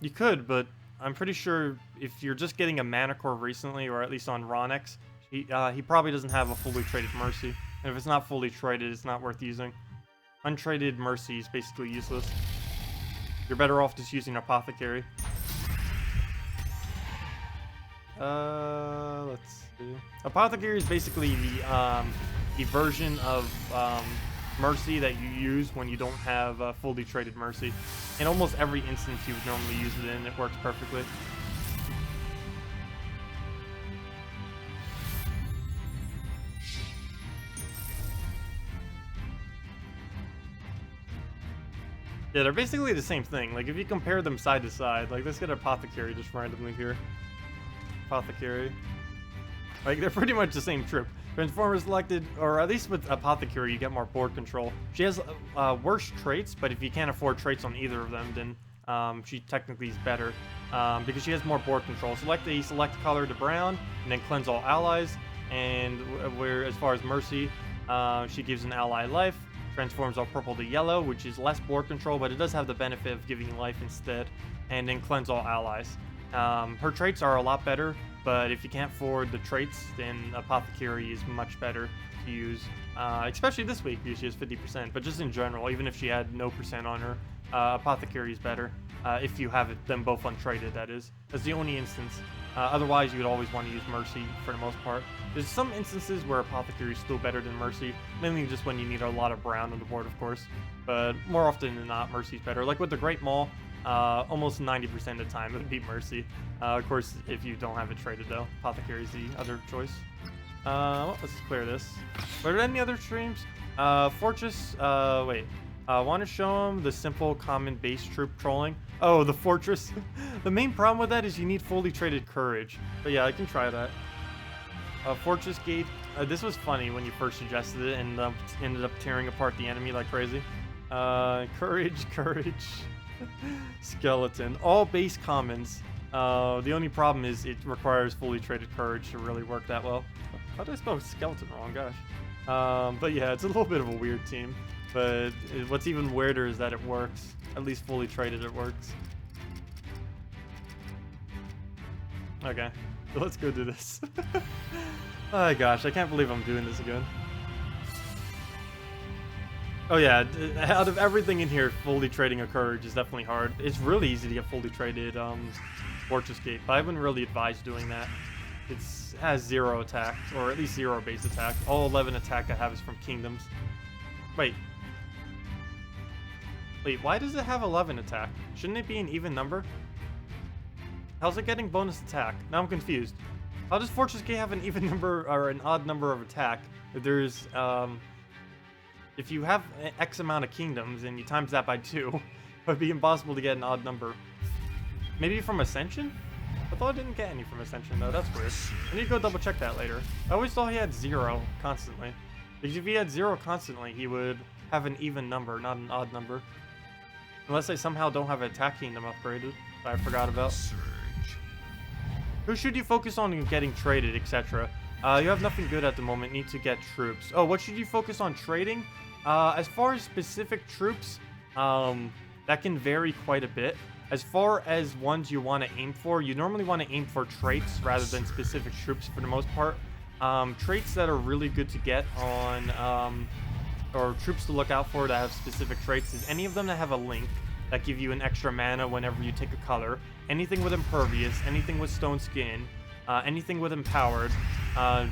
You could, but I'm pretty sure if you're just getting a Manicore recently, or at least on Ronix, he probably doesn't have a fully traded Mercy. And if it's not fully traded, it's not worth using. Untraded Mercy is basically useless. You're better off just using Apothecary. Let's see. Apothecary is basically the version of Mercy that you use when you don't have a fully traded Mercy. In almost every instance you would normally use it in, it works perfectly. Yeah, they're basically the same thing. Like, if you compare them side to side, like, let's get Apothecary just randomly here. Apothecary. Like, they're pretty much the same trip. Transformer selected, or at least with Apothecary, you get more board control. She has worse traits, but if you can't afford traits on either of them, then she technically is better. Because she has more board control. Select a select color to brown, and then cleanse all allies. And where, as far as Mercy, she gives an ally life. Transforms all purple to yellow, which is less board control, but it does have the benefit of giving life instead. And then cleanse all allies. Her traits are a lot better, but if you can't afford the traits, then Apothecary is much better to use. Especially this week, because she has 50%, but just in general, even if she had no percent on her, Apothecary is better. If you have them both untraded, that is. That's the only instance. Otherwise, you would always want to use Mercy for the most part. There's some instances where Apothecary is still better than Mercy, mainly just when you need a lot of brown on the board, of course. But more often than not, Mercy's better. Like with the Great Maul, almost 90% of the time it would be Mercy. Of course, if you don't have it traded though, Apothecary is the other choice. Well, let's clear this. Were there any other streams? Fortress, wait. Want to show them the simple common base troop trolling? Oh, the fortress. The main problem with that is you need fully traded courage. But yeah, I can try that. Fortress gate. This was funny when you first suggested it and ended up tearing apart the enemy like crazy. Courage. Skeleton. All base commons. The only problem is it requires fully traded courage to really work that well. How did I spell skeleton wrong? Gosh. But yeah, it's a little bit of a weird team. But what's even weirder is that it works. At least fully traded, it works. Okay, so let's go do this. Oh gosh, I can't believe I'm doing this again. Oh yeah, out of everything in here, fully trading a courage is definitely hard. It's really easy to get fully traded Fortress Gate, but I wouldn't really advise doing that. It has 0 attack, or at least 0 base attack. All 11 attack I have is from Kingdoms. Wait, why does it have 11 attack? Shouldn't it be an even number? How's it getting bonus attack? Now I'm confused. How does Fortress Gate have an even number or an odd number of attack? There's, if you have X amount of kingdoms and you times that by 2, it would be impossible to get an odd number. Maybe from Ascension? I thought I didn't get any from Ascension though, that's weird. I need to go double check that later. I always thought he had 0 constantly. Because if he had 0 constantly, he would have an even number, not an odd number. Unless I somehow don't have an attack kingdom upgraded, that I forgot about. Who should you focus on in getting traded, etc.? You have nothing good at the moment, need to get troops. Oh, what should you focus on trading? As far as specific troops, that can vary quite a bit. As far as ones you want to aim for, you normally want to aim for traits rather than specific troops for the most part. Traits that are really good to get on, or troops to look out for that have specific traits is any of them that have a link that give you an extra mana whenever you take a color, anything with impervious, anything with stone skin, anything with empowered.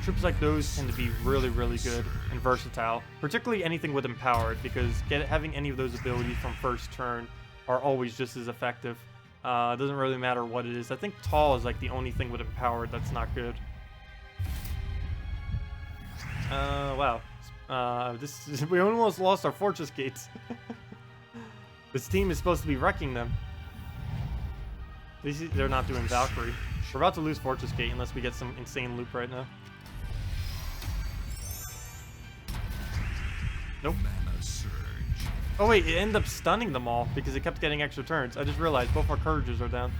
Troops like those tend to be really, really good and versatile, particularly anything with empowered, because having any of those abilities from first turn are always just as effective. It doesn't really matter what it is. I think tall is like the only thing with empowered that's not good. Wow. We almost lost our fortress gates. This team is supposed to be wrecking them. They're not doing Valkyrie. We're about to lose fortress gate unless we get some insane loop right now. Nope. Oh wait, it ended up stunning them all because it kept getting extra turns. I just realized both our courages are down.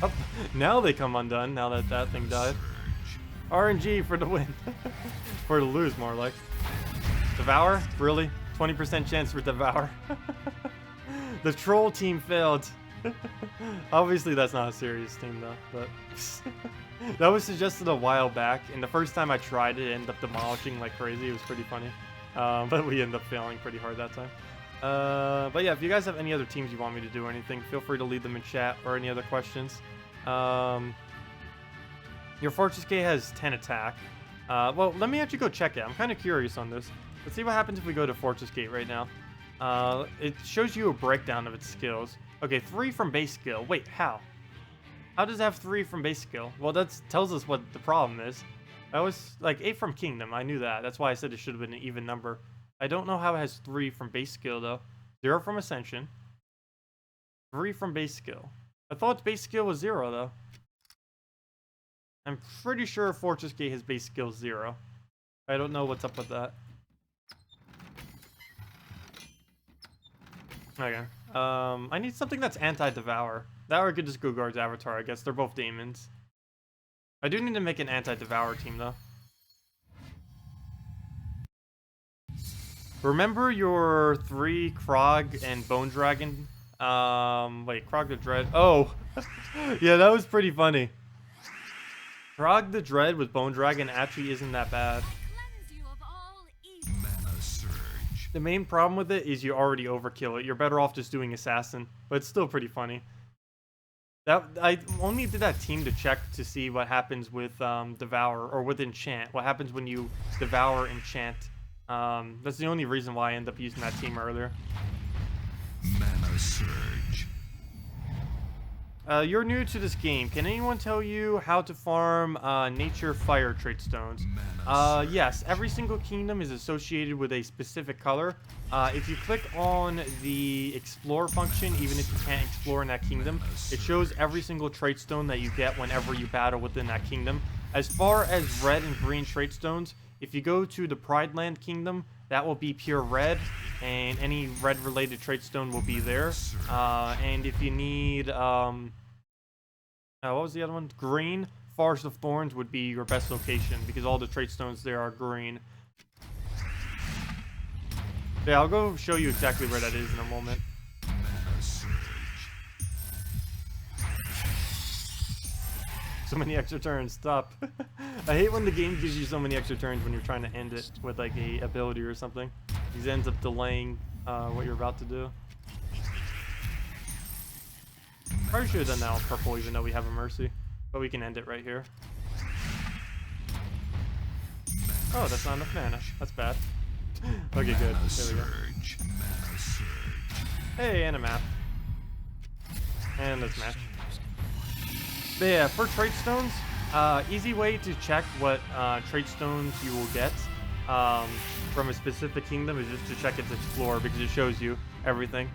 Oh, now they come undone now that that thing died. RNG for the win. For the lose, more like. Devour? Really? 20% chance for Devour. The troll team failed. Obviously that's not a serious team though, but that was suggested a while back, and the first time I tried it ended up demolishing like crazy. It was pretty funny. But we ended up failing pretty hard that time. But yeah, if you guys have any other teams you want me to do or anything, feel free to leave them in chat or any other questions. Your Fortress Gate has 10 attack. Well, let me actually go check it. I'm kind of curious on this. Let's see what happens if we go to Fortress Gate right now. It shows you a breakdown of its skills. Okay, 3 from base skill. Wait, how? How does it have 3 from base skill? Well, that tells us what the problem is. I was like 8 from Kingdom. I knew that. That's why I said it should have been an even number. I don't know how it has 3 from base skill though. 0 from Ascension. 3 from base skill. I thought base skill was 0 though. I'm pretty sure Fortress Gate has base skill 0. I don't know what's up with that. Okay. I need something that's anti-devour. That or I could just go guard's avatar, I guess. They're both demons. I do need to make an anti-devour team though. Remember your 3 Krog and Bone Dragon? Wait, Krog the Dread. Oh! Yeah, that was pretty funny. Krog the Dread with Bone Dragon actually isn't that bad. The main problem with it is you already overkill it. You're better off just doing Assassin, but it's still pretty funny. I only did that team to check to see what happens with Devour, or with Enchant. What happens when you Devour Enchant. That's the only reason why I ended up using that team earlier. Mana Surge. You're new to this game. Can anyone tell you how to farm nature fire trait stones? Yes, every single kingdom is associated with a specific color. If you click on the explore function, even if you can't explore in that kingdom, it shows every single trait stone that you get whenever you battle within that kingdom. As far as red and green trait stones, if you go to the Pride Land kingdom, that will be pure red, and any red related trait stone will be there. And if you need what was the other one? Green. Forest of Thorns would be your best location because all the trait stones there are green. Yeah, I'll go show you exactly where that is in a moment. So many extra turns. Stop. I hate when the game gives you so many extra turns when you're trying to end it with like a ability or something. These ends up delaying what you're about to do. Probably should have done that on purple even though we have a mercy. But we can end it right here. Oh, that's not enough mana. That's bad. Okay, good. There we go. Hey, and a map. And let's match. But yeah, for trait stones, easy way to check what trait stones you will get from a specific kingdom is just to check its explorer because it shows you everything.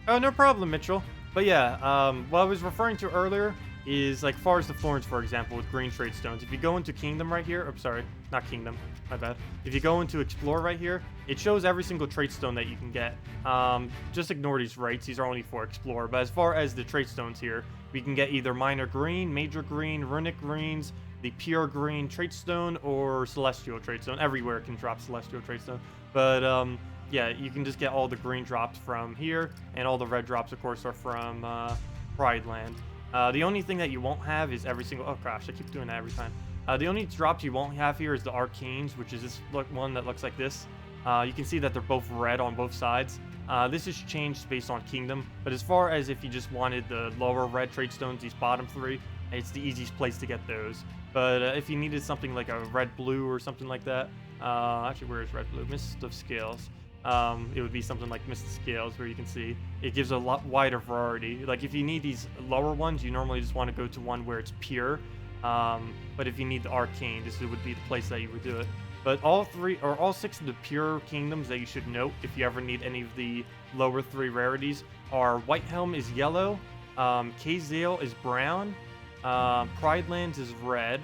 Oh, no problem, Mitchell. But yeah, what I was referring to earlier is like Forest of Thorns, for example, with green trait stones. If you go into Kingdom right here, oh, sorry, not Kingdom, my bad. If you go into Explore right here, it shows every single trait stone that you can get. Just ignore these rights, these are only for Explore. But as far as the trait stones here, we can get either Minor Green, Major Green, Runic Greens, the Pure Green trait stone, or Celestial trait stone. Everywhere can drop Celestial trait stone. But, yeah, you can just get all the green drops from here, and all the red drops, of course, are from Pride Land. The only thing that you won't have is every single... Oh, gosh, I keep doing that every time. The only drops you won't have here is the Arcanes, which is this one that looks like this. You can see that they're both red on both sides. This is changed based on Kingdom, but as far as if you just wanted the lower red trait stones, these bottom three, it's the easiest place to get those. But if you needed something like a red-blue or something like that... actually, where is red-blue? Mist of Scales. It would be something like Mist of Scales, where you can see it gives a lot wider variety. Like if you need these lower ones, you normally just want to go to one where it's pure. But if you need the Arcane, this would be the place that you would do it. But all six of the pure kingdoms that you should note if you ever need any of the lower three rarities are Whitehelm is yellow, Kazale is brown, Pride Lands is red,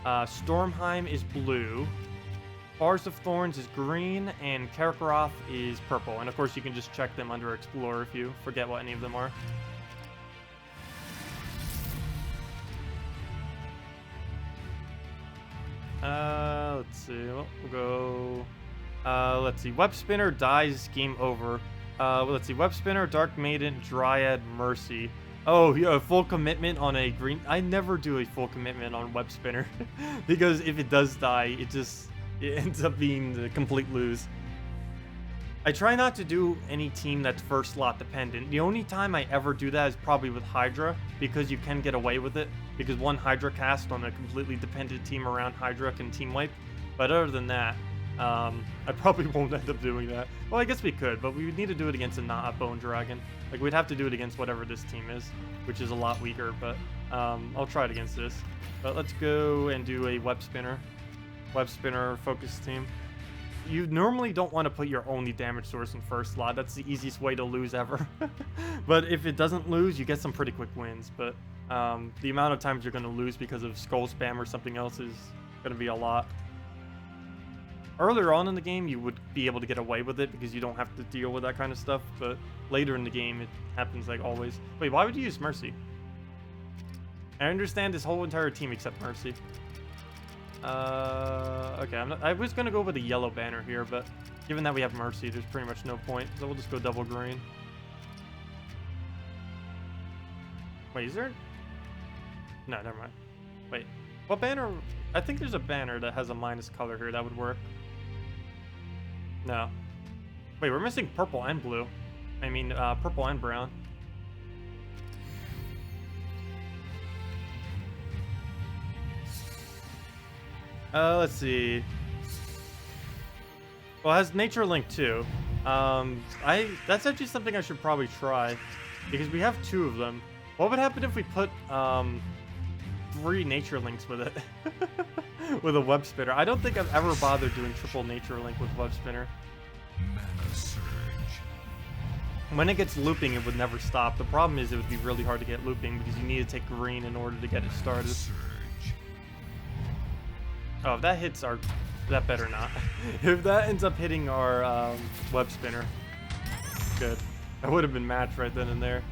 Stormheim is blue, Forest of Thorns is green, and Karkaroth is purple. And of course, you can just check them under Explorer if you forget what any of them are. Let's see. Well, we'll go. Let's see. Web Spinner dies. Game over. Let's see. Web Spinner, Dark Maiden, Dryad, Mercy. Oh, yeah, a full commitment on a green. I never do a full commitment on Web Spinner because if it does die, it ends up being the complete lose. I try not to do any team that's first slot dependent. The only time I ever do that is probably with Hydra, because you can get away with it, because one Hydra cast on a completely dependent team around Hydra can team wipe. But other than that, I probably won't end up doing that. Well, I guess we could, but we would need to do it against a Bone Dragon. Like, we'd have to do it against whatever this team is, which is a lot weaker, but I'll try it against this. But let's go and do a Web Spinner. Web Spinner focus team. You normally don't want to put your only damage source in first slot. That's the easiest way to lose ever. But if it doesn't lose, you get some pretty quick wins. But the amount of times you're going to lose because of skull spam or something else is going to be a lot. Earlier on in the game, you would be able to get away with it because you don't have to deal with that kind of stuff. But later in the game, it happens like always. Wait, why would you use Mercy? I understand this whole entire team except Mercy. Okay, I was gonna go with a yellow banner here, but given that we have Mercy, there's pretty much no point, so we'll just go double green. Wait, is there? No, never mind. Wait, what banner? I think there's a banner that has a minus color here that would work. No. Wait, we're missing purple and blue. I mean, purple and brown. Let's see. Well, it has Nature Link too. That's actually something I should probably try, because we have 2 of them. What would happen if we put 3 Nature Links with it? With a Web Spinner. I don't think I've ever bothered doing triple Nature Link with Web Spinner. Mana surge. When it gets looping, it would never stop. The problem is it would be really hard to get looping because you need to take green in order to get it started. Surge. Oh, if that hits our... That better not. If that ends up hitting our Web Spinner. Good. That would have been matched right then and there.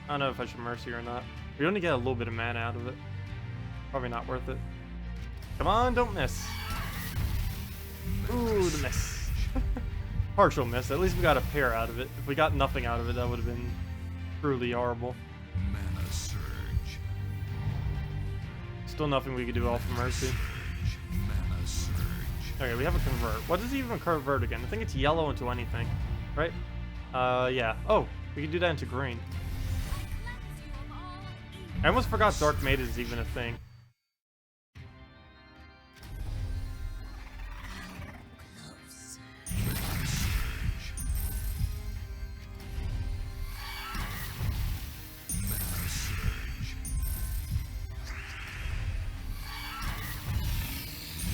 I don't know if I should Mercy or not. We only get a little bit of mana out of it. Probably not worth it. Come on, don't miss. Ooh, the miss. Partial miss. At least we got a pair out of it. If we got nothing out of it, that would have been truly horrible. Mana surge. Still nothing we could do off of Mercy. Mana surge. Okay, we have a convert. What does he even convert again? I think it's yellow into anything, right? Yeah. Oh, we can do that into green. I almost forgot Dark Maiden is even a thing.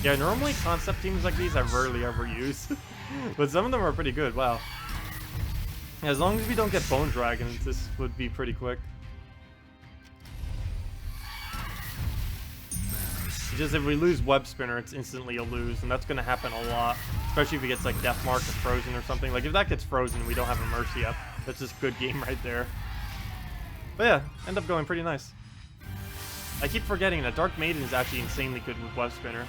Yeah, normally concept teams like these I rarely ever use, but some of them are pretty good. Wow. As long as we don't get Bone Dragons, this would be pretty quick. Just if we lose Web Spinner, it's instantly a lose, and that's going to happen a lot. Especially if it gets like Death Mark or Frozen or something. Like if that gets Frozen, we don't have a Mercy up. That's just good game right there. But yeah, end up going pretty nice. I keep forgetting that Dark Maiden is actually insanely good with Web Spinner.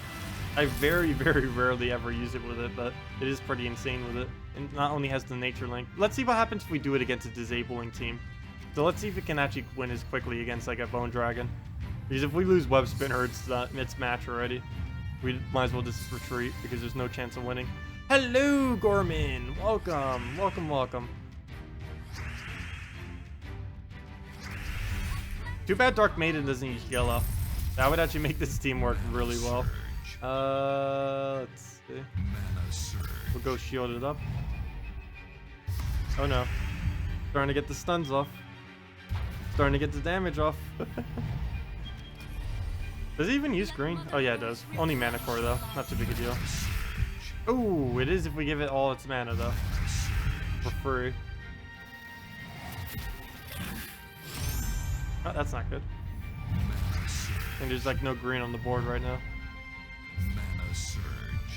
I very, very rarely ever use it with it, but it is pretty insane with it. And not only has the Nature Link. Let's see what happens if we do it against a disabling team. So let's see if it can actually win as quickly against like a Bone Dragon. Because if we lose Web Spinner, it's match already. We might as well just retreat because there's no chance of winning. Hello, Gorman! Welcome, welcome, welcome. Too bad Dark Maiden doesn't use yellow. That would actually make this team work really well. Let's see. We'll go shield it up. Oh no. Starting to get the stuns off. Starting to get the damage off. Does it even use green? Oh yeah, it does. Only mana core though. Not too big a deal. Ooh, it is if we give it all its mana though. For free. Oh, that's not good. And there's like no green on the board right now.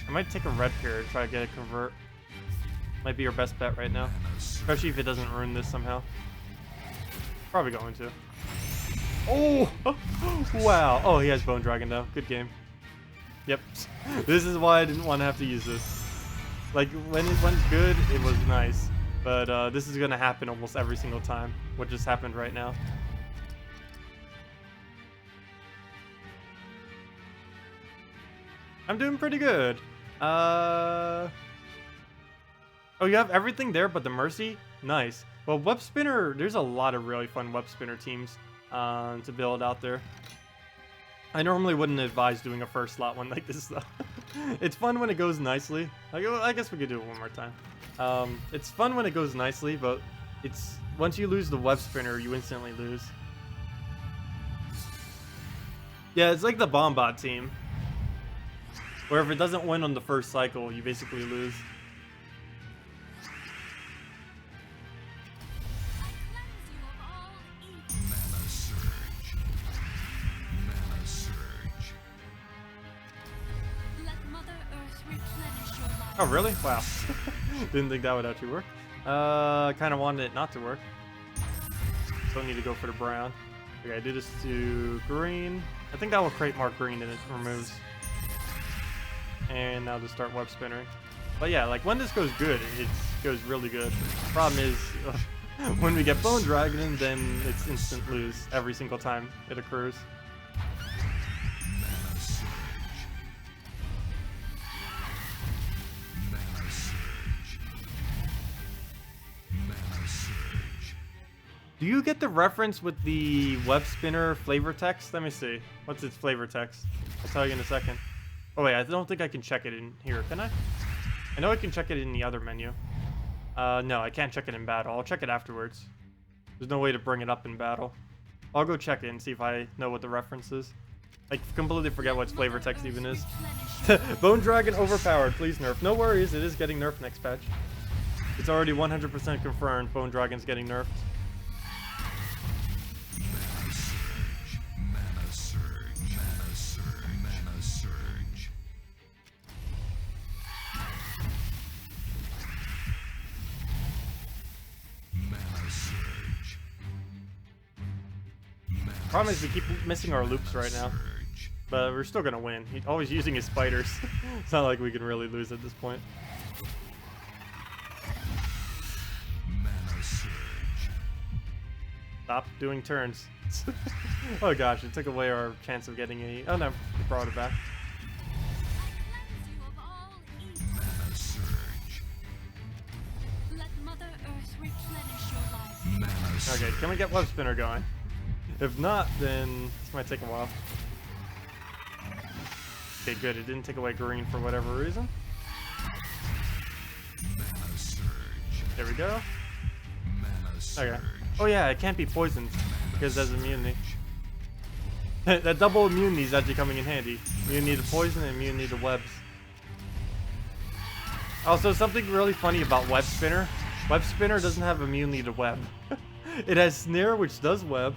I might take a red here to try to get a convert. Might be our best bet right now. Especially if it doesn't ruin this somehow. Probably going to. Oh! Wow. Oh, he has Bone Dragon now. Good game. Yep. This is why I didn't want to have to use this. Like, when it went good, it was nice. But this is going to happen almost every single time. What just happened right now. I'm doing pretty good. Oh, you have everything there but the Mercy? Nice. Well, Web Spinner, there's a lot of really fun Web Spinner teams to build out there. I normally wouldn't advise doing a first slot one like this, though. It's fun when it goes nicely. Like, I guess we could do it one more time. It's fun when it goes nicely, but it's once you lose the Web Spinner, you instantly lose. Yeah, it's like the Bombot team. Where if it doesn't win on the first cycle, you basically lose. Mana surge. Mana surge. Let Mother Earth replenish your life. Oh, really? Wow. Didn't think that would actually work. Kind of wanted it not to work. Still need to go for the brown. Okay, I do this to green. I think that will create more green than it removes. And now to start Web Spinnering. But yeah, like when this goes good, it goes really good. Problem is, when we get Bone Dragon, then it's instant lose every single time it occurs. Mana surge. Mana surge. Mana surge. Do you get the reference with the Web Spinner flavor text? Let me see. What's its flavor text? I'll tell you in a second. Oh wait, I don't think I can check it in here, can I? I know I can check it in the other menu. No, I can't check it in battle. I'll check it afterwards. There's no way to bring it up in battle. I'll go check it and see if I know what the reference is. I completely forget what its flavor text even is. Bone Dragon overpowered, please nerf. No worries, it is getting nerfed next patch. It's already 100% confirmed Bone Dragon's getting nerfed. Mana surge, mana surge, mana surge. Mana surge. Problem is we keep missing our loops right now. Surge. But we're still gonna win. He's always using his spiders. It's not like we can really lose at this point. Mana surge. Stop doing turns. Oh gosh, it took away our chance of getting a... Oh no, we brought it back. Cleanse you of all evil. Mana surge. Let Mother Earth replenish your life. Mana surge. Okay, can we get Web Spinner going? If not, then this might take a while. Okay, good. It didn't take away green for whatever reason. Mana surge. There we go. Mana surge. Okay. Oh yeah, it can't be poisoned because there's immunity. That double immunity is actually coming in handy. Immunity to poison and immunity to webs. Also, something really funny about Web Spinner. Web Spinner doesn't have immunity to web. It has Snare, which does web,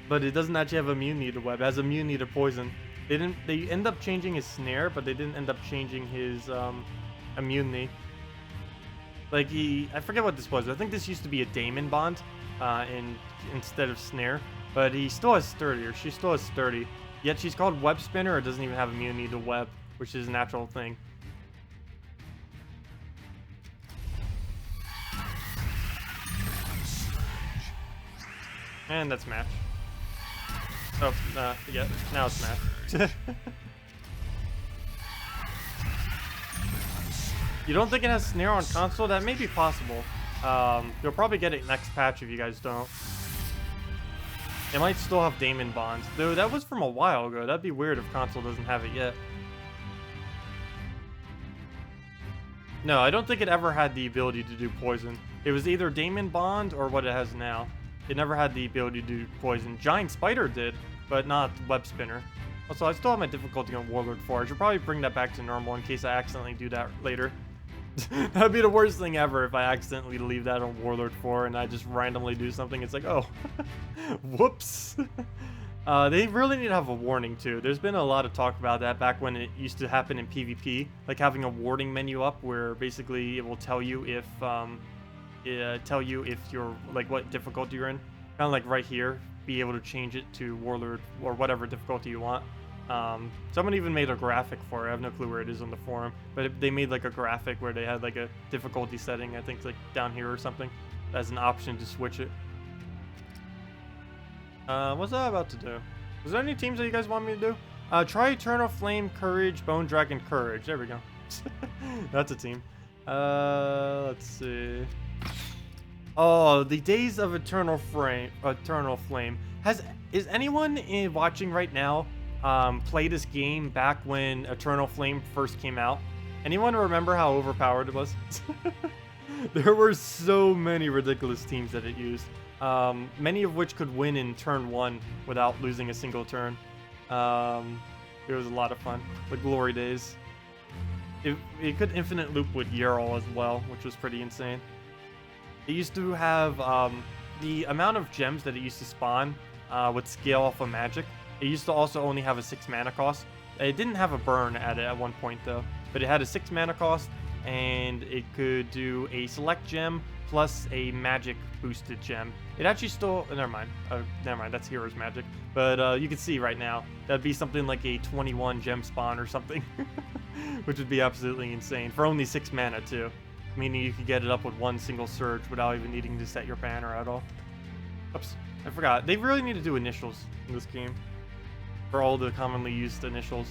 but it doesn't actually have immunity to web. It has immunity to poison. They end up changing his Snare, but they didn't end up changing his immunity. Like I forget what this was. I think this used to be a Daemon bond, instead of Snare. But he still has Sturdy, or she still has Sturdy. Yet she's called Web Spinner, or doesn't even have immunity to web, which is a natural thing. And that's match. Oh, yeah, now it's match. You don't think it has Snare on console? That may be possible. You'll probably get it next patch if you guys don't. It might still have Daemon Bonds. Though that was from a while ago. That'd be weird if console doesn't have it yet. No, I don't think it ever had the ability to do poison. It was either Daemon Bond or what it has now. It never had the ability to do poison. Giant Spider did, but not Web Spinner. Also, I still have my difficulty on Warlord 4. I should probably bring that back to normal in case I accidentally do that later. That'd be the worst thing ever if I accidentally leave that on Warlord 4 and I just randomly do something. It's like, oh, whoops. They really need to have a warning too. There's been a lot of talk about that back when it used to happen in PvP, like having a warning menu up where basically it will tell you if you're like what difficulty you're in. Kind of like right here, be able to change it to Warlord or whatever difficulty you want. Someone even made a graphic for it. I have no clue where it is on the forum, but they made like a graphic where they had like a difficulty setting. I think it's like down here or something as an option to switch it. What's that about to do? Was there any teams that you guys want me to do? Try Eternal Flame, Courage, Bone Dragon, Courage. There we go. That's a team. Let's see. Oh, the Days of Eternal Flame. Is anyone watching right now play this game back when Eternal Flame first came out? Anyone remember how overpowered it was? There were so many ridiculous teams that it used. Many of which could win in turn 1 without losing a single turn. It was a lot of fun. The glory days. It could infinite loop with Yarl as well, which was pretty insane. It used to have the amount of gems that it used to spawn would scale off of magic. It used to also only have a 6 mana cost. It didn't have a burn at it at one point though, but it had a 6 mana cost, and it could do a select gem plus a magic boosted gem. It actually still, never mind, that's Hero's Magic. But you can see right now, that'd be something like a 21 gem spawn or something, which would be absolutely insane, for only 6 mana too. Meaning you could get it up with one single surge without even needing to set your banner at all. Oops, I forgot. They really need to do initials in this game. For all the commonly used initials.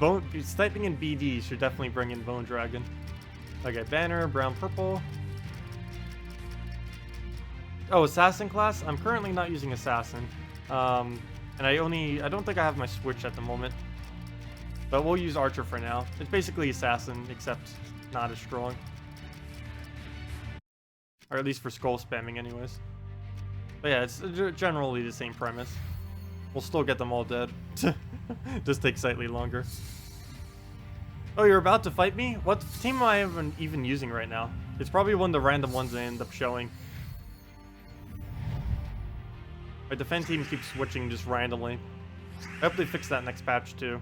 Typing in BD should definitely bring in Bone Dragon. Okay, banner, brown, purple. Oh, assassin class? I'm currently not using assassin. And I don't think I have my switch at the moment. But we'll use Archer for now. It's basically Assassin, except not as strong. Or at least for skull spamming anyways. But yeah, it's generally the same premise. We'll still get them all dead. Just takes slightly longer. Oh, you're about to fight me? What team am I even using right now? It's probably one of the random ones they end up showing. My defend team keeps switching just randomly. I hope they fix that next patch too.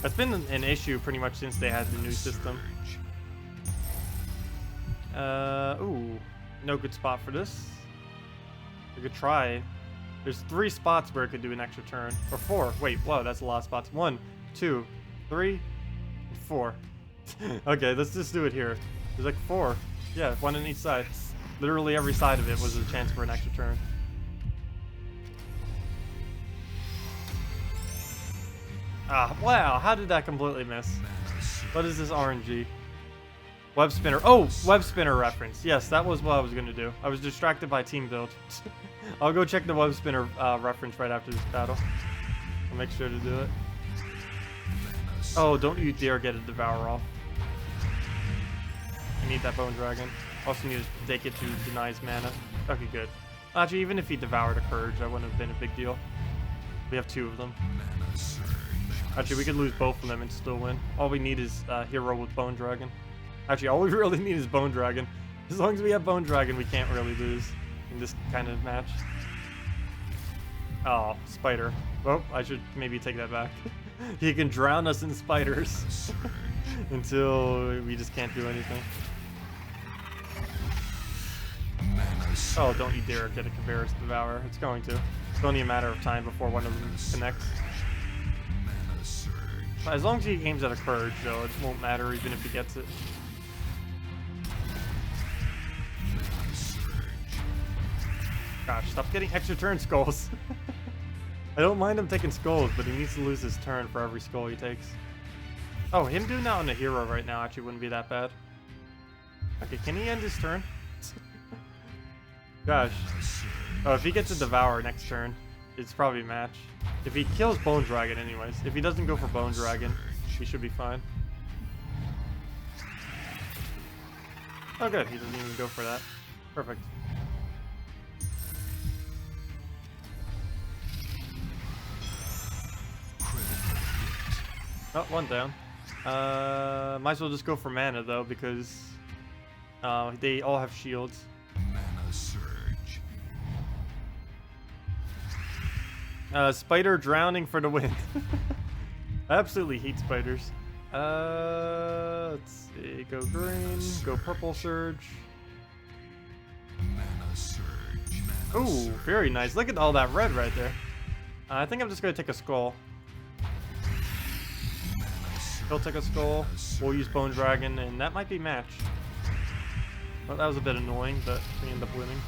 That's been an issue pretty much since they had the new system. Ooh, no good spot for this. I could try. There's 3 spots where I could do an extra turn. Or 4. Wait, whoa, that's a lot of spots. 1, 2, 3, and 4. Okay, let's just do it here. There's like 4. Yeah, 1 on each side. Literally every side of it was a chance for an extra turn. Ah, wow, how did that completely miss? What is this RNG? Web spinner. Oh, web spinner reference. Yes, that was what I was going to do. I was distracted by team build. I'll go check the web spinner reference right after this battle. I'll make sure to do it. Oh, don't you dare get a Devour off. I need that Bone Dragon. Also need to take it to deny his mana. Okay, good. Actually, even if he devoured a Courage, that wouldn't have been a big deal. We have 2 of them. Actually, we could lose both of them and still win. All we need is hero with Bone Dragon. Actually, all we really need is Bone Dragon. As long as we have Bone Dragon, we can't really lose in this kind of match. Oh, Spider. Well, I should maybe take that back. He can drown us in spiders until we just can't do anything. Oh, don't you dare get a Caveir's Devour. It's going to. It's only a matter of time before one of them connects. As long as he aims at a Courage, though, it won't matter even if he gets it. Gosh, stop getting extra turn skulls. I don't mind him taking skulls, but he needs to lose his turn for every skull he takes. Oh, him doing that on a hero right now actually wouldn't be that bad. Okay, can he end his turn? Gosh. Oh, if he gets a Devour next turn, it's probably a match. If he kills Bone Dragon anyways. If he doesn't go for Bone Dragon, he should be fine. Oh good, he doesn't even go for that. Perfect. Oh, 1 down. Might as well just go for mana though, because they all have shields. Mana surge. Spider drowning for the win. I absolutely hate spiders. Let's see. Go green, go purple surge. Mana surge. Ooh, very nice. Look at all that red right there. I think I'm just gonna take a skull. He'll take a skull. We'll use Bone Dragon, and that might be match. Well, that was a bit annoying, but we end up winning.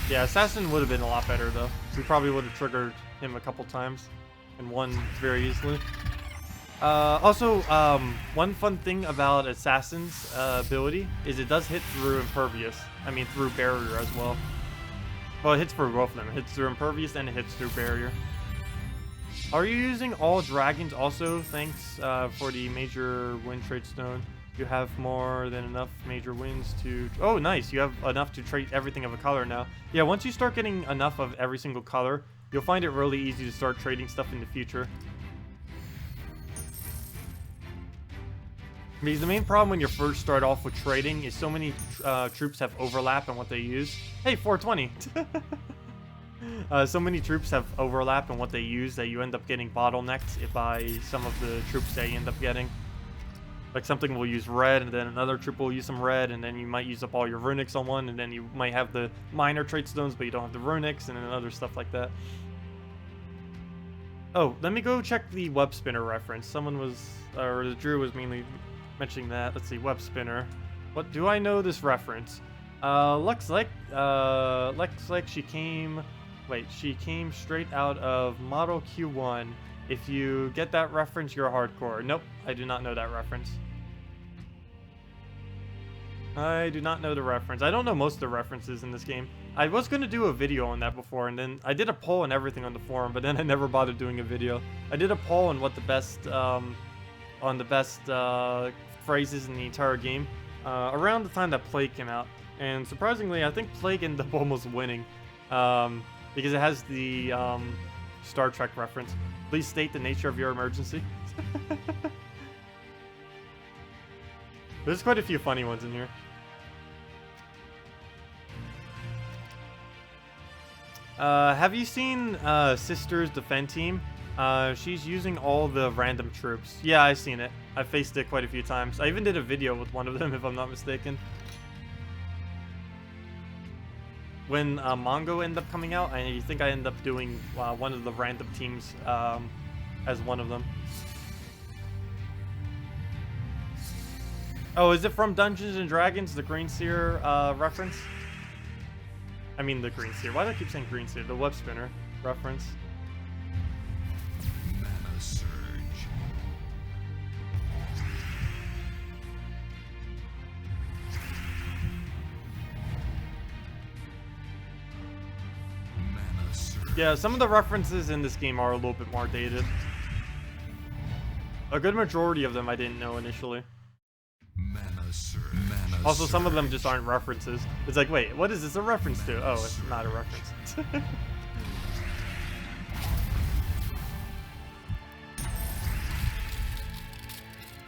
Yeah, Assassin would have been a lot better, though. We probably would have triggered him a couple times and won very easily. Also, one fun thing about Assassin's ability is it does hit through Impervious. I mean, through Barrier as well. Well, it hits for both of them. It hits through Impervious and it hits through Barrier. Are you using all dragons also? Thanks for the major win trade stone. You have more than enough major wins to... Oh, nice. You have enough to trade everything of a color now. Yeah, once you start getting enough of every single color, you'll find it really easy to start trading stuff in the future. Because the main problem when you first start off with trading is so many troops have overlap in what they use. Hey, 420! So many troops have overlap in what they use that you end up getting bottlenecked by some of the troops that you end up getting. Like something will use red, and then another troop will use some red, and then you might use up all your runics on one, and then you might have the minor trait stones, but you don't have the runics, and then other stuff like that. Oh, let me go check the web spinner reference. Someone was, or the Drew was mainly mentioning that. Let's see, web spinner. What do I know this reference? Looks like she came. Wait, she came straight out of Model Q1. If you get that reference, you're hardcore. Nope, I do not know that reference. I do not know the reference. I don't know most of the references in this game. I was gonna do a video on that before, and then I did a poll and everything on the forum, but then I never bothered doing a video. I did a poll on what the best, on the best phrases in the entire game around the time that Plague came out, and surprisingly, I think Plague ended up almost winning because it has the Star Trek reference. Please state the nature of your emergency. There's quite a few funny ones in here. Have you seen Sister's Defend Team? She's using all the random troops. Yeah, I've seen it. I faced it quite a few times. I even did a video with one of them, if I'm not mistaken. When Mongo ended up coming out, I think I ended up doing one of the random teams as one of them. Oh, is it from Dungeons and Dragons, the Green Seer reference? I mean the Green Seer. Why do I keep saying Green Seer? The web spinner reference. Mana surge. Mana surge. Yeah, some of the references in this game are a little bit more dated. A good majority of them I didn't know initially. Mana surge. Mana Also, some of them surge. just aren't references. It's like, wait, what is this a reference to? Oh, it's not a reference.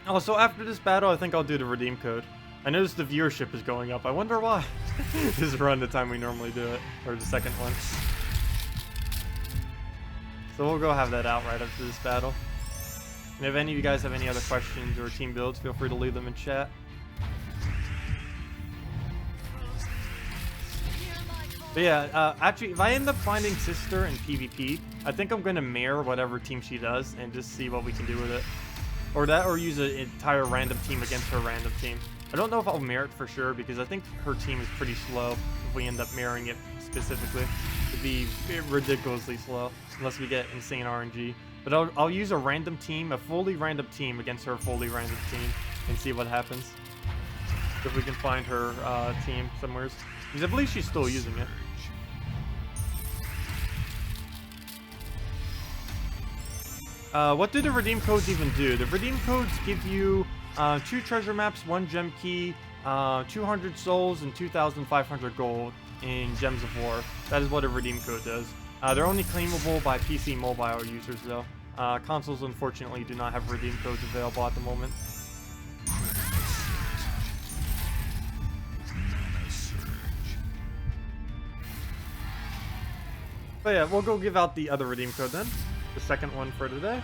Also, after this battle, I think I'll do the redeem code. I noticed the viewership is going up. I wonder why. This is around the time we normally do it, or the second one. So we'll go have that out right after this battle. And if any of you guys have any other questions or team builds, feel free to leave them in chat. But yeah, actually, if I end up finding Sister in PvP, I think I'm going to mirror whatever team she does and just see what we can do with it. Or that, or use an entire random team against her random team. I don't know if I'll mirror it for sure, because I think her team is pretty slow if we end up mirroring it specifically. It'd be ridiculously slow, unless we get insane RNG. But I'll use a random team, a fully random team against her fully random team, and see what happens. If we can find her team somewhere. Because I believe she's still using it. What do the redeem codes even do? The redeem codes give you 2 treasure maps, 1 gem key, 200 souls, and 2,500 gold in Gems of War. That is what a redeem code does. They're only claimable by PC mobile users though. Consoles unfortunately do not have redeem codes available at the moment. Mana surge. But yeah, we'll go give out the other redeem code then. The second one for today.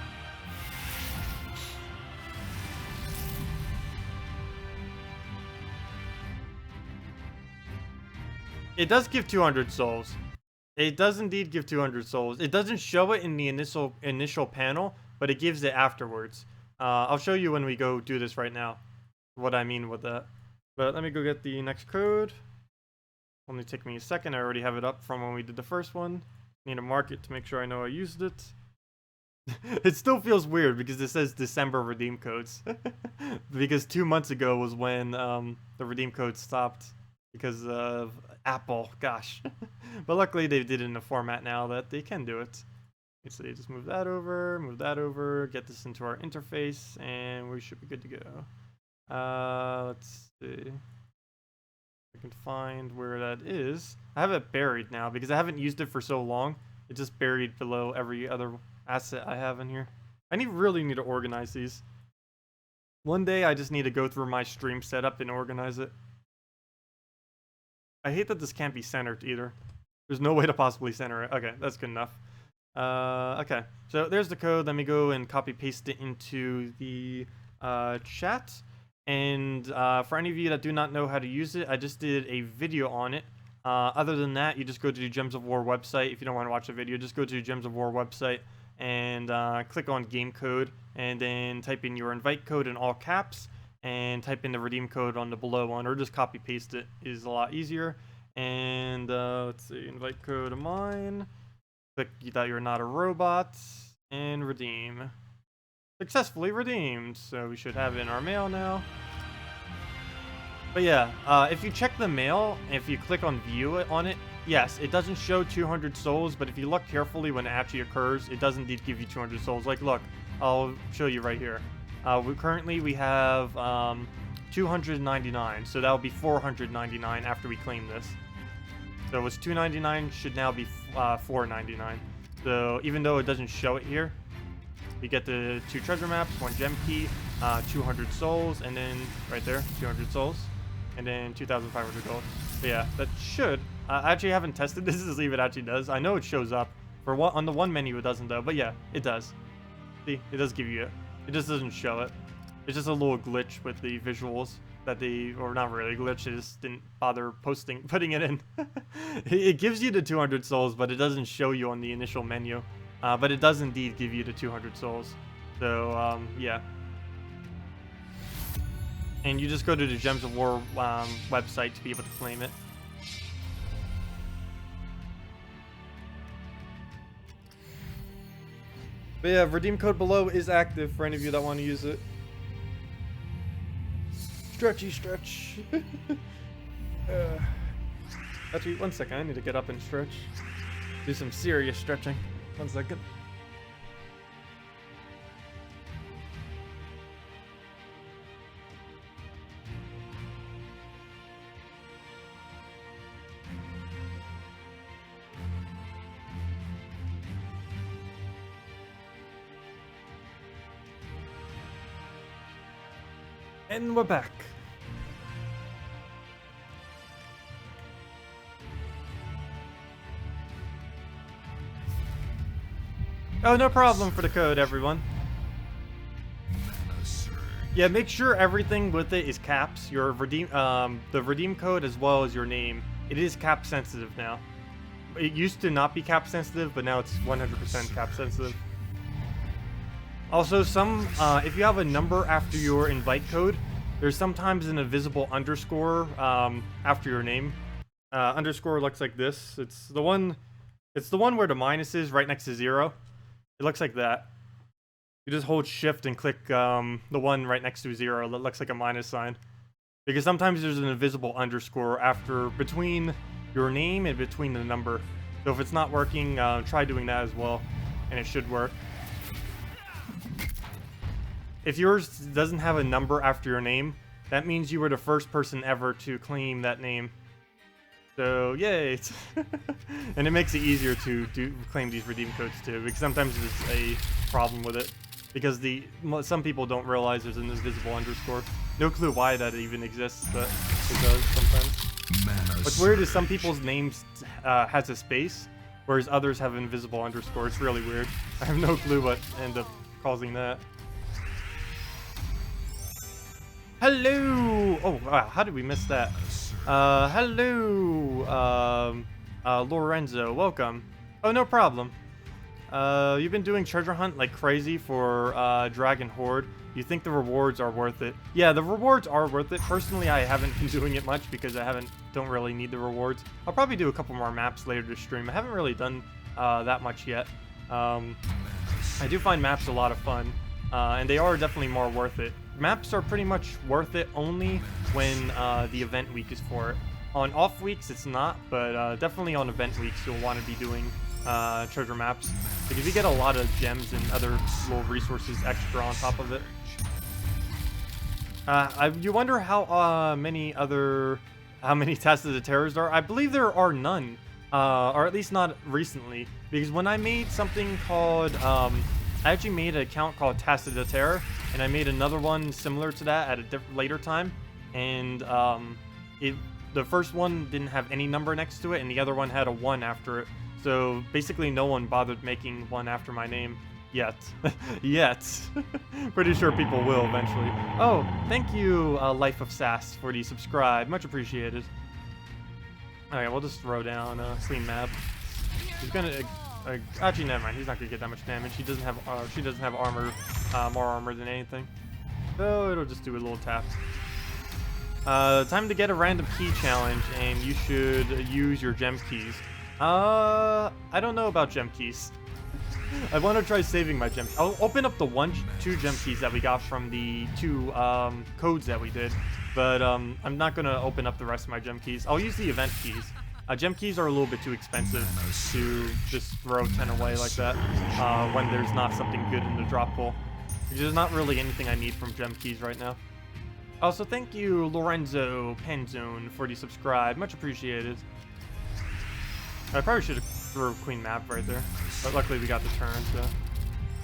It does give 200 souls. It does indeed give 200 souls. It doesn't show it in the initial panel, but it gives it afterwards. I'll show you when we go do this right now, what I mean with that. But let me go get the next code. Only take me a second. I already have it up from when we did the first one. Need to mark it to make sure I know I used it. It still feels weird because it says December redeem codes. Because 2 months ago was when the redeem code stopped because of Apple. Gosh. But luckily they did it in a format now that they can do it. So you just move that over, get this into our interface, and we should be good to go. Let's see. I can find where that is. I have it buried now because I haven't used it for so long. It's just buried below every other asset I have in here. I really need to organize these. One day I just need to go through my stream setup and organize it. I hate that this can't be centered either. There's no way to possibly center it. Okay, that's good enough. Okay, so there's the code. Let me go and copy paste it into the chat. And for any of you that do not know how to use it, I just did a video on it. Other than that, you just go to the Gems of War website. If you don't want to watch the video, just go to the Gems of War website and click on game code, and then type in your invite code in all caps and type in the redeem code on the below one, or just copy paste it is a lot easier. And let's see, invite code of mine, click that you're not a robot, and redeem. Successfully redeemed, so we should have it in our mail now. But yeah, if you check the mail, if you click on view it on it, yes, it doesn't show 200 souls, but if you look carefully when it actually occurs, it does indeed give you 200 souls. Like, look, I'll show you right here. Currently we have 299, so that'll be 499 after we claim this. So it was 299, should now be 499. So even though it doesn't show it here, you get the 2 treasure maps, 1 gem key, 200 souls, and then right there, 200 souls, and then 2,500 gold. So yeah, that should. I actually haven't tested this to see if it actually does. I know it shows up. For what on the one menu it doesn't though, but yeah, it does. See, it does give you it. It just doesn't show it. It's just a little glitch with the visuals that they, or not really glitch, they just didn't bother putting it in. It gives you the 200 souls, but it doesn't show you on the initial menu. But it does indeed give you the 200 souls. So, yeah. And you just go to the Gems of War website to be able to claim it. But yeah, redeem code below is active for any of you that want to use it. Stretchy stretch. Actually, 1 second. I need to get up and stretch. Do some serious stretching. 1 second. And we're back. Oh, no problem for the code, everyone. Yeah, make sure everything with it is caps. Your redeem, the redeem code as well as your name. It is cap sensitive now. It used to not be cap sensitive, but now it's 100% cap sensitive. Also, if you have a number after your invite code, there's sometimes an invisible underscore after your name. Underscore looks like this. It's the one where the minus is right next to 0. It looks like that. You just hold shift and click the one right next to 0 that looks like a minus sign. Because sometimes there's an invisible underscore between your name and between the number. So if it's not working, try doing that as well, and it should work. If yours doesn't have a number after your name, that means you were the first person ever to claim that name. So, yay! And it makes it easier to claim these redeem codes too, because sometimes there's a problem with it. Because some people don't realize there's an invisible underscore. No clue why that even exists, but it does sometimes. What's weird is some people's names has a space, whereas others have an invisible underscore. It's really weird. I have no clue what ended up causing that. Hello! Oh, wow, how did we miss that? Hello, Lorenzo, welcome. Oh, no problem. You've been doing treasure hunt like crazy for Dragon Horde. You think the rewards are worth it? Yeah, the rewards are worth it. Personally, I haven't been doing it much because I don't really need the rewards. I'll probably do a couple more maps later this stream. I haven't really done that much yet. I do find maps a lot of fun, and they are definitely more worth it. Maps are pretty much worth it only when the event week is for it. On off weeks, it's not, but definitely on event weeks, you'll want to be doing treasure maps because you get a lot of gems and other little resources extra on top of it. You wonder how many Tacet of the Terrors there are? I believe there are none, or at least not recently, because when I made something called I actually made an account called Tacet of the Terror, and I made another one similar to that at a later time, and the first one didn't have any number next to it, and the other one had a 1 after it. So basically no one bothered making one after my name yet. Yet. Pretty sure people will eventually. Oh, thank you, Life of Sass, for the subscribe. Much appreciated. Alright, we'll just throw down clean map. He's gonna... actually, never mind. He's not gonna get that much damage. She doesn't have armor, more armor than anything. So it'll just do a little tap. Time to get a random key challenge, and you should use your gem keys. I don't know about gem keys. I want to try saving my gem. I'll open up the 2 gem keys that we got from the 2 codes that we did, but I'm not gonna open up the rest of my gem keys. I'll use the event keys. Gem keys are a little bit too expensive to just throw 10 away like that when there's not something good in the drop pool. There's not really anything I need from gem keys right now. Also, thank you, Lorenzo Penzone, for the subscribe. Much appreciated. I probably should have threw Queen Map right there, but luckily we got the turn, so.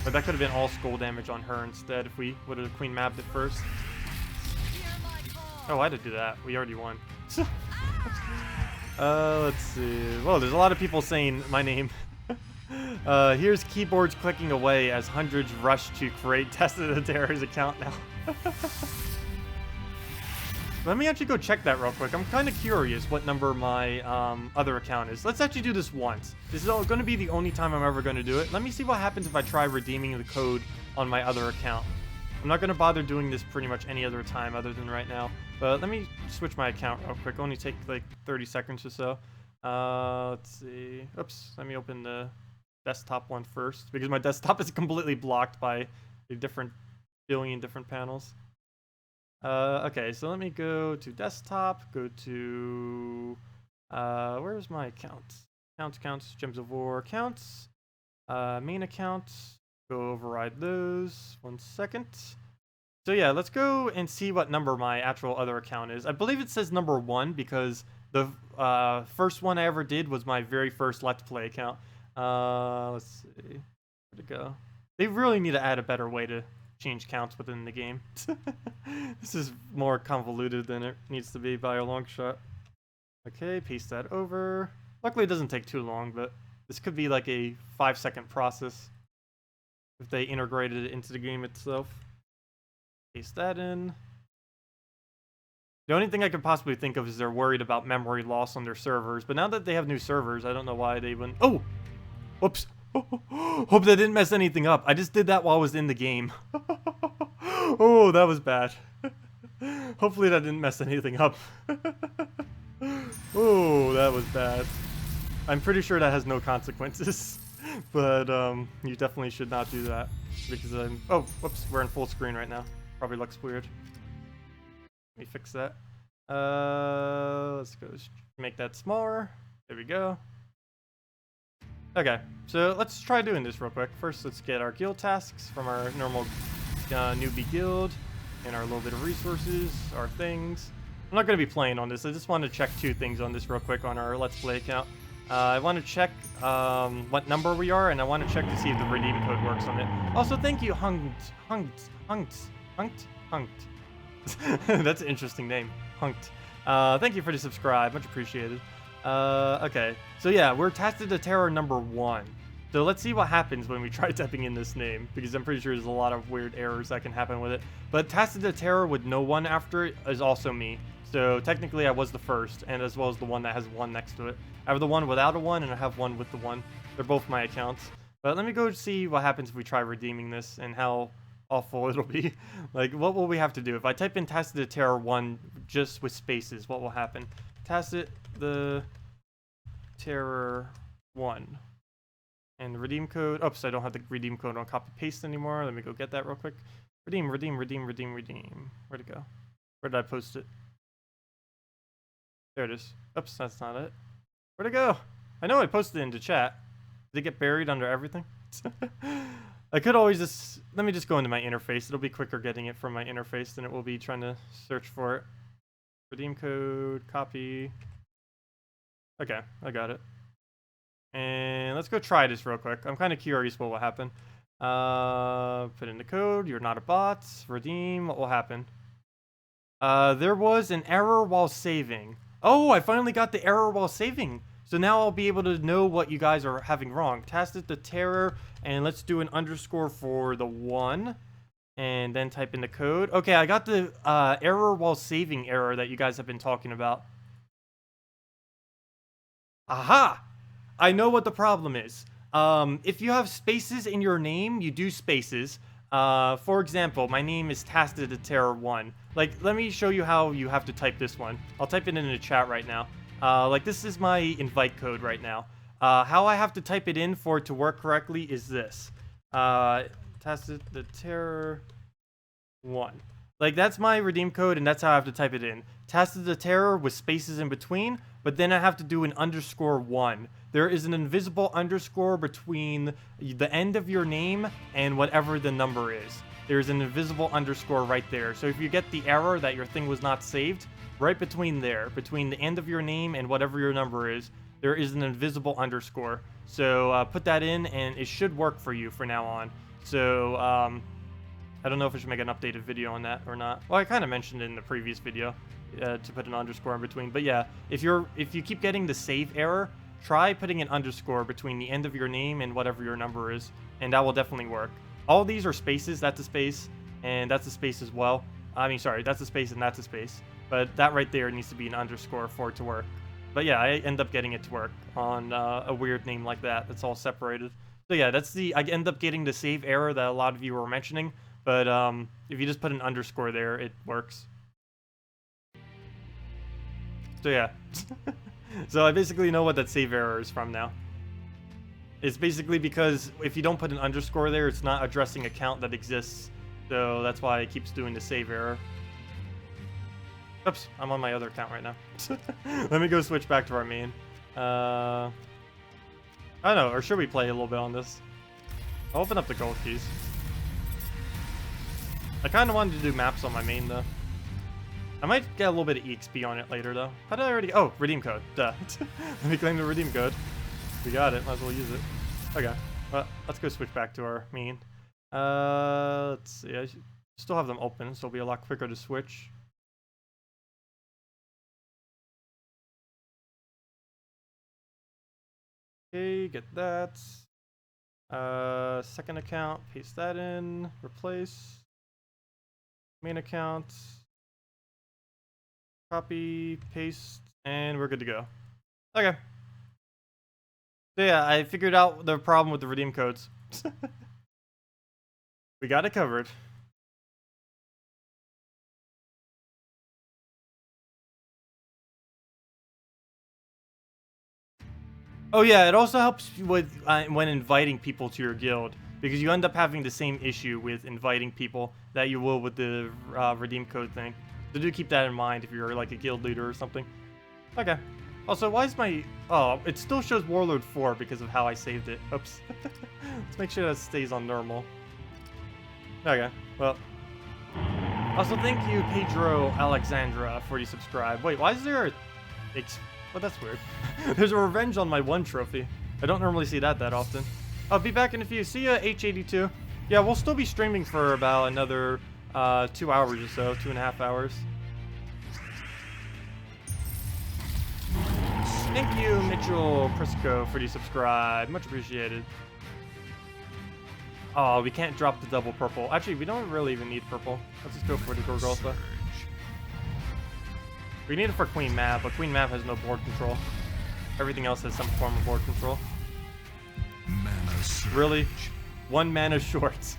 But that could have been all skull damage on her instead if we would have Queen Mapped it first. Oh, why did I do that? We already won. Let's see. Well, there's a lot of people saying my name. Here's keyboards clicking away as hundreds rush to create tested Adara's account now. Let me actually go check that real quick. I'm kind of curious what number my other account is. Let's actually do this once. This is going to be the only time I'm ever going to do it. Let me see what happens if I try redeeming the code on my other account. I'm not going to bother doing this pretty much any other time other than right now. But let me switch my account real quick. Only take like 30 seconds or so. Let's see. Oops. Let me open the desktop one first because my desktop is completely blocked by a billion different panels. Okay, so let me go to desktop, go to, where's my accounts? Accounts, Gems of War accounts, main accounts, go override those, 1 second. So yeah, let's go and see what number my actual other account is. I believe it says number 1 because the first one I ever did was my very first Let's Play account. Let's see, where'd it go? They really need to add a better way to change counts within the game. This is more convoluted than it needs to be by a long shot. Okay, paste that over. Luckily it doesn't take too long, but this could be like a 5-second process if they integrated it into the game itself. Paste that in. The only thing I could possibly think of is they're worried about memory loss on their servers, but now that they have new servers, I don't know why they wouldn't. Oh! Whoops! Hope that didn't mess anything up. I just did that while I was in the game. Oh, that was bad. Hopefully that didn't mess anything up. Oh, that was bad. I'm pretty sure that has no consequences. But you definitely should not do that. Because I'm... Oh, whoops. We're in full screen right now. Probably looks weird. Let me fix that. Let's go make that smaller. There we go. Okay, so let's try doing this real quick. First, let's get our guild tasks from our normal newbie guild and our little bit of resources, our things. I'm not going to be playing on this. I just want to check 2 things on this real quick on our Let's Play account. I want to check what number we are, and I want to check to see if the redeem code works on it. Also, thank you, Hunkt. That's an interesting name, Hunkt. Thank you for the subscribe. Much appreciated. Okay, so yeah, we're Tacet the Terror number 1. So let's see what happens when we try typing in this name, because I'm pretty sure there's a lot of weird errors that can happen with it. But Tacet the Terror with no 1 after it is also me. So technically I was the first, and as well as the one that has 1 next to it. I have the one without a 1, and I have one with the 1. They're both my accounts. But let me go see what happens if we try redeeming this, and how awful it'll be. Like, what will we have to do? If I type in Tacet the Terror 1 just with spaces, what will happen? Tacet the Terror 1. And the redeem code. Oops, I don't have the redeem code on copy paste anymore. Let me go get that real quick. Redeem. Where'd it go? Where did I post it? There it is. Oops, that's not it. Where'd it go? I know I posted it into chat. Did it get buried under everything? I could always just... Let me just go into my interface. It'll be quicker getting it from my interface than it will be trying to search for it. Redeem code, copy. Okay, I got it. And let's go try this real quick. I'm kind of curious what will happen. Put in the code. You're not a bot. Redeem. What will happen? There was an error while saving. Oh, I finally got the error while saving. So now I'll be able to know what you guys are having wrong. Tacet the Terror. And let's do an underscore for the 1. And then type in the code. Okay, I got the error while saving error that you guys have been talking about. Aha! I know what the problem is. If you have spaces in your name, you do spaces. For example, my name is Tacet the Terror 1. Like, let me show you how you have to type this one. I'll type it in the chat right now. Like, this is my invite code right now. How I have to type it in for it to work correctly is this. Tacet the Terror 1. Like, that's my redeem code, and that's how I have to type it in. Tacet the Terror with spaces in between. but then I have to do an _1. There is an invisible underscore between the end of your name and whatever the number is. There's an invisible underscore right there. So if you get the error that your thing was not saved, right between there, between the end of your name and whatever your number is, there is an invisible underscore. So put that in, and it should work for you from now on. So I don't know if I should make an updated video on that or not. Well, I kind of mentioned it in the previous video to put an underscore in between. But yeah, if you keep getting the save error, try putting an underscore between the end of your name and whatever your number is, and that will definitely work. All these are spaces. That's a space, and that's a space as well. I mean, sorry, that's a space and that's a space. But that right there needs to be an underscore for it to work. But yeah, I end up getting it to work on a weird name like that. It's all separated. So yeah, I end up getting the save error that a lot of you were mentioning. But if you just put an underscore there, it works. So yeah. So I basically know what that save error is from now. It's basically because if you don't put an underscore there, it's not addressing a count that exists. So that's why it keeps doing the save error. Oops, I'm on my other account right now. Let me go switch back to our main. I don't know, or should we play a little bit on this? I'll open up the gold keys. I kind of wanted to do maps on my main, though. I might get a little bit of EXP on it later, though. How did I already... Oh, redeem code. Duh. Let me claim the redeem code. We got it. Might as well use it. Okay. Well, let's go switch back to our main. Let's see. I still have them open, so it'll be a lot quicker to switch. Okay, get that. Second account, paste that in. Replace. Main account. Copy, paste, and we're good to go. Okay. So yeah, I figured out the problem with the redeem codes. We got it covered. Oh yeah, it also helps with when inviting people to your guild, because you end up having the same issue with inviting people that you will with the redeem code thing. So do keep that in mind if you're like a guild leader or something. Okay. Also, why is my... Oh, it still shows Warlord 4 because of how I saved it. Oops. Let's make sure that stays on normal. Okay, well. Also, thank you, Pedro Alexandra, for the subscribe. Wait, why is there a... Well, that's weird. There's a revenge on my 1 trophy. I don't normally see that often. I'll be back in a few. See ya, H82. Yeah, we'll still be streaming for about another 2 hours or so, 2.5 hours. Thank you, Mitchell Prisco, for the subscribe. Much appreciated. Oh, we can't drop the double purple. Actually, we don't really even need purple. Let's just go for the Gorgoltha. We need it for Queen Mab, but Queen Mab has no board control. Everything else has some form of board control. Really? 1 mana short.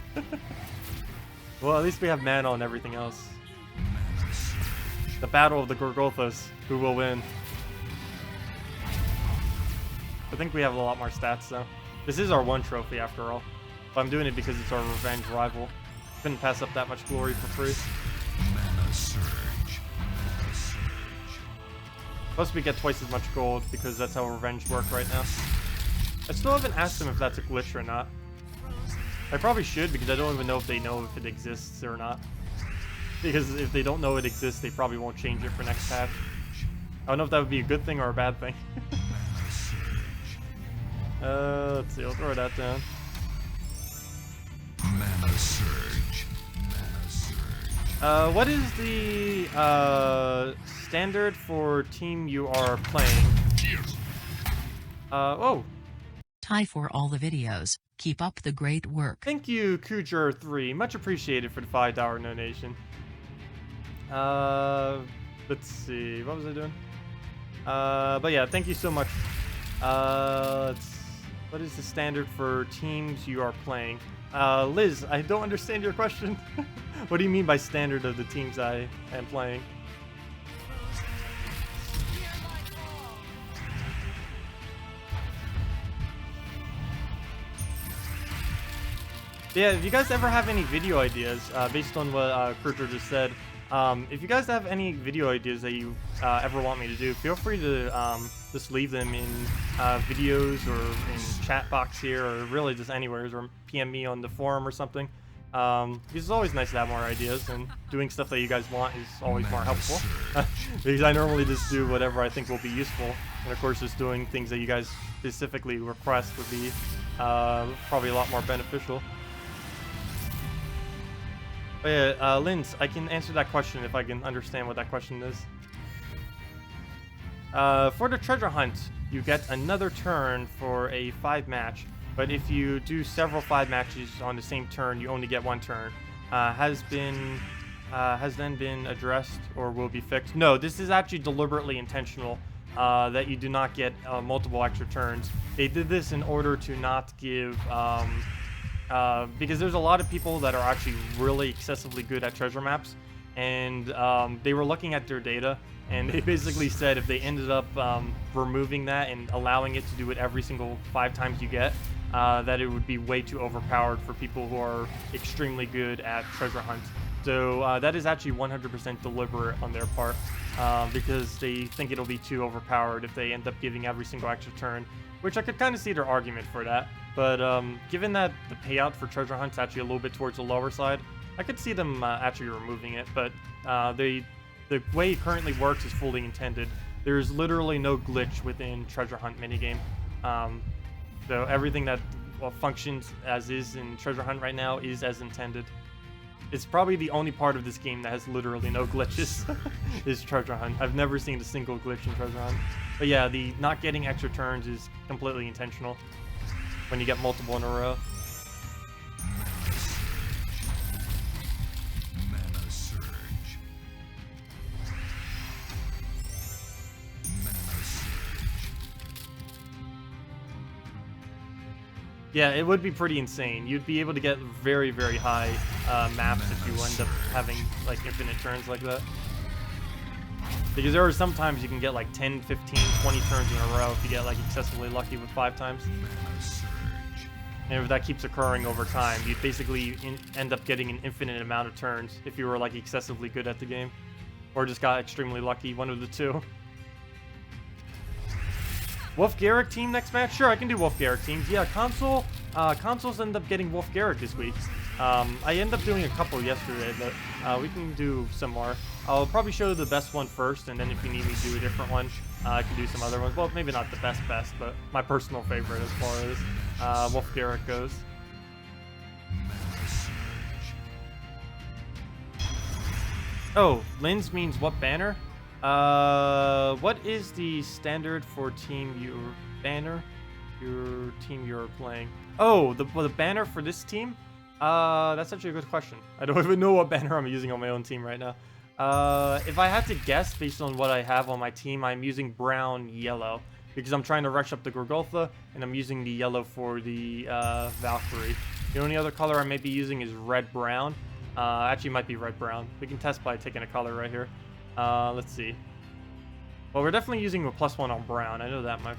Well, at least we have mana on everything else. The battle of the Gorgolthas. Who will win? I think we have a lot more stats, though. This is our 1 trophy, after all. But I'm doing it because it's our revenge rival. Couldn't pass up that much glory for free. Mana surge. Plus, we get twice as much gold because that's how revenge work right now. I still haven't asked them if that's a glitch or not. I probably should, because I don't even know if they know if it exists or not. Because if they don't know it exists, they probably won't change it for next patch. I don't know if that would be a good thing or a bad thing. Let's see, I'll throw that down. Mana surge. Mana surge. What is the standard for team you are playing? Oh. Tie for all the videos. Keep up the great work. Thank you, Kujer3. Much appreciated for the $5 donation. Let's see. What was I doing? But yeah, thank you so much. What is the standard for teams you are playing? Liz, I don't understand your question. What do you mean by standard of the teams I am playing? Yeah, if you guys ever have any video ideas based on what Kurter just said, If you guys have any video ideas that you ever want me to do, feel free to just leave them in videos or in chat box here, or really just anywhere, or PM me on the forum or something. Because it's always nice to have more ideas, and doing stuff that you guys want is always more helpful. Because I normally just do whatever I think will be useful, and of course just doing things that you guys specifically request would be probably a lot more beneficial. But yeah, Linz, I can answer that question if I can understand what that question is. For the treasure hunt, you get another turn for a 5 match. But if you do several 5 matches on the same turn, you only get 1 turn. Has then been addressed or will be fixed. No, this is actually deliberately intentional that you do not get multiple extra turns. They did this in order to not give, because there's a lot of people that are actually really excessively good at treasure maps, and they were looking at their data, and they basically said if they ended up removing that and allowing it to do it every single 5 times you get, that it would be way too overpowered for people who are extremely good at treasure hunt. So that is actually 100% deliberate on their part, because they think it'll be too overpowered if they end up giving every single extra turn, which I could kind of see their argument for that. But given that the payout for treasure hunt's actually a little bit towards the lower side, I could see them actually removing it. But the way it currently works is fully intended. There's literally no glitch within treasure hunt minigame. So everything that functions as is in treasure hunt right now is as intended. It's probably the only part of this game that has literally no glitches is treasure hunt. I've never seen a single glitch in treasure hunt. But yeah, the not getting extra turns is completely intentional when you get multiple in a row. Mana surge. Mana surge. Yeah, it would be pretty insane. You'd be able to get very, very high maps if you end up having like infinite turns like that. Because there are some times you can get like 10, 15, 20 turns in a row if you get like excessively lucky with 5 times. Mana surge. And if that keeps occurring over time, you'd basically end up getting an infinite amount of turns if you were like excessively good at the game. Or just got extremely lucky, one of the two. Wolf Garrick team next match? Sure, I can do Wolf Garrick teams. Yeah, consoles end up getting Wolf Garrick this week. I ended up doing a couple yesterday, but we can do some more. I'll probably show the best one first, and then if you need me to do a different one, I can do some other ones. Well, maybe not the best, but my personal favorite as far as Wolf Garrick goes. Mana surge. Oh, Linz means what banner? What is the standard for team your team you're playing? Oh, the banner for this team? That's actually a good question. I don't even know what banner I'm using on my own team right now. If I had to guess based on what I have on my team, I'm using brown yellow because I'm trying to rush up the Gorgolfa, and I'm using the yellow for the Valkyrie. The only other color I may be using is red brown. Actually, it might be red brown. We can test by taking a color right here. Let's see. Well, we're definitely using a +1 on brown. I know that much.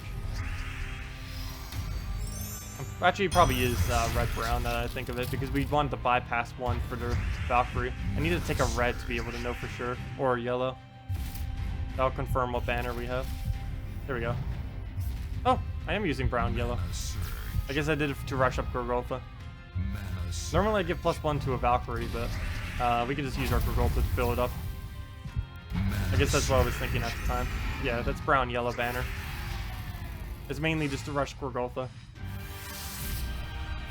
Actually, it probably is red-brown now that I think of it, because we wanted to bypass one for the Valkyrie. I need to take a red to be able to know for sure, or a yellow. That'll confirm what banner we have. There we go. Oh, I am using brown-yellow. I guess I did it to rush up Gorgolfa. Normally I give +1 to a Valkyrie, but we can just use our Gorgolfa to fill it up. I guess that's what I was thinking at the time. Yeah, that's brown-yellow banner. It's mainly just to rush Gorgolfa.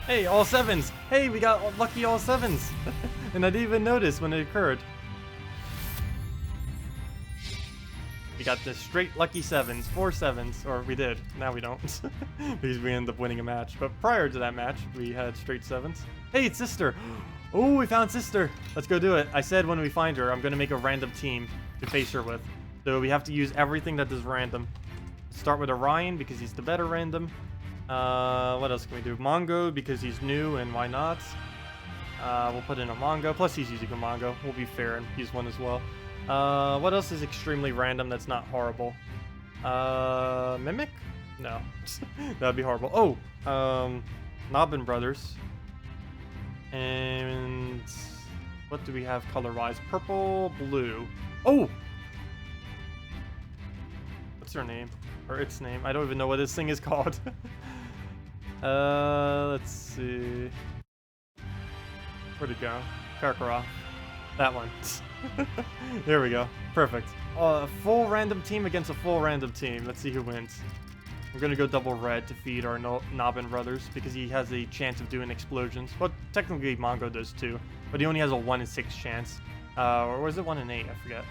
Hey, all 7s! Hey, we got lucky all 7s! And I didn't even notice when it occurred. We got the straight lucky 7s, 4 7s, or we did. Now we don't, because we ended up winning a match. But prior to that match, we had straight 7s. Hey, it's Sister! Oh, we found Sister! Let's go do it. I said when we find her, I'm gonna make a random team to face her with. So we have to use everything that is random. Start with Orion, because he's the better random. What else can we do? Mongo, because he's new, and why not? We'll put in a Mongo, plus he's using a Mongo. We'll be fair and use one as well. What else is extremely random that's not horrible? Mimic? No. That'd be horrible. Oh, Nobbin Brothers. And What do we have color-wise? Purple, blue. Oh! What's her name? Or its name? I don't even know what this thing is called. Let's see. Where'd it go? Karkaroff. That one. There we go. Perfect. A full random team against a full random team. Let's see who wins. We're gonna go double red to feed our Nobbin brothers because he has a chance of doing explosions. Well, technically Mongo does too, but he only has a 1 in 6 chance. Or was it 1 in 8? I forget.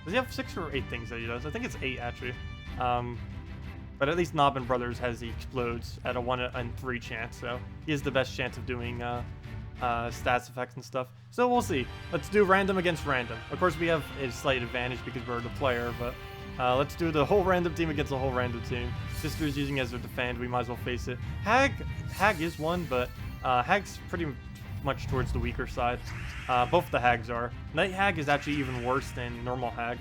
Does he have 6 or 8 things that he does? I think it's 8 actually. But at least Nobbin brothers has he explodes at a 1 in 3 chance, so he has the best chance of doing stats effects and stuff. So we'll see. Let's do random against random. Of course, we have a slight advantage because we're the player, but let's do the whole random team against a whole random team. Sister's using as a defend. We might as well face it. Hag is one, but Hag's pretty much towards the weaker side. Both the Hags are. Night Hag is actually even worse than normal Hag.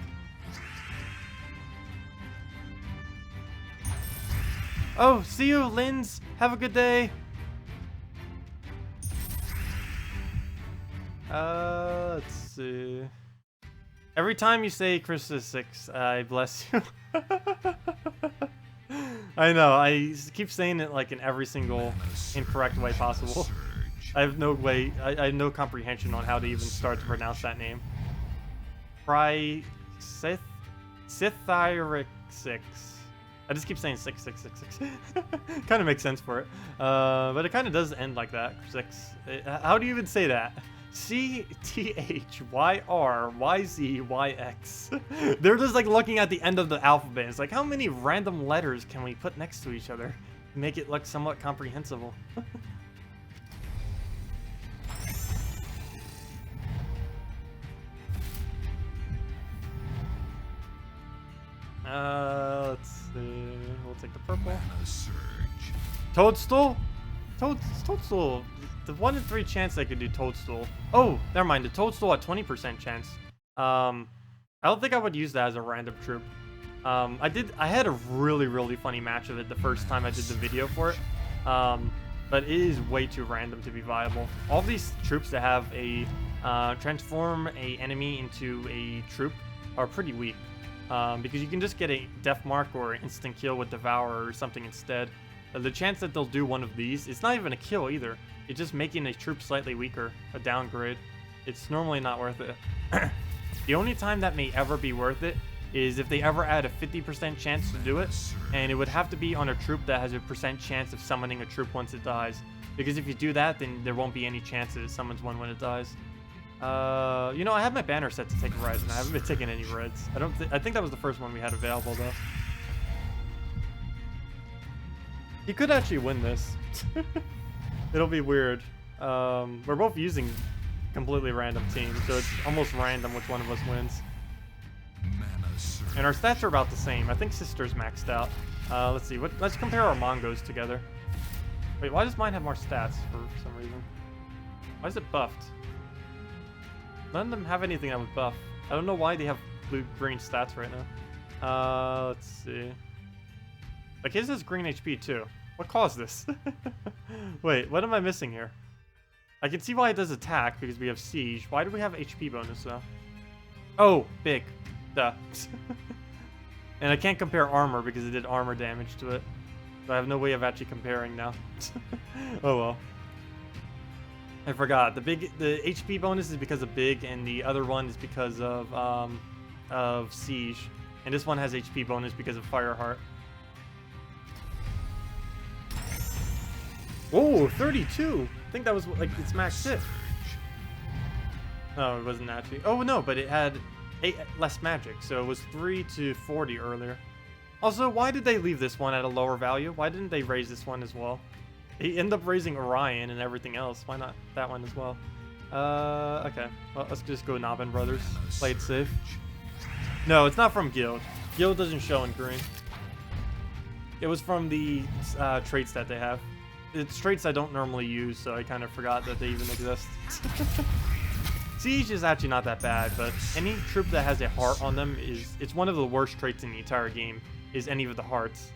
Oh, see you, Linz. Have a good day. Let's see. Every time you say ssaszix, I bless you. I know, I keep saying it like in every single incorrect way possible. I have no way, I have no comprehension on how to even start to pronounce that name. Sithyrix. I just keep saying 6666. Kind of makes sense for it. But it kind of does end like that. How do you even say that? CTHYRYZYX. They're just like looking at the end of the alphabet. It's like, how many random letters can we put next to each other to make it look somewhat comprehensible? Let's see. We'll take the purple. Toadstool? Toadstool. The 1 in 3 chance I could do Toadstool. Oh, never mind. The Toadstool at 20% chance. I don't think I would use that as a random troop. I had a really funny match of it the first time I did the video for it. But it is way too random to be viable. All these troops that have a transform a enemy into a troop are pretty weak. Because you can just get a death mark or instant kill with Devour or something instead. The chance that they'll do one of these, it's not even a kill either. It's just making a troop slightly weaker, a downgrade. It's normally not worth it. The only time that may ever be worth it is if they ever add a 50% chance to do it, and it would have to be on a troop that has a % chance of summoning a troop once it dies. Because if you do that, then there won't be any chances it summons one when it dies. You know, I have my banner set to take reds, and I haven't been taking any reds. I think that was the first one we had available, though. He could actually win this. It'll be weird. We're both using completely random teams, so it's almost random which one of us wins. And our stats are about the same. I think Sister's maxed out. Let's see. Let's compare our Mongos together. Wait, why does mine have more stats for some reason? Why is it buffed? None of them have anything that was buff. I don't know why they have blue-green stats right now. Let's see. Like his is green HP too. What caused this? Wait, what am I missing here? I can see why it does attack because we have siege. Why do we have HP bonus though? Oh, big. Duh. And I can't compare armor because it did armor damage to it. So I have no way of actually comparing now. Oh well. I forgot. The HP bonus is because of big, and the other one is because of siege. And this one has HP bonus because of Fireheart. Oh, 32! I think that was like its max hit. No, it wasn't actually. Oh no, but it had 8 less magic, so it was 3 to 40 earlier. Also, why did they leave this one at a lower value? Why didn't they raise this one as well? They end up raising Orion and everything else. Why not that one as well? Okay. Well, let's just go Nobbin Brothers. Play it safe. No, it's not from Guild. Guild doesn't show in green. It was from the traits that they have. It's traits I don't normally use, so I kind of forgot that they even exist. Siege is actually not that bad, but any troop that has a heart on them it's one of the worst traits in the entire game, is any of the hearts.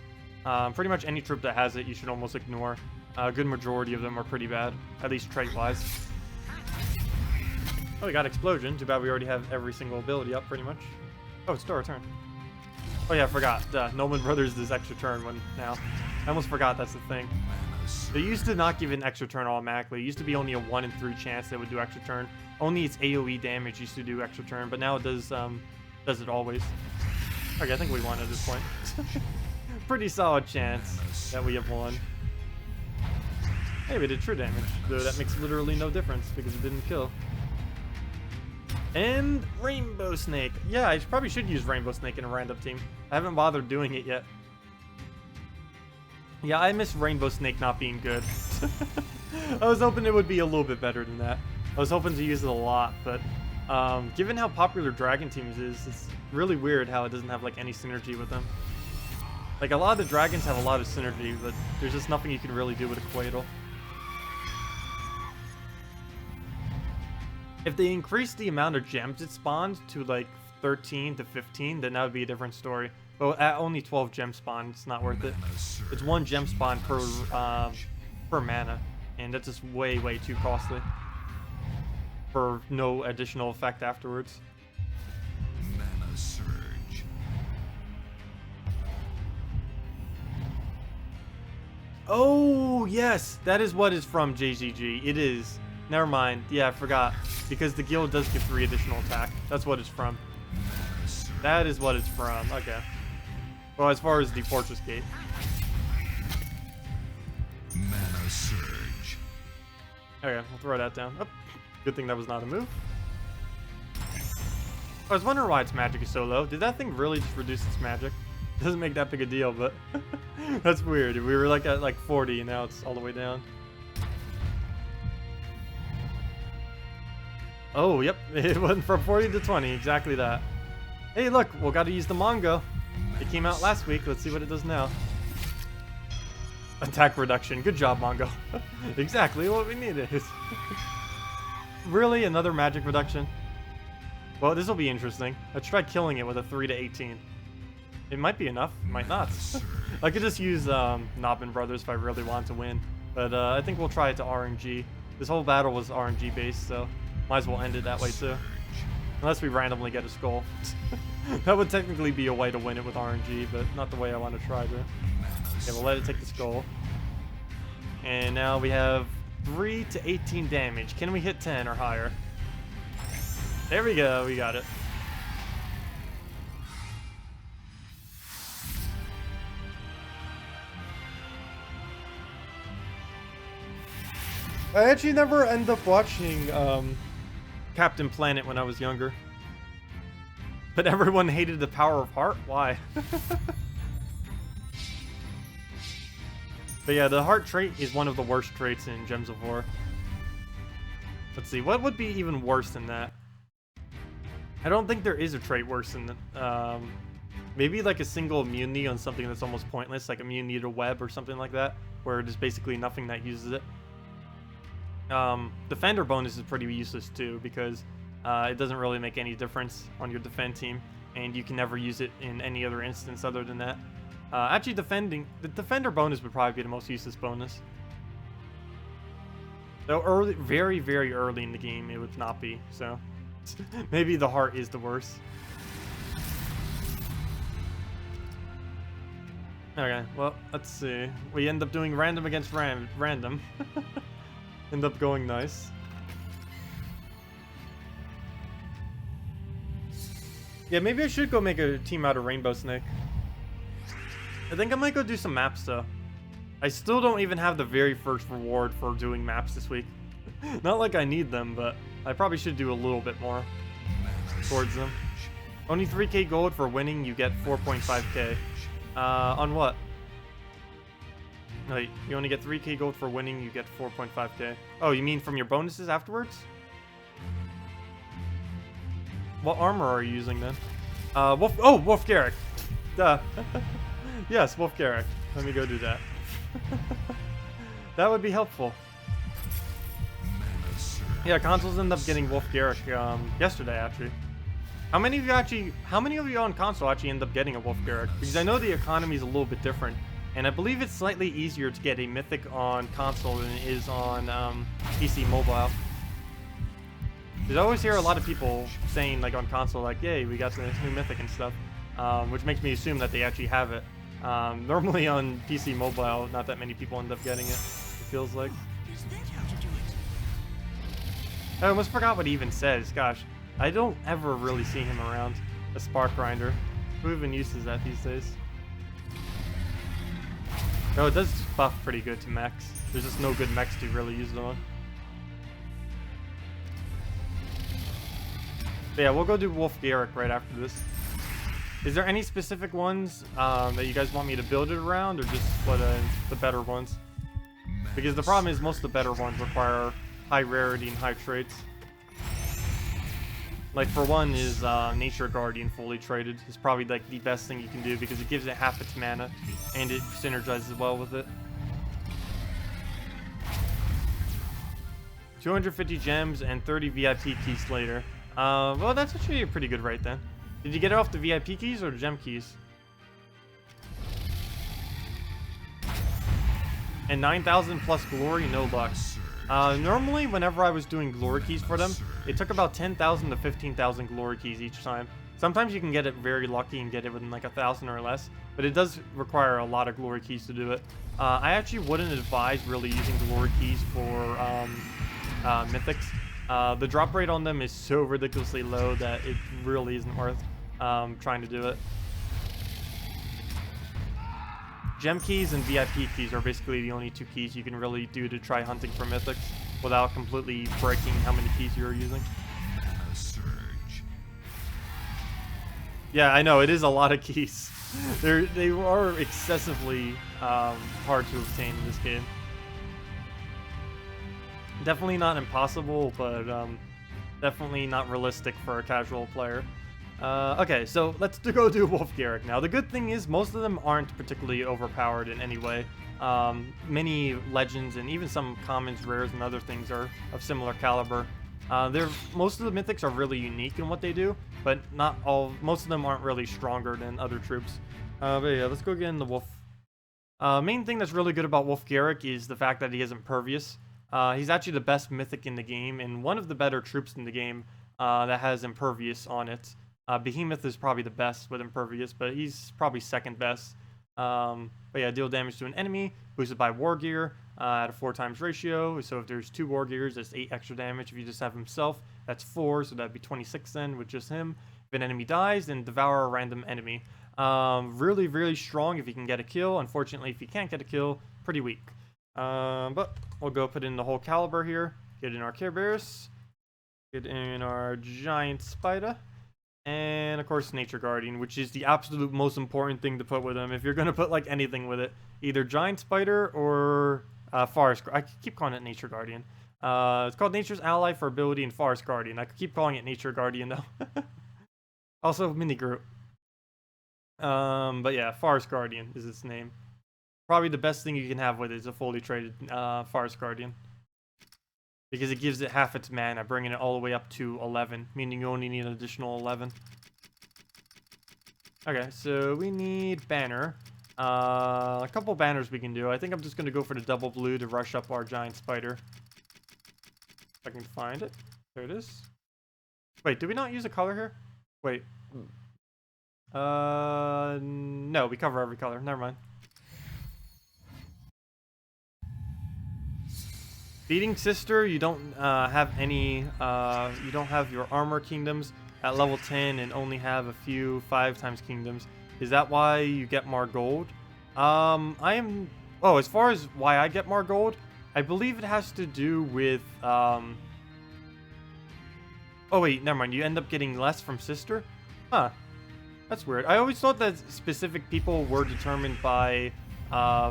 Pretty much any troop that has it, you should almost ignore. A good majority of them are pretty bad, at least trait-wise. Oh, we got Explosion. Too bad we already have every single ability up pretty much. Oh, it's still our turn. Oh yeah, I forgot. Nolan Brothers does extra turn one now. I almost forgot that's the thing. They used to not give an extra turn automatically. It used to be only a 1 in 3 chance they would do extra turn. Only its AoE damage used to do extra turn, but now it does it always. Okay, I think we won at this point. Pretty solid chance that we have won. Hey, we did true damage, though that makes literally no difference because it didn't kill. And Rainbow Snake. Yeah, I probably should use Rainbow Snake in a random team. I haven't bothered doing it yet. Yeah, I miss Rainbow Snake not being good. I was hoping it would be a little bit better than that. I was hoping to use it a lot, but given how popular Dragon Teams is, it's really weird how it doesn't have like any synergy with them. Like a lot of the dragons have a lot of synergy, but there's just nothing you can really do with a Quaddle. If they increase the amount of gems it spawns to like 13 to 15, then that would be a different story. But at only 12 gem spawn, it's not worth it. It's 1 gem spawn per mana, and that's just way too costly for no additional effect afterwards. Mana surge. Oh yes, that is what is from JGG. It is. Never mind. Yeah, I forgot. Because the guild does give 3 additional attack. That's what it's from. That is what it's from. Okay. Well, as far as the Fortress Gate. Mana surge. Okay, we'll throw that down. Oh, good thing that was not a move. I was wondering why its magic is so low. Did that thing really just reduce its magic? Doesn't make that big a deal, but that's weird. We were like at like 40 and now it's all the way down. Oh, yep. It went from 40 to 20. Exactly that. Hey, look. We'll got to use the Mongo. It came out last week. Let's see what it does now. Attack reduction. Good job, Mongo. Exactly what we needed. Really? Another magic reduction? Well, this will be interesting. Let's try killing it with a 3 to 18. It might be enough. Might not. I could just use Nobbin Brothers if I really want to win. But I think we'll try it to RNG. This whole battle was RNG based, so might as well end it that way too. Unless we randomly get a skull. That would technically be a way to win it with RNG, but not the way I want to try to. Okay, we'll let it take the skull. And now we have 3 to 18 damage. Can we hit 10 or higher? There we go, we got it. I actually never end up watching Captain Planet when I was younger. But everyone hated the power of heart? Why? But yeah, the heart trait is one of the worst traits in Gems of War. Let's see, what would be even worse than that? I don't think there is a trait worse than that. Maybe like a single immunity on something that's almost pointless, like immunity to web or something like that, where there's basically nothing that uses it. Defender bonus is pretty useless too, because it doesn't really make any difference on your defend team, and you can never use it in any other instance other than that. Actually, the defender bonus would probably be the most useless bonus. Though early, very early in the game, it would not be. So maybe the heart is the worst. Okay, well, let's see. We end up doing random against random. End up going nice. Yeah, maybe I should go make a team out of Rainbow Snake. I think I might go do some maps though. I still don't even have the very first reward for doing maps this week. Not like I need them, but I probably should do a little bit more towards them. Only 3k gold for winning, you get 4.5k. On what? Wait, you only get 3k gold for winning, you get 4.5k. Oh, you mean from your bonuses afterwards? What armor are you using then? Wolf Garrick. Duh. Yes, Wolf Garrick. Let me go do that. That would be helpful. Yeah, consoles end up getting Wolf Garrick yesterday actually. How many of you on console actually end up getting a Wolf Garrick? Because I know the economy is a little bit different, and I believe it's slightly easier to get a mythic on console than it is on PC mobile. Because I always hear a lot of people saying, like, on console, like, yay, we got this new mythic and stuff, which makes me assume that they actually have it. Normally on PC mobile, not that many people end up getting it, it feels like. Is that how to do it? I almost forgot what he even says. Gosh, I don't ever really see him around. A spark grinder. Who even uses that these days? Oh, it does buff pretty good to mechs. There's just no good mechs to really use it on. But yeah, we'll go do Wolf Garrick right after this. Is there any specific ones that you guys want me to build it around, or just what the better ones? Because the problem is most of the better ones require high rarity and high traits. Like for one is Nature Guardian fully traded. It's probably like the best thing you can do because it gives it half its mana and it synergizes well with it. 250 gems and 30 VIP keys later. Well, that's actually a pretty good rate then. Did you get it off the VIP keys or the gem keys? And 9,000 plus glory, no luck. Normally, whenever I was doing glory keys for them, it took about 10,000 to 15,000 glory keys each time. Sometimes you can get it very lucky and get it within like 1,000 or less, but it does require a lot of glory keys to do it. I actually wouldn't advise really using glory keys for mythics. The drop rate on them is so ridiculously low that it really isn't worth trying to do it. Gem keys and VIP keys are basically the only two keys you can really do to try hunting for mythics without completely breaking how many keys you're using. Mana surge. Yeah, I know, it is a lot of keys. They are excessively hard to obtain in this game. Definitely not impossible, but definitely not realistic for a casual player. Okay, so let's go do Wolf Garrick now. The good thing is most of them aren't particularly overpowered in any way. Many legends and even some commons, rares, and other things are of similar caliber. Most of the mythics are really unique in what they do, but not all. Most of them aren't really stronger than other troops. But yeah, let's go get in the Wolf. Main thing that's really good about Wolf Garrick is the fact that he is impervious. He's actually the best mythic in the game and one of the better troops in the game that has impervious on it. Behemoth is probably the best with impervious, but he's probably second best. But yeah, deal damage to an enemy, boosted by war gear at a 4x ratio. So if there's 2 war gears, that's 8 extra damage. If you just have himself, that's 4, so that'd be 26 then with just him. If an enemy dies, then devour a random enemy. Really, really strong if you can get a kill. Unfortunately, if you can't get a kill, pretty weak. But we'll go put in the whole caliber here. Get in our Care Bears. Get in our Giant Spider. And of course Nature Guardian, which is the absolute most important thing to put with him. If you're going to put like anything with it, either Giant Spider or Forest. I keep calling it Nature Guardian. It's called Nature's Ally for ability and Forest Guardian. I could keep calling it Nature Guardian though. Also Mini Group. But yeah, Forest Guardian is its name. Probably the best thing you can have with it is a fully traded Forest Guardian. Because it gives it half its mana, bringing it all the way up to 11, meaning you only need an additional 11. Okay, so we need banner. A couple banners we can do. I think I'm just going to go for the double blue to rush up our Giant Spider. If I can find it. There it is. Wait, did we not use a color here? Wait. No, we cover every color. Never mind. Beating Sister, you don't have any, you don't have your armor kingdoms at level 10 and only have a few 5x kingdoms. Is that why you get more gold? As far as why I get more gold, I believe it has to do with, oh wait, never mind, you end up getting less from Sister? Huh, that's weird. I always thought that specific people were determined by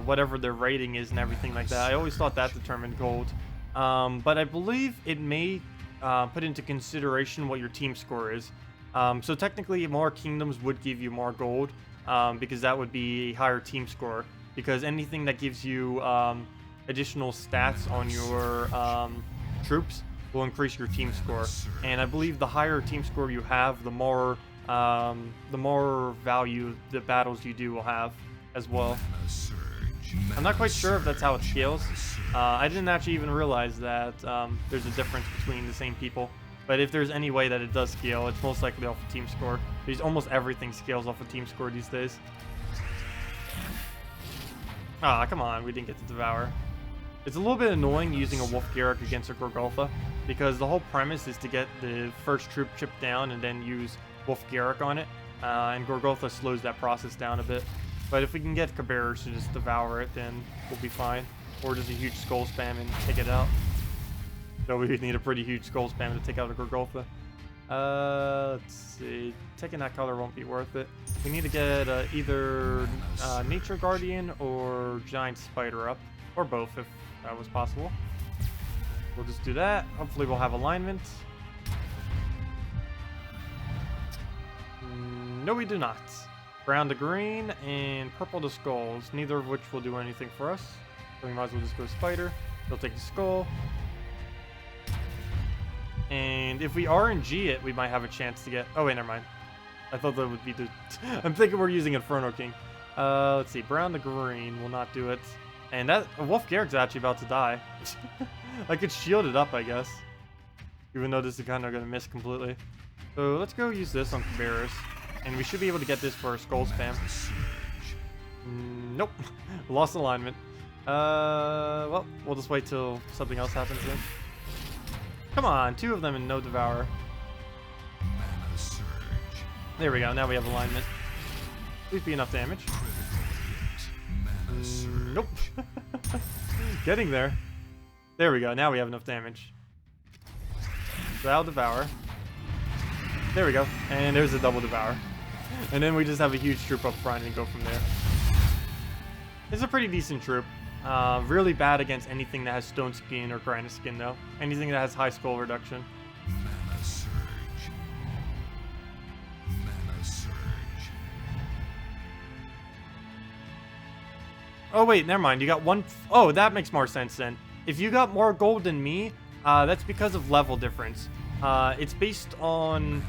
whatever their rating is and everything like that. I always thought that determined gold. But I believe it may put into consideration what your team score is. So technically more kingdoms would give you more gold because that would be a higher team score. Because anything that gives you additional stats on your troops will increase your team score. And I believe the higher team score you have, the more value the battles you do will have as well. I'm not quite sure if that's how it scales. I didn't actually even realize that there's a difference between the same people. But if there's any way that it does scale, it's most likely off of team score. Because almost everything scales off of team score these days. Ah, come on, we didn't get to devour. It's a little bit annoying using a Wolf Garrick against a Gorgulfa, because the whole premise is to get the first troop chipped down and then use Wolf Garrick on it. And Gorgulfa slows that process down a bit. But if we can get Cabarrus to just devour it, then we'll be fine. Or just a huge skull spam and take it out. So we need a pretty huge skull spam to take out a Gorgulfa. Let's see. Taking that color won't be worth it. We need to get either Nature Guardian or Giant Spider up. Or both, if that was possible. We'll just do that. Hopefully we'll have alignment. No, we do not. Brown to green and purple to skulls, neither of which will do anything for us. So we might as well just go Spider. He'll take the skull. And if we RNG it, we might have a chance to get... Oh, wait, never mind. I thought that would be the... I'm thinking we're using Inferno King. Let's see. Brown to green will not do it. And that... Wolf Garrick's actually about to die. I could shield it up, I guess. Even though this is kind of going to miss completely. So let's go use this on Cabarrus. And we should be able to get this for a skull spam. Nope. Lost alignment. Well, we'll just wait till something else happens then. Come on, 2 of them and no devour. There we go, now we have alignment. Please be enough damage. Nope. Getting there. There we go, now we have enough damage. So I'll devour. There we go, and there's a double devour. And then we just have a huge troop up front and go from there. It's a pretty decent troop. Really bad against anything that has stone skin or granite skin though. Anything that has high skull reduction. Mana surge. Mana surge. Oh wait, never mind. You got one... Oh, that makes more sense then. If you got more gold than me, that's because of level difference. It's based on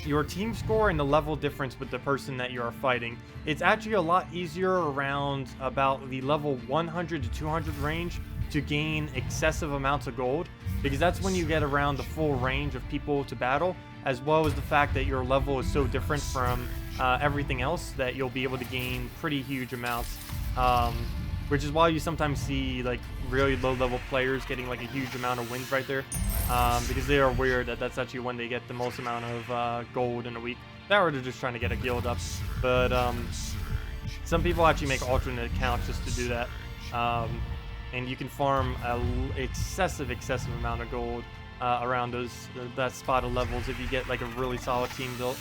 your team score and the level difference with the person that you are fighting. It's actually a lot easier around about the level 100 to 200 range to gain excessive amounts of gold, because that's when you get around the full range of people to battle, as well as the fact that your level is so different from everything else that you'll be able to gain pretty huge amounts. Which is why you sometimes see like really low level players getting like a huge amount of wins right there, because they are aware that that's actually when they get the most amount of gold in a week. That or they're just trying to get a guild up, but some people actually make alternate accounts just to do that, and you can farm an excessive amount of gold around that spot of levels if you get like a really solid team built.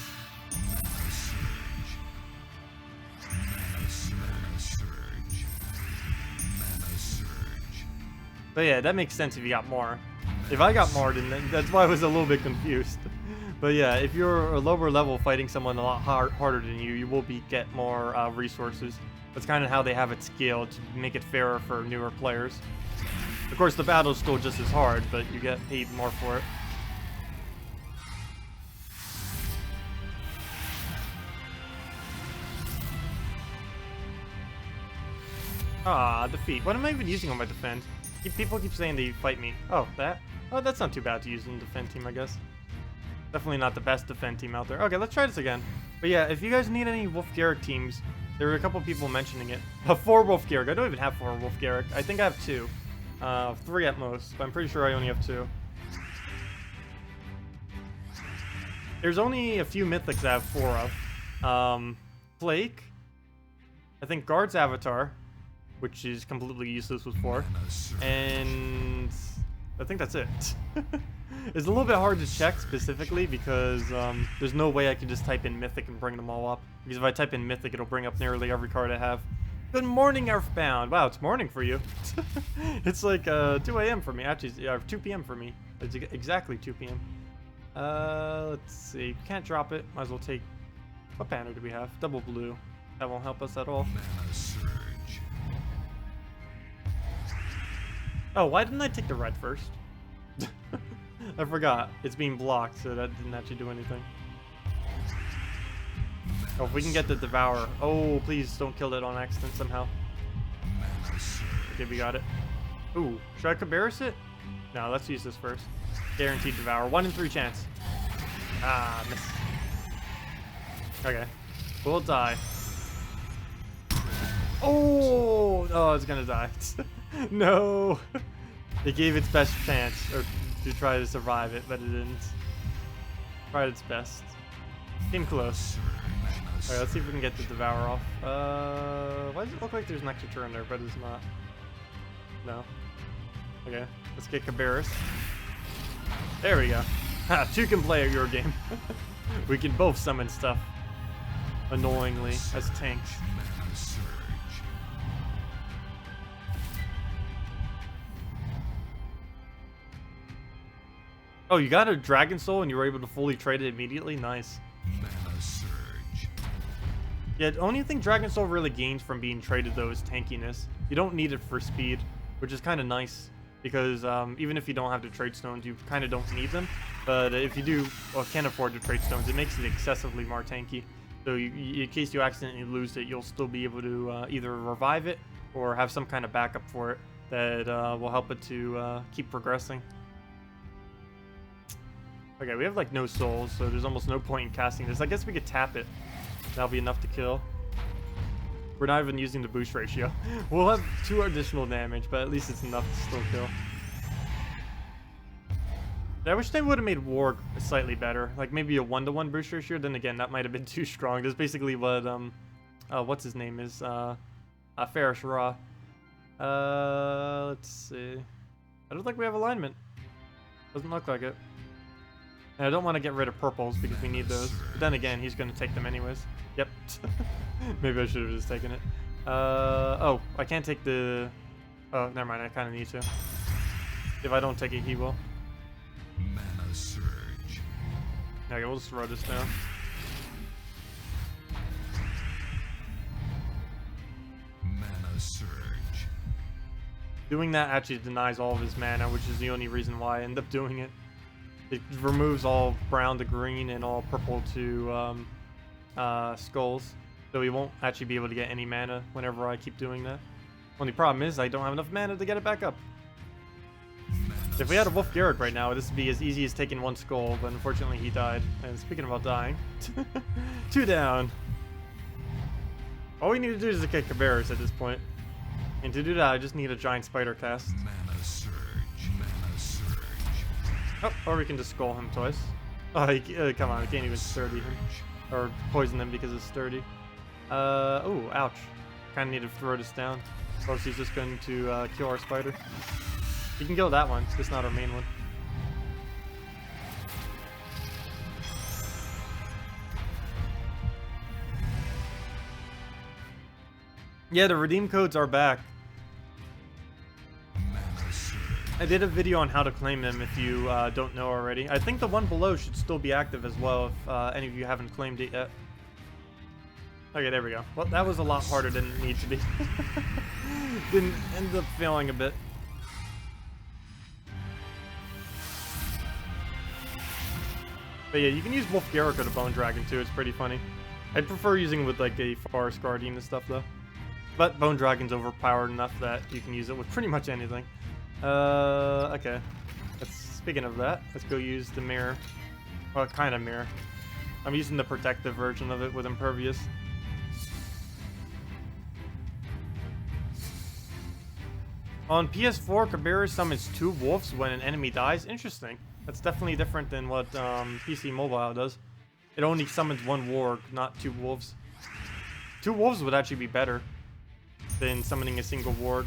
But yeah, that makes sense if you got more. If I got more, then that's why I was a little bit confused. But yeah, if you're a lower level fighting someone a lot harder than you, you will get more resources. That's kind of how they have it scaled to make it fairer for newer players. Of course, the battle's still just as hard, but you get paid more for it. Ah, defeat. What am I even using on my defend? People keep saying they fight me. Oh, that? Oh, that's not too bad to use in the defend team, I guess. Definitely not the best defend team out there. Okay, let's try this again. But yeah, if you guys need any Wolf Garrick teams, there were a couple people mentioning it. 4 Wolf Garrick. I don't even have 4 Wolf Garrick. I think I have 2. 3 at most, but I'm pretty sure I only have 2. There's only a few mythics I have 4 of. Flake. I think Guard's Avatar, which is completely useless with 4. And I think that's it. It's a little bit hard to check specifically because there's no way I can just type in Mythic and bring them all up. Because if I type in Mythic, it'll bring up nearly every card I have. Good morning, Earthbound. Wow, it's morning for you. It's like 2 a.m. for me. Actually, yeah, 2 p.m. for me. It's exactly 2 p.m. Let's see. Can't drop it. Might as well take... What banner do we have? Double blue. That won't help us at all. Oh, why didn't I take the red first? I forgot. It's being blocked, so that didn't actually do anything. Oh, if we can get the Devour. Oh, please don't kill it on accident somehow. Okay, we got it. Ooh, should I Cabarrus it? No, let's use this first. Guaranteed devour. 1 in 3 chance. Ah, miss. Okay. We'll die. Oh, it's gonna die. No. It gave its best chance, or to try to survive it, but it didn't. Tried its best. Came close. Alright, let's see if we can get the devour off. Why does it look like there's an extra turn there, but it's not? No. Okay, let's get Cabarrus. There we go. Ha, 2 can play at your game. We can both summon stuff. Annoyingly, as tanks. Oh, you got a Dragon Soul and you were able to fully trade it immediately? Nice. Yeah, the only thing Dragon Soul really gains from being traded, though, is tankiness. You don't need it for speed, which is kind of nice, because even if you don't have the trade stones, you kind of don't need them. But if you do, or can't afford the trade stones, it makes it excessively more tanky. So in case you accidentally lose it, you'll still be able to either revive it or have some kind of backup for it that will help it to keep progressing. Okay, we have like no souls, so there's almost no point in casting this. I guess we could tap it. That'll be enough to kill. We're not even using the boost ratio. We'll have 2 additional damage, but at least it's enough to still kill. I wish they would have made Warg slightly better. Like maybe a 1-to-1 boost ratio. Then again, that might have been too strong. That's basically what what's his name is. Ferris Raw. Let's see. I don't think we have alignment. Doesn't look like it. And I don't want to get rid of purples because we need those. But then again, he's going to take them anyways. Yep. Maybe I should have just taken it. Oh, I can't take the... Oh, never mind. I kind of need to. If I don't take it, he will. Mana surge. Okay, we'll just throw this down. Mana surge. Doing that actually denies all of his mana, which is the only reason why I end up doing it. It removes all brown to green and all purple to skulls, so he won't actually be able to get any mana whenever I keep doing that. Only problem is I don't have enough mana to get it back up. If we had a Wolf Garrick right now, this would be as easy as taking 1 skull, but unfortunately he died. And speaking about dying, 2 down. All we need to do is to get Cabarrus at this point. And to do that, I just need a giant spider cast. Mana surge. Mana surge. Oh, or we can just skull him twice. Oh, come on, I can't even sturdy him. Or poison him because it's sturdy. Oh, ouch. Kinda need to throw this down. Or else he's just going to kill our spider. You can kill that one, it's just not our main one. Yeah, the redeem codes are back. I did a video on how to claim them if you don't know already. I think the one below should still be active as well if any of you haven't claimed it yet. Okay, there we go. Well, that was a lot harder than it needed to be. Didn't end up failing a bit. But yeah, you can use Wolf Garrick or the Bone Dragon too, it's pretty funny. I'd prefer using with like a Forest Guardian and stuff though. But Bone Dragon's overpowered enough that you can use it with pretty much anything. Okay. Speaking of that, let's go use the mirror. Well, kind of mirror. I'm using the protective version of it with Impervious. On PS4, Cabarrus summons 2 wolves when an enemy dies. Interesting. That's definitely different than what PC Mobile does. It only summons 1 warg, not 2 wolves. 2 wolves would actually be better than summoning a single warg.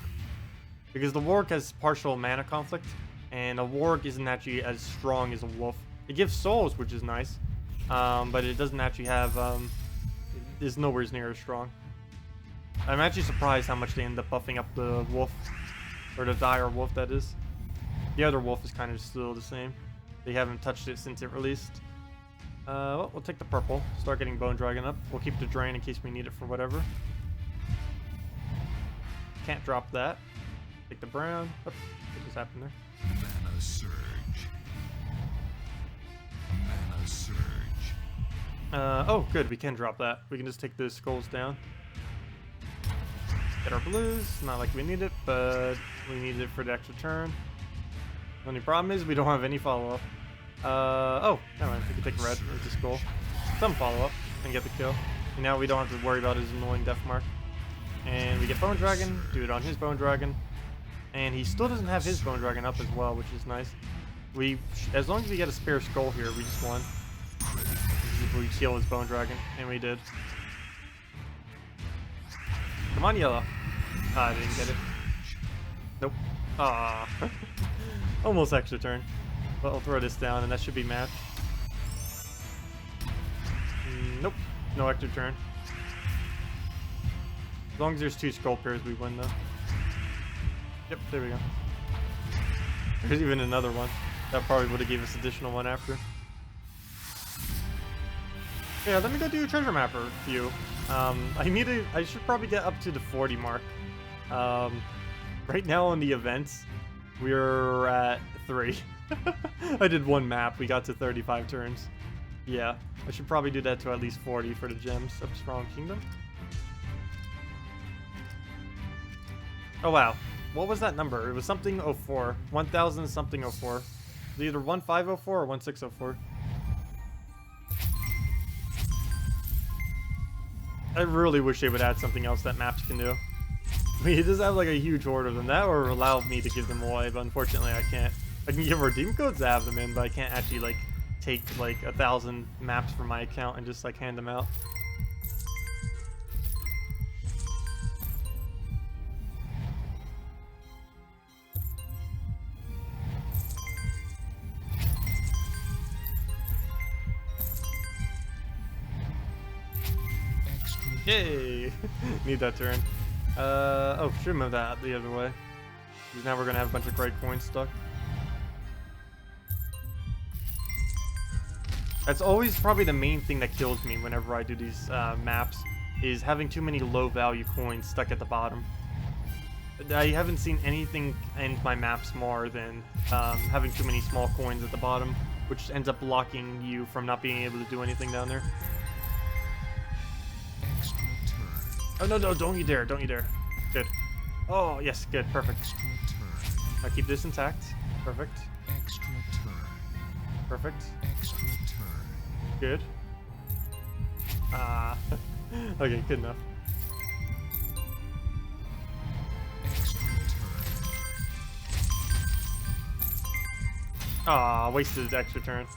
Because the warg has partial mana conflict, and a warg isn't actually as strong as a wolf. It gives souls, which is nice, but it doesn't actually have, it is nowhere near as strong. I'm actually surprised how much they end up buffing up the wolf, or the dire wolf that is. The other wolf is kind of still the same. They haven't touched it since it released. Well, we'll take the purple, start getting Bone Dragon up. We'll keep the drain in case we need it for whatever. Can't drop that. Take the brown. Oops, what just happened there? Mana surge. Mana surge. Oh, good. We can drop that. We can just take those skulls down. Get our blues. Not like we need it, but we need it for the extra turn. The only problem is we don't have any follow-up. Oh, never mind. We can take red, which is cool. Some follow-up and get the kill. And now we don't have to worry about his annoying death mark. And we get Bone Dragon, do it on his Bone Dragon. And he still doesn't have his Bone Dragon up as well, which is nice. As long as we get a spare skull here, we just won. We kill his Bone Dragon, and we did. Come on, yellow. Ah, I didn't get it. Nope. Ah. Almost extra turn. But I'll throw this down, and that should be matched. Nope. No extra turn. As long as there's 2 skull pairs, we win, though. Yep, there we go. There's even another one. That probably would have gave us additional one after. Yeah, let me go do a treasure mapper few. I should probably get up to the 40 mark. Right now on the events, we're at 3. I did 1 map, we got to 35 turns. Yeah, I should probably do that to at least 40 for the gems of Strong Kingdom. Oh wow, what was that number? It was something 04. 1000 something 04. It was either 1504 or 1604. I really wish they would add something else that maps can do. We just have like a huge horde of them. That would allow me to give them away, but unfortunately I can't. I can give redeem codes to have them in, but I can't actually like take like 1,000 maps from my account and just like hand them out. Yay! Need that turn. Oh, should move that the other way. Because now we're gonna have a bunch of great coins stuck. That's always probably the main thing that kills me whenever I do these maps, is having too many low value coins stuck at the bottom. I haven't seen anything end my maps more than having too many small coins at the bottom, which ends up blocking you from not being able to do anything down there. Oh no, no, don't you dare, don't you dare. Good. Oh, yes, good, perfect. I'll keep this intact. Perfect. Perfect. Good. Ah. Okay, good enough. Ah, wasted extra turn.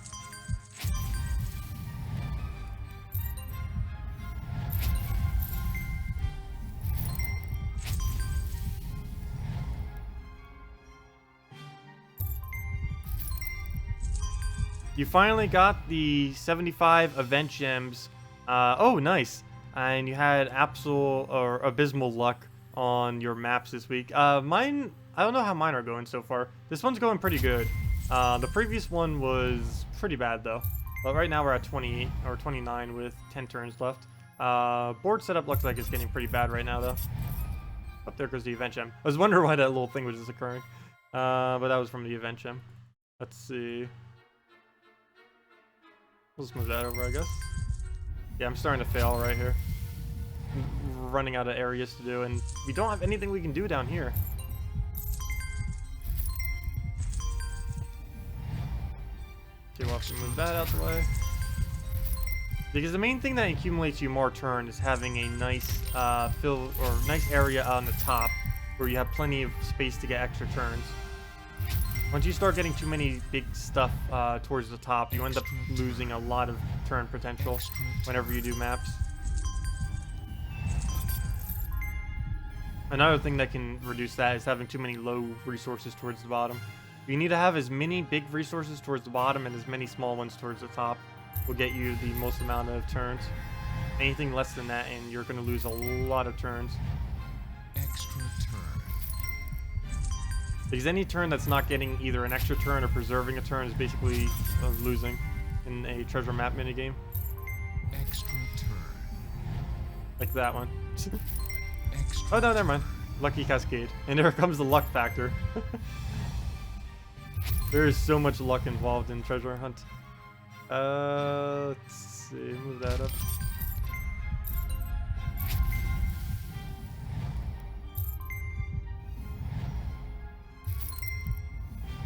You finally got the 75 event gems. Oh, nice. And you had absolute or abysmal luck on your maps this week. Mine, I don't know how mine are going so far. This one's going pretty good. The previous one was pretty bad though. But right now we're at 28 or 29 with 10 turns left. Board setup looks like it's getting pretty bad right now though. Up there goes the event gem. I was wondering why that little thing was just occurring. But that was from the event gem. Let's see. We'll just move that over, I guess. Yeah, I'm starting to fail right here. I'm running out of areas to do, and we don't have anything we can do down here. Okay, well, we move that out the way. Because the main thing that accumulates you more turn is having a nice nice area on the top where you have plenty of space to get extra turns. Once you start getting too many big stuff towards the top, you end up losing a lot of turn potential whenever you do maps. Another thing that can reduce that is having too many low resources towards the bottom. You need to have as many big resources towards the bottom and as many small ones towards the top will get you the most amount of turns. Anything less than that and you're going to lose a lot of turns. Because any turn that's not getting either an extra turn or preserving a turn is basically losing in a treasure map minigame. Like that one. Oh no, never mind. Lucky Cascade. And there comes the luck factor. There is so much luck involved in treasure hunt. Let's see, move that up.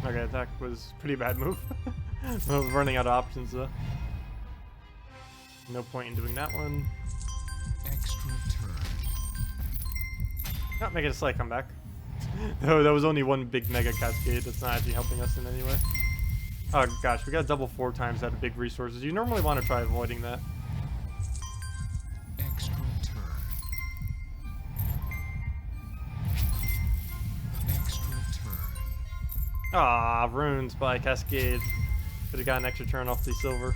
Okay, attack was a pretty bad move. I'm running out of options though. No point in doing that one. Extra turn. Not making a slight comeback. No, that was only one big mega cascade. That's not actually helping us in any way. Oh gosh, we got double 4 times out of big resources. You normally want to try avoiding that. Extra turn. Extra turn. Ah, runes by cascade. Could have got an extra turn off the silver.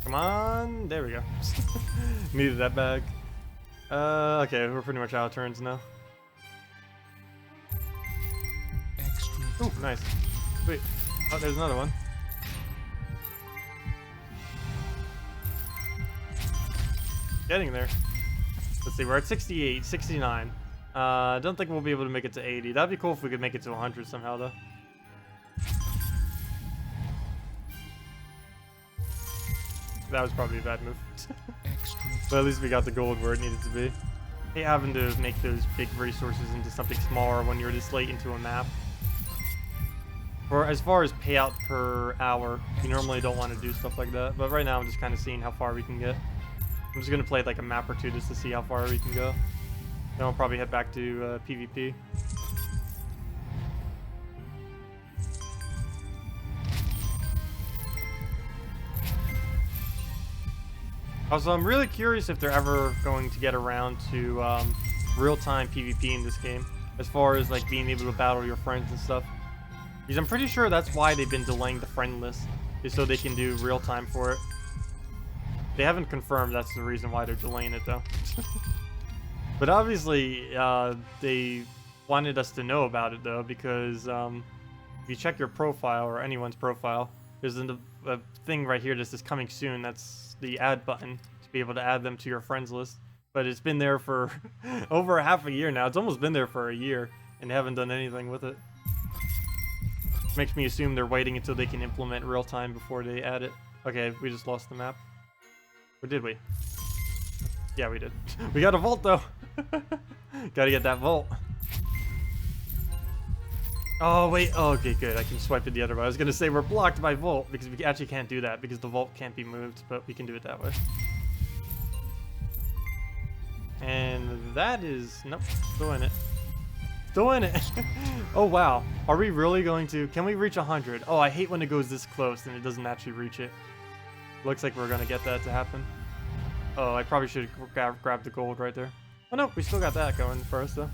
Come on, there we go. Needed that bag. Okay, we're pretty much out of turns now. Extra Oh, turn. nice. Wait, oh, there's another one. Getting there. Let's see, we're at 68, 69. Don't think we'll be able to make it to 80. That'd be cool if we could make it to 100 somehow, though. That was probably a bad move. Extra But at least we got the gold where it needed to be. Hey, having to make those big resources into something smaller when you're this late into a map. For as far as payout per hour, you normally don't want to do stuff like that. But right now I'm just kind of seeing how far we can get. I'm just going to play like a map or two just to see how far we can go. Then I'll probably head back to PvP. Also, I'm really curious if they're ever going to get around to real-time PvP in this game, as far as like being able to battle your friends and stuff. Because I'm pretty sure that's why they've been delaying the friend list, is so they can do real-time for it. They haven't confirmed that's the reason why they're delaying it though. But obviously, they wanted us to know about it though, because if you check your profile or anyone's profile, there's a thing right here that says coming soon. That's the add button to be able to add them to your friends list. But it's been there for over half a year now. It's almost been there for a year, and they haven't done anything with it. Makes me assume they're waiting until they can implement real time before they add it. Okay, we just lost the map. Or did we? Yeah, we did. We got a vault though. Gotta get that vault. Oh wait, oh, okay, good. I can swipe it the other way. I was gonna say we're blocked by vault because we actually can't do that because the vault can't be moved, but we can do it that way. And that is, nope, still in it. Still in it. Oh wow, are we really going to, can we reach 100? Oh, I hate when it goes this close and it doesn't actually reach it. Looks like we're gonna get that to happen. Oh, I probably should grab the gold right there. Oh no, we still got that going for us though.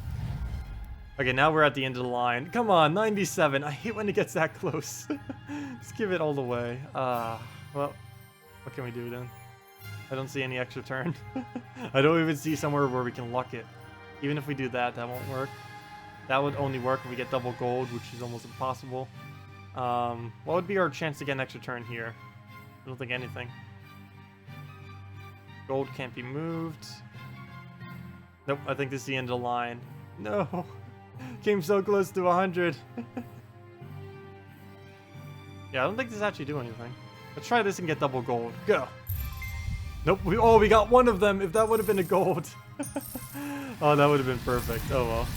Okay, now we're at the end of the line. Come on, 97. I hate when it gets that close. Let's give it all the way. Well, what can we do then? I don't see any extra turn. I don't even see somewhere where we can luck it. Even if we do that, that won't work. That would only work if we get double gold, which is almost impossible. What would be our chance to get an extra turn here? I don't think anything. Gold can't be moved. Nope, I think this is the end of the line. No. Came so close to 100. Yeah, I don't think this actually do anything. Let's try this and get double gold. Go. Nope. We got one of them. If that would have been a gold. Oh, that would have been perfect. Oh well.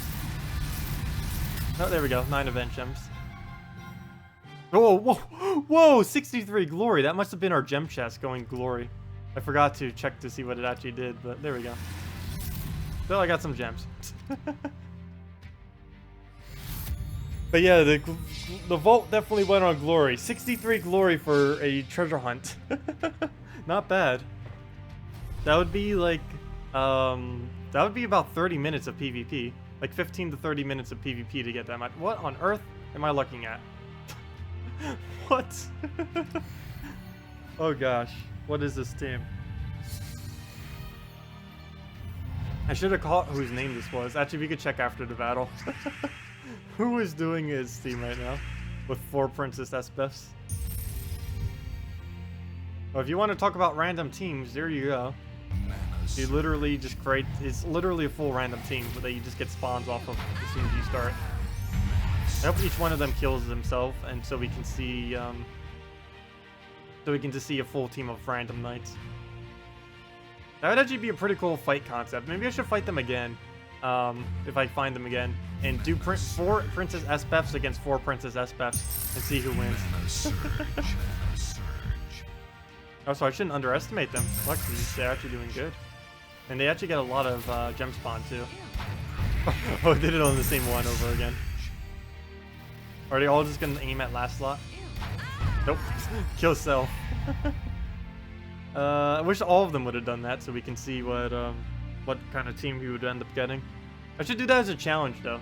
Oh, there we go. 9 event gems. Oh, whoa, whoa! 63 glory. That must have been our gem chest going glory. I forgot to check to see what it actually did, but there we go. So I got some gems. But yeah, the vault definitely went on glory. 63 glory for a treasure hunt. Not bad. That would be like, that would be about 30 minutes of PvP. Like 15 to 30 minutes of PvP to get that much. What on earth am I looking at? What? Oh gosh, what is this team? I should have caught whose name this was. Actually, we could check after the battle. Who is doing his team right now? With 4 Princess SBFs. Well, if you want to talk about random teams, there you go. You literally just create, it's literally a full random team that you just get spawns off of as soon as you start. I hope each one of them kills himself, and so we can see, so we can just see a full team of random knights. That would actually be a pretty cool fight concept. Maybe I should fight them again, if I find them again, and do 4 Princess SBFs against 4 Princess SBFs and see who wins. Mana surge. Mana surge. Oh, so I shouldn't underestimate them. Luckily, they're actually doing good. And they actually get a lot of gem spawn, too. Oh, I did it on the same one over again. Are they all just going to aim at last slot? Nope. Kill self. I wish all of them would have done that so we can see what kind of team we would end up getting. I should do that as a challenge, though.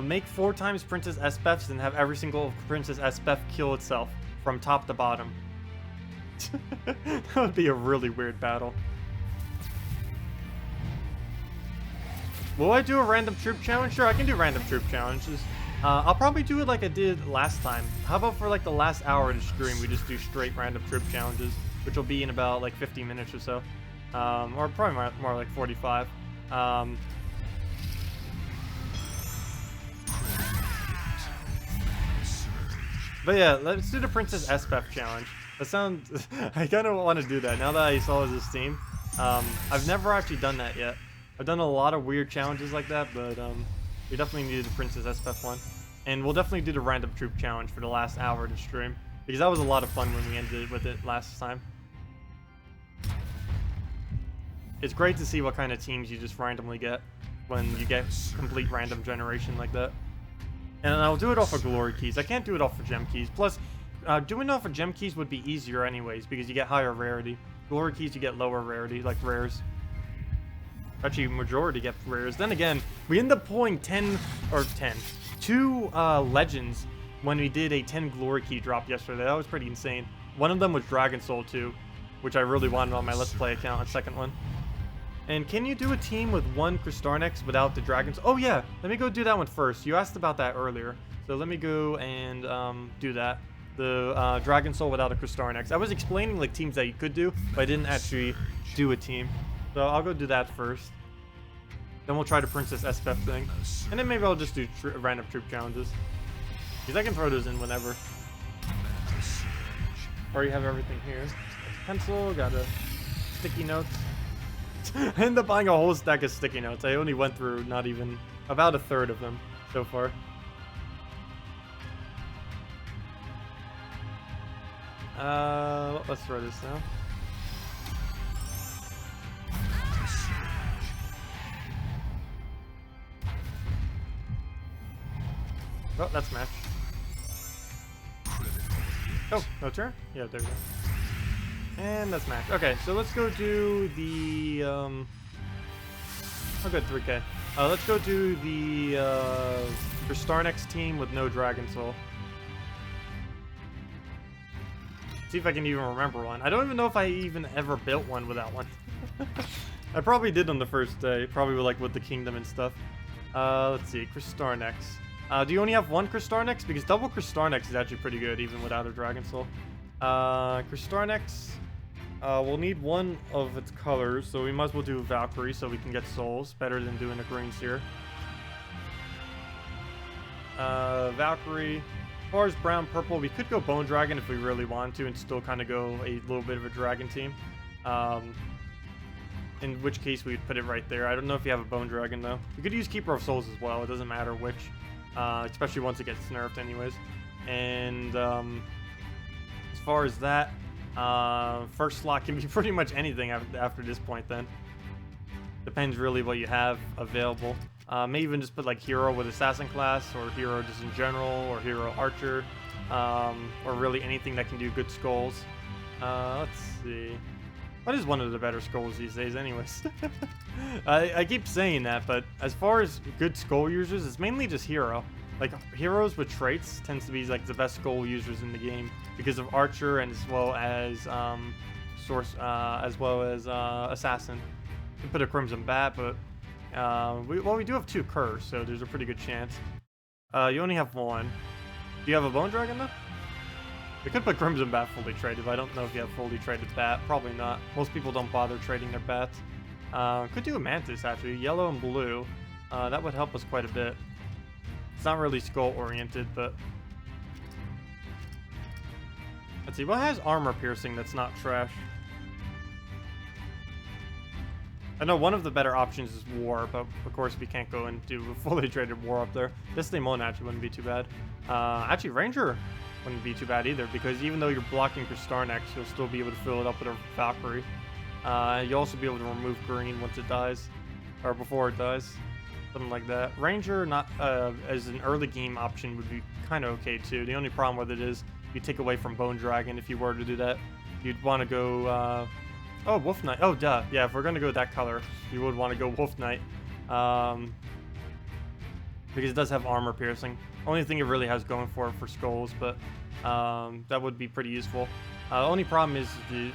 Make 4 times Princess SBFs and have every single Princess SBF kill itself from top to bottom. That would be a really weird battle. Will I do a random troop challenge? Sure, I can do random troop challenges. I'll probably do it like I did last time. How about for like the last hour of the stream, we just do straight random troop challenges, which will be in about like 50 minutes or so. Or probably more like 45. But yeah, let's do the Princess SBF challenge. That sounds... I kind of want to do that now that I saw this team. I've never actually done that yet. I've done a lot of weird challenges like that, but we definitely needed the Princess SBF one. And we'll definitely do the random troop challenge for the last hour of the stream, because that was a lot of fun when we ended with it last time. It's great to see what kind of teams you just randomly get when you get complete random generation like that. And I'll do it off of glory keys. I can't do it off of gem keys. Plus, doing it off of gem keys would be easier anyways, because you get higher rarity. Glory keys, you get lower rarity, like rares. Actually, majority get rares. Then again, we end up pulling 2 legends when we did a 10 glory key drop yesterday. That was pretty insane. One of them was Dragon Soul 2, which I really wanted on my Let's Play account, on second one. And can you do a team with 1 Kristarnex without the Dragons? Oh yeah, let me go do that one first. You asked about that earlier. So let me go and do that. The Dragon Soul without a Kristarnex. I was explaining like teams that you could do, but I didn't actually do a team. So I'll go do that first. Then we'll try the Princess SBF thing. And then maybe I'll just do random troop challenges. Because I can throw those in whenever. Already have everything here. Pencil, got a sticky notes. I ended up buying a whole stack of sticky notes. I only went through not even about a third of them so far. Let's throw this now. Oh, that's match. Oh, no turn? Yeah, there we go. And that's match. Okay, so let's go do the, I'll go 3K. Let's go do the, Kristarnex team with no Dragon Soul. See if I can even remember one. I don't even know if I even ever built one without one. I probably did on the first day. Probably like with the kingdom and stuff. Let's see, Kristarnex. Do you only have 1 Kristarnex? Because double Kristarnex is actually pretty good, even without a Dragon Soul. Kristarnex, we'll need 1 of its colors, so we might as well do Valkyrie so we can get souls. Better than doing a green seer. Valkyrie. As far as brown, purple, we could go Bone Dragon if we really want to and still kind of go a little bit of a dragon team. In which case we'd put it right there. I don't know if you have a Bone Dragon, though. You could use Keeper of Souls as well. It doesn't matter which. Especially once it gets nerfed anyways. And as far as that, first slot can be pretty much anything after this point then. Depends really what you have available. May even just put like hero with assassin class, or hero just in general, or hero archer, or really anything that can do good skulls. Let's see. What is one of the better skulls these days anyways? I keep saying that, but as far as good skull users, it's mainly just hero. Like, heroes with traits tends to be like the best skull users in the game because of archer and as well as assassin. You can put a crimson bat, but we do have 2 curs, so there's a pretty good chance. You only have 1. Do you have a Bone Dragon though? We could put Crimson Bat fully traded, but I don't know if you have fully traded bat. Probably not. Most people don't bother trading their bats. Could do a Mantis, actually. Yellow and blue. That would help us quite a bit. It's not really skull-oriented, but... Let's see, what has armor piercing that's not trash? I know one of the better options is War, but of course we can't go and do a fully traded War up there. This Demon actually wouldn't be too bad. Actually, Ranger wouldn't be too bad either, because even though you're blocking for Starnex, you'll still be able to fill it up with a Valkyrie. You'll also be able to remove green once it dies, or before it dies. Something like that. Ranger, not as an early game option, would be kind of okay too. The only problem with it is you take away from Bone Dragon if you were to do that. You'd want to go, oh, Wolf Knight. Oh, duh. Yeah, if we're going to go that color, you would want to go Wolf Knight. Because it does have armor piercing. Only thing it really has going for it for skulls, but that would be pretty useful. Only problem is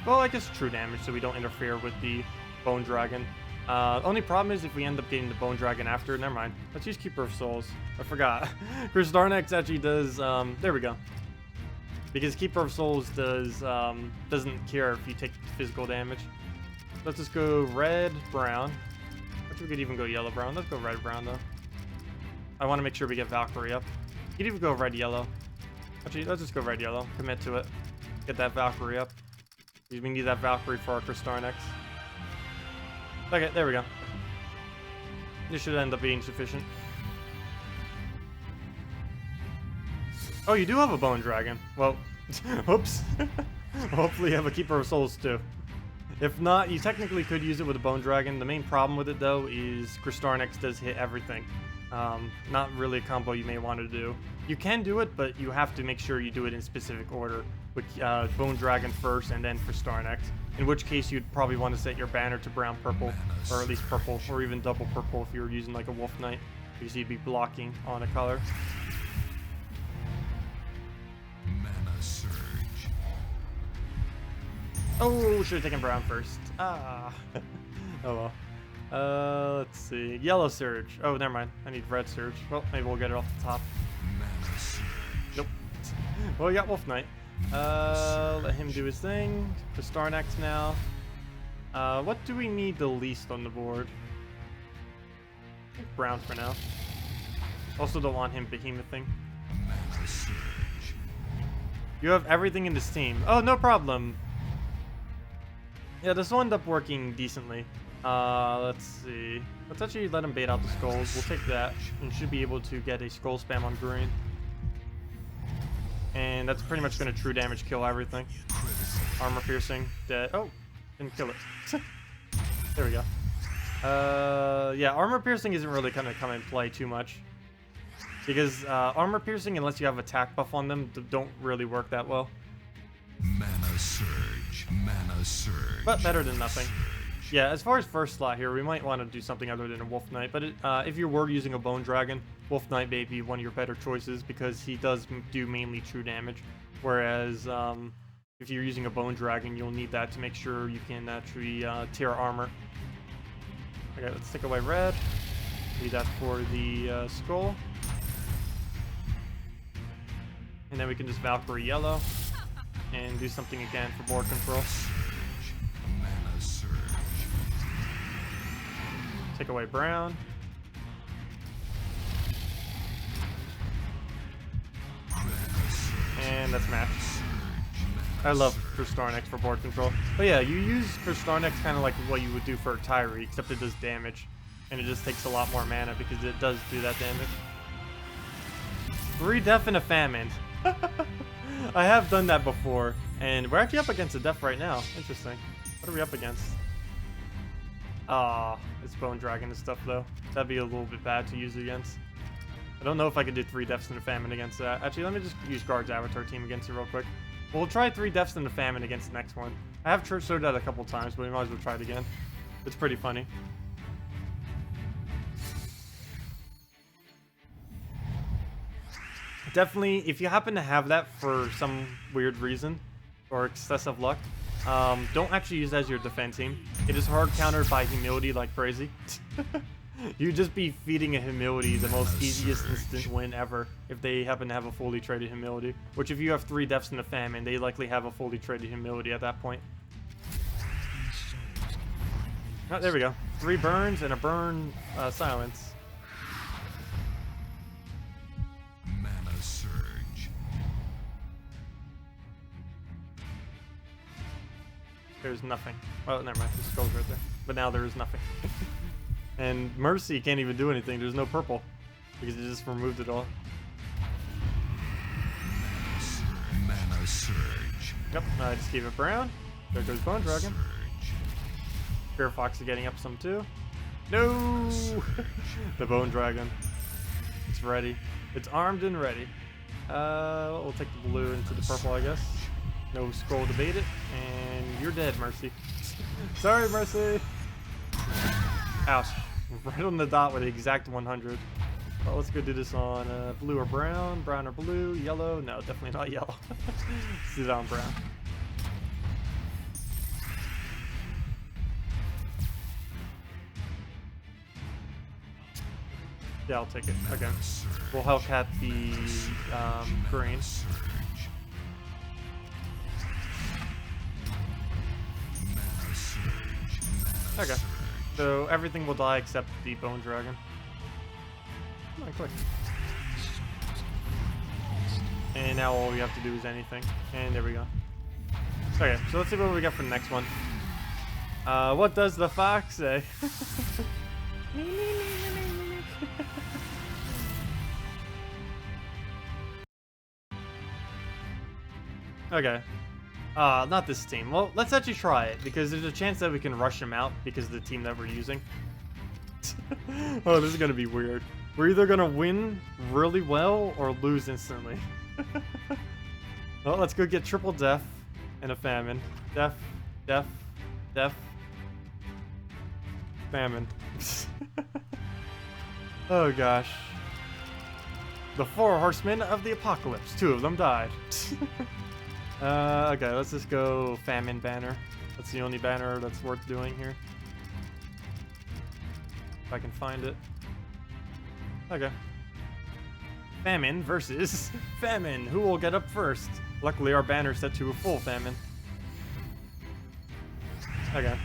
well, I guess true damage, so we don't interfere with the Bone Dragon. Only problem is if we end up getting the Bone Dragon after. Never mind. Let's use Keeper of Souls. I forgot. Starnex actually does. There we go. Because Keeper of Souls does doesn't care if you take physical damage. Let's just go red, brown. Actually, we could even go yellow, brown. Let's go red, brown though. I want to make sure we get Valkyrie up. You could even go red, yellow. Actually, let's just go red, yellow. Commit to it. Get that Valkyrie up. We need that Valkyrie for our Starnex. Okay, there we go. This should end up being sufficient. Oh, you do have a Bone Dragon. Well, oops. Hopefully you have a Keeper of Souls too. If not, you technically could use it with a Bone Dragon. The main problem with it though is Starnex does hit everything. Not really a combo you may want to do. You can do it, but you have to make sure you do it in specific order. With Bone Dragon first and then for Starnex. In which case you'd probably want to set your banner to brown purple, or at least purple, or even double purple if you were using like a Wolf Knight, because you'd be blocking on a color. Mana surge. Oh, should have taken brown first. Ah. Oh well. Let's see. Yellow Surge. Oh, never mind. I need red Surge. Well, maybe we'll get it off the top. Mana surge. Nope. Well, we got Wolf Knight. Let him do his thing. For Starnex now. What do we need the least on the board? I think brown for now. Also don't want him behemothing. Mana surge. You have everything in this team. Oh, no problem. Yeah, this will end up working decently. Let's see. Let's actually let him bait out the skulls. We'll take that and should be able to get a skull spam on green. And that's pretty much going to true damage kill everything. Armor piercing, dead. Oh, didn't kill it. There we go. Yeah, armor piercing isn't really going to come in play too much. Because armor piercing, unless you have attack buff on them, don't really work that well. Mana surge. Mana surge. But better than nothing. Yeah, as far as first slot here, we might want to do something other than a Wolf Knight. But if you were using a Bone Dragon, Wolf Knight may be one of your better choices because he does do mainly true damage. Whereas if you're using a Bone Dragon, you'll need that to make sure you can actually tear armor. Okay, let's take away red. Need that for the skull. And then we can just Valkyrie yellow and do something again for board control. Mana surge. Take away brown. And that's match. I love Starnex for board control. But yeah, you use Starnex kind of like what you would do for a Tyree, except it does damage. And it just takes a lot more mana because it does do that damage. 3 Death and a Famine. I have done that before. And we're actually up against a Death right now. Interesting. What are we up against? Ah, it's Bone Dragon and stuff though. That'd be a little bit bad to use against. I don't know if I could do 3 Deaths and a Famine against that. Actually, let me just use Guard's Avatar team against it real quick. We'll try 3 Deaths and a Famine against the next one. I have showed that a couple times, but we might as well try it again. It's pretty funny. Definitely, if you happen to have that for some weird reason, or excessive luck, don't actually use that as your defense team. It is hard countered by humility like crazy. You'd just be feeding a humility the most easiest instant win ever if they happen to have a fully traded humility. Which if you have 3 Deaths and a Famine, they likely have a fully traded humility at that point. Oh, there we go. 3 burns and a burn silence. Mana surge. There's nothing. Well, never mind. There's skulls right there. But now there is nothing. And Mercy can't even do anything. There's no purple. Because it just removed it all. Mana surge. Yep, I just gave it brown. There goes Bone Dragon. Surge. Fear Fox is getting up some too. No! The Bone Dragon. It's ready. It's armed and ready. We'll take the blue into the purple, I guess. No scroll to bait it. And you're dead, Mercy. Sorry, Mercy! Ouch. Right on the dot with the exact 100. Well, let's go do this on blue or brown. Brown or blue. Yellow. No, definitely not yellow. Let's do it on brown. Yeah, I'll take it. Okay. We'll Hellcat the green. Okay. So everything will die except the Bone Dragon. Come on, quick. And now all we have to do is anything. And there we go. Okay, so let's see what we got for the next one. What does the fox say? Okay. Not this team. Well, let's actually try it, because there's a chance that we can rush him out because of the team that we're using. Oh, this is gonna be weird. We're either gonna win really well or lose instantly. Well, let's go get triple death and a famine. Death, death, death, famine. Oh gosh. The 4 horsemen of the apocalypse. 2 of them died. Okay, let's just go famine banner. That's the only banner that's worth doing here. If I can find it. Okay. Famine versus famine. Who will get up first? Luckily, our banner's set to a full famine. Okay.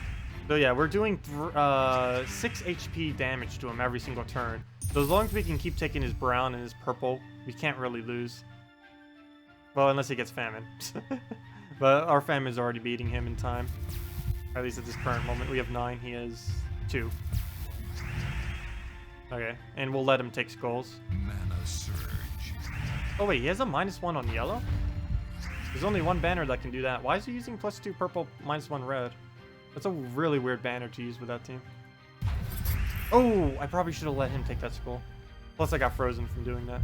So yeah, we're doing 6 HP damage to him every single turn. So as long as we can keep taking his brown and his purple, we can't really lose. Well, unless he gets famine. But our famine's already beating him in time. At least at this current moment. We have 9, he has 2. Okay, and we'll let him take skulls. Mana surge. Oh wait, he has a -1 on yellow? There's only one banner that can do that. Why is he using +2 purple, -1 red? That's a really weird banner to use with that team. Oh, I probably should have let him take that skull. Plus I got frozen from doing that.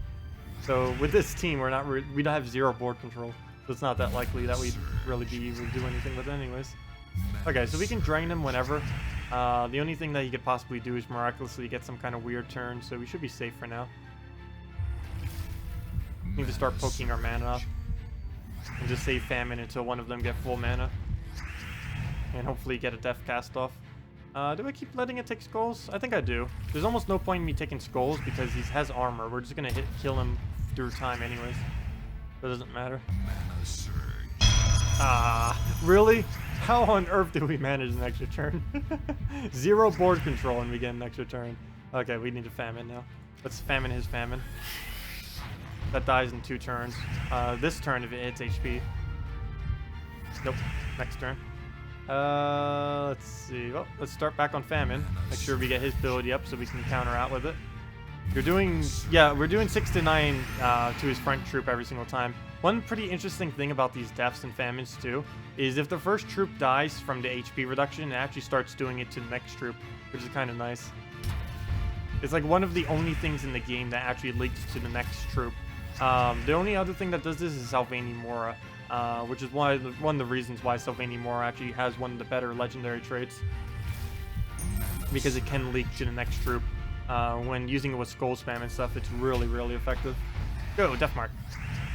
So with this team, we don't have 0 board control. So it's not that likely that we'd really be able to do anything with it anyways. Okay, so we can drain him whenever. The only thing that he could possibly do is miraculously get some kind of weird turn, so we should be safe for now. Need to start poking our mana up. And just save famine until one of them get full mana. And hopefully get a death cast off. Do I keep letting it take skulls? I think I do. There's almost no point in me taking skulls because he has armor. We're just gonna kill him through time anyways. That doesn't matter. Mana surge. Ah, really? How on earth do we manage an extra turn? 0 board control and we get an extra turn. Okay, we need a famine now. Let's famine his famine. That dies in 2 turns. This turn if it hits HP. Nope. Next turn. Let's see. Well, let's start back on famine. Make sure we get his ability up so we can counter out with it. We're doing 6 to 9 to his front troop every single time. One pretty interesting thing about these deaths and famines too is if the first troop dies from the HP reduction, it actually starts doing it to the next troop, which is kind of nice. It's like one of the only things in the game that actually leaks to the next troop. The only other thing that does this is Sylvania Mora, which is one of the reasons why Sylvania Mora actually has one of the better legendary traits, because it can leak to the next troop. When using it with skull spam and stuff, it's really, really effective. Go, Death Mark.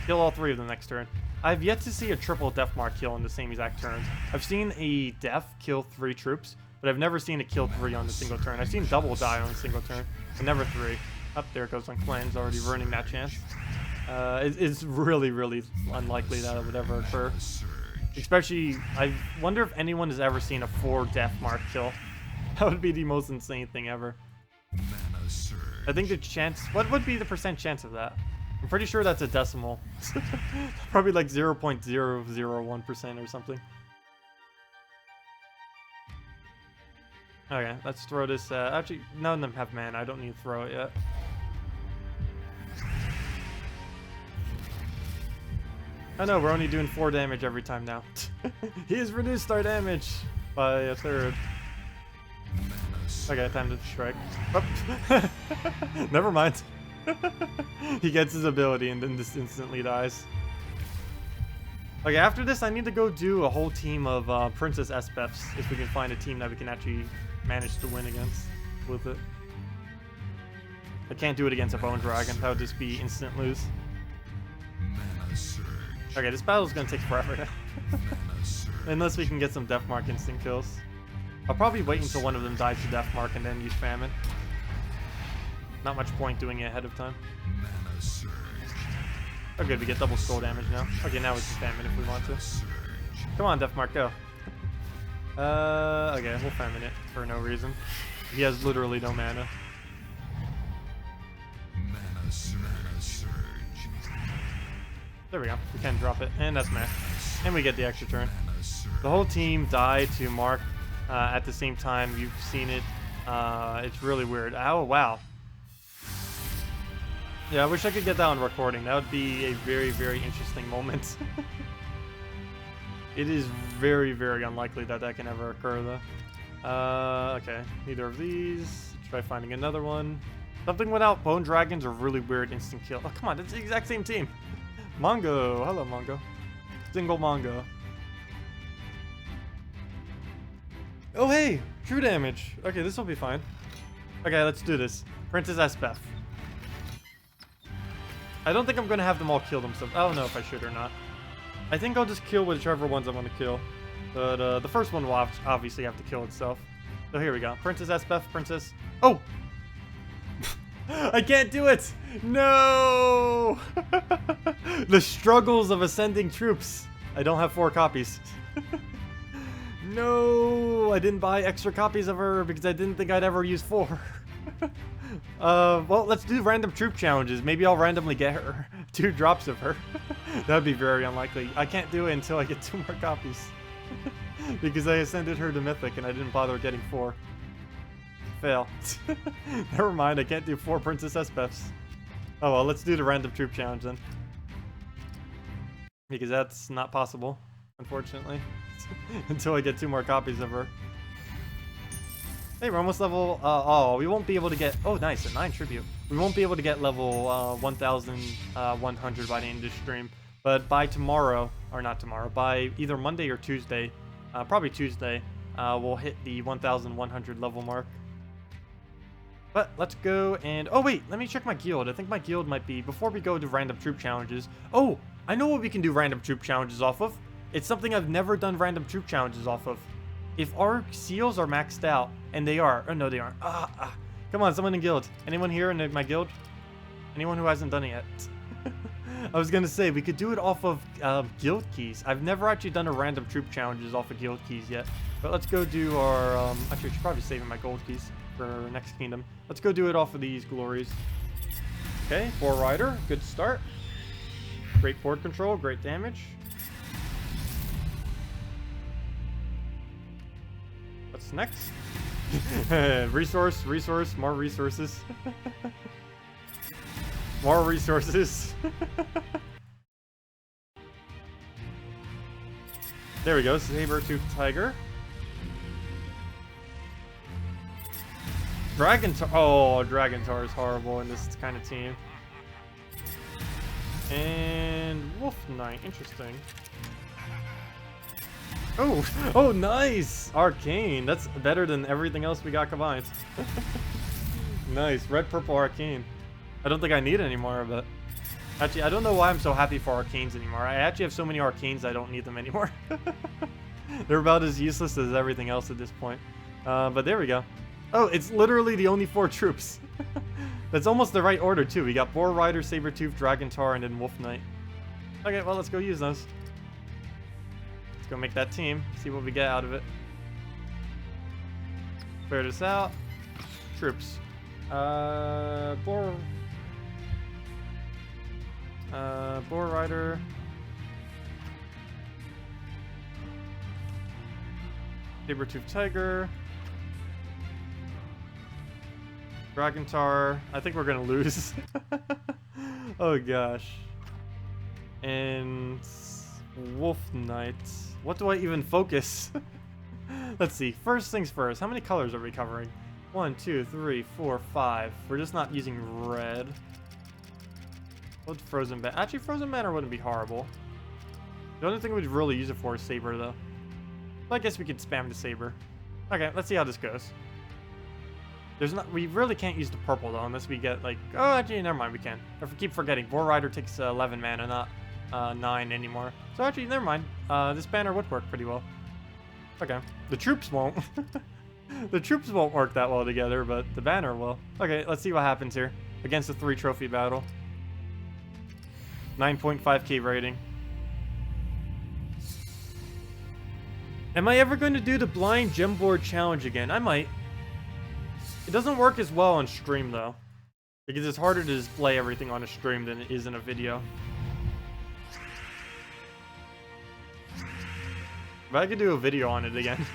Kill all 3 of them next turn. I've yet to see a triple Death Mark kill in the same exact turn. I've seen a Death kill 3 troops, but I've never seen a kill 3 on a single turn. I've seen double die on a single turn, but never 3. Up there it goes on Cleanse, already ruining that chance. It's really, really unlikely that it would ever occur. Especially, I wonder if anyone has ever seen a 4 Death Mark kill. That would be the most insane thing ever. Mana surge. I think the chance... What would be the % chance of that? I'm pretty sure that's a decimal. Probably like 0.001% or something. Okay, let's throw this. Actually, none of them have mana. I don't need to throw it yet. I know, we're only doing 4 damage every time now. He has reduced our damage by a third. Okay, time to strike. Oh. Never mind. He gets his ability and then just instantly dies. Okay, after this, I need to go do a whole team of Princess SBFs if we can find a team that we can actually manage to win against with it. I can't do it against a Bone Dragon. That would just be instant lose. Okay, this battle's gonna take forever now. Unless we can get some Deathmark instant kills. I'll probably wait until one of them dies to Deathmark and then use Famine. Not much point doing it ahead of time. Okay, we get double skull damage now. Okay, now we can Famine if we want to. Come on, Deathmark, go. Okay, we'll Famine it for no reason. He has literally no mana. There we go. We can drop it, and that's max. And we get the extra turn. The whole team died to Mark at the same time. You've seen it. It's really weird. Oh, wow. Yeah, I wish I could get that on recording. That would be a very, very interesting moment. It is very, very unlikely that that can ever occur, though. Okay. Neither of these. Try finding another one. Something without Bone Dragons or really weird instant kill. Oh, come on. That's the exact same team. Mongo. Hello, Mongo. Single Mongo. Oh, hey. True damage. Okay, this will be fine. Okay, let's do this. Princess SBF. I don't think I'm going to have them all kill themselves. I don't know if I should or not. I think I'll just kill whichever ones I want to kill. But the first one will obviously have to kill itself. So here we go. Princess SBF, Princess... Oh! I can't do it! No! The struggles of ascending troops. I don't have 4 copies. No! I didn't buy extra copies of her because I didn't think I'd ever use 4. Well, let's do random troop challenges. Maybe I'll randomly get her 2 drops of her. That'd be very unlikely. I can't do it until I get 2 more copies. Because I ascended her to Mythic and I didn't bother getting 4. Fail. Never mind, I can't do 4 Princess SBFs. Oh well, let's do the random troop challenge then. Because that's not possible, unfortunately. Until I get 2 more copies of her. Hey, we're almost level... oh, we won't be able to get... Oh, nice, a 9 tribute. We won't be able to get level 1,100 by the end of this stream. But by tomorrow, or not tomorrow, by either Monday or Tuesday, probably Tuesday, we'll hit the 1,100 level mark. But let's go and... Oh, wait, let me check my guild. I think my guild might be... Before we go to random troop challenges... Oh, I know what we can do random troop challenges off of. It's something I've never done random troop challenges off of. If our seals are maxed out, and they are... Oh, no, they aren't. Come on, someone in guild. Anyone here in my guild? Anyone who hasn't done it yet? I was going to say, we could do it off of guild keys. I've never actually done a random troop challenges off of guild keys yet. But let's go do our... actually, I should probably save my gold keys for next kingdom. Let's go do it off of these glories. Okay, 4 rider. Good start. Great board control. Great damage. What's next? Resource, more resources. More resources. There we go, Saber-Tooth Tiger. Dragontar is horrible in this kind of team. And Wolf Knight, interesting. Oh, nice! Arcane. That's better than everything else we got combined. Nice. Red, purple, arcane. I don't think I need any more, but... Actually, I don't know why I'm so happy for arcanes anymore. I actually have so many arcanes I don't need them anymore. They're about as useless as everything else at this point. But there we go. Oh, it's literally the only 4 troops. That's almost the right order, too. We got Boar Rider, Saber-Tooth, Dragontar, and then Wolf Knight. Okay, well, let's go use those. Let's go make that team, see what we get out of it. Clear this out. Troops. Boar Rider. Saber-Tooth Tiger. Dragon Tar. I think we're gonna lose. Oh gosh. And Wolf Knight. What do I even focus? Let's see. First things first. How many colors are we covering? 1, 2, 3, 4, 5. We're just not using red. What's Frozen Banner? Actually, Frozen Banner wouldn't be horrible. The only thing we'd really use it for is Saber, though. So I guess we could spam the Saber. Okay, let's see how this goes. There's not. We really can't use the purple though, unless we get like. Oh, actually, never mind. We can. If we keep forgetting, Boar Rider takes 11 mana, not 9 anymore. So actually, never mind. This banner would work pretty well. Okay. The troops won't. The troops won't work that well together, but the banner will. Okay, let's see what happens here against the 3 trophy battle. 9.5k rating. Am I ever going to do the blind gem board challenge again? I might. It doesn't work as well on stream though, because it's harder to display everything on a stream than it is in a video. But I could do a video on it again.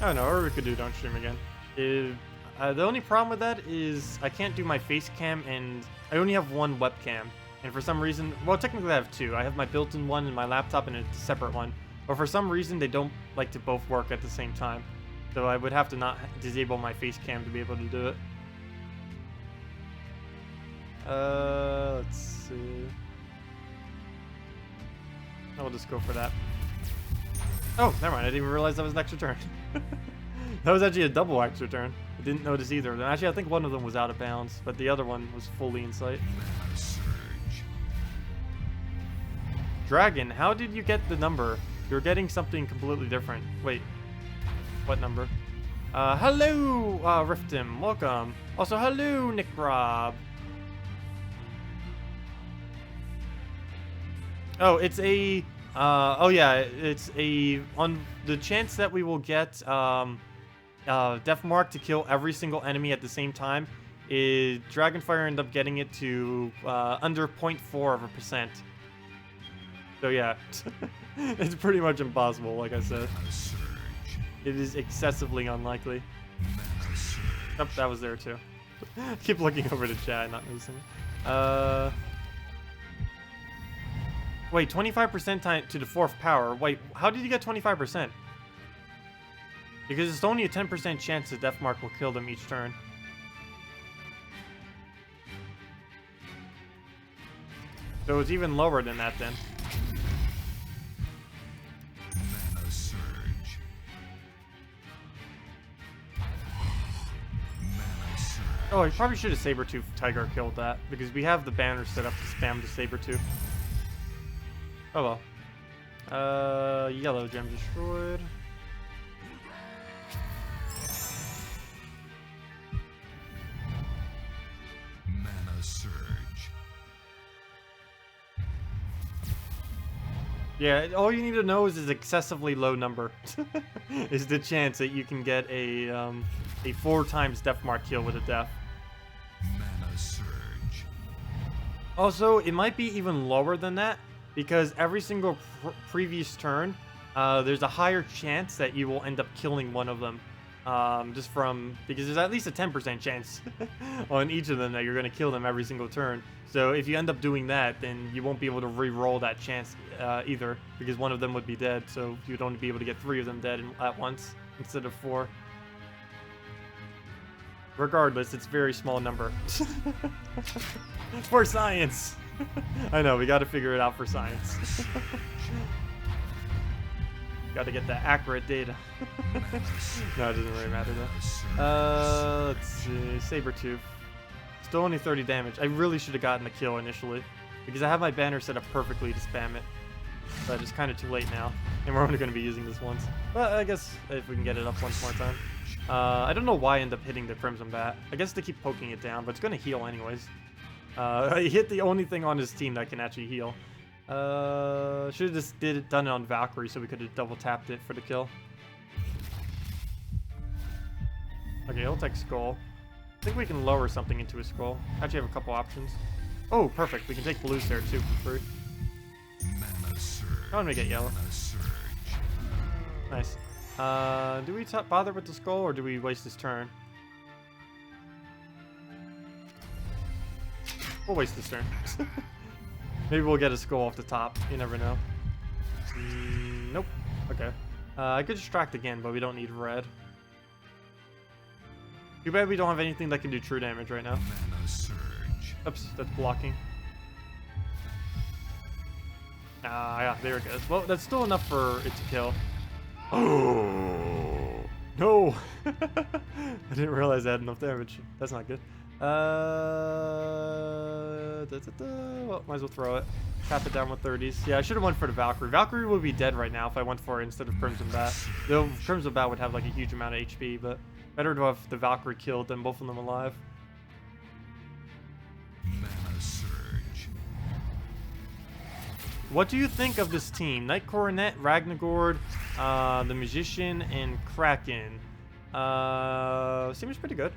I don't know, or we could do it on stream again. The only problem with that is I can't do my face cam, and I only have one webcam. And for some reason, well, technically I have 2. I have my built-in one in my laptop and a separate one. But for some reason, they don't like to both work at the same time. So I would have to not disable my face cam to be able to do it. Let's see. I'll just go for that. Oh, never mind. I didn't even realize that was an extra turn. That was actually a double extra turn. I didn't notice either. And actually, I think one of them was out of bounds, but the other one was fully in sight. Dragon, how did you get the number? You're getting something completely different. Wait, what number? Hello, Riftim, welcome. Also, hello, Nick Rob. Oh, it's a, oh yeah, it's a, on the chance that we will get, Death Mark to kill every single enemy at the same time, Dragonfire ended up getting it to, under 0.4%. So yeah, it's pretty much impossible, like I said. It is excessively unlikely. Oh, that was there too. Keep looking over the chat, not noticing it. Wait, 25% time to the 4th power. Wait, how did you get 25%? Because it's only a 10% chance that Death Mark will kill them each turn. So it's even lower than that then. Oh, I probably should have Sabertooth Tiger killed that, because we have the banner set up to spam the Sabertooth. Oh well. Yellow gem destroyed. Mana surge. Yeah, all you need to know is excessively low number is the chance that you can get a 4 times Death Mark kill with a death. Mana surge. Also, it might be even lower than that, because every single previous turn, there's a higher chance that you will end up killing one of them. Just from, because there's at least a 10% chance on each of them that you're going to kill them every single turn. So if you end up doing that, then you won't be able to re-roll that chance either, because one of them would be dead, so you'd only be able to get 3 of them dead at once instead of 4. Regardless, it's a very small number. For science! I know, we gotta figure it out for science. Gotta get the accurate data. No, it doesn't really matter though. Let's see. Sabertooth. Still only 30 damage. I really should have gotten the kill initially, because I have my banner set up perfectly to spam it. But it's kind of too late now, and we're only going to be using this once. But I guess if we can get it up once more time. I don't know why I end up hitting the Crimson Bat. I guess to keep poking it down, but it's going to heal anyways. He hit the only thing on his team that can actually heal. Should have just done it on Valkyrie so we could have double tapped it for the kill. Okay, he'll take Skull. I think we can lower something into his Skull. Actually have a couple options. Oh, perfect. We can take Blues there too for free. I want to get yellow. Nice. Do we bother with the skull or do we waste his turn? We'll waste this turn. Maybe we'll get a skull off the top. You never know. Nope. Okay. I could distract again, but we don't need red. Too bad we don't have anything that can do true damage right now. Mana surge. Oops, that's blocking. Ah, yeah, there it goes. Well, that's still enough for it to kill. Oh no! I didn't realize I had enough damage. That's not good. Well, might as well throw it. Tap it down with 30s. Yeah, I should have went for the Valkyrie. Valkyrie would be dead right now if I went for it instead of Crimson Bat. Though Crimson Bat would have like a huge amount of HP, but better to have the Valkyrie killed than both of them alive. Mana surge. What do you think of this team? Knight Coronet, Ragnagord, the Magician, and Kraken. Seems pretty good.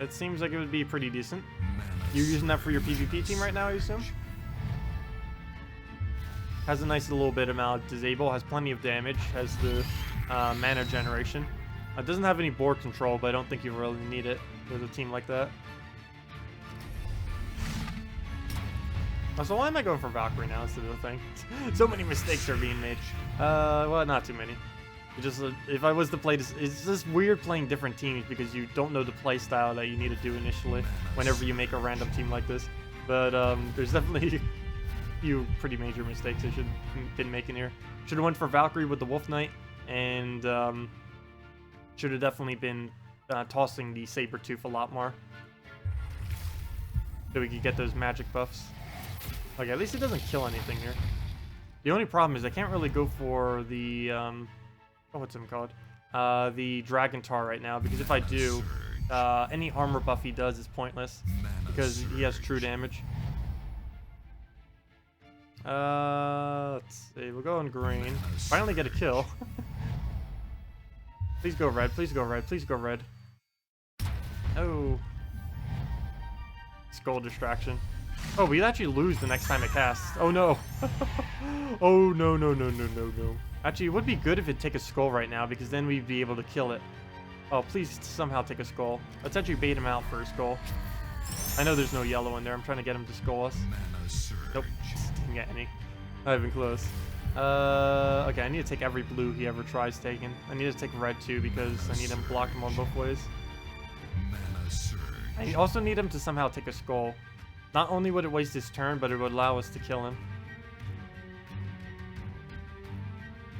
It seems like it would be pretty decent. You're using that for your PvP team right now, I assume? Has a nice little bit amount of disable, has plenty of damage, has the mana generation. It doesn't have any board control, but I don't think you really need it with a team like that. So why am I going for Valkyrie now instead of the thing? So many mistakes are being made. Well, not too many. It just if I was to play this, it's just weird playing different teams because you don't know the play style that you need to do initially whenever you make a random team like this. But there's definitely a few pretty major mistakes I should have been making here. Should have went for Valkyrie with the Wolf Knight, and should have definitely been tossing the Sabertooth a lot more so we could get those magic buffs. Okay, at least it doesn't kill anything here. The only problem is I can't really go for the what's him called? The Dragon Tar right now, because if I do, any armor buff he does is pointless because he has true damage. Let's see. We'll go on green. Finally get a kill. Please go red. Please go red. Please go red. Oh. Skull distraction. Oh, we'd actually lose the next time it casts. Oh no. Oh no, no, no, no, no, no. Actually, it would be good if it'd take a skull right now, because then we'd be able to kill it. Oh, please somehow take a skull. Let's actually bait him out for a skull. I know there's no yellow in there. I'm trying to get him to skull us. Nope. Didn't get any. Not even close. Okay, I need to take every blue he ever tries taking. I need to take red too, because I need him blocked him on both ways. I also need him to somehow take a skull. Not only would it waste his turn, but it would allow us to kill him.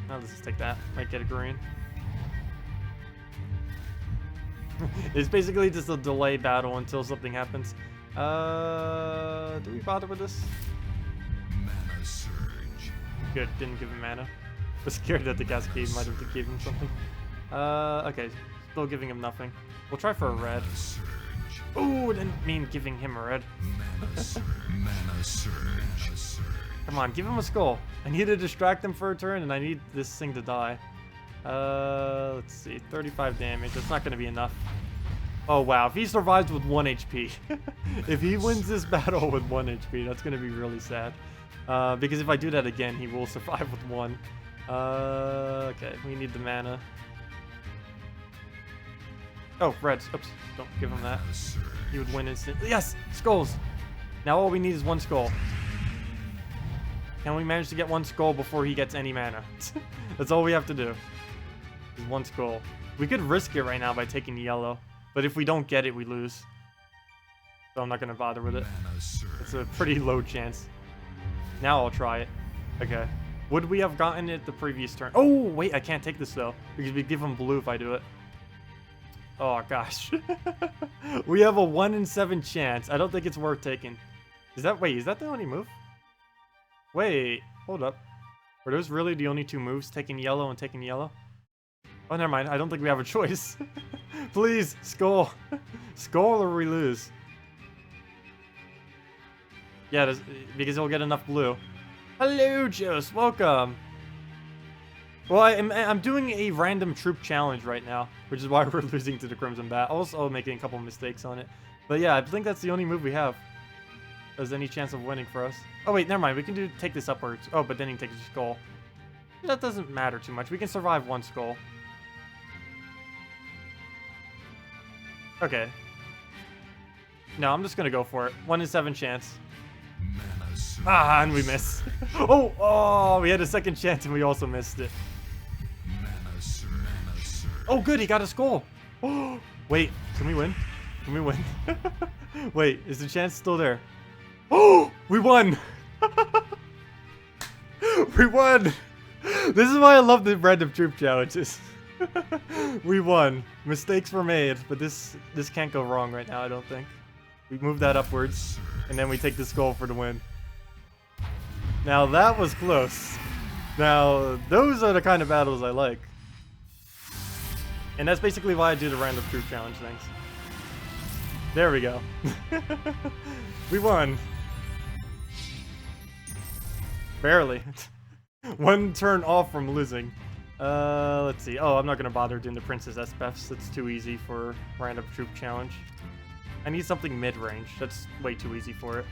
Now let's just take that. Might get a green. It's basically just a delay battle until something happens. Do we bother with this? Mana surge. Good, didn't give him mana. Was scared that the cascade might have given him something. Okay, still giving him nothing. We'll try for a red. Oh, didn't mean giving him a red. Mana surge. Mana surge. Come on, give him a skull. I need to distract him for a turn, and I need this thing to die. Let's see, 35 damage. That's not going to be enough. Oh, wow. If he survives with 1 HP. If he wins this battle with 1 HP, that's going to be really sad. Because if I do that again, he will survive with 1. Okay, we need the mana. Oh, reds. Oops, don't give him that. He would win instantly. Yes! Skulls! Now all we need is 1 skull. Can we manage to get 1 skull before he gets any mana? That's all we have to do. Is 1 skull. We could risk it right now by taking yellow. But if we don't get it, we lose. So I'm not going to bother with it. It's a pretty low chance. Now I'll try it. Okay. Would we have gotten it the previous turn? Oh, wait, I can't take this though. Because we give him blue if I do it. Oh, gosh. We have a 1 in 7 chance. I don't think it's worth taking. Wait, is that the only move? Wait, hold up. Were those really the only 2 moves? Taking yellow and taking yellow? Oh, never mind. I don't think we have a choice. Please, skull. Skull or we lose. Yeah, because he'll get enough blue. Hello, Jost. Welcome. Well, I'm doing a random troop challenge right now, which is why we're losing to the Crimson Bat. Also making a couple mistakes on it. But yeah, I think that's the only move we have. There's any chance of winning for us. Oh wait, never mind. We can take this upwards. Oh, but then he takes a skull. that doesn't matter too much. We can survive one skull. Okay. No, I'm just gonna go for it. 1 in 7 chance. Mana surge. Ah, and we miss. Oh, we had a second chance and we also missed it. Mana surge. Mana surge. Oh, good, he got a skull. Oh, wait, can we win? Can we win? Wait, is the chance still there? Oh, we won. We won. This is why I love the random troop challenges. We won. Mistakes were made, but this can't go wrong right now, I don't think. We move that upwards, and then we take the skull for the win. Now that was close. Now, those are the kind of battles I like. And that's basically why I do the random troop challenge things. There we go. We won. Barely. 1 turn off from losing. Let's see. Oh, I'm not gonna bother doing the Princess SPFs. That's too easy for random troop challenge. I need something mid-range. That's way too easy for it.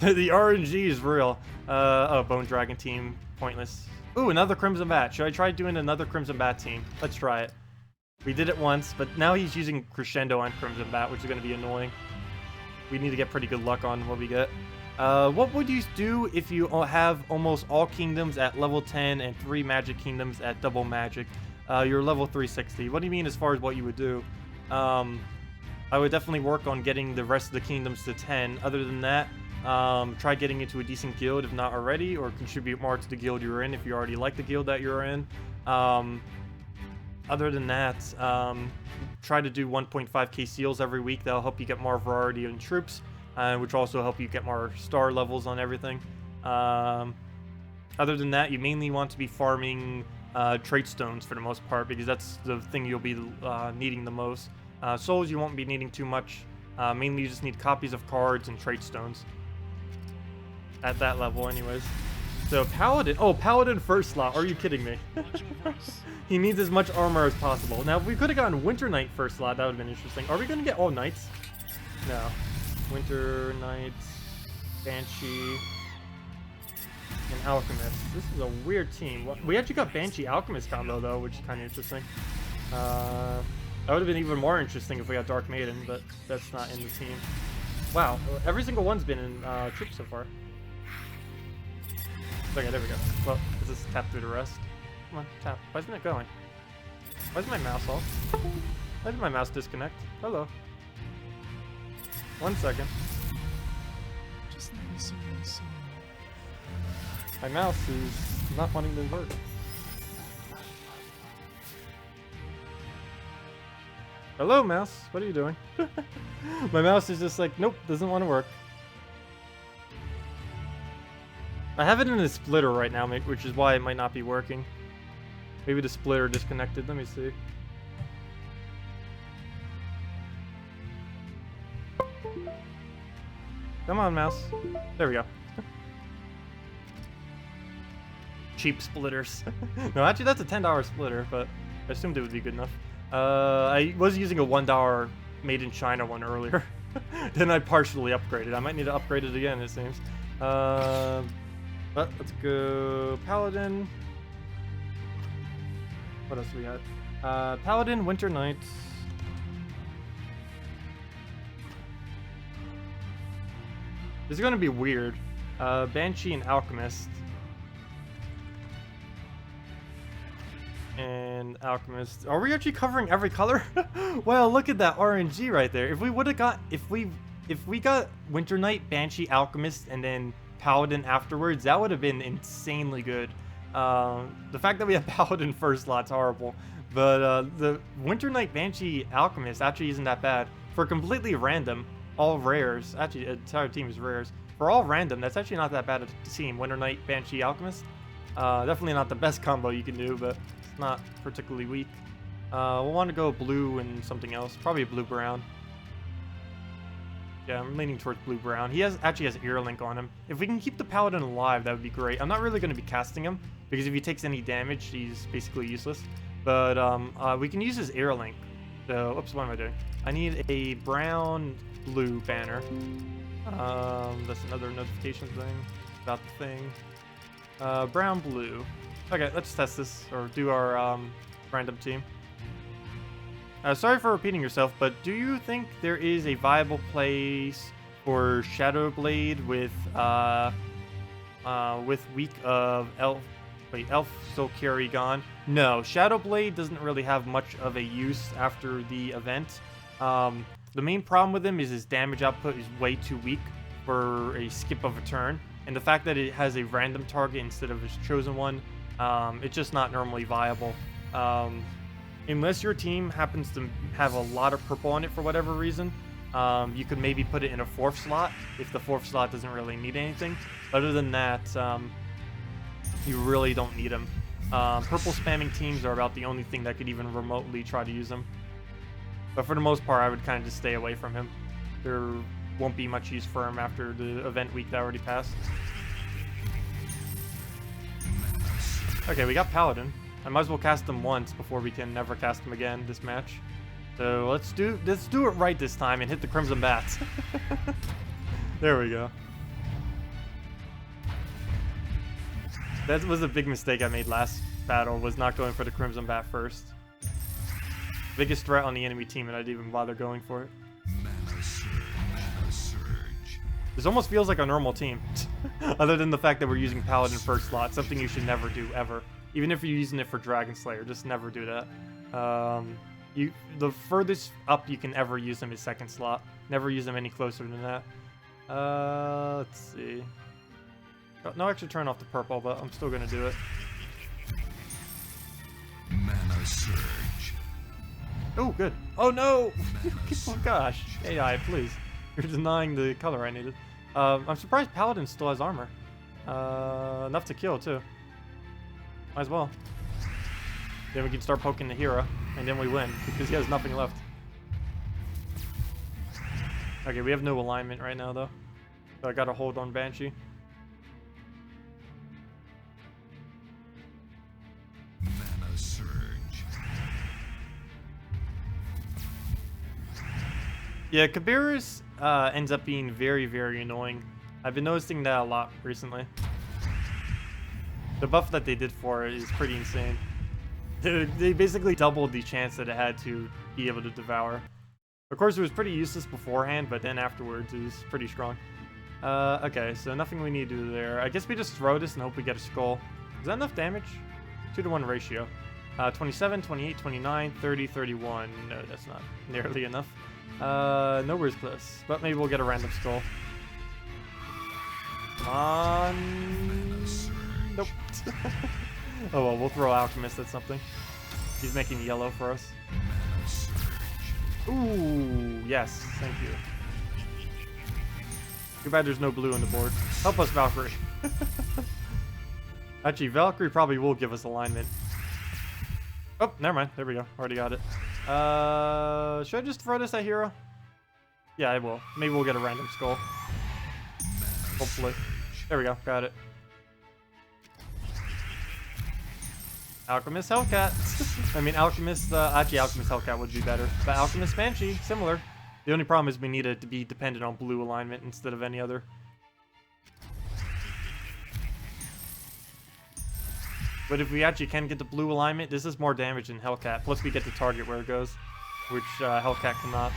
The RNG is real. Oh, Bone Dragon team. Pointless. Ooh, another Crimson Bat. Should I try doing another Crimson Bat team? Let's try it. We did it once, but now he's using Crescendo on Crimson Bat, which is going to be annoying. We need to get pretty good luck on what we get. What would you do if you have almost all kingdoms at level 10 and 3 magic kingdoms at double magic? You're level 360. What do you mean as far as what you would do? I would definitely work on getting the rest of the kingdoms to 10. Other than that, try getting into a decent guild if not already, or contribute more to the guild you're in if you already like the guild that you're in. Other than that, try to do 1.5k seals every week. That'll help you get more variety in troops, which will also help you get more star levels on everything. Other than that, you mainly want to be farming trait stones for the most part, because that's the thing you'll be needing the most. Souls you won't be needing too much. Mainly you just need copies of cards and trait stones. At that level anyways. So Paladin, oh, Paladin first slot, are you kidding me? He needs as much armor as possible. Now, if we could have gotten Winter Knight first slot, that would have been interesting. Are we going to get all Knights? No. Winter Knight, Banshee, and Alchemist. This is a weird team. We actually got Banshee Alchemist combo, though, which is kind of interesting. That would have been even more interesting if we got Dark Maiden, but that's not in the team. Wow, every single one's been in troops so far. Okay, there we go. Well, let's just tap through the rest. Come on, tap. Why isn't it going? Why is my mouse off? Why did my mouse disconnect? Hello. 1 second. Just let me see my soul. My mouse is not wanting to work. Hello, mouse. What are you doing? My mouse is just like, nope, doesn't want to work. I have it in a splitter right now, which is why it might not be working. Maybe the splitter disconnected. Let me see. Come on, mouse. There we go. Cheap splitters. No, actually, that's a $10 splitter, but I assumed it would be good enough. I was using a $1 made in China one earlier. Then I partially upgraded. I might need to upgrade it again, it seems. But let's go Paladin. What else do we had? Paladin, Winter Knight. This is gonna be weird. Banshee and Alchemist. And Alchemist. Are we actually covering every color? Well, look at that RNG right there. If we would have got, if we got Winter Knight, Banshee, Alchemist, and then Paladin afterwards, that would have been insanely good. The fact that we have Paladin first slot's horrible, but the Winter Knight, Banshee, Alchemist actually isn't that bad. For completely random, all rares, actually the entire team is rares. For all random, that's actually not that bad a team. Winter Knight, Banshee, Alchemist. Definitely not the best combo you can do, but it's not particularly weak. We'll want to go blue and something else, probably blue-brown. Yeah, I'm leaning towards blue-brown. He actually has Earlink on him. If we can keep the Paladin alive, that would be great. I'm not really going to be casting him, because if he takes any damage, he's basically useless. But we can use his Earlink. So, oops, what am I doing? I need a brown-blue banner. That's another notification thing about the thing. Brown, blue. Okay, let's test this, or do our random team. Sorry for repeating yourself, but do you think there is a viable place for Shadow Blade with week of Elf Soul Carry gone? No, Shadow Blade doesn't really have much of a use after the event. The main problem with him is his damage output is way too weak for a skip of a turn, and the fact that it has a random target instead of his chosen one, it's just not normally viable. Unless your team happens to have a lot of purple on it for whatever reason, you could maybe put it in a 4th slot if the 4th slot doesn't really need anything. Other than that, you really don't need them. Purple spamming teams are about the only thing that could even remotely try to use them. But for the most part, I would kind of just stay away from him. There won't be much use for him after the event week that already passed. Okay, we got Paladin. I might as well cast him once before we can never cast him again this match. So let's do it right this time and hit the Crimson Bats. There we go. That was a big mistake I made last battle, was not going for the Crimson Bat first. Biggest threat on the enemy team, and I didn't even bother going for it. Mana surge. This almost feels like a normal team. Other than the fact that we're using Paladin 1st slot, something you should never do, ever. Even if you're using it for Dragon Slayer, just never do that. The furthest up you can ever use them is 2nd slot. Never use them any closer than that. Let's see. No extra turn off the purple, but I'm still gonna do it. Mana surge. Oh, good. Oh no! Oh gosh, AI, please. You're denying the color I needed. I'm surprised Paladin still has armor. Enough to kill too. Might as well. Then we can start poking the hero, and then we win, because he has nothing left. Okay, we have no alignment right now, though. So I gotta hold on Banshee. Mana surge. Yeah, Kabirus ends up being very, very annoying. I've been noticing that a lot recently. The buff that they did for it is pretty insane. They basically doubled the chance that it had to be able to devour. Of course, it was pretty useless beforehand, but then afterwards it was pretty strong. Okay, so nothing we need to do there. I guess we just throw this and hope we get a skull. Is that enough damage? 2-to-1 ratio. 27, 28, 29, 30, 31. No, that's not nearly enough. Nowhere's close, but maybe we'll get a random skull. Come on. Nope. Oh well, we'll throw Alchemist at something. He's making yellow for us. Ooh, yes, thank you. Too bad there's no blue on the board. Help us, Valkyrie. Actually, Valkyrie probably will give us alignment. Oh, never mind. There we go. Already got it. Should I just throw this at hero? Yeah, I will. Maybe we'll get a random skull. Hopefully. There we go. Got it. Alchemist Hellcat. I mean, Alchemist, actually Alchemist Hellcat would be better. But Alchemist Banshee, similar. The only problem is we need it to be dependent on blue alignment instead of any other. But if we actually can get the blue alignment, this is more damage than Hellcat. Plus we get to target where it goes, which Hellcat cannot.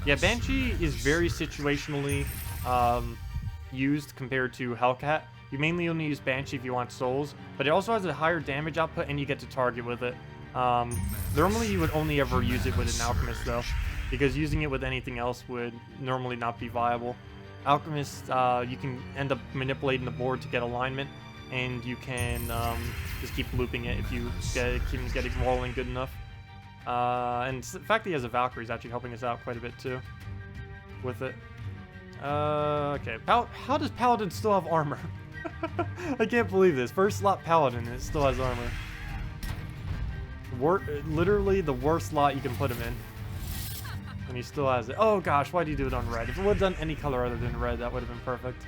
Yeah, Banshee is very situationally used compared to Hellcat. You mainly only use Banshee if you want souls, but it also has a higher damage output and you get to target with it. Normally you would only ever use it with an Alchemist though, because using it with anything else would normally not be viable. Alchemist, you can end up manipulating the board to get alignment, and you can just keep looping it if you can get it rolling good enough. And the fact that he has a Valkyrie is actually helping us out quite a bit too with it. Okay, how does Paladin still have armor? I can't believe this. First slot Paladin, and it still has armor. Literally the worst slot you can put him in. And he still has it. Oh gosh, why do you do it on red? If it would have done any color other than red, that would have been perfect.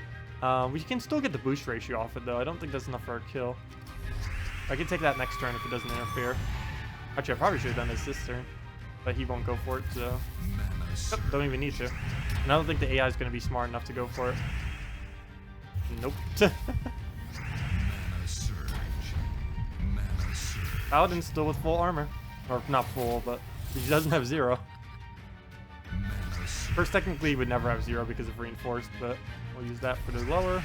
We can still get the boost ratio off it though. I don't think that's enough for a kill. I can take that next turn if it doesn't interfere. Actually, I probably should have done this turn. But he won't go for it, so... Yep, don't even need to. And I don't think the AI is going to be smart enough to go for it. Nope. Mana surge. Mana surge. Paladin's still with full armor. Or not full, but he doesn't have 0. Mana surge. First, technically, he would never have 0 because of reinforced, but we'll use that for the lower.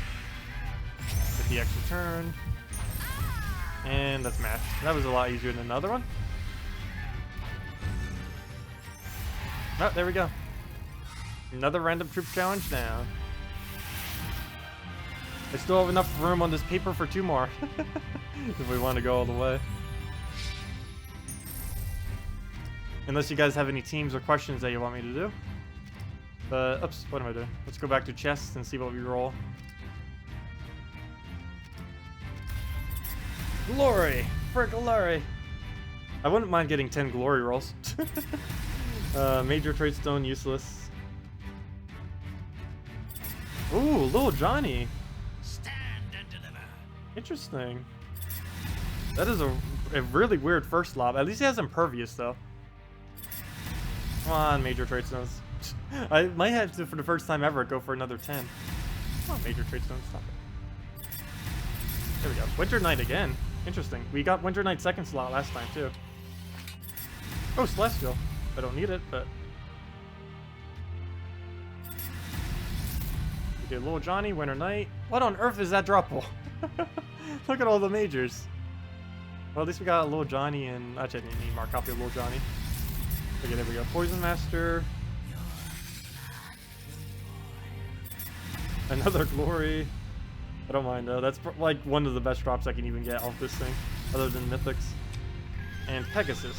Get the extra turn. And that's match. That was a lot easier than another one. Oh, there we go. Another random troop challenge now. I still have enough room on this paper for 2 more. If we want to go all the way. Unless you guys have any teams or questions that you want me to do. But, oops, what am I doing? Let's go back to chests and see what we roll. Glory! For glory! I wouldn't mind getting 10 glory rolls. Major trade stone, useless. Ooh, little Johnny. Stand and deliver. Interesting. That is a really weird first lob. At least he has impervious, though. Come on, major trade stones. I might have to, for the first time ever, go for another 10. Come on, major trade stones, stop it. There we go. Winter Knight again. Interesting. We got Winter Knight second slot last time, too. Oh, Celestial. I don't need it, but... Okay, little Johnny, Winter Knight. What on earth is that drop pool? Look at all the majors. Well, at least we got little Johnny and... Actually, I didn't need more copy of little Johnny. Okay, there we go. Poison Master. Another Glory. I don't mind, though. That's like one of the best drops I can even get off this thing, other than Mythics. And Pegasus.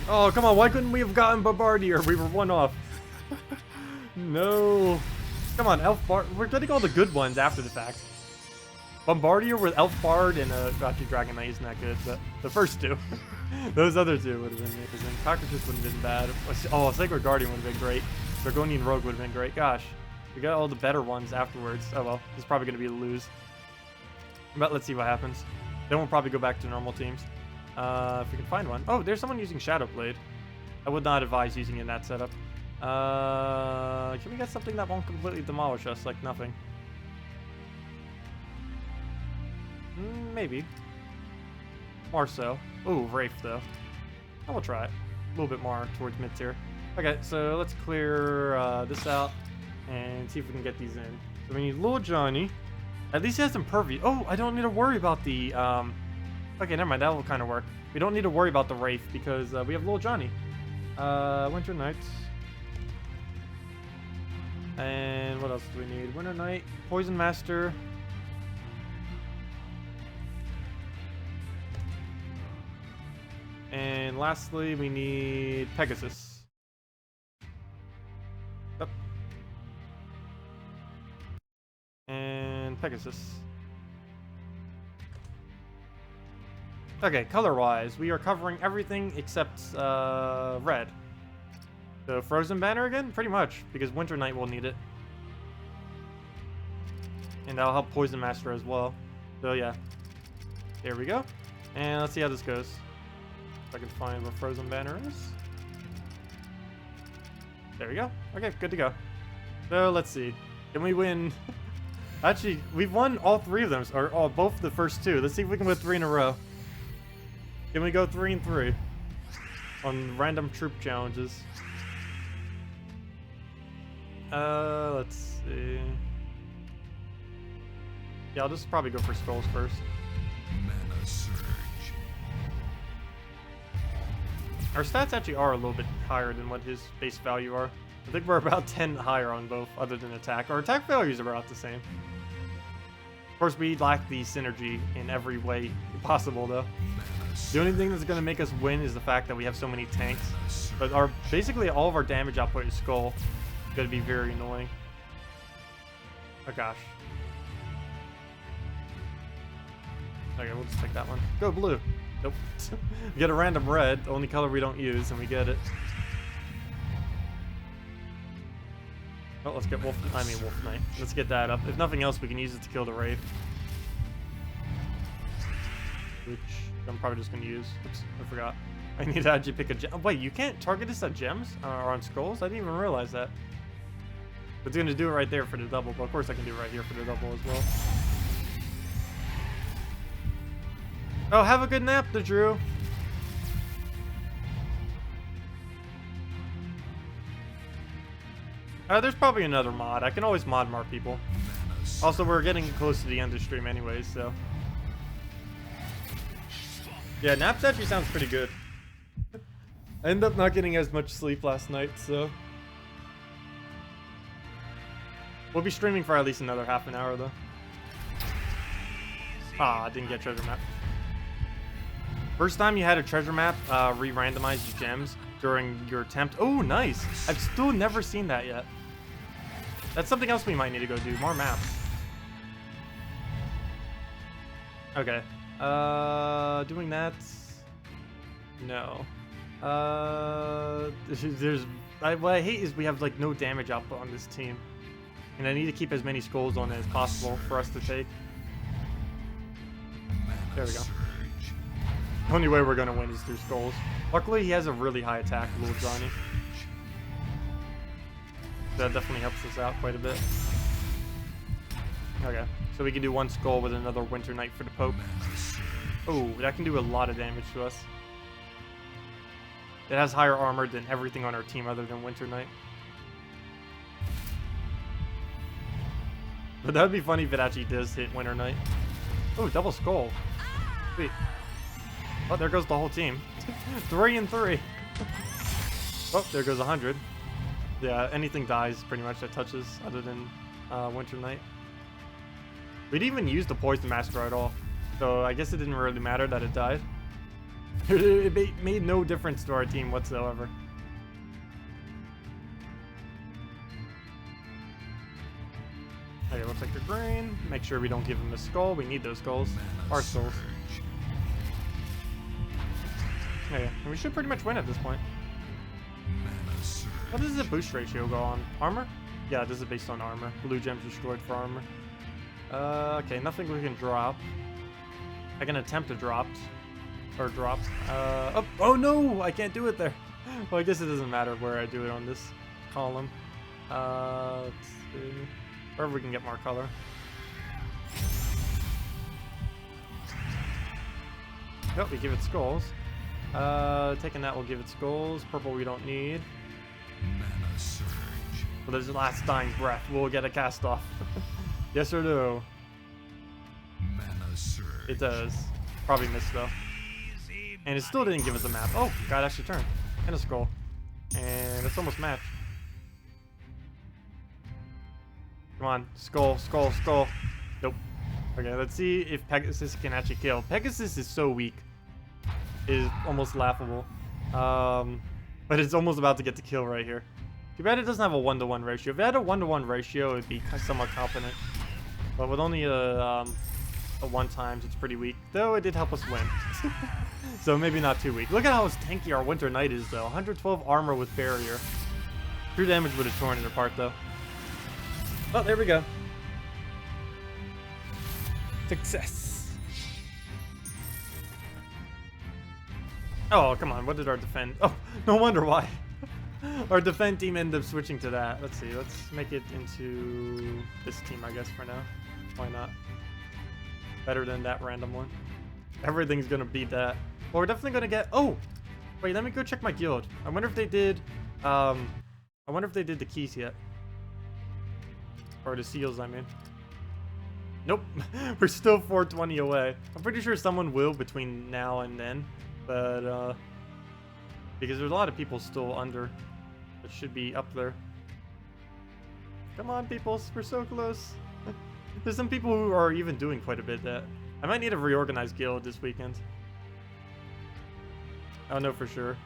Oh, come on. Why couldn't we have gotten Bombardier? We were 1 off. No. Come on, Elf Bard. We're getting all the good ones after the fact. Bombardier with Elf Bard and actually Dragon Knight isn't that good, but the first 2. Those other 2 would have been amazing. Cockroaches wouldn't have been bad. Oh, Sacred Guardian would have been great. Dragonian Rogue would have been great. Gosh. We got all the better ones afterwards. Oh well, it's probably going to be a lose. But let's see what happens. Then we'll probably go back to normal teams. If we can find one. Oh, there's someone using Shadow Blade. I would not advise using it in that setup. Can we get something that won't completely demolish us, like nothing? Maybe. More so. Ooh, Wraith though. I will try it. A little bit more towards mid tier. Okay, so let's clear this out and see if we can get these in. So we need little Johnny. At least he has impervious. Oh, I don't need to worry about the okay, never mind, that will kind of work. We don't need to worry about the Wraith because we have little Johnny. Winter Knight. And what else do we need? Winter Knight, Poison Master. And lastly, we need Pegasus. Yep. And Pegasus. Okay, color-wise, we are covering everything except red. So Frozen Banner again? Pretty much, because Winter Knight will need it. And that'll help Poison Master as well. So yeah. There we go. And let's see how this goes. If I can find where Frozen Banner is. There we go. Okay, good to go. So let's see. Can we win? Actually, we've won all 3 of them, or both the first 2. Let's see if we can win 3 in a row. Can we go 3 and 3 on random troop challenges? Let's see. Yeah, I'll just probably go for skulls first. Mana surge. Our stats actually are a little bit higher than what his base value are. I think we're about 10 higher on both, other than attack. Our attack values are about the same. Of course, we lack the synergy in every way possible, though. The only thing that's going to make us win is the fact that we have so many tanks. But basically all of our damage output is skull. It's going to be very annoying. Oh gosh. Okay, we'll just take that one. Go blue. Nope. We get a random red, the only color we don't use, and we get it. Oh, let's get Wolf Knight. Let's get that up. If nothing else, we can use it to kill the Wraith. Which I'm probably just going to use. Oops, I forgot. I need to actually pick a gem. Oh, wait, you can't target this at gems? Or on skulls? I didn't even realize that. It's gonna do it right there for the double, but of course I can do it right here for the double as well. Oh, have a good nap, the Drew. There's probably another mod. I can always mod more people. Also, we're getting close to the end of the stream anyways, so. Yeah, naps actually sounds pretty good. I ended up not getting as much sleep last night, so. We'll be streaming for at least another half an hour, though. Ah, I didn't get treasure map. First time you had a treasure map, re-randomize your gems during your attempt. Oh, nice. I've still never seen that yet. That's something else we might need to go do. More maps. Okay. Doing that. No. What I hate is we have like no damage output on this team. And I need to keep as many skulls on it as possible for us to take. There we go. The only way we're gonna win is through skulls. Luckily, he has a really high attack, little Johnny. That definitely helps us out quite a bit. Okay, so we can do one skull with another Winter Knight for the poke. Oh, that can do a lot of damage to us. It has higher armor than everything on our team other than Winter Knight. But that would be funny if it actually does hit Winter Knight. Oh, double skull. Sweet. Oh, there goes the whole team. 3 and 3. Oh, there goes 100. Yeah, anything dies pretty much that touches other than Winter Knight. We didn't even use the Poison Master at all. So I guess it didn't really matter that it died. It made no difference to our team whatsoever. Okay, we'll take the green. Make sure we don't give him a skull. We need those skulls. Our skulls. Okay, and we should pretty much win at this point. What does the boost ratio go on? Armor? Yeah, this is based on armor. Blue gems destroyed for armor. Okay, nothing we can drop. I can attempt to drop. Or drop. Oh no! I can't do it there. Well, I guess it doesn't matter where I do it on this column. Let's see. Wherever we can get more color. Oh, we give it skulls. Taking that will give it skulls. Purple we don't need. Mana surge. Well, there's the last dying breath. We'll get a cast off. Yes or no? Mana surge. It does. Probably missed though. And it still didn't give us a map. Oh, God, actually turned. And a skull. And it's almost matched. Come on. Skull, skull, skull. Nope. Okay, let's see if Pegasus can actually kill. Pegasus is so weak. It is almost laughable. But it's almost about to get the kill right here. Too bad it doesn't have a 1-to-1 ratio. If it had a 1-to-1 ratio, it'd be somewhat confident. But with only a 1 times, it's pretty weak. Though it did help us win. So maybe not too weak. Look at how tanky our Winter Knight is, though. 112 armor with barrier. True damage would have torn it apart, though. Oh, there we go. Success. Oh, come on. What did our defend? Oh, no wonder why. Our defend team ended up switching to that. Let's see. Let's make it into this team, I guess, for now. Why not? Better than that random one. Everything's gonna beat that. Well, we're definitely gonna get... Oh! Wait, let me go check my guild. I wonder if they did... I wonder if they did the keys yet. Or the seals, I mean. Nope. We're still 420 away. I'm pretty sure someone will between now and then. But, because there's a lot of people still under. It should be up there. Come on, people. We're so close. There's some people who are even doing quite a bit that... I might need a reorganized guild this weekend. I don't know for sure.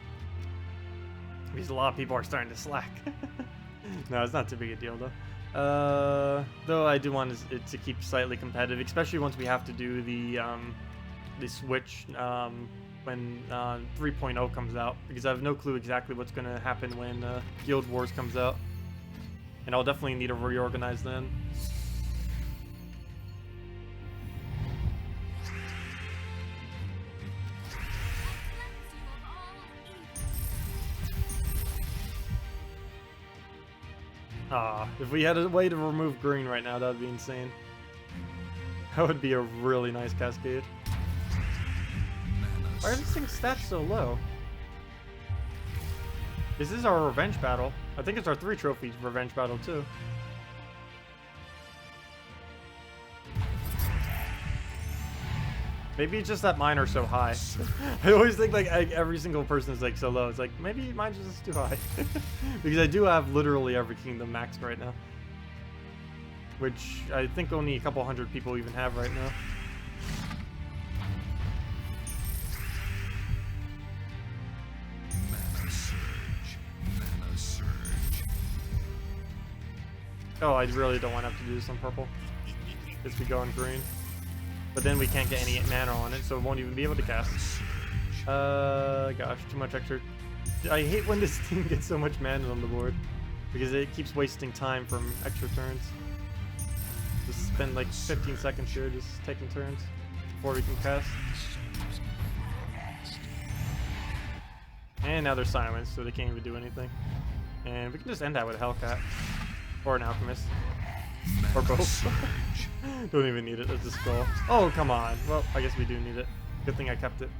Because a lot of people are starting to slack. No, it's not too big a deal, though. Though I do want it to keep slightly competitive, especially once we have to do the switch when 3.0 comes out, because I have no clue exactly what's going to happen when Guild Wars comes out. And I'll definitely need to reorganize then. Ah, if we had a way to remove green right now, that would be insane. That would be a really nice cascade. Why are these things stats so low? This is our revenge battle. I think it's our 3 trophies revenge battle too. Maybe it's just that mine are so high. I always think like every single person is like so low. It's like maybe mine's just too high. Because I do have literally every kingdom maxed right now. Which I think only a couple hundred people even have right now. Mana surge. Mana surge. Oh, I really don't want to have to do this on purple. Because we go on green. But then we can't get any mana on it, so it won't even be able to cast. Gosh, too much extra. I hate when this team gets so much mana on the board. Because it keeps wasting time from extra turns. Just spend like 15 seconds here just taking turns before we can cast. And now they're silenced, so they can't even do anything. And we can just end that with a Hellcat. Or an Alchemist. Or both. Don't even need it, it's a skull. Oh, come on. Well, I guess we do need it. Good thing I kept it.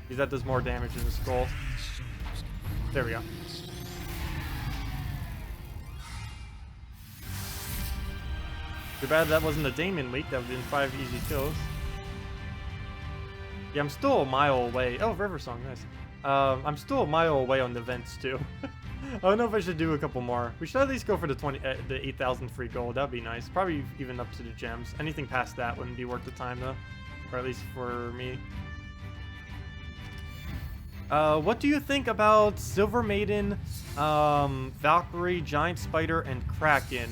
Because that does more damage than the skull. There we go. Too bad that wasn't a Damon week. That would have been 5 easy kills. Yeah, I'm still a mile away. Oh, River Song, nice. I'm still a mile away on the vents too. I don't know if I should do a couple more. We should at least go for the 8,000 free gold. That'd be nice. Probably even up to the gems. Anything past that wouldn't be worth the time though, or at least for me. What do you think about Silver Maiden, Valkyrie, Giant Spider, and Kraken?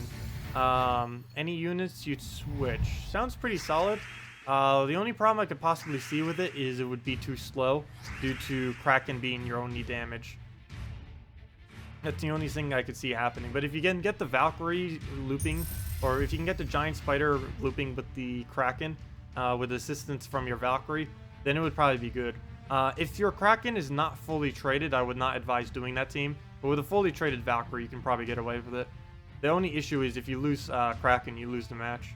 Any units you'd switch? Sounds pretty solid. The only problem I could possibly see with it is it would be too slow due to Kraken being your only damage. That's the only thing I could see happening. But if you can get the Valkyrie looping, or if you can get the Giant Spider looping with the Kraken, with assistance from your Valkyrie, then it would probably be good. If your Kraken is not fully traded, I would not advise doing that team. But with a fully traded Valkyrie, you can probably get away with it. The only issue is if you lose Kraken, you lose the match.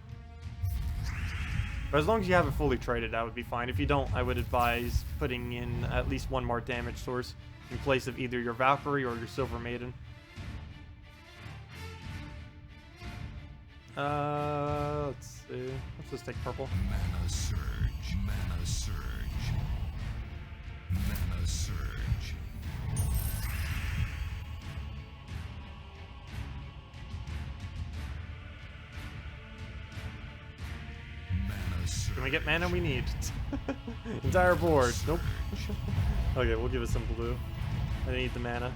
But as long as you have it fully traded, that would be fine. If you don't, I would advise putting in at least one more damage source in place of either your Valkyrie or your Silver Maiden. Let's see. Let's just take purple. Mana surge. Mana surge. Mana surge. Can we get mana? We need. Entire board. Nope. Okay, we'll give it some blue. I need the mana.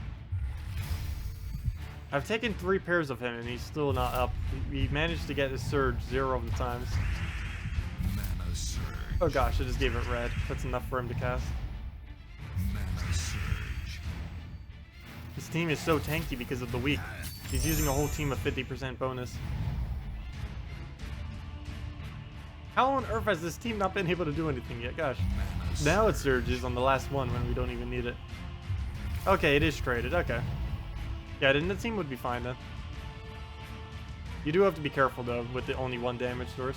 I've taken 3 pairs of him and he's still not up. He managed to get his surge 0 of the times. Mana surge. Oh gosh, I just gave it red. That's enough for him to cast. Mana surge. This team is so tanky because of the weak. He's using a whole team of 50% bonus. How on earth has this team not been able to do anything yet? Gosh. Now it surges on the last one when we don't even need it. Okay, it is traded. Okay. Yeah, then the team would be fine then. You do have to be careful though with the only 1 damage source.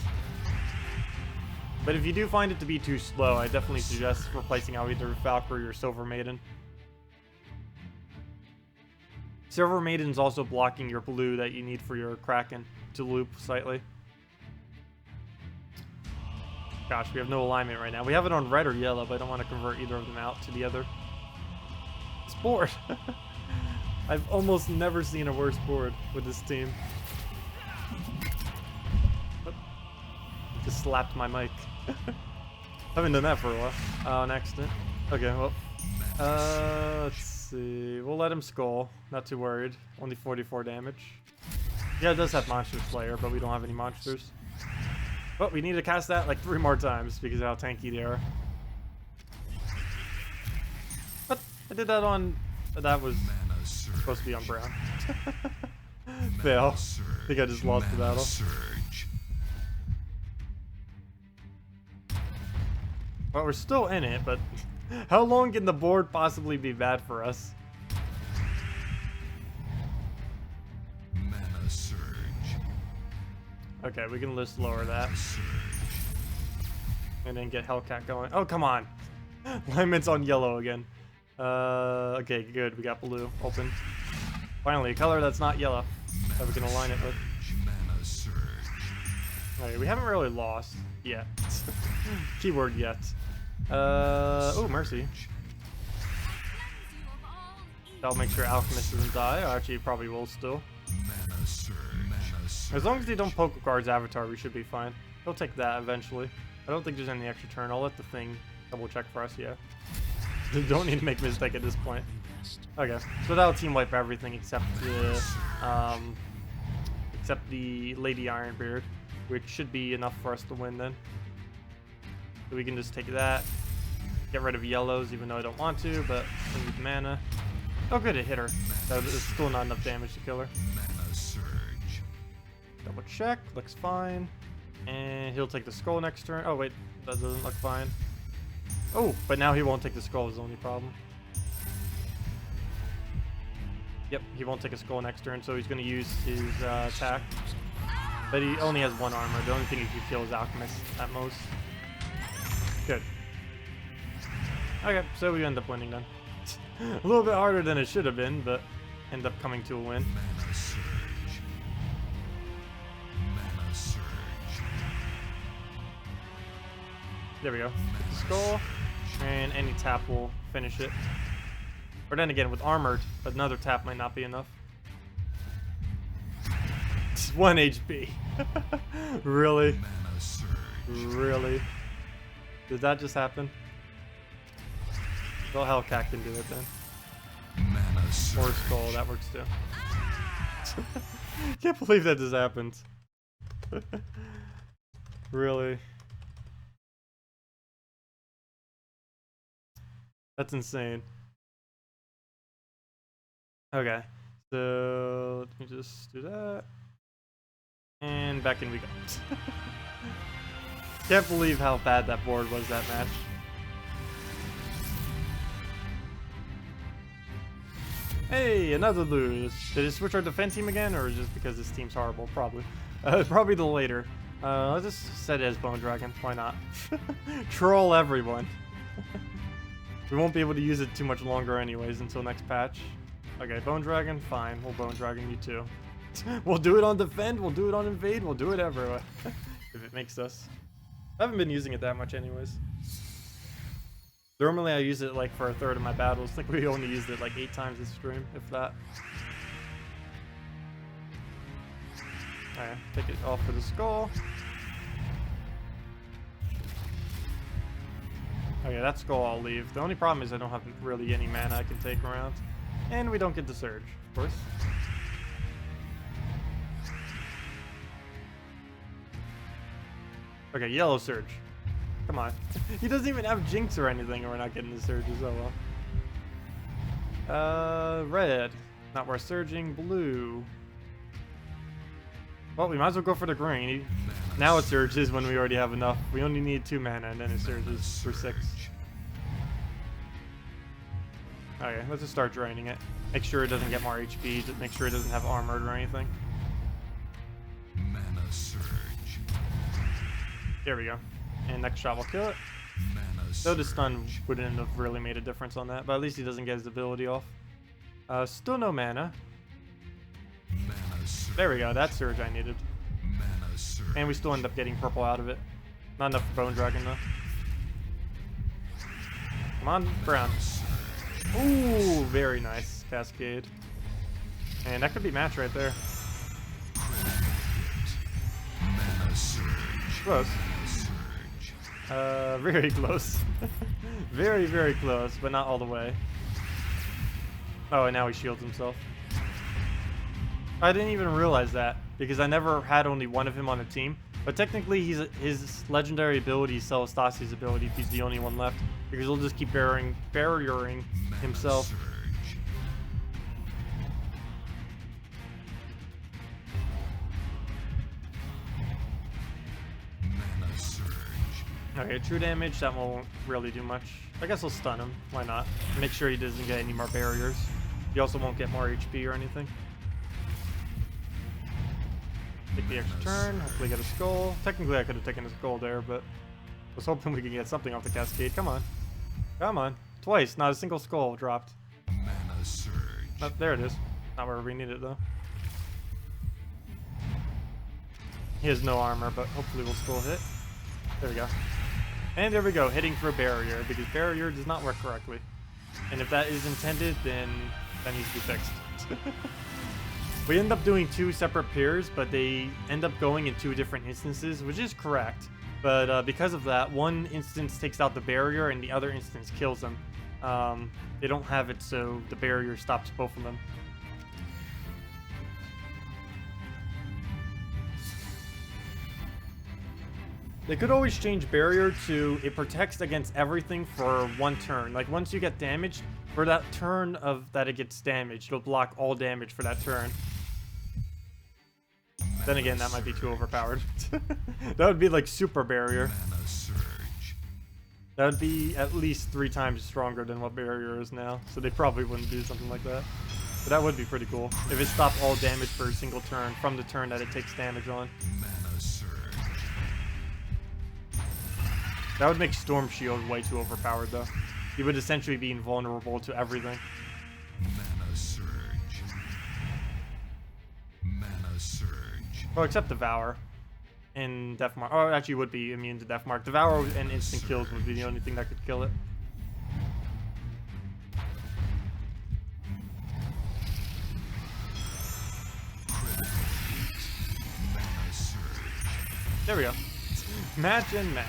But if you do find it to be too slow, I definitely suggest replacing out either Valkyrie or Silver Maiden. Silver Maiden's also blocking your blue that you need for your Kraken to loop slightly. Gosh, we have no alignment right now. We have it on red or yellow, but I don't want to convert either of them out to the other. This board. I've almost never seen a worse board with this team. What? Just slapped my mic. Haven't done that for a while. An accident. Okay, well. Let's see. We'll let him skull. Not too worried. Only 44 damage. Yeah, it does have Monster Slayer, but we don't have any monsters. But we need to cast that like 3 more times because of how tanky they are. But I did that on... That was supposed to be on brown. Fail. I think I just lost the battle. Well, we're still in it, but how long can the board possibly be bad for us? Okay, we can just lower that. And then get Hellcat going. Oh, come on. Alignment's on yellow again. Okay, good. We got blue open. Finally, a color that's not yellow that we can align it with. Mana surge. Okay, we haven't really lost yet. Keyword yet. Oh, mercy. That'll make sure Alchemist doesn't die. Or actually, it probably will still. Mana surge. Mana surge. As long as they don't poke a guard's avatar, we should be fine. He'll take that eventually. I don't think there's any extra turn. I'll let the thing double check for us, yeah. Don't need to make a mistake at this point. Okay, so that'll team wipe everything except the Lady Ironbeard, which should be enough for us to win then. So we can just take that, get rid of yellows, even though I don't want to, but we need mana. Oh good, it hit her. That is still not enough damage to kill her. Mana surge. Double check, looks fine. And he'll take the skull next turn. Oh wait, that doesn't look fine. Oh, but now he won't take the skull is the only problem. Yep, he won't take a skull next turn, so he's going to use his attack. But he only has 1 armor. The only thing he can kill is Alchemist at most. Good. Okay, so we end up winning then. A little bit harder than it should have been, but end up coming to a win. Mana surge. Mana surge. There we go. Get the skull, and any tap will finish it. Or then again, with armored, another tap might not be enough. It's 1 HP. Really? Mana surge. Really? Did that just happen? Well, Hellcat can do it then. Mana surge. Or skull, that works too. Can't believe that just happened. Really? That's insane. Okay, so let me just do that. And back in we go. Can't believe how bad that board was that match. Hey, another lose. Did it switch our defense team again, or just because this team's horrible? Probably. Probably the later. Let's just set it as Bone Dragon. Why not? Troll everyone. We won't be able to use it too much longer anyways until next patch. Okay, Bone Dragon, fine. We'll Bone Dragon you too. We'll do it on defend, we'll do it on invade, we'll do it everywhere. If it makes us. I haven't been using it that much anyways. Normally I use it like for 1/3 of my battles. I think we only used it like 8 times this stream, if that. Alright, take it off for the skull. Okay, that skull I'll leave. The only problem is I don't have really any mana I can take around. And we don't get the surge, of course. Okay, yellow surge. Come on. He doesn't even have Jinx or anything, and we're not getting the surges. Oh well. Red. Not worth surging. Blue. Well, we might as well go for the green. Now it surges when we already have enough. We only need 2 mana, and then it surges for 6. Okay, let's just start draining it. Make sure it doesn't get more HP. Just make sure it doesn't have armored or anything. Mana surge. There we go. And next shot will kill it. Mana Though the surge. stun wouldn't have really made a difference on that, but at least he doesn't get his ability off. Still no mana. Mana surge. There we go, that surge I needed. Mana surge. And we still end up getting purple out of it. Not enough for Bone Dragon though. Come on, brown. Ooh, very nice. Cascade. And that could be match right there. Mana surge. Close. Surge. Very close. Very, very close, but not all the way. Oh, and now he shields himself. I didn't even realize that, because I never had only one of him on a team. But technically, his legendary ability is ssaszix's ability if he's the only one left, because he'll just keep barriering himself. Surge. Mana surge. Okay, true damage, that won't really do much. I guess I'll stun him. Why not? Make sure he doesn't get any more barriers. He also won't get more HP or anything. Take the extra turn, hopefully get a skull. Technically I could have taken a skull there, but I was hoping we could get something off the cascade. Come on. Come on. Twice, not a single skull dropped. Mana surge. Oh, there it is. Not where we need it though. He has no armor, but hopefully we'll still hit. There we go. And there we go, hitting for a barrier, because barrier does not work correctly. And if that is intended, then that needs to be fixed. We end up doing 2 separate piers, but they end up going in 2 different instances, which is correct. But because of that, one instance takes out the barrier and the other instance kills them. They don't have it so the barrier stops both of them. They could always change barrier to it protects against everything for 1 turn. Like once you get damaged, for that turn of that it gets damaged, it'll block all damage for that turn. Then again, that might be too overpowered. That would be like super barrier. Mana surge. That would be at least 3 times stronger than what barrier is now. So they probably wouldn't do something like that. But that would be pretty cool. If it stopped all damage for a single turn from the turn that it takes damage on. Mana surge. That would make Storm Shield way too overpowered though. He would essentially be invulnerable to everything. Mana surge. Mana surge. Well, except Devour and Deathmark. Oh, actually would be immune to Deathmark. Devour and instant kills would be the only thing that could kill it. Mana surge. There we go. Match and match.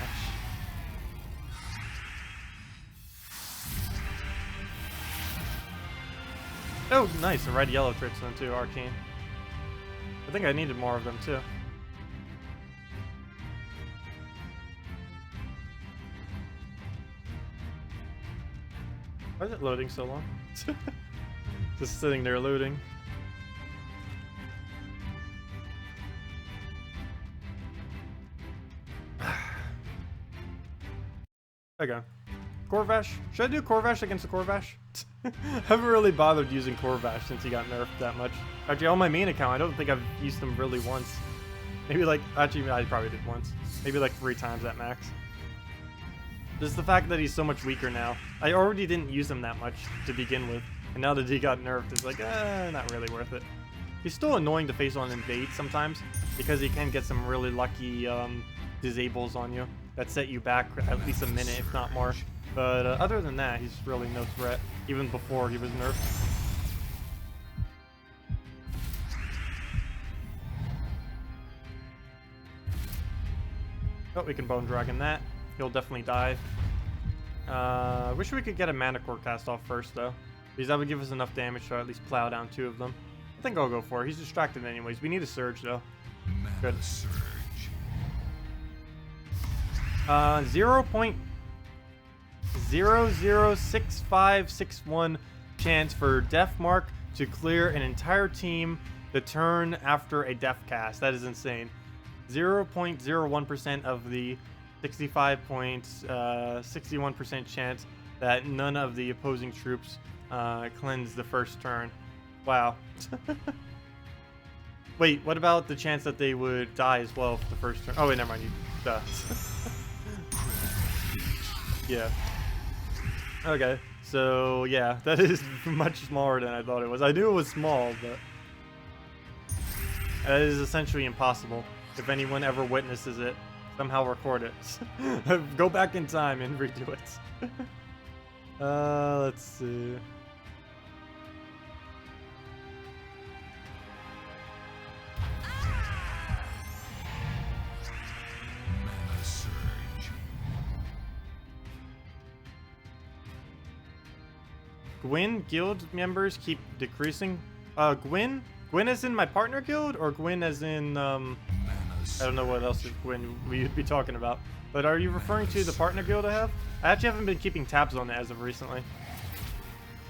Oh, nice. A red-yellow tricks them too, Arcane. I think I needed more of them too. Why is it loading so long? Just sitting there loading. Okay. Corvash? Should I do Corvash against the Corvash? I haven't really bothered using Corvash since he got nerfed that much. Actually, on my main account, I don't think I've used him really once. Maybe like, actually, I probably did once. Maybe like 3 times at max. Just the fact that he's so much weaker now. I already didn't use him that much to begin with. And now that he got nerfed, it's like, not really worth it. He's still annoying to face on invade sometimes, because he can get some really lucky disables on you that set you back at least a minute, if not more. But other than that, he's really no threat, even before he was nerfed. Oh, we can Bone Dragon that. He'll definitely die. Wish we could get a Mana Core cast off first, though, because that would give us enough damage to at least plow down 2 of them. I think I'll go for it. He's distracted anyways. We need a Surge, though. Good. Mana surge. 0.006561 chance for Deathmark to clear an entire team the turn after a Death cast. That is insane. 0.01% of the 65.61% chance that none of the opposing troops cleanse the first turn. Wow. Wait, what about the chance that they would die as well for the first turn? Oh wait, never mind. You duh. Yeah. Okay. So yeah, that is much smaller than I thought it was. I knew it was small, but that is essentially impossible. If anyone ever witnesses it, somehow record it. Go back in time and redo it. Let's see. Mana surge. Gwyn guild members keep decreasing. Gwyn? Gwyn as in my partner guild, or Gwyn as in Mana I don't know what else is Gwyn we'd be talking about. But are you referring to the partner guild I have? I actually haven't been keeping tabs on it as of recently.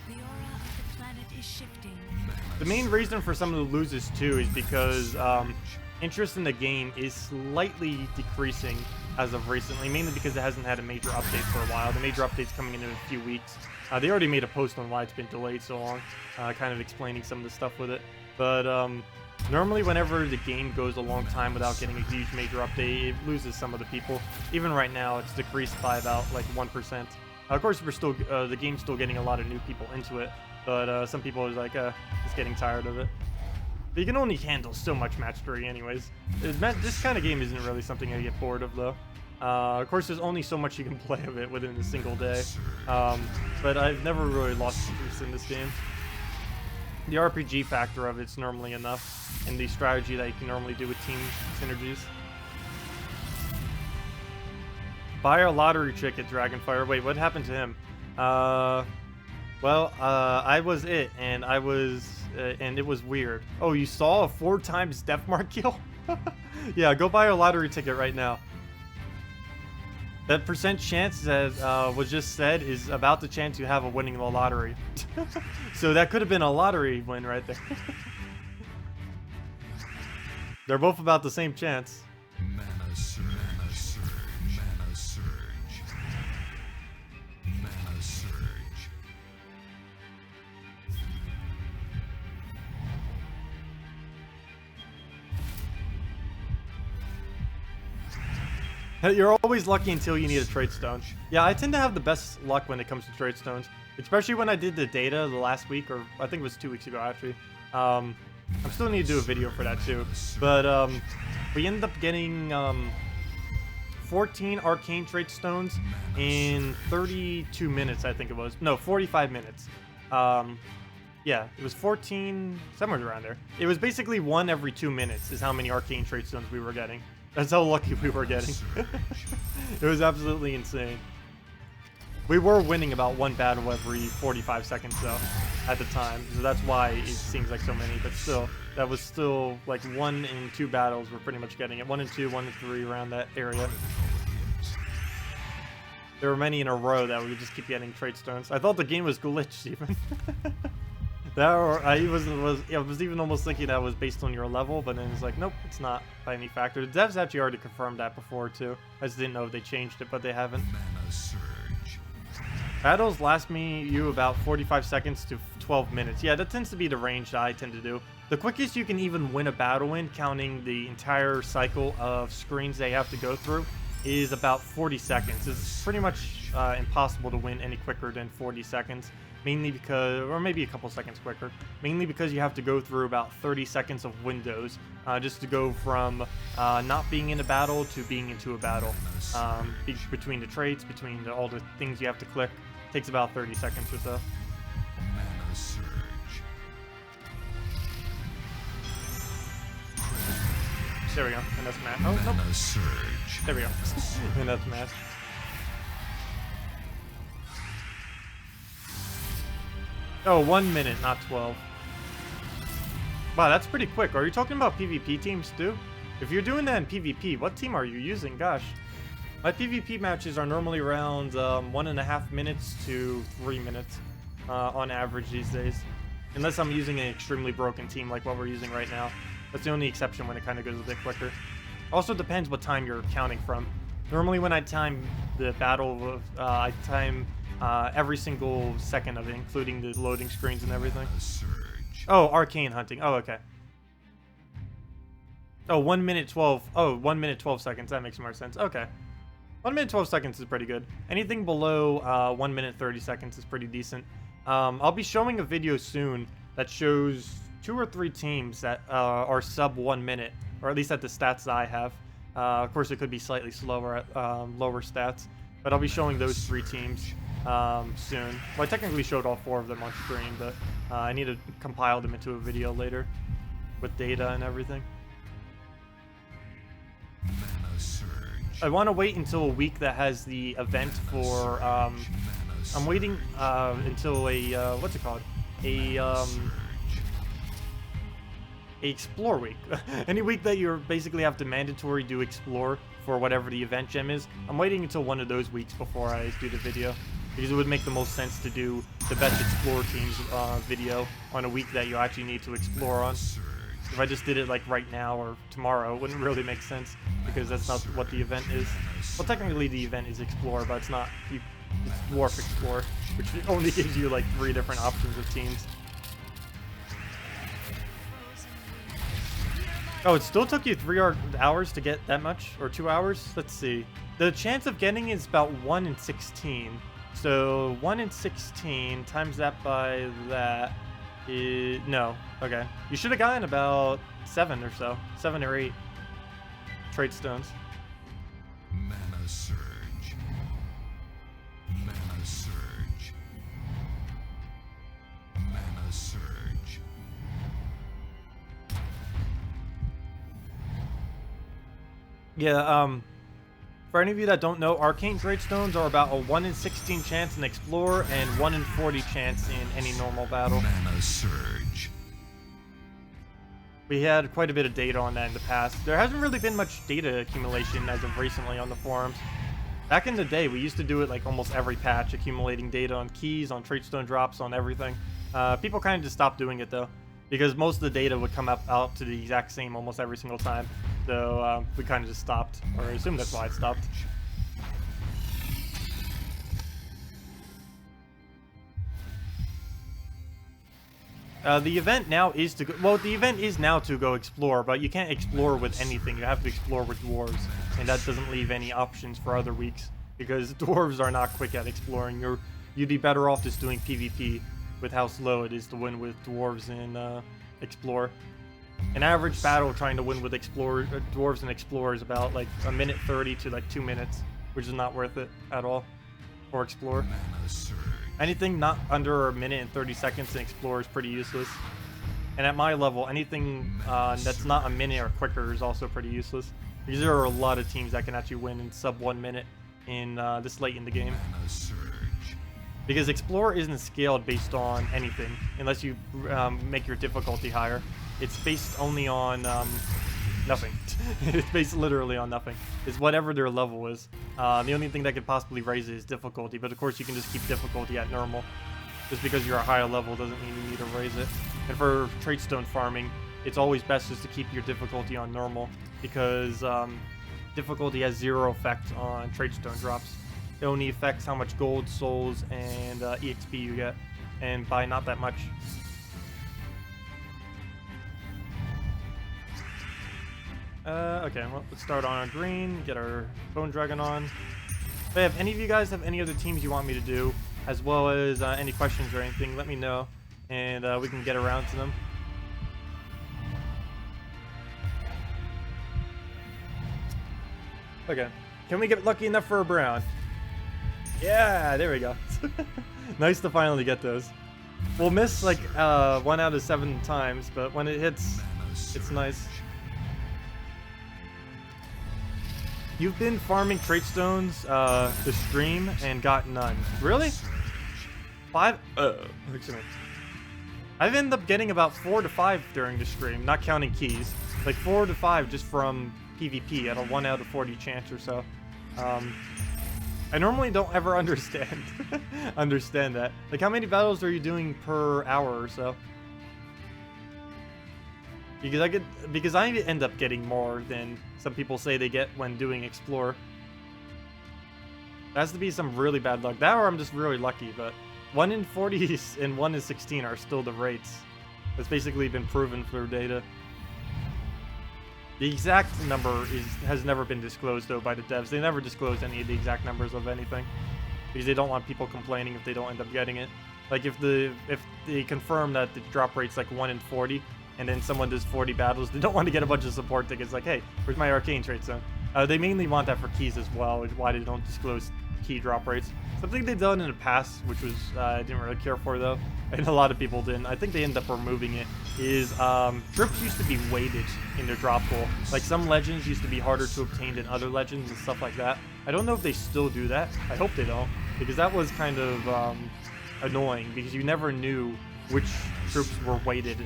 The aura of the planet is shifting. The main reason for some of the loses too is because interest in the game is slightly decreasing as of recently, mainly because it hasn't had a major update for a while. The major update's coming in a few weeks. They already made a post on why it's been delayed so long, kind of explaining some of the stuff with it. But Normally, whenever the game goes a long time without getting a huge major update, it loses some of the people. Even right now, it's decreased by about like 1%. Of course, we're still the game's still getting a lot of new people into it, but some people are like just getting tired of it. But you can only handle so much match 3 anyways. This kind of game isn't really something I get bored of though. Of course, there's only so much you can play of it within a single day. But I've never really lost interest in this game. The RPG factor of it's normally enough, and the strategy that you can normally do with team synergies. Buy a lottery ticket, Dragonfire. Wait, what happened to him? Well, I was it, and and it was weird. Oh, you saw a 4 times death mark kill? Yeah, go buy a lottery ticket right now. That percent chance that was just said is about the chance you have of winning the lottery. So that could have been a lottery win right there. They're both about the same chance. Mana surge. Mana surge. Mana surge. Mana surge. You're always lucky until you need a trade stone. Yeah, I tend to have the best luck when it comes to trade stones, especially when I did the data the last week, or I think it was 2 weeks ago actually. I'm still need to do a video for that too, but we ended up getting 14 arcane trade stones in 32 minutes, I think it was. No, 45 minutes. Yeah, it was 14, somewhere around there. It was basically 1 every 2 minutes is how many arcane trade stones we were getting. That's how lucky we were getting. It was absolutely insane. We were winning about 1 battle every 45 seconds though, at the time. So that's why it seems like so many, but still, that was still like 1 in 2 battles we're pretty much getting it. 1 in 2, 1 in 3 around that area. There were many in a row that we would just keep getting trade stones. I thought the game was glitched even. That or I was even almost thinking that was based on your level, but then it's like, nope, it's not by any factor. The devs actually already confirmed that before too. I just didn't know if they changed it, but they haven't. Mana surge. Battles last you about 45 seconds to 12 minutes. Yeah, that tends to be the range that I tend to do. The quickest you can even win a battle in, counting the entire cycle of screens they have to go through, is about 40 seconds. It's pretty much impossible to win any quicker than 40 seconds. Mainly because, or maybe a couple seconds quicker, mainly because you have to go through about 30 seconds of windows just to go from not being in a battle to being into a battle. Between the traits, between all the things you have to click, takes about 30 seconds or so. Mana surge. There we go, and that's Matt. Oh, nope. Mana surge. There we go, and that's Matt. Oh, 1 minute, not 12. Wow, that's pretty quick. Are you talking about PvP teams too? If you're doing that in PvP, what team are you using? Gosh. My PvP matches are normally around 1.5 minutes to 3 minutes on average these days. Unless I'm using an extremely broken team like what we're using right now. That's the only exception when it kind of goes a bit quicker. Also depends what time you're counting from. Normally when I time the battle, I time every single second of it, including the loading screens and everything. Oh, arcane hunting. Oh, okay. Oh, 1 minute 12. Oh, 1 minute 12 seconds. That makes more sense. Okay. 1 minute 12 seconds is pretty good. Anything below 1 minute 30 seconds is pretty decent. I'll be showing a video soon that shows 2 or 3 teams that are sub 1 minute, or at least at the stats that I have. Of course, it could be slightly slower at lower stats, but I'll be showing those 3 teams soon. Well, I technically showed all 4 of them on screen, but I need to compile them into a video later with data and everything. I want to wait until a week that has the event for I'm waiting until a what's it called, a explore week. Any week that you basically have to mandatory do explore for whatever the event gem is, I'm waiting until one of those weeks before I do the video, because it would make the most sense to do the best explore teams video on a week that you actually need to explore on. If I just did it like right now or tomorrow, it wouldn't really make sense, because that's not what the event is. Well, technically the event is explore, but it's not. It's dwarf explore, which only gives you like 3 different options of teams. Oh, it still took you 3 hours to get that much? Or 2 hours? Let's see. The chance of getting is about 1 in 16. So 1 in 16 times that by that is... No. Okay. You should have gotten about 7 or so. 7 or 8 trade stones. Mana surge. Mana surge. Mana surge. Yeah, for any of you that don't know, arcane trade stones are about a 1 in 16 chance in Explorer and 1 in 40 chance in any normal battle. Mana surge. We had quite a bit of data on that in the past. There hasn't really been much data accumulation as of recently on the forums. Back in the day, we used to do it like almost every patch, accumulating data on keys, on trade stone drops, on everything. People kind of just stopped doing it though, because most of the data would come out to the exact same almost every single time. So we kind of just stopped, or I assume that's why it stopped. The event now is to go, well, the event is now to go explore, but you can't explore with anything. You have to explore with dwarves, and that doesn't leave any options for other weeks, because dwarves are not quick at exploring. You'd be better off just doing PvP with how slow it is to win with dwarves in explore. An average battle trying to win with dwarves and explore is about like 1:30 to like 2 minutes, which is not worth it at all for explore. Anything not under 1:30 seconds in explore is pretty useless. And at my level, anything that's not a minute or quicker is also pretty useless, because there are a lot of teams that can actually win in sub 1 minute in this late in the game. Because Explorer isn't scaled based on anything, unless you make your difficulty higher. It's based only on nothing. It's based literally on nothing. It's whatever their level is. The only thing that could possibly raise it is difficulty, but of course you can just keep difficulty at normal. Just because you're a higher level doesn't mean you need to raise it. And for trade stone farming, it's always best just to keep your difficulty on normal, because difficulty has zero effect on trade stone drops. It only affects how much gold, souls, and EXP you get, and by not that much. Okay, well, let's start on our green, get our bone dragon on. But if any of you guys have any other teams you want me to do, as well as any questions or anything, let me know, and we can get around to them. Okay, can we get lucky enough for a brown? Yeah, there we go. Nice to finally get those. We'll miss like 1 out of 7 times, but when it hits, it's nice. You've been farming trade stones to stream and got none. Really? 5? Excuse me. I've ended up getting about 4 to 5 during the stream, not counting keys. Like 4 to 5 just from PvP at a 1 out of 40 chance or so. I normally don't ever understand that. Like, how many battles are you doing per hour or so? Because I end up getting more than some people say they get when doing Explore. That has to be some really bad luck. That or I'm just really lucky, but 1 in 40 and 1 in 16 are still the rates. That's basically been proven through data. The exact number has never been disclosed though by the devs. They never disclose any of the exact numbers of anything, because they don't want people complaining if they don't end up getting it. Like if they confirm that the drop rate's like 1 in 40, and then someone does 40 battles, they don't want to get a bunch of support tickets like, hey, where's my arcane trade zone? They mainly want that for keys as well, which is why they don't disclose key drop rates. Something they've done in the past, which was I didn't really care for though, and a lot of people didn't. I think they ended up removing it. Is drips used to be weighted in their drop pool. Like some legends used to be harder to obtain than other legends and stuff like that. I don't know if they still do that. I hope they don't, because that was kind of annoying, because you never knew which troops were weighted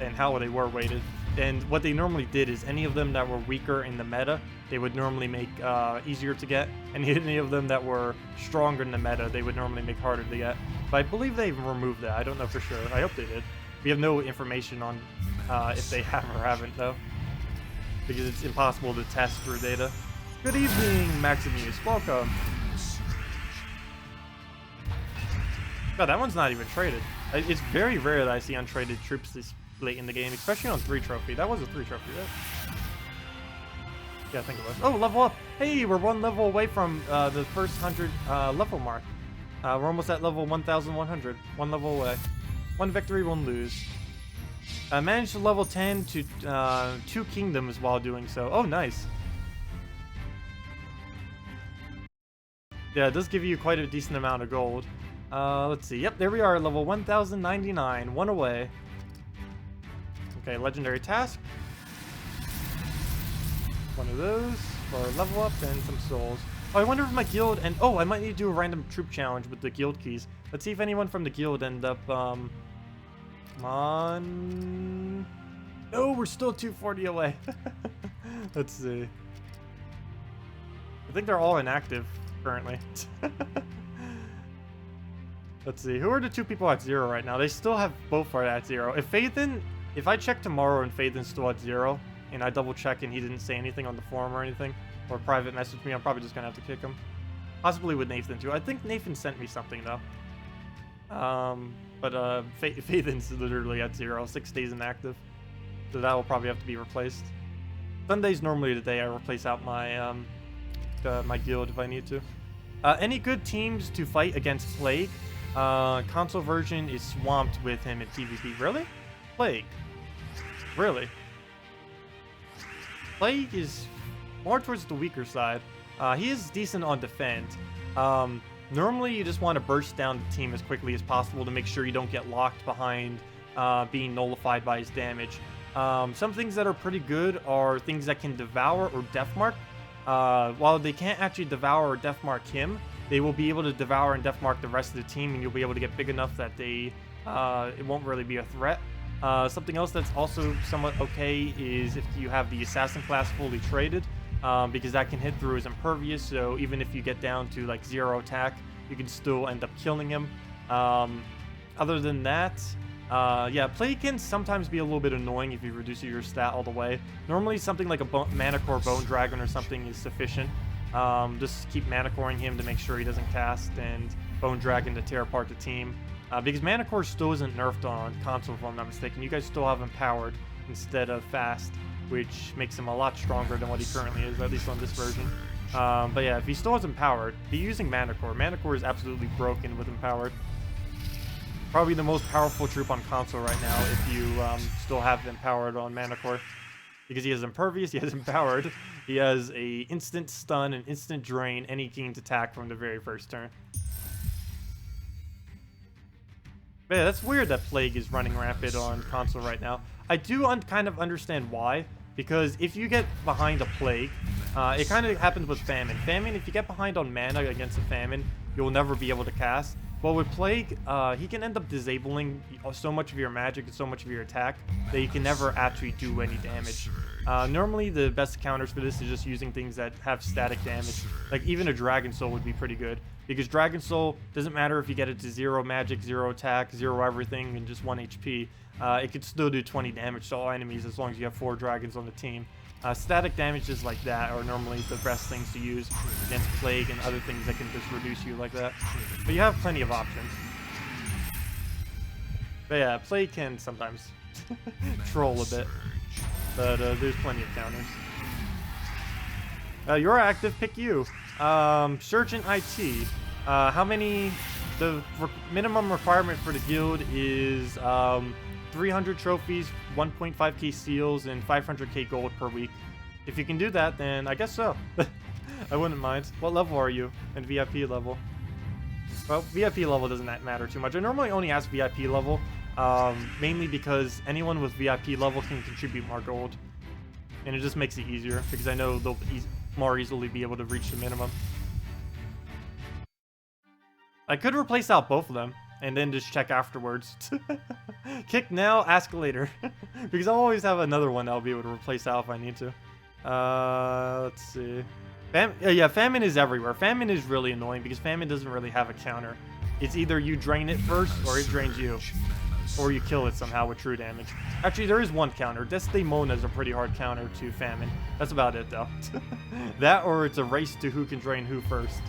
and how they were weighted. And what they normally did is any of them that were weaker in the meta, they would normally make easier to get, and any of them that were stronger in the meta, they would normally make harder to get. But I believe they've removed that. I don't know for sure. I hope they did. We have no information on if they have or haven't, though, because it's impossible to test through data. Good evening, Maximus. Welcome. God, that one's not even traded. It's very rare that I see untraded troops late in the game, especially on 3 trophy. That was a 3 trophy, right? Yeah, I think it was. Oh, level up! Hey, we're 1 level away from the first 100 level mark. We're almost at level 1,100. 1 level away. 1 victory, 1 lose. I managed to level 10 to 2 kingdoms while doing so. Oh, nice. Yeah, it does give you quite a decent amount of gold. Let's see. Yep, there we are, level 1099, 1 away. Okay, legendary task. 1 of those for level up and some souls. Oh, I wonder if my guild and oh, I might need to do a random troop challenge with the guild keys. Let's see if anyone from the guild end up come on. No, we're still 240 away. Let's see. I think they're all inactive currently. Let's see. Who are the 2 people at 0 right now? They still have both are at 0. If I check tomorrow and Phaethan's still at 0, and I double check and he didn't say anything on the forum or anything, or private message me, I'm probably just gonna have to kick him. Possibly with Nathan too. I think Nathan sent me something though. But Phaethan's literally at 0, 6 days inactive. So that will probably have to be replaced. Sunday's normally the day I replace out my my guild if I need to. Any good teams to fight against Plague? Console version is swamped with him in PvP. Really? Plague? Really? Plague is more towards the weaker side. He is decent on defend. Normally you just want to burst down the team as quickly as possible to make sure you don't get locked behind being nullified by his damage. Some things that are pretty good are things that can devour or deathmark. While they can't actually devour or deathmark him, they will be able to devour and deathmark the rest of the team, and you'll be able to get big enough that they it won't really be a threat. Something else that's also somewhat okay is if you have the assassin class fully traded, because that can hit through his impervious, so even if you get down to like 0 attack, you can still end up killing him. Other than that, yeah, Plague can sometimes be a little bit annoying if you reduce your stat all the way. Normally something like a Mana Core Bone Dragon or something is sufficient. Just keep Mana Coring him to make sure he doesn't cast, and Bone Dragon to tear apart the team. Because Mana Core still isn't nerfed on console, if I'm not mistaken. You guys still have him powered instead of fast, which makes him a lot stronger than what he currently is, at least on this version. But yeah, if he still has him powered, be using Mana Core. Mana Core is absolutely broken with him powered. Probably the most powerful troop on console right now if you still have him powered on Mana Core. Because he has impervious, he has empowered, he has a instant stun and instant drain any gained attack from the very first turn. But yeah, that's weird that Plague is running rampant on console right now. I do kind of understand why, because if you get behind a Plague, it kind of happens with Famine. Famine, if you get behind on mana against a Famine, you'll never be able to cast. But with Plague, he can end up disabling so much of your magic and so much of your attack that you can never actually do any damage. Normally, the best counters for this is just using things that have static damage. Like, even a Dragon Soul would be pretty good. Because Dragon Soul, doesn't matter if you get it to 0 magic, 0 attack, 0 everything, and just 1 HP. It could still do 20 damage to all enemies as long as you have 4 dragons on the team. Static damages like that are normally the best things to use against Plague and other things that can just reduce you like that. But you have plenty of options. But yeah, Plague can sometimes troll a bit. But there's plenty of counters. You're active, pick you. Surgeon IT. How many... The minimum requirement for the guild is 300 trophies, 1.5k seals, and 500k gold per week. If you can do that, then I guess so. I wouldn't mind. What level are you? And VIP level? Well, VIP level doesn't matter too much. I normally only ask VIP level, mainly because anyone with VIP level can contribute more gold. And it just makes it easier, because I know they'll more easily be able to reach the minimum. I could replace out both of them, and then just check afterwards. Kick now, ask later. Because I'll always have another one I'll be able to replace out if I need to. Let's see. Yeah, Famine is everywhere. Famine is really annoying because Famine doesn't really have a counter. It's either you drain it first, or it drains you. Or you kill it somehow with true damage. Actually, there is one counter. Desdemona is a pretty hard counter to Famine. That's about it, though. That, or it's a race to who can drain who first.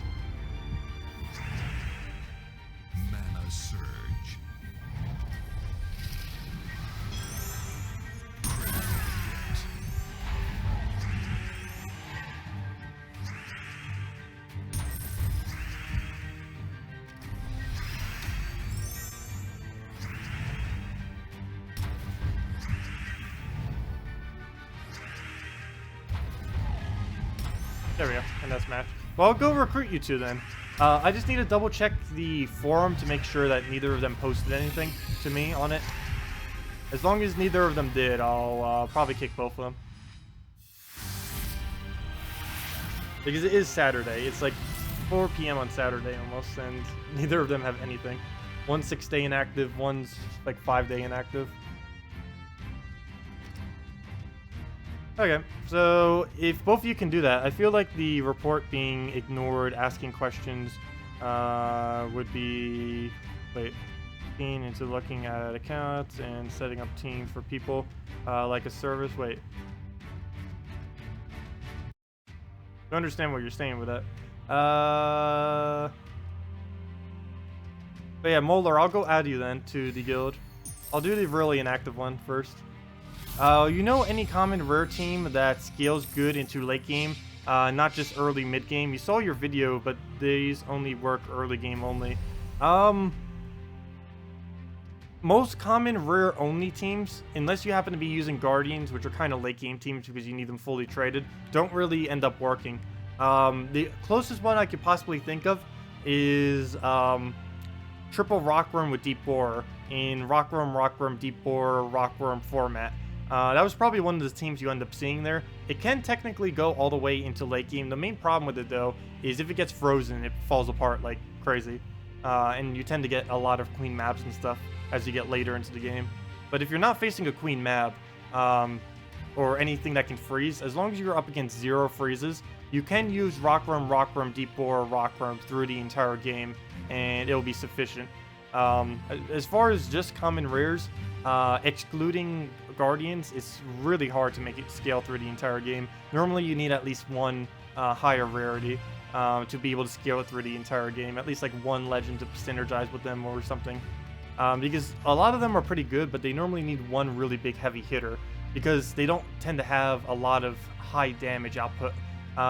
There we go. And that's match. Well, I'll go recruit you two then. I just need to double check the forum to make sure that neither of them posted anything to me on it. As long as neither of them did, I'll probably kick both of them. Because it is Saturday. It's like 4 p.m. on Saturday almost, and neither of them have anything. One's 6-day inactive, one's like 5-day inactive. Okay, so if both of you can do that, I feel like the report being ignored, asking questions, would be... Wait. Keen into looking at accounts and setting up teams for people, like a service. Wait. I understand what you're saying with that. But yeah, Molar, I'll go add you then to the guild. I'll do the really inactive one first. You know any common rare team that scales good into late game, not just early mid game? You saw your video, but these only work early game only. Most common rare only teams, unless you happen to be using Guardians, which are kind of late game teams because you need them fully traded, don't really end up working. The closest one I could possibly think of is triple Rockworm with Deep Borer in Rockworm, Deep Borer, Rockworm format. That was probably one of the teams you end up seeing there. It can technically go all the way into late game. The main problem with it, though, is if it gets frozen, it falls apart like crazy. And you tend to get a lot of queen maps and stuff as you get later into the game. But if you're not facing a queen map, or anything that can freeze, as long as you're up against 0 freezes, you can use Rockworm, Deep Borer, Rockworm through the entire game, and it'll be sufficient. As far as just common rares, excluding Guardians, it's really hard to make it scale through the entire game. Normally you need at least one higher rarity to be able to scale it through the entire game. At least like one legend to synergize with them or something. Because a lot of them are pretty good, but they normally need one really big heavy hitter because they don't tend to have a lot of high damage output.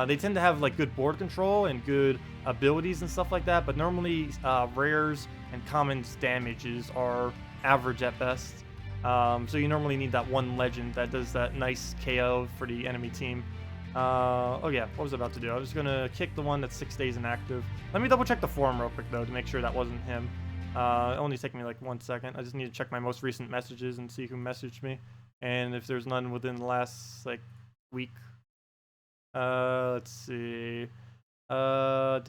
They tend to have like good board control and good abilities and stuff like that, but normally rares and commons damages are average at best. So you normally need that one legend that does that nice KO for the enemy team. Oh yeah, what was I about to do? I was gonna kick the one that's 6 days inactive. Let me double check the forum real quick though to make sure that wasn't him. It only took me like 1 second. I just need to check my most recent messages and see who messaged me, and if there's none within the last like week. Let's see. Oh,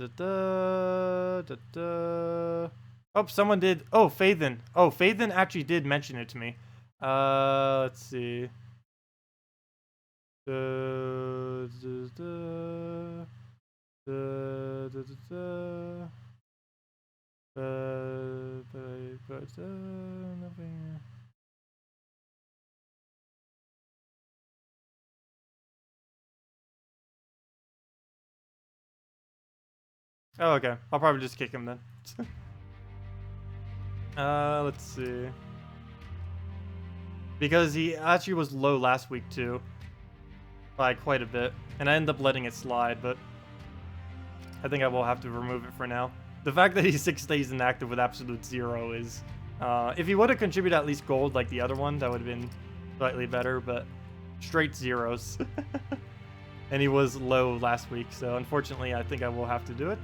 someone did. Oh, Faithen. Oh, Faithen actually did mention it to me. Let's see. Nothing. Oh, okay. I'll probably just kick him then. Let's see. Because he actually was low last week too. By quite a bit. And I ended up letting it slide, but I think I will have to remove it for now. The fact that he's 6 days inactive with absolute 0 is... if he would have contributed at least gold like the other one, that would have been slightly better, but straight zeros. And he was low last week, so unfortunately I think I will have to do it.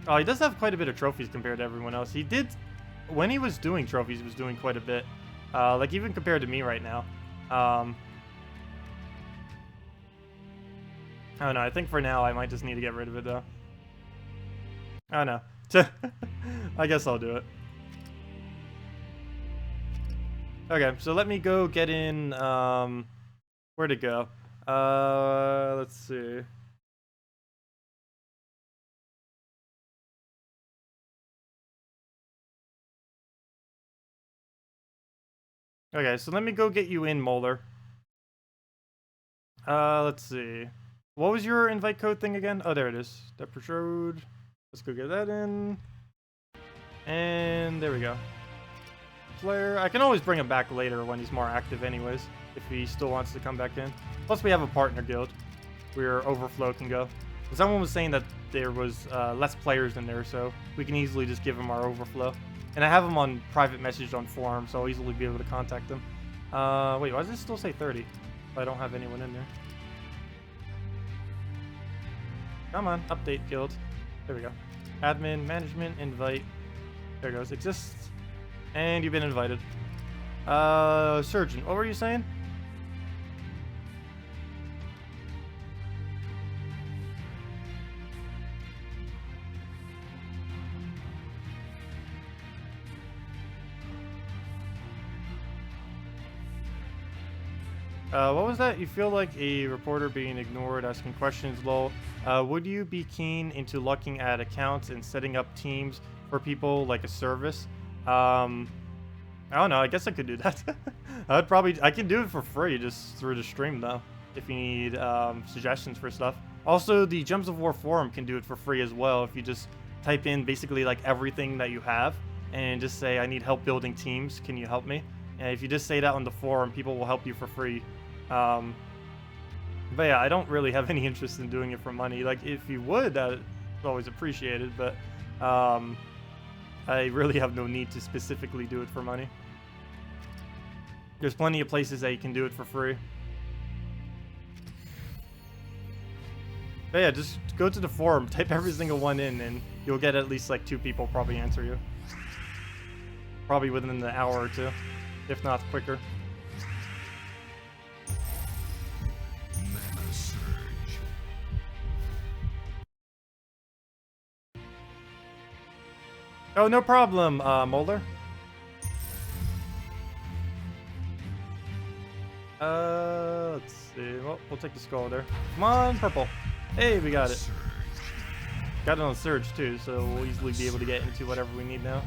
Oh, he does have quite a bit of trophies compared to everyone else. He did... When he was doing trophies, he was doing quite a bit. Like, even compared to me right now. I don't know, I think for now I might just need to get rid of it, though. I don't know. I guess I'll do it. Okay, so let me go get in, where to go? Let's see. Okay, so let me go get you in, Molar. Let's see. What was your invite code thing again? Oh, there it is. Neppers Road. Let's go get that in. And there we go. Flare. I can always bring him back later when he's more active anyways, if he still wants to come back in. Plus, we have a partner guild where Overflow can go. Someone was saying that there was less players in there, so we can easily just give him our Overflow. And I have him on private message on forum, so I'll easily be able to contact him. Wait, why does it still say 30 if I don't have anyone in there? Come on, update guild. There we go. Admin, management, invite. There it goes. Exists. And you've been invited. Surgeon, what were you saying? What was that? You feel like a reporter being ignored, asking questions, lol. Would you be keen into looking at accounts and setting up teams for people like a service? I don't know. I guess I could do that. I can do it for free just through the stream though, if you need suggestions for stuff. Also, the Gems of War forum can do it for free as well if you just type in basically like everything that you have and just say, I need help building teams. Can you help me? And if you just say that on the forum, people will help you for free. But yeah, I don't really have any interest in doing it for money. Like, if you would, that's always appreciated, but I really have no need to specifically do it for money. There's plenty of places that you can do it for free. But yeah, just go to the forum, type every single one in, and you'll get at least like 2 people probably answer you. Probably within an hour or 2, if not quicker. Oh, no problem, Molar. Let's see. Well, we'll take the skull there. Come on, purple. Hey, we got it. Got it on Surge, too, so we'll easily be able to get into whatever we need now.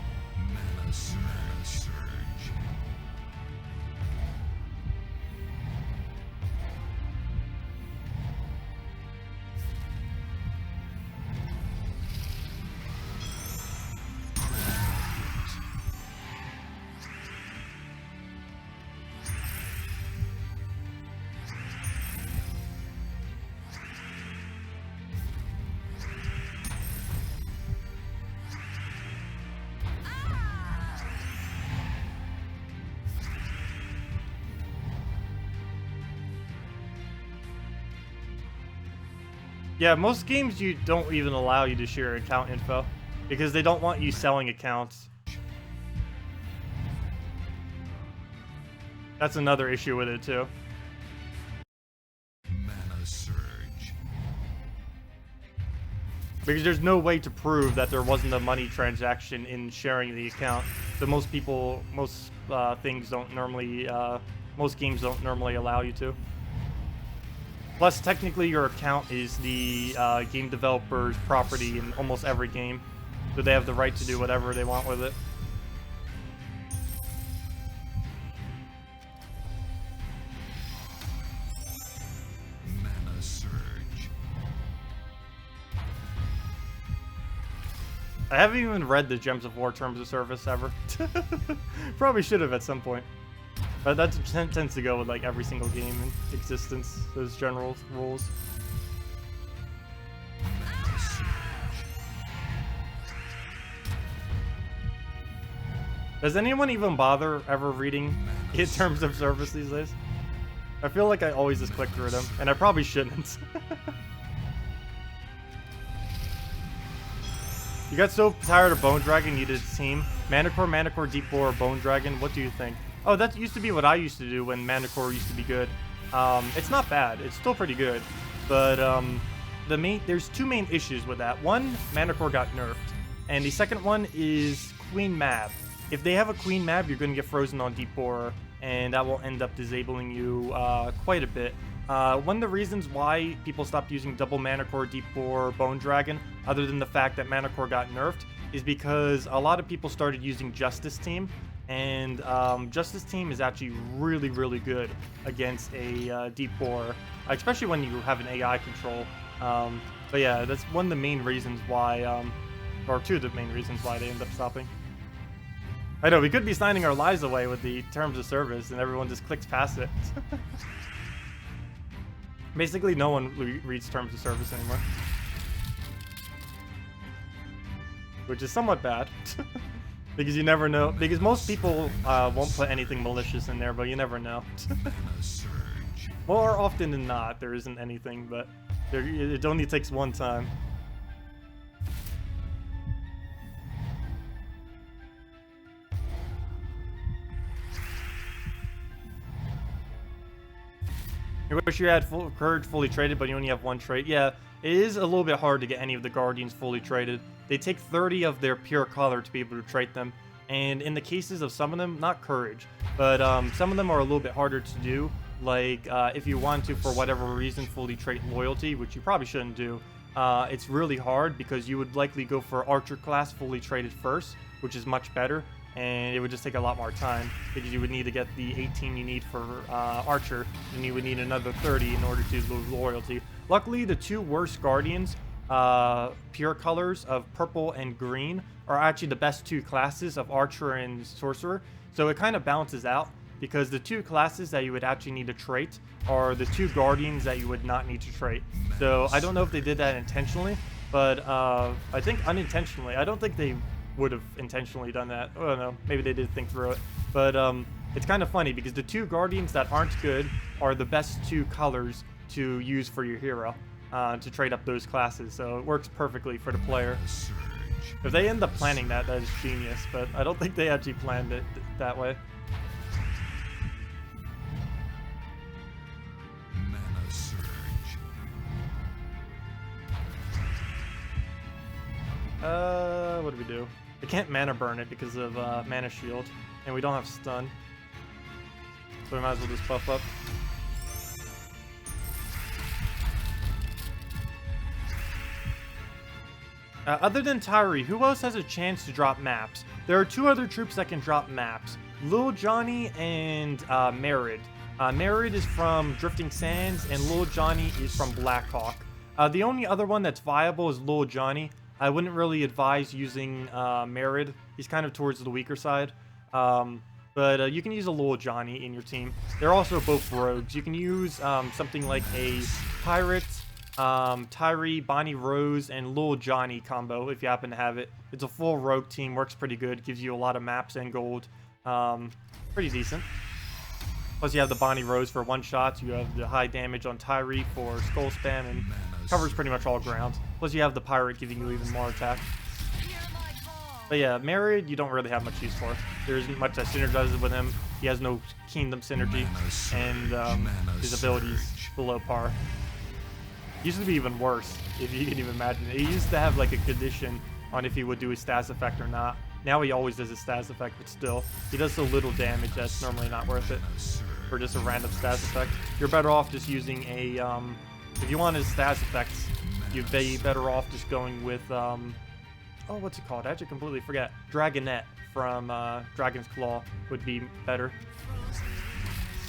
Yeah, most games you don't even allow you to share account info because they don't want you selling accounts. That's another issue with it too. Mana surge. Because there's no way to prove that there wasn't a money transaction in sharing the account. So most people, most things don't normally, most games don't normally allow you to. Plus, technically, your account is the game developer's property in almost every game. So they have the right to do whatever they want with it. Mana surge. I haven't even read the Gems of War Terms of Service ever. Probably should have at some point. But that tends to go with like every single game in existence, those general rules. Does anyone even bother ever reading in Terms of Service these days? I feel like I always just click through them, and I probably shouldn't. You got so tired of Bone Dragon, you did a team. Manticore, Deep Boar, Bone Dragon, what do you think? Oh, that used to be what I used to do when Manticore used to be good. It's not bad. It's still pretty good. But there's 2 main issues with that. One, Manticore got nerfed. And the second one is Queen Mab. If they have a Queen Mab, you're going to get frozen on Deep Boar, and that will end up disabling you quite a bit. One of the reasons why people stopped using double Manticore, Deep Boar, Bone Dragon, other than the fact that Manticore got nerfed, is because a lot of people started using Justice Team. And Justice Team is actually really, really good against a Deep Boar, especially when you have an AI control. But yeah, that's one of the main reasons why, or 2 of the main reasons why they end up stopping. I know, we could be signing our lives away with the Terms of Service and everyone just clicks past it. Basically, no one reads Terms of Service anymore. Which is somewhat bad. Because you never know. Because most people won't put anything malicious in there, but you never know. More often than not, there isn't anything, but It only takes one time. I wish you had full courage fully traded, but you only have one trait. Yeah, it is a little bit hard to get any of the guardians fully traded. They take 30 of their pure color to be able to trait them. And in the cases of some of them, not courage, but some of them are a little bit harder to do. Like if you want to, for whatever reason, fully trait loyalty, which you probably shouldn't do, it's really hard because you would likely go for archer class fully traded first, which is much better. And it would just take a lot more time because you would need to get the 18 you need for Archer, and you would need another 30 in order to lose loyalty. Luckily, the two worst Guardians, pure colors of purple and green, are actually the best two classes of Archer and Sorcerer. So it kind of balances out because the two classes that you would actually need to trait are the two Guardians that you would not need to trait. So I don't know if they did that intentionally, but I think unintentionally. I don't think they would have intentionally done that. I don't know. Maybe they did think through it. But it's kind of funny because the two Guardians that aren't good are the best two colors to use for your hero to trade up those classes. So it works perfectly for the player. If they end up planning that, that is genius. But I don't think they actually planned it that way. Mana surge. What do we do? We can't mana burn it because of mana shield, and we don't have stun. So we might as well just buff up. Other than Tyree, who else has a chance to drop maps? There are two other troops that can drop maps. Lil Johnny and Merid. Merid is from Drifting Sands, and Lil Johnny is from Blackhawk. The only other one that's viable is Lil Johnny. I wouldn't really advise using Merid. He's kind of towards the weaker side. But you can use a Lil Johnny in your team. They're also both rogues. You can use something like a Pirate, Tyree, Bonnie Rose, and Lil Johnny combo if you happen to have it. It's a full rogue team, works pretty good, gives you a lot of maps and gold. Pretty decent. Plus you have the Bonnie Rose for one shots, you have the high damage on Tyree for skull spam, and covers pretty much all ground. Plus you have the Pirate giving you even more attack. But yeah, Married, you don't really have much use for. There isn't much that synergizes with him. He has no Kingdom synergy, and his abilities below par. Used to be even worse, if you can even imagine it. He used to have like a condition on if he would do his stats effect or not. Now he always does his stats effect, but still, he does so little damage that's normally not worth it for just a random stats effect. You're better off just using a, if you want his stats effects, you'd be better off just going with, oh, what's it called? I actually completely forget. Dragonette from Dragon's Claw would be better.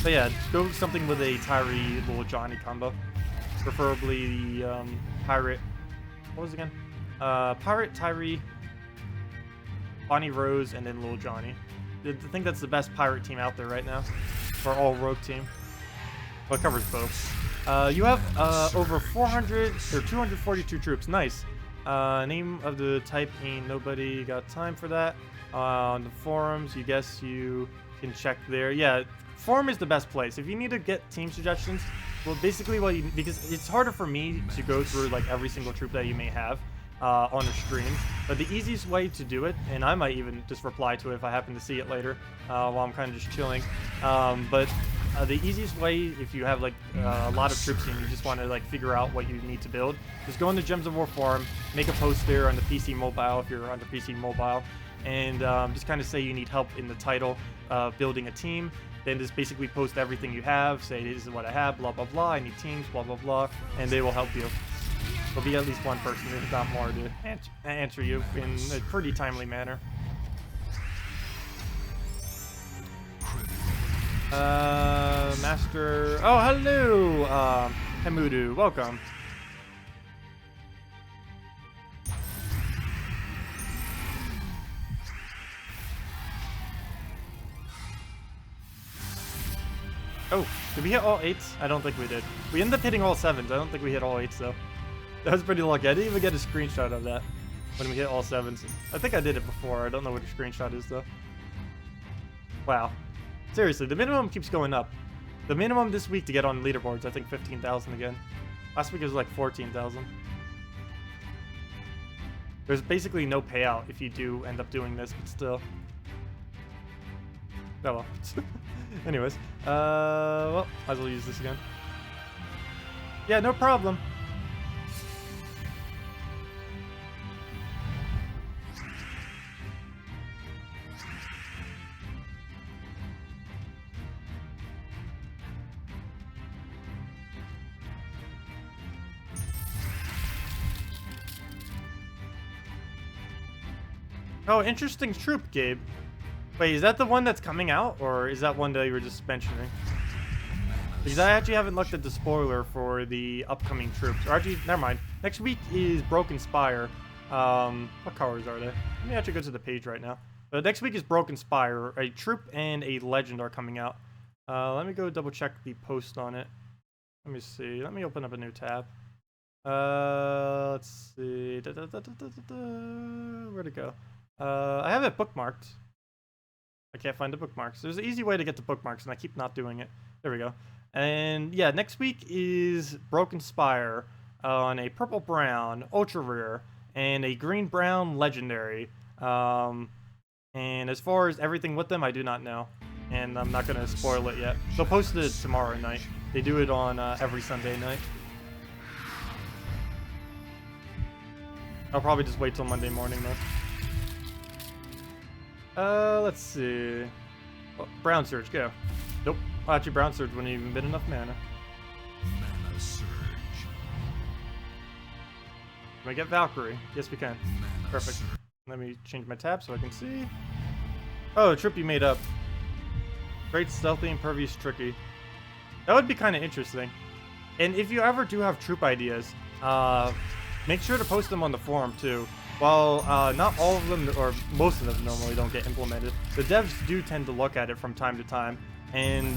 But yeah, go with something with a Tyree Lil Johnny combo. Preferably the Pirate, what was it again? Pirate, Tyree, Bonnie Rose, and then Lil Johnny. I think that's the best pirate team out there right now. For all rogue team. Well, it covers both. You have over 400 or 242 troops. Nice. Name of the type ain't nobody got time for that. On the forums, you guess you can check there. Yeah, forum is the best place. If you need to get team suggestions, well, basically what you, because it's harder for me to go through like every single troop that you may have on a stream, but the easiest way to do it, and I might even just reply to it if I happen to see it later while I'm kind of just chilling, but the easiest way, if you have like a lot of troops and you just want to like figure out what you need to build, just go on the Gems of War forum, make a post there on the PC mobile if you're on the PC mobile, and just kind of say you need help in the title of building a team. Then just basically post everything you have, say this is what I have, blah blah blah, I need teams, blah blah blah, and they will help you. There'll be at least one person, if not more, to answer you in a pretty timely manner. Master... Oh, hello, Hemudu, welcome. Oh, did we hit all 8s? I don't think we did. We ended up hitting all 7s. I don't think we hit all 8s, though. That was pretty lucky. I didn't even get a screenshot of that when we hit all 7s. I think I did it before. I don't know what the screenshot is, though. Wow. Seriously, the minimum keeps going up. The minimum this week to get on leaderboards, I think 15,000 again. Last week it was like 14,000. There's basically no payout if you do end up doing this, but still. Oh well. Anyways, well, might as well use this again. Yeah, no problem. Oh, interesting troop, Gabe. Wait, is that the one that's coming out, or is that one that you were just mentioning? Because I actually haven't looked at the spoiler for the upcoming troops. Or actually, never mind. Next week is Broken Spire. What colors are they? Let me actually go to the page right now. Next week is Broken Spire. A troop and a legend are coming out. Let me go double check the post on it. Let me see. Let me open up a new tab. Let's see. Where'd it go? I have it bookmarked. I can't find the bookmarks. There's an easy way to get the bookmarks, and I keep not doing it. There we go. And yeah, next week is Broken Spire on a purple-brown ultra rare and a green-brown legendary. And as far as everything with them, I do not know, and I'm not gonna spoil it yet. They'll post it tomorrow night. They do it on every Sunday night. I'll probably just wait till Monday morning though. Let's see. Oh, Brown Surge, go. Nope. Oh, actually, Brown Surge wouldn't even been enough mana. Mana surge. Can we get Valkyrie? Yes, we can. Mana Perfect. surge. Let me change my tab so I can see. Oh, a trip you made up. Great, stealthy, impervious, tricky. That would be kind of interesting. And if you ever do have troop ideas, make sure to post them on the forum too. While not all of them, or most of them normally don't get implemented, the devs do tend to look at it from time to time. And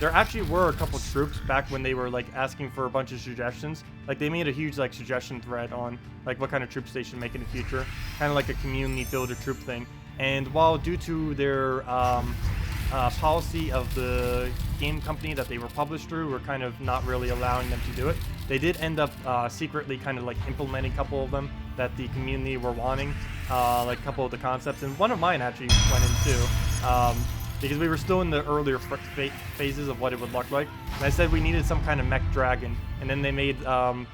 there actually were a couple troops back when they were like asking for a bunch of suggestions. Like they made a huge like suggestion thread on like what kind of troops they should make in the future, kind of like a community builder troop thing. And while due to their policy of the game company that they were published through, were kind of not really allowing them to do it, they did end up secretly kind of like implementing a couple of them that the community were wanting, like a couple of the concepts, and one of mine actually went in too, because we were still in the earlier phases of what it would look like, and I said we needed some kind of mech dragon, and then they made Dracos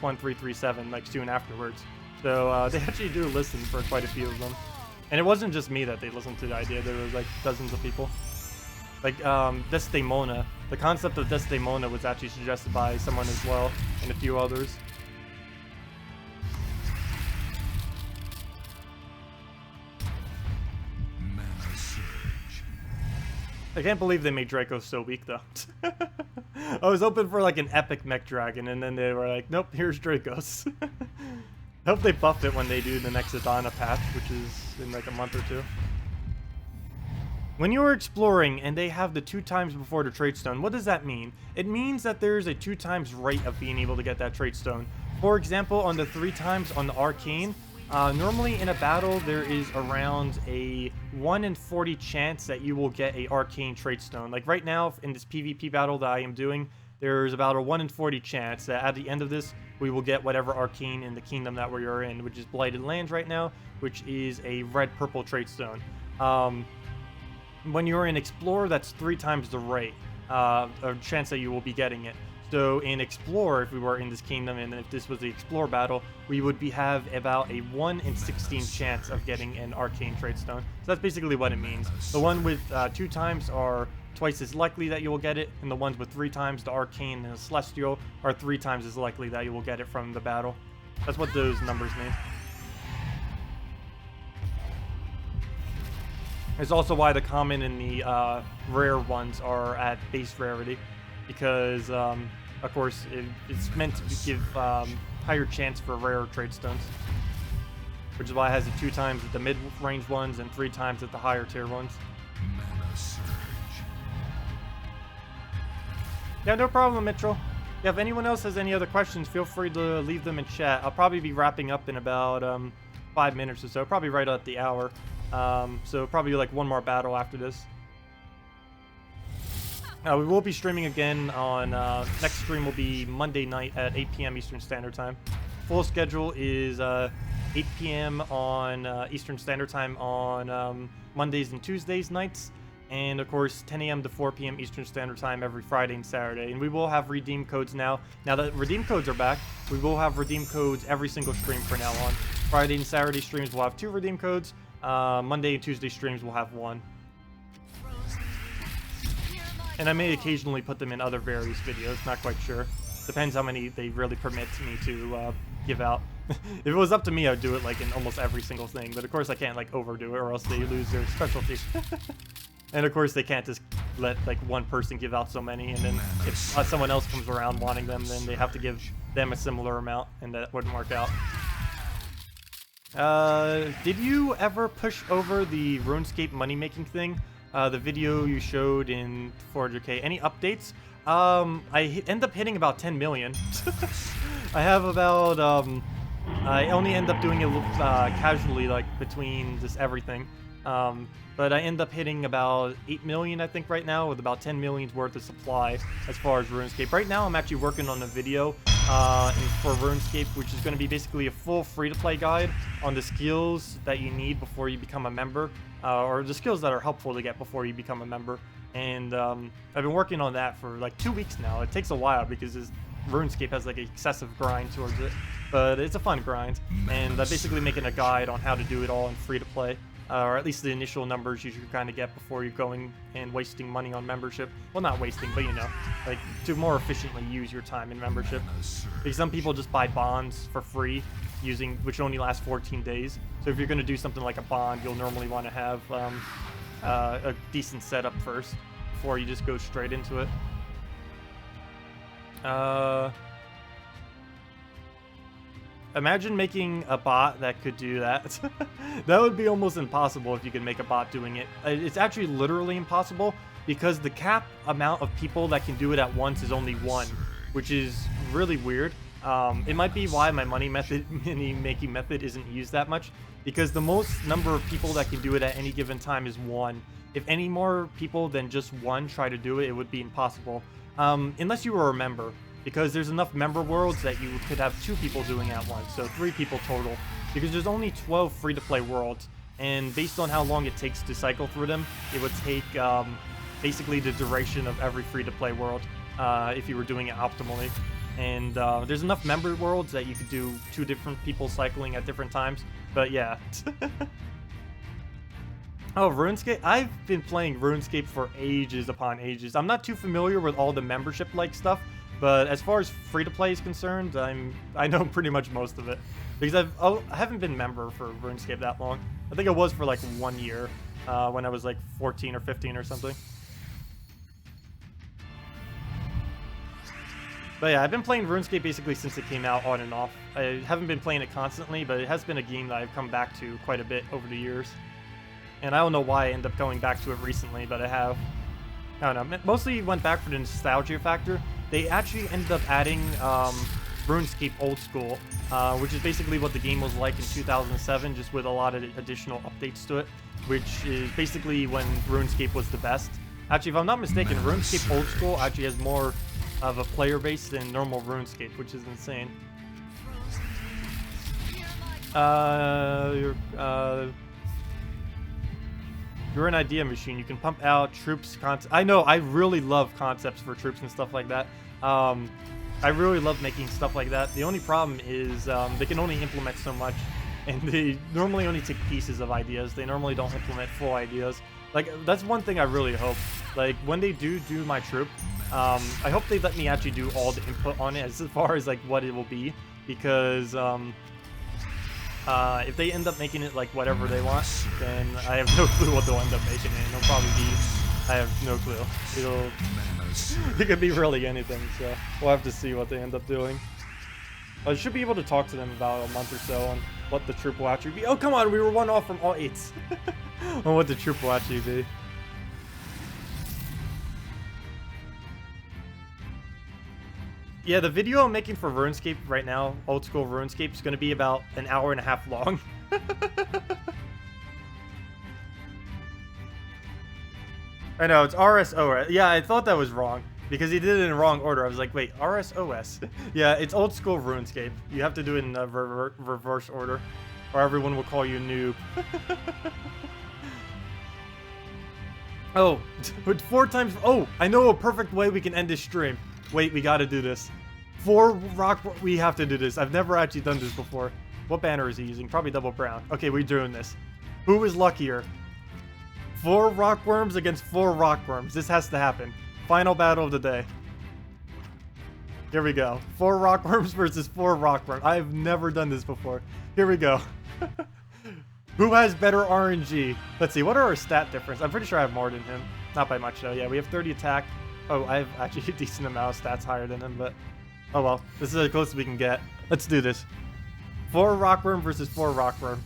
1337 like soon afterwards, so they actually do listen for quite a few of them. And it wasn't just me that they listened to the idea, there was like dozens of people. Like Desdemona, the concept of Desdemona was actually suggested by someone as well, and a few others. Mana surge. I can't believe they made Draco so weak though. I was hoping for like an epic mech dragon, and then they were like, nope, here's Dracos. I hope they buff it when they do the next Adana patch, which is in like a month or two. When you are exploring and they have the 2 times before the trait stone, what does that mean? It means that there's a 2 times rate of being able to get that trait stone. For example, on the 3 times on the arcane, normally in a battle there is around a 1 in 40 chance that you will get a arcane trait stone. Like right now in this PvP battle that I am doing, there's about a 1 in 40 chance that at the end of this we will get whatever arcane in the kingdom that we are in, which is Blighted Lands right now, which is a red-purple trait stone. When you're in Explorer, that's 3 times the rate of chance that you will be getting it. So in Explorer, if we were in this kingdom, and if this was the Explorer battle, we would have about a 1 in 16 chance of getting an arcane trait stone. So that's basically what it means. The one with 2 times are twice as likely that you will get it, and the ones with 3 times, the arcane and the celestial, are 3 times as likely that you will get it from the battle. That's what those numbers mean. It's also why the common and the rare ones are at base rarity, because of course it's meant to give higher chance for rare trade stones, which is why it has the 2 times at the mid-range ones and 3 times at the higher tier ones. Mana surge. Yeah, no problem, Mitchell. Yeah, if anyone else has any other questions, feel free to leave them in chat. I'll probably be wrapping up in about 5 minutes or so, probably right at the hour. So probably like one more battle after this. We will be streaming again on, next stream will be Monday night at 8 p.m. Eastern Standard Time. Full schedule is 8 p.m. on Eastern Standard Time on Mondays and Tuesdays nights. And of course, 10 a.m. to 4 p.m. Eastern Standard Time every Friday and Saturday. And we will have redeem codes now. Now that redeem codes are back, we will have redeem codes every single stream from now on. Friday and Saturday streams will have 2 redeem codes. Monday and Tuesday streams will have 1. And I may occasionally put them in other various videos, not quite sure. Depends how many they really permit me to give out. If it was up to me, I'd do it like in almost every single thing. But of course I can't like overdo it or else they lose their specialty. And of course they can't just let like one person give out so many, and then if someone else comes around wanting them, then they have to give them a similar amount, and that wouldn't work out. Did you ever push over the RuneScape money-making thing? The video you showed in 400k. Any updates? I end up hitting about 10 million. I have about, I only end up doing it casually, like, between just everything. But I end up hitting about 8 million, I think, right now, with about 10 million's worth of supply as far as RuneScape. Right now, I'm actually working on a video for RuneScape, which is going to be basically a full free-to-play guide on the skills that you need before you become a member, or the skills that are helpful to get before you become a member. And I've been working on that for like 2 weeks now. It takes a while because RuneScape has like an excessive grind towards it, but it's a fun grind. And I'm basically making a guide on how to do it all in free-to-play. Or at least the initial numbers you should kind of get before you're going and wasting money on membership. Well, not wasting, but you know, like to more efficiently use your time in membership. Because some people just buy bonds for free, which only lasts 14 days. So if you're going to do something like a bond, you'll normally want to have a decent setup first before you just go straight into it. Imagine making a bot that could do that. That would be almost impossible if you could make a bot doing it. It's actually literally impossible because the cap amount of people that can do it at once is only 1, which is really weird. It might be why my money making method isn't used that much, because the most number of people that can do it at any given time is 1. If any more people than just 1 try to do it, it would be impossible. Unless you were a member. Because there's enough member worlds that you could have 2 people doing at once, so 3 people total. Because there's only 12 free-to-play worlds, and based on how long it takes to cycle through them, it would take basically the duration of every free-to-play world if you were doing it optimally. And there's enough member worlds that you could do 2 different people cycling at different times, but yeah. Oh, RuneScape? I've been playing RuneScape for ages upon ages. I'm not too familiar with all the membership-like stuff, but as far as free-to-play is concerned, I know pretty much most of it. Because I haven't been member for RuneScape that long. I think I was for like 1 year when I was like 14 or 15 or something. But yeah, I've been playing RuneScape basically since it came out on and off. I haven't been playing it constantly, but it has been a game that I've come back to quite a bit over the years. And I don't know why I end up going back to it recently, but I have. I don't know. Mostly went back for the nostalgia factor. They actually ended up adding RuneScape Old School, which is basically what the game was like in 2007, just with a lot of additional updates to it, which is basically when RuneScape was the best. Actually, if I'm not mistaken, RuneScape Old School actually has more of a player base than normal RuneScape, which is insane. You're an idea machine. You can pump out troops concept. I know, I really love concepts for troops and stuff like that. I really love making stuff like that. The only problem is they can only implement so much, and they normally only take pieces of ideas. They normally don't implement full ideas. Like, that's one thing I really hope. Like, when they do my troop, I hope they let me actually do all the input on it as far as, like, what it will be. Because, if they end up making it like whatever they want, then I have no clue what they'll end up making it. It'll probably be, I have no clue. It could be really anything, so we'll have to see what they end up doing. I should be able to talk to them about a month or so on what the troop will actually be. Oh, come on, we were 1 off from all 8s. On what the troop will actually be. Yeah, the video I'm making for RuneScape right now, old school RuneScape, is going to be about an hour-and-a-half long. I know, it's RSOS. Yeah, I thought that was wrong. Because he did it in the wrong order. I was like, wait, RSOS? Yeah, it's old school RuneScape. You have to do it in reverse order. Or everyone will call you noob. Oh, with 4 times... Oh, I know a perfect way we can end this stream. Wait, we gotta do this. 4 rock... We have to do this. I've never actually done this before. What banner is he using? Probably double brown. Okay, we're doing this. Who is luckier? 4 rockworms against 4 rockworms. This has to happen. Final battle of the day. Here we go. 4 rockworms versus 4 rockworms. I've never done this before. Here we go. Who has better RNG? Let's see. What are our stat difference? I'm pretty sure I have more than him. Not by much, though. Yeah, we have 30 attack. Oh, I have actually a decent amount of stats higher than him, but... Oh, well. This is as close as we can get. Let's do this. 4 rockworm versus 4 rockworm.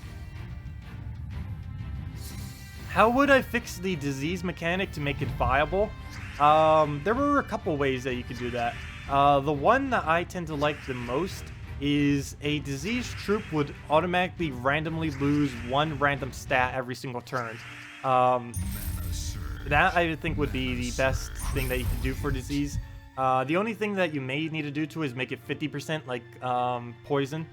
How would I fix the disease mechanic to make it viable? There were a couple ways that you could do that. The one that I tend to like the most is a diseased troop would automatically randomly lose 1 random stat every single turn. That I think would be the best thing that you can do for disease. The only thing that you may need to do to is make it 50% like poison.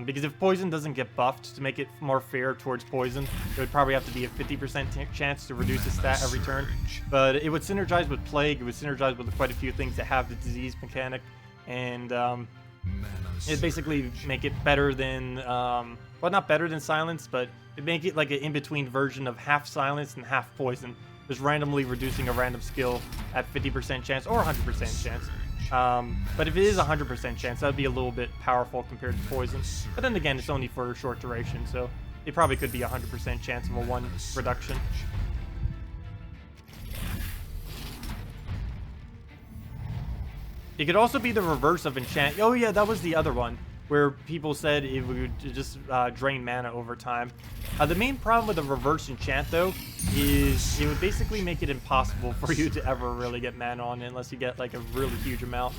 Because if poison doesn't get buffed to make it more fair towards poison, it would probably have to be a 50% chance to reduce the stat every turn. But it would synergize with plague, it would synergize with quite a few things that have the disease mechanic, and it'd basically make it better than, well, not better than silence, but it'd make it like an in-between version of half silence and half poison, just randomly reducing a random skill at 50% chance or 100% chance. But if it is 100% chance, that would be a little bit powerful compared to poison. But then again, it's only for a short duration, so it probably could be 100% chance of a 1 reduction. It could also be the reverse of enchant. Oh yeah, that was the other one, where people said it would just drain mana over time. The main problem with the reverse enchant, though, is it would basically make it impossible for you to ever really get mana on it unless you get like a really huge amount.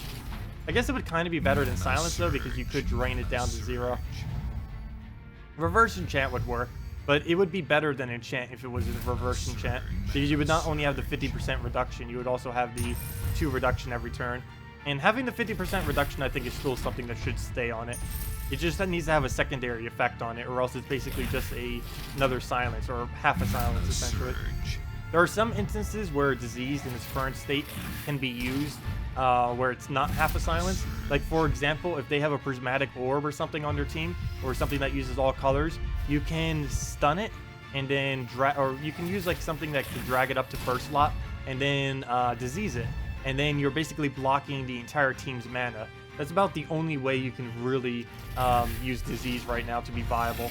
I guess it would kind of be better than silence, though, because you could drain it down to 0. Reverse enchant would work, but it would be better than enchant if it was a reverse enchant, because you would not only have the 50% reduction, you would also have the 2 reduction every turn. And having the 50% reduction, I think, is still something that should stay on it. It just needs to have a secondary effect on it, or else it's basically just another silence, or half a silence, essentially. There are some instances where disease in its current state can be used, where it's not half a silence. Like, for example, if they have a prismatic orb or something on their team, or something that uses all colors, you can stun it, and then or you can use like something that can drag it up to first slot, and then disease it. And then you're basically blocking the entire team's mana. That's about the only way you can really use disease right now to be viable.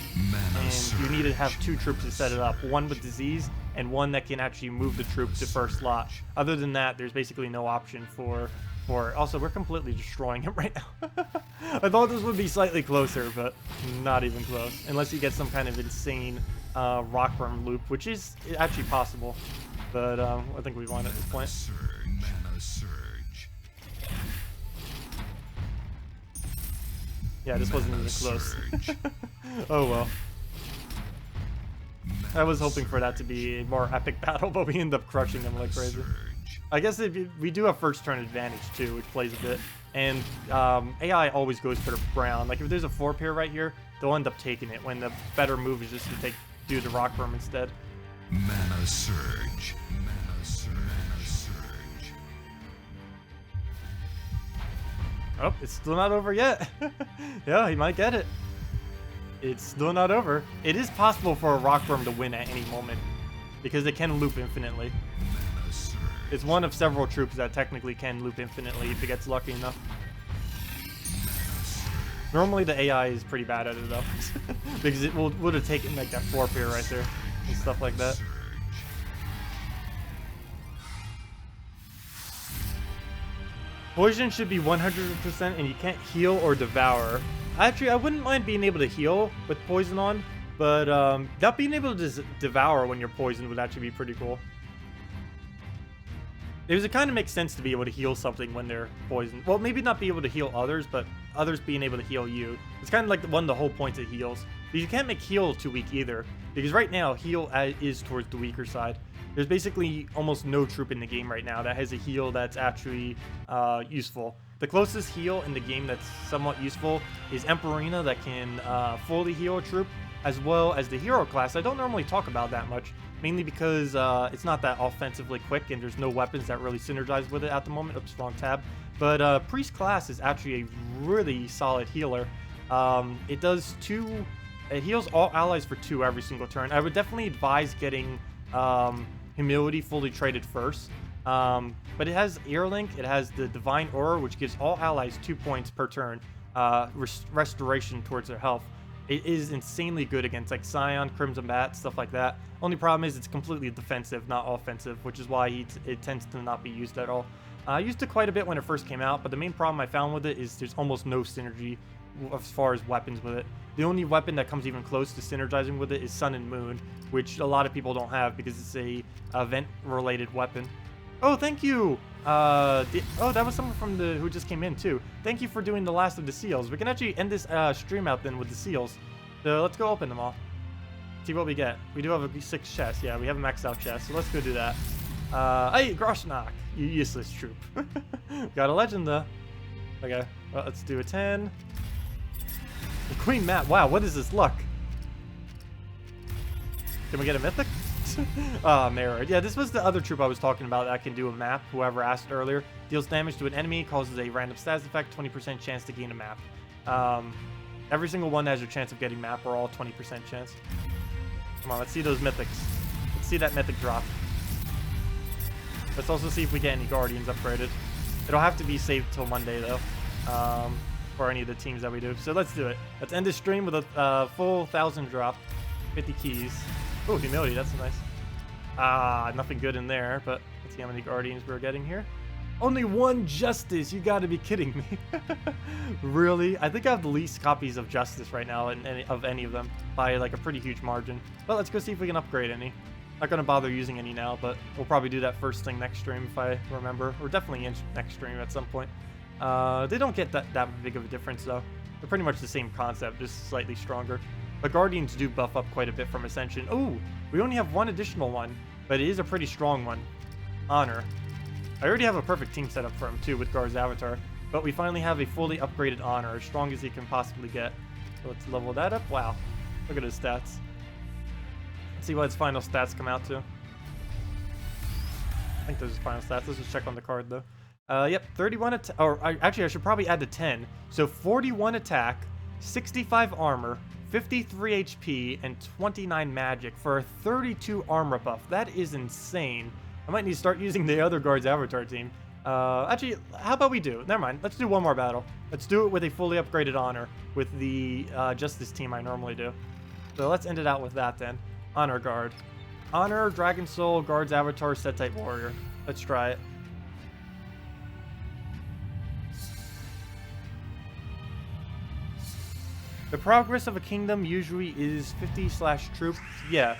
And you need to have 2 troops to set it up. One with disease, and one that can actually move the troop to first slot. Other than that, there's basically no option for it. Also, we're completely destroying it right now. I thought this would be slightly closer, but not even close. Unless you get some kind of insane rockworm loop, which is actually possible. But I think we won at this point. Yeah, this wasn't even close. Oh well. I was hoping for that to be a more epic battle, but we end up crushing them like crazy. I guess we do have first turn advantage too, which plays a bit. And AI always goes for the brown. Like if there's a 4-pair right here, they'll end up taking it when the better move is just to do the rockworm instead. Mana surge. Mana surge. Mana surge. Oh, it's still not over yet. Yeah, he might get it. It's still not over. It is possible for a rockworm to win at any moment, because it can loop infinitely. It's one of several troops that technically can loop infinitely if it gets lucky enough. Normally the AI is pretty bad at it though, because it would have taken like that 4-pair right there and stuff like that. Poison should be 100% and you can't heal or devour. Actually, I wouldn't mind being able to heal with poison on, but not being able to devour when you're poisoned would actually be pretty cool. It kind of makes sense to be able to heal something when they're poisoned. Well, maybe not be able to heal others, but others being able to heal you. It's kind of like one of the whole points of heals. But you can't make heal too weak either, because right now heal is towards the weaker side. There's basically almost no troop in the game right now that has a heal that's actually useful. The closest heal in the game that's somewhat useful is Emperina that can fully heal a troop, as well as the hero class. I don't normally talk about that much, mainly because it's not that offensively quick and there's no weapons that really synergize with it at the moment. Oops, wrong tab. But Priest class is actually a really solid healer. It does 2... It heals all allies for 2 every single turn. I would definitely advise getting Humility fully traded first. But it has Ear Link, it has the Divine Aura, which gives all allies 2 points per turn, restoration towards their health. It is insanely good against like Scion, Crimson Bat, stuff like that. Only problem is it's completely defensive, not offensive, which is why it tends to not be used at all. I used it quite a bit when it first came out, but the main problem I found with it is there's almost no synergy as far as weapons with it. The only weapon that comes even close to synergizing with it is Sun and Moon, which a lot of people don't have because it's a event-related weapon. Oh, thank you! Oh, that was someone from who just came in, too. Thank you for doing the last of the seals. We can actually end this stream out then with the seals. So let's go open them all. See what we get. We do have a 6 chest. Yeah, we have a maxed out chest, so let's go do that. Hey, Groshnak, you useless troop. Got a legend, though. Okay, well, let's do a 10. The Queen Map. Wow, what is this luck? Can we get a mythic? Ah, Mirrored. Yeah, this was the other troop I was talking about that can do a map. Whoever asked earlier. Deals damage to an enemy, causes a random stats effect, 20% chance to gain a map. Every single one has a chance of getting map, or all 20% chance. Come on, let's see those mythics. Let's see that mythic drop. Let's also see if we get any Guardians upgraded. It'll have to be saved till Monday, though. For any of the teams that we do. So let's do it. Let's end this stream with a full 1,000 drop. 50 keys. Oh, Humility, that's nice. Nothing good in there, but let's see how many Guardians we're getting here. Only 1 Justice, you gotta be kidding me. Really? I think I have the least copies of Justice right now of any of them by like a pretty huge margin. But let's go see if we can upgrade any. Not gonna bother using any now, but we'll probably do that first thing next stream if I remember. Or definitely in next stream at some point. They don't get that big of a difference though. They're pretty much the same concept, just slightly stronger. But Guardians do buff up quite a bit from Ascension. Ooh, we only have 1 additional one, but it is a pretty strong one. Honor. I already have a perfect team set up for him too with Guard's Avatar, but we finally have a fully upgraded Honor, as strong as he can possibly get. So let's level that up. Wow, look at his stats. Let's see what his final stats come out to. I think those are his final stats. Let's just check on the card though. Yep, 31 attack, or actually I should probably add the 10. So 41 attack, 65 armor, 53 HP, and 29 magic for a 32 armor buff. That is insane. I might need to start using the other Guard's Avatar team. Actually, how about we do? Never mind, let's do one more battle. Let's do it with a fully upgraded Honor with the Justice team I normally do. So let's end it out with that then. Honor Guard. Honor, Dragon Soul, Guard's Avatar, Set Type Warrior. Let's try it. The progress of a kingdom usually is 50/troop. Yeah,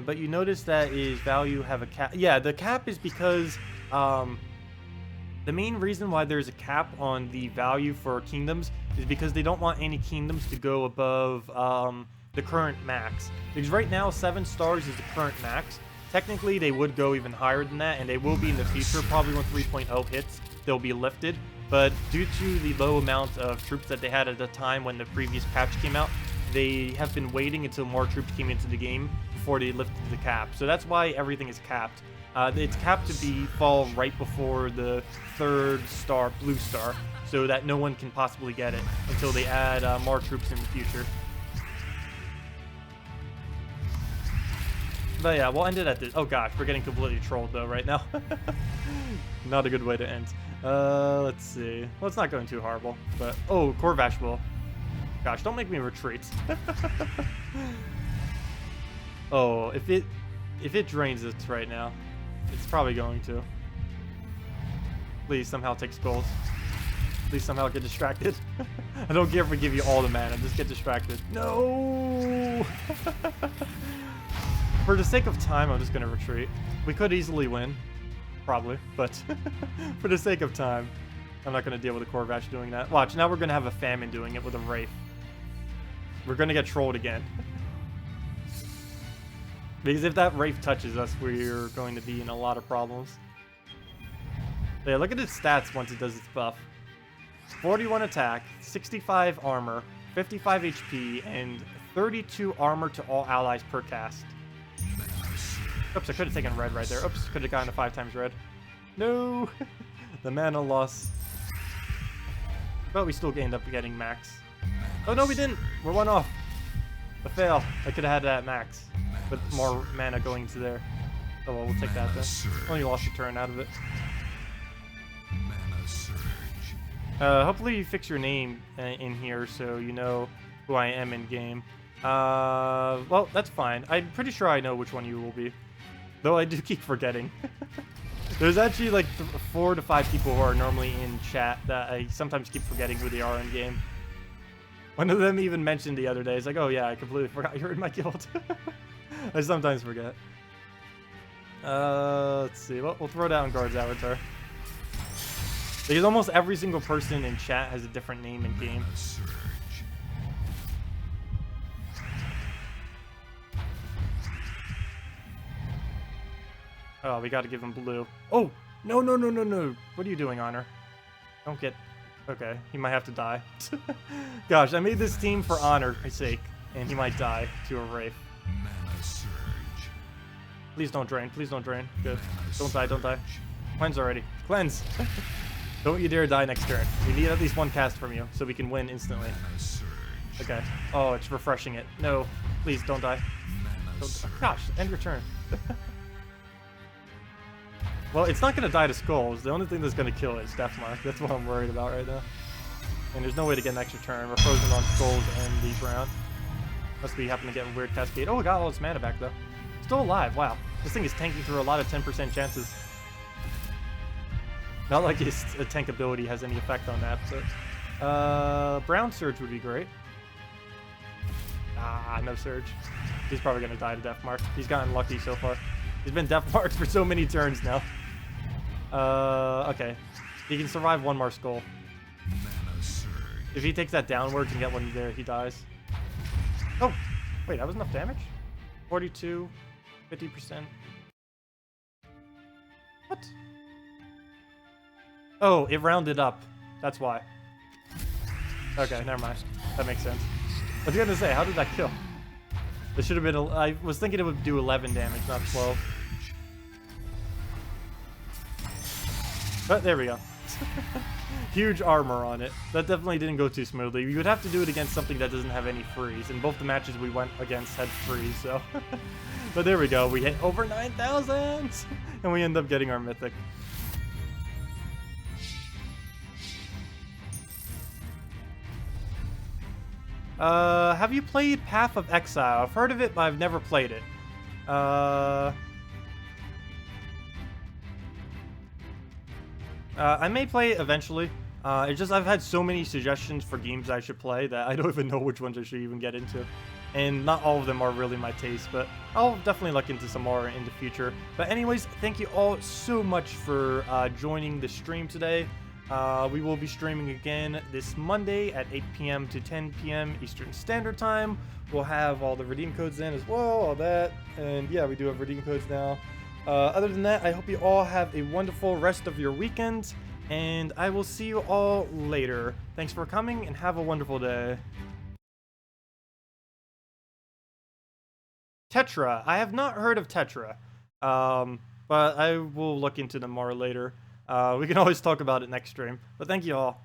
but you notice that is value have a cap. Yeah, the cap is because the main reason why there's a cap on the value for kingdoms is because they don't want any kingdoms to go above the current max. Because right now 7 stars is the current max. Technically they would go even higher than that, and they will be in the future. Probably when 3.0 hits, they'll be lifted. But due to the low amount of troops that they had at the time when the previous patch came out, they have been waiting until more troops came into the game before they lifted the cap. So that's why everything is capped. It's capped to fall right before the 3rd star, blue star, so that no one can possibly get it until they add more troops in the future. But yeah, we'll end it at this. Oh gosh, we're getting completely trolled though right now. Not a good way to end. Let's see. Well, it's not going too horrible, but oh, Corvash will. Gosh, don't make me retreat. Oh, if it drains it right now, it's probably going to. Please somehow take skulls. Please somehow get distracted. I don't care if we give you all the mana, just get distracted. No. For the sake of time, I'm just gonna retreat. We could easily win. Probably, but for the sake of time, I'm not going to deal with a Corvash doing that. Watch, now we're going to have a Famine doing it with a Wraith. We're going to get trolled again. Because if that Wraith touches us, we're going to be in a lot of problems. Yeah, look at its stats once it does its buff. 41 attack, 65 armor, 55 HP, and 32 armor to all allies per cast. Oops, I could have taken red right there. Oops, could have gotten a 5 times red. No! The mana loss. But we still ended up getting max. Oh no, we didn't! We're one off. A fail. I could have had that max. With more mana going to there. Oh well, we'll take that then. Only lost your turn out of it. Hopefully you fix your name in here so you know who I am in game. Well, that's fine. I'm pretty sure I know which one you will be. Though I do keep forgetting. There's actually like 4 to 5 people who are normally in chat that I sometimes keep forgetting who they are in game. One of them even mentioned the other day, it's like, oh yeah, I completely forgot you're in my guild. I sometimes forget. Let's see. Well, we'll throw down Guard's avatar. Because almost every single person in chat has a different name in game. Oh, we gotta give him blue. Oh! No, no, no, no, no. What are you doing, Honor? Don't get... Okay, he might have to die. Gosh, I made this team for Honor's sake, and he might die to a Wraith. Please don't drain. Please don't drain. Good. Don't die. Don't die. Cleanse already. Cleanse! Don't you dare die next turn. We need at least 1 cast from you, so we can win instantly. Okay. Oh, it's refreshing it. No. Please, don't die. Don't, gosh, end your turn. Well, it's not going to die to skulls. The only thing that's going to kill it is Deathmark. That's what I'm worried about right now. And there's no way to get an extra turn. We're frozen on skulls and the ground. Must be happen to get a weird cascade. Oh, we got all its mana back, though. Still alive. Wow. This thing is tanking through a lot of 10% chances. Not like his tank ability has any effect on that. So, Brown Surge would be great. Ah, no Surge. He's probably going to die to Deathmark. He's gotten lucky so far. He's been Deathmarked for so many turns now. Okay. He can survive 1 more skull. If he takes that downwards and get one there, he dies. Oh! Wait, that was enough damage? 42, 50%. What? Oh, it rounded up. That's why. Okay, never mind. That makes sense. I was gonna say, how did that kill? It should have been... I was thinking it would do 11 damage, not 12. But there we go. Huge armor on it. That definitely didn't go too smoothly. You would have to do it against something that doesn't have any freeze. And both the matches we went against had freeze, so... But there we go. We hit over 9,000! And we end up getting our mythic. Have you played Path of Exile? I've heard of it, but I've never played it. I may play it eventually. It's just I've had so many suggestions for games I should play that I don't even know which ones I should even get into. And not all of them are really my taste, but I'll definitely look into some more in the future. But anyways, thank you all so much for joining the stream today. We will be streaming again this Monday at 8 p.m. to 10 p.m. Eastern Standard Time. We'll have all the redeem codes in as well, all that. And yeah, we do have redeem codes now. Other than that, I hope you all have a wonderful rest of your weekend. And I will see you all later. Thanks for coming and have a wonderful day. Tetra. I have not heard of Tetra. But I will look into them more later. We can always talk about it next stream. But thank you all.